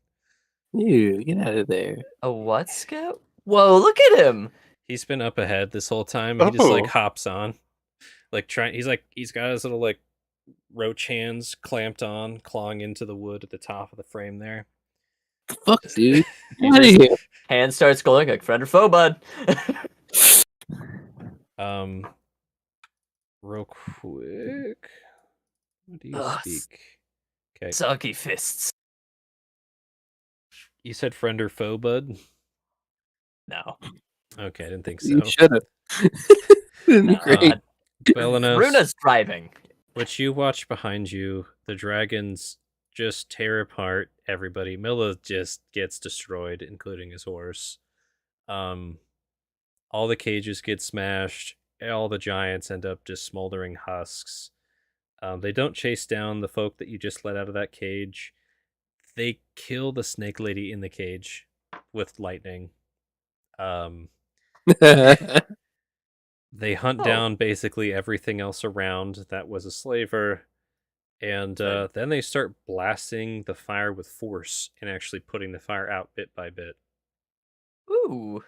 Ew, get out of there. A what scout? Whoa, look at him! He's been up ahead this whole time. He just like Oh. hops on, like he's got his little like roach hands clamped on, clawing into the wood at the top of the frame there. The fuck, dude? He Get out of just- here. Hand starts glowing like friend or foe, bud. Real quick, what do you Ugh. speak? Okay, Soggy fists. you said friend or foe, bud. No. Okay, I didn't think so. You should have. No. Great. Belanos, Runa's driving. what you watch behind you, the dragons just tear apart everybody. Milla just gets destroyed, including his horse. All the cages get smashed. All the giants end up just smoldering husks. They don't chase down the folk that you just let out of that cage. They kill the snake lady in the cage with lightning. They hunt Oh. down basically everything else around that was a slaver, and Right. then they start blasting the fire with force and actually putting the fire out bit by bit. Ooh.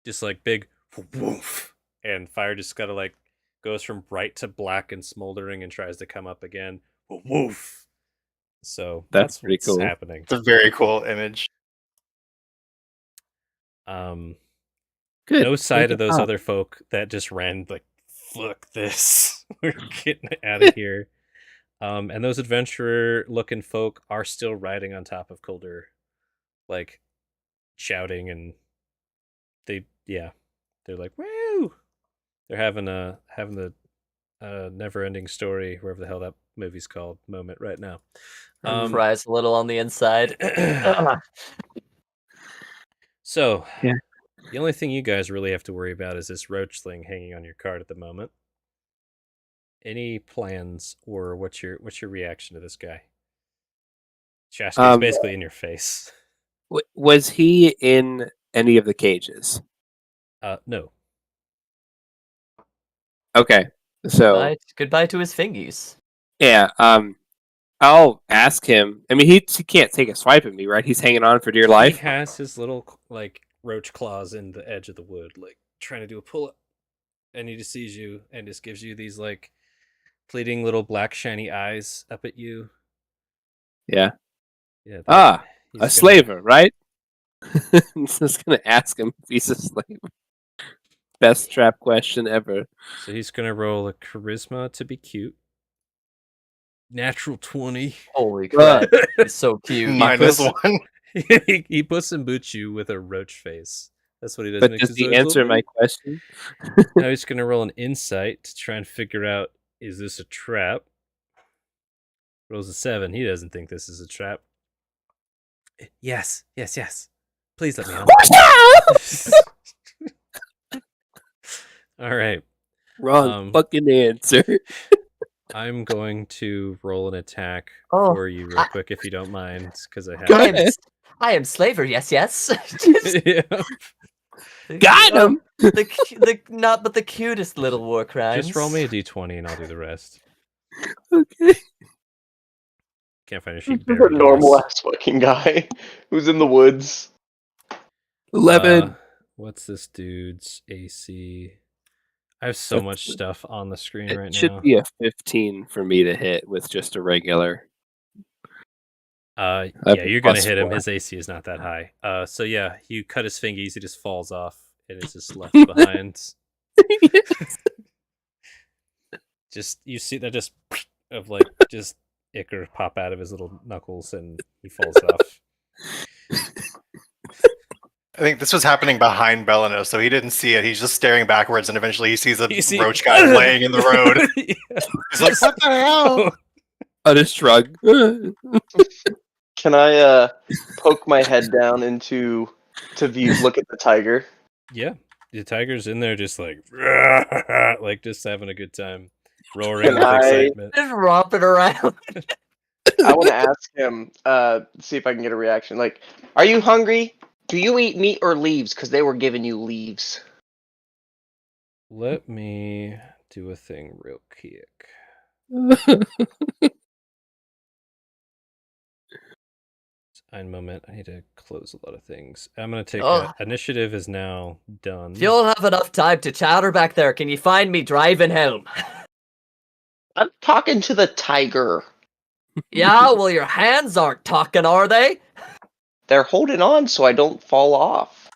Just like big woof, and fire just kind of like goes from bright to black and smoldering and tries to come up again. Woof. So That's that's pretty what's cool. happening. It's a very cool image. Good. No sight of Good those job. other folk that just ran like, fuck this. We're getting out of here. And those adventurer looking folk are still riding on top of Colder. Like shouting, and they're like, woo! They're having the never-ending story, wherever the hell that movie's called, moment right now. Cries a little on the inside. So, Yeah. the only thing you guys really have to worry about is this roachling hanging on your card at the moment. Any plans, or what's your reaction to this guy? Shaska's basically in your face. Was he in any of the cages? No. Okay, so Goodbye to his fingies. yeah, I'll ask him. I mean, he can't take a swipe at me, right? He's hanging on for dear life. He has his little like roach claws in the edge of the wood, like trying to do a pull up, and he just sees you and just gives you these like fleeting little black shiny eyes up at you. Yeah. Yeah. A slaver, right? I'm just gonna ask him if he's a slaver. Best trap question ever. So he's gonna roll a charisma to be cute. Natural 20. Holy crap! He's so cute. -1. He puts and boots you with a roach face. That's what he does. But does he answer my question? Now he's gonna roll an insight to try and figure out, is this a trap? Rolls a 7. He doesn't think this is a trap. Yes. Please let me on. All right. Wrong fucking answer. I'm going to roll an attack Oh, for you real quick, if you don't mind, because I have. Go ahead. I am slaver. Yes. Yeah. Got him. Not but the cutest little war crimes. Just roll me a d20 and I'll do the rest. Okay. Can't find a sheet. This is a normal ass fucking guy who's in the woods. 11. What's this dude's AC? I have so much stuff on the screen It right should now. be a 15 for me to hit with just a regular. Yeah, you're gonna hit him. His AC is not that high. So yeah, you cut his fingies, he just falls off and is just left behind. Just you see that just of like just ichor pop out of his little knuckles and he falls off. I think this was happening behind Belano, so he didn't see it. He's just staring backwards, and eventually he sees a roach guy laying in the road. Yeah. He's like, "What the hell?" On a shrug. Can I poke my head down to view, look at the tiger? Yeah, the tiger's in there just like just having a good time, roaring Can with I- excitement. Just romping around. I want to ask him, see if I can get a reaction. Like, are you hungry? Do you eat meat or leaves? Because they were giving you leaves. Let me do a thing real quick. Ein moment. I need to close a lot of things. I'm gonna take initiative is now done. If you'll have enough time to chatter back there, can you find me driving home? I'm talking to the tiger. Yeah, well, your hands aren't talking, are they? They're holding on so I don't fall off.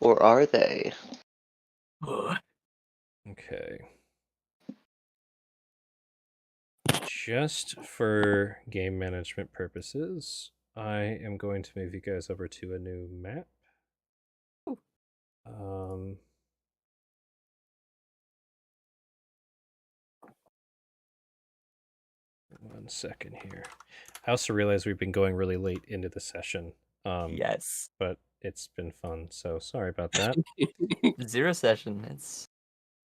Or are they? Okay. Just for game management purposes, I am going to move you guys over to a new map. One second here. I also realize we've been going really late into the session. Yes. But it's been fun, so sorry about that. Zero session. It's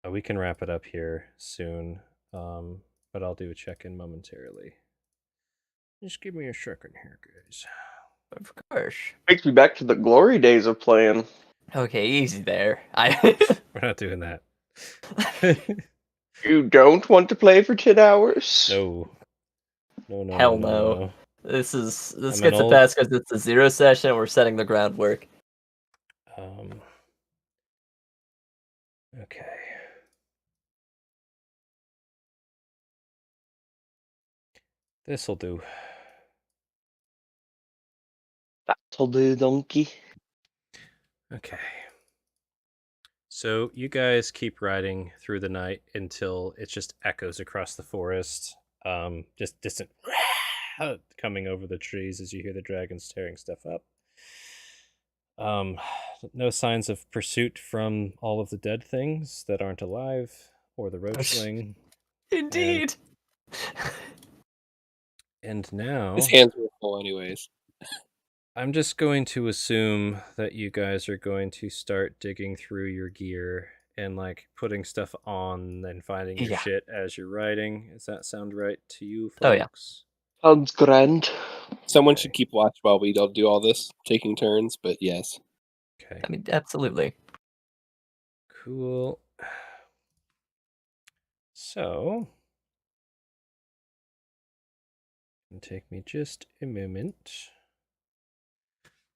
We can wrap it up here soon, but I'll do a check-in momentarily. Just give me a second here, guys. of course. Takes me back to the glory days of playing. Okay, easy there. We're not doing that. You don't want to play for 10 hours? No. Hell no. This gets an a pass because it's a zero session and we're setting the groundwork. Okay. This'll do. That'll do, donkey. Okay. So you guys keep riding through the night until it just echoes across the forest. Just distant coming over the trees as you hear the dragons tearing stuff up. No signs of pursuit from all of the dead things that aren't alive, or the roachling. Indeed. And now, His hands were full, anyways. I'm just going to assume that you guys are going to start digging through your gear and like putting stuff on and finding your Yeah. shit as you're riding. Does that sound right to you Oh, yeah. folks? Sounds grand. Someone Okay. should keep watch while we don't do all this, taking turns, but yes. Okay. I mean, absolutely. Cool. So, it'll take me just a moment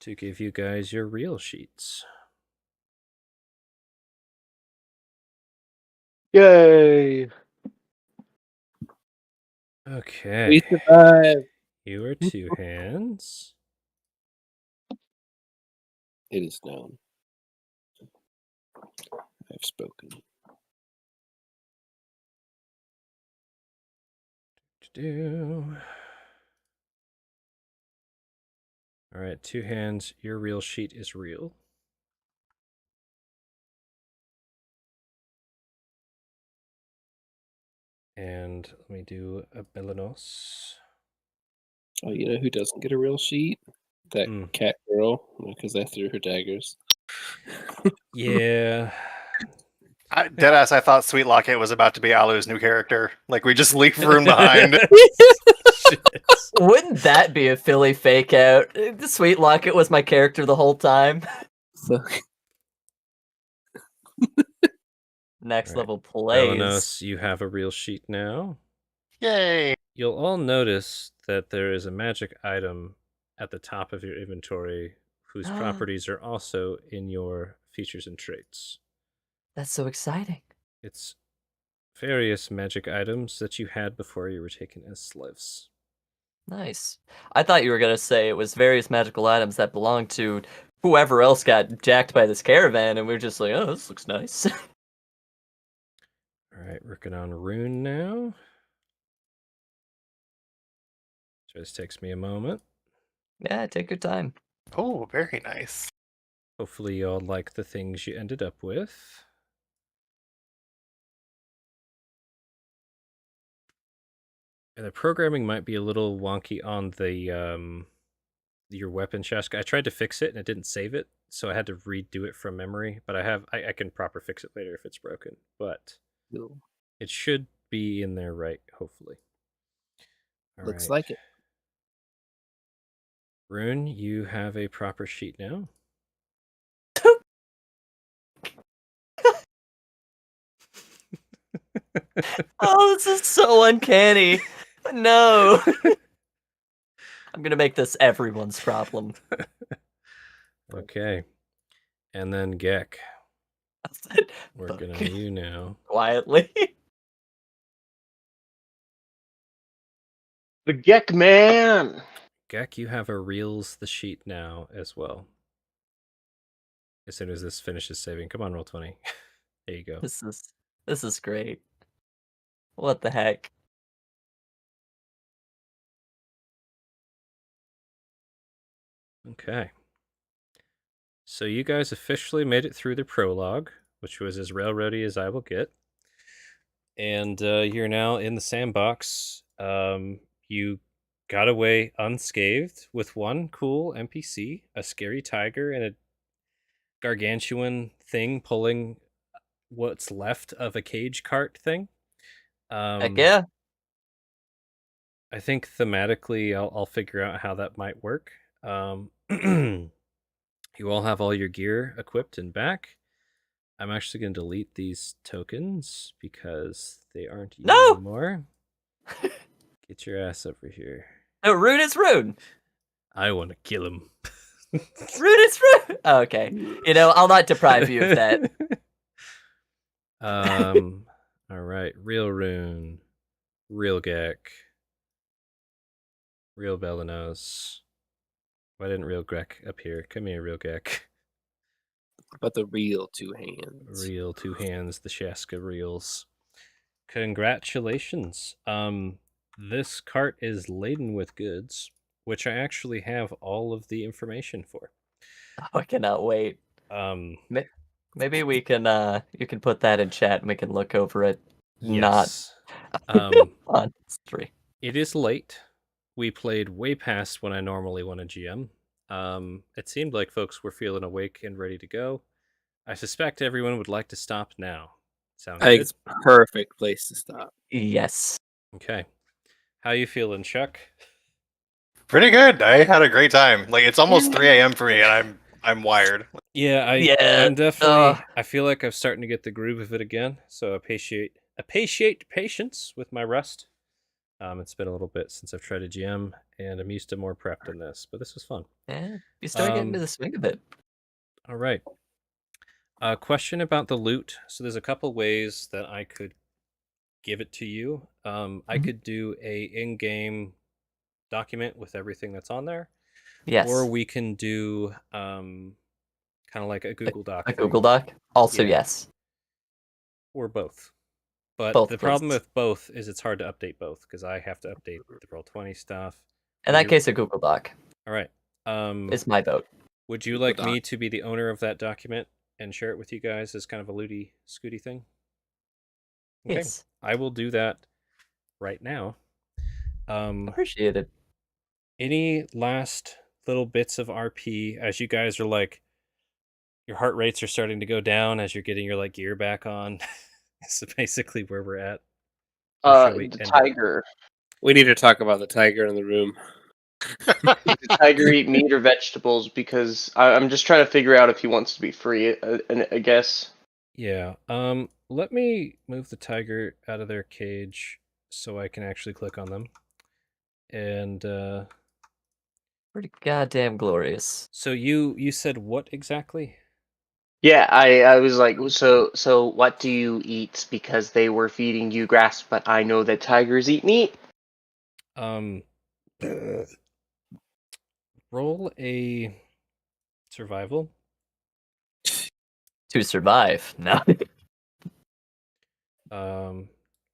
to give you guys your real sheets. Yay! Okay. We survived! You are two hands. It is known. I've spoken. All right, two hands. Your real sheet is real. And let me do a Belenos. Oh, you know who doesn't get a real sheet? That cat girl, because I threw her daggers. Yeah. Deadass, I thought Sweet Locket was about to be Alu's new character. Like, we just leave Rune behind. Shit. Wouldn't that be a Philly fake out? The Sweet Locket was my character the whole time. So, Next All right. level plays. Belenos, you have a real sheet now. Yay! You'll all notice that there is a magic item at the top of your inventory whose properties are also in your features and traits. That's so exciting. It's various magic items that you had before you were taken as slaves. Nice. I thought you were going to say it was various magical items that belonged to whoever else got jacked by this caravan, and we are just like, oh, this looks nice. All right, working on Rune now. So this takes me a moment. Yeah, take your time. Oh, very nice. Hopefully you all like the things you ended up with. And the programming might be a little wonky on the your weapon chest. I tried to fix it and it didn't save it, so I had to redo it from memory. But I can proper fix it later if it's broken. But no, it should be in there right, hopefully. All looks right. like it. Rune, you have a proper sheet now. Oh, this is so uncanny. No. I'm going to make this everyone's problem. Okay. And then Gek, working on you now. Quietly. The Gek Man! Gek, you have a reels the sheet now as well. As soon as this finishes saving. Come on, roll 20. There you go. This is great. What the heck? Okay. So you guys officially made it through the prologue, which was as railroady as I will get. And you're now in the sandbox. You got away unscathed with one cool NPC, a scary tiger, and a gargantuan thing pulling what's left of a cage cart thing. Heck yeah. I think thematically I'll figure out how that might work. You all have all your gear equipped and back. I'm actually going to delete these tokens because they aren't you No! anymore. Get your ass over here. No, Rune is Rune. I want to kill him. Rune is Rune. Oh, okay. You know, I'll not deprive you of that. All right. Real Rune. Real Gek. Real Belenos. Why didn't real Grek appear? Come here, real Gek. But the real two hands. Real two hands, the Shaska reels. Congratulations. This cart is laden with goods, which I actually have all of the information for. Oh, I cannot wait. Um, Maybe we can you can put that in chat and we can look over it. Not yes. Um, on stream. it is late. We played way past when I normally want to GM. It seemed like folks were feeling awake and ready to go. I suspect everyone would like to stop now. Sound I think good? it's perfect place to stop. Yes. Okay. How you feeling, Chuck? Pretty good. I had a great time. Like it's almost 3 a.m. for me, and I'm wired. Yeah, Yeah. I'm definitely. I feel like I'm starting to get the groove of it again. So appreciate patience with my rest. It's been a little bit since I've tried a GM, and I'm used to more prep than this, but this was fun. Yeah. You start getting into the swing of it. All right. Question about the loot. So there's a couple ways that I could give it to you. I could do a in-game document with everything that's on there, Yes. or we can do kind of like a Google Doc. A thing. Google Doc? Also, Yeah. yes. Or both. But Both, the problem please. with both is it's hard to update both because I have to update the Roll20 stuff. In that case, a Google Doc All right. is my vote. Would you Google like Doc. me to be the owner of that document and share it with you guys as kind of a Looty Scooty thing? Okay. Yes. I will do that right now. Appreciate it. Any last little bits of RP as you guys are like, your heart rates are starting to go down as you're getting your like gear back on? So basically where we're at. Or should we The end it? tiger. We need to talk about the tiger in the room. Does the tiger eat meat or vegetables? Because I'm just trying to figure out if he wants to be free. I guess. Yeah. Let me move the tiger out of their cage so I can actually click on them. And Pretty goddamn glorious. so you said what exactly? Yeah, I was like, so what do you eat? Because they were feeding you grass, but I know that tigers eat meat. Roll a survival. To survive. No.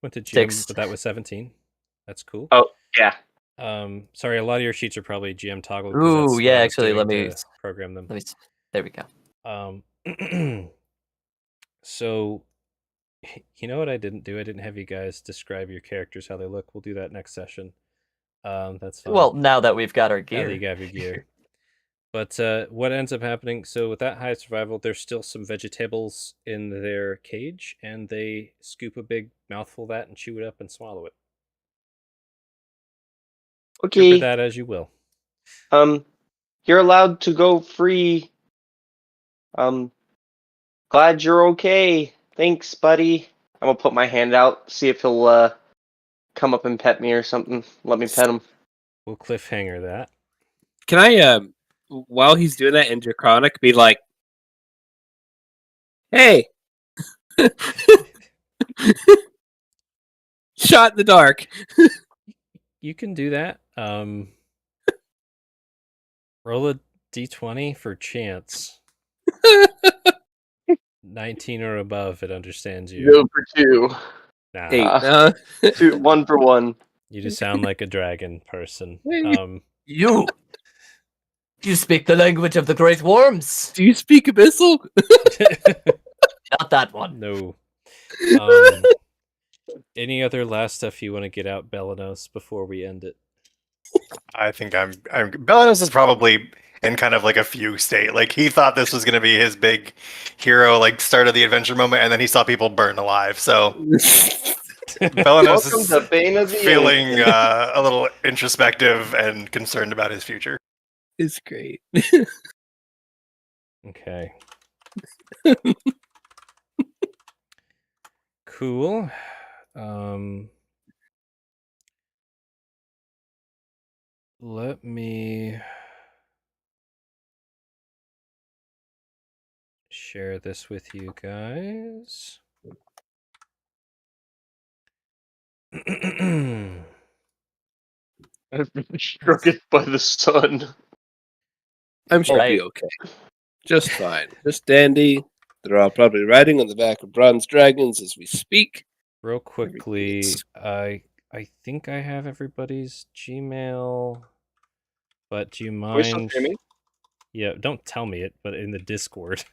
Went to GM, 6. but that was 17. That's cool. Oh yeah. Sorry, a lot of your sheets are probably GM toggled. Ooh, That's yeah, what I was actually, doing let me- to program them. There we go. So, you know what I didn't do? I didn't have you guys describe your characters, how they look. We'll do that next session. That's fine. Well, now that we've got our now gear. that you have your gear. But what ends up happening, so with that high survival, there's still some vegetables in their cage, and they scoop a big mouthful of that and chew it up and swallow it. Okay. Interpret that as you will. You're allowed to go free. Glad you're okay. Thanks, buddy. I'm gonna put my hand out, see if he'll come up and pet me or something. Let me pet him. We'll cliffhanger that. Can I, while he's doing that in Draconic, be like, hey! Shot in the dark. You can do that. Roll a d20 for chance. 19 or above, it understands you. Go for 2. Nah, 8. 1 for 1. you just sound like a dragon person. You speak the language of the great worms. Do you speak Abyssal? Not that one. No. Any other last stuff you want to get out, Belanos, before we end it? I think I'm Belanos is probably in kind of like a fugue state. Like he thought this was going to be his big hero, like start of the adventure moment, and then he saw people burn alive. So Belanos Welcome to Bane of the feeling Ancient. a little introspective and concerned about his future. It's great. Okay. Cool. Let me share this with you guys. I've been struck by the sun. I'm sure Right. it'll be okay. Just fine. Just dandy. They're all probably riding on the back of bronze dragons as we speak. Real quickly, Everything's- I think I have everybody's Gmail, but do you Are we still mind? streaming? Yeah, don't tell me it, but in the Discord.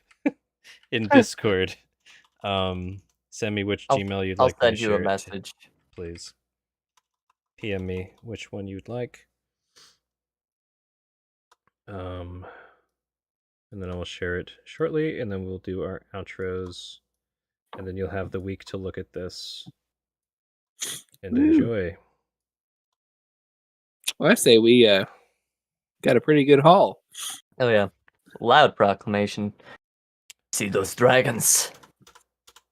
In Discord. Send me which Gmail you'd I'll like me to send you a share it to, message. please. PM me which one you'd like. And then I will share it shortly, and then we'll do our outros, and then you'll have the week to look at this and enjoy. Well, I say we got a pretty good haul. Oh yeah. Loud proclamation. See those dragons?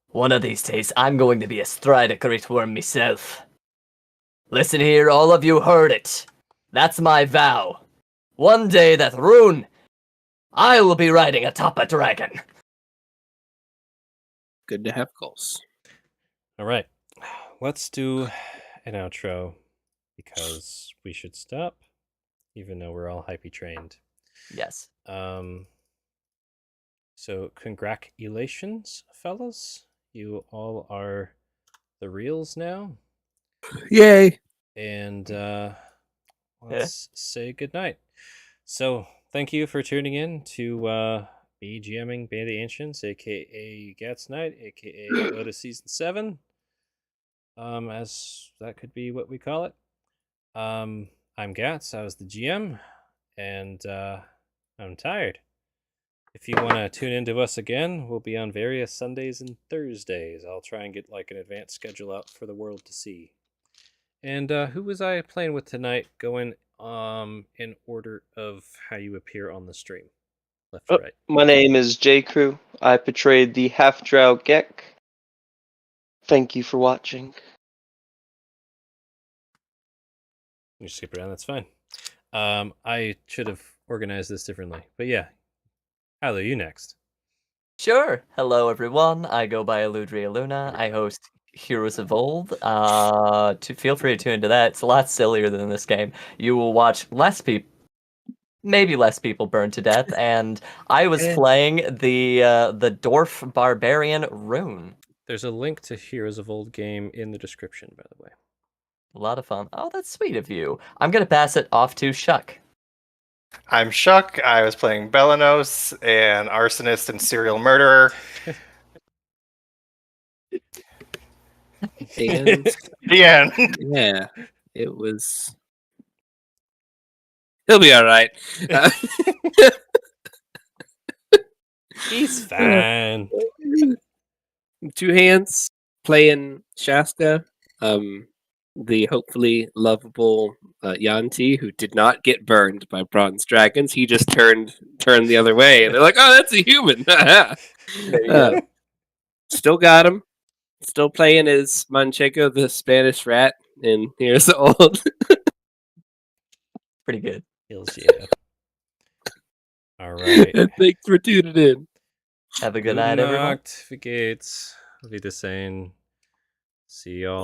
One of these days, I'm going to be astride a great worm myself. Listen here, all of you heard it. That's my vow. One day that Rune, I will be riding atop a dragon. Good to have goals. All right, let's do an outro because we should stop, even though we're all hypey trained. Yes. So congratulations, fellas. You all are the reals now. Yay! And let's say goodnight. So thank you for tuning in to me GMing Band of the Ancients, aka Gats Night, aka BotA Season 7. As that could be what we call it. I'm Gats, I was the GM, and I'm tired. If you want to tune into us again, we'll be on various Sundays and Thursdays. I'll try and get like an advanced schedule out for the world to see. And who was I playing with tonight? Going in order of how you appear on the stream, left to right. My name is J. Crew. I portrayed the half-drow Gek. Thank you for watching. You skip around. That's fine. I should have organized this differently, but yeah. Hello, you next. Sure. Hello, everyone. I go by Aludriea Luna. I host Heroes of Old. Feel free to tune into that. It's a lot sillier than this game. You will watch maybe less people burn to death, and I was playing the dwarf barbarian Rune. There's a link to Heroes of Old game in the description, by the way. A lot of fun. Oh, that's sweet of you. I'm gonna pass it off to Shuck. I'm Shuck. I was playing Belanos, an arsonist and serial murderer. And The end. yeah, it was. He'll be all right. He's fine. Two hands playing Shasta, the hopefully lovable Yanti, who did not get burned by bronze dragons. He just turned the other way, and they're like, "Oh, that's a human." Still got him. Still playing as Manchego, the Spanish rat, and here's the old. Pretty good. Hills, yeah. All right. And thanks for tuning in. Have a good night, everyone. Nacht, wie geht's? Wie das sein? See y'all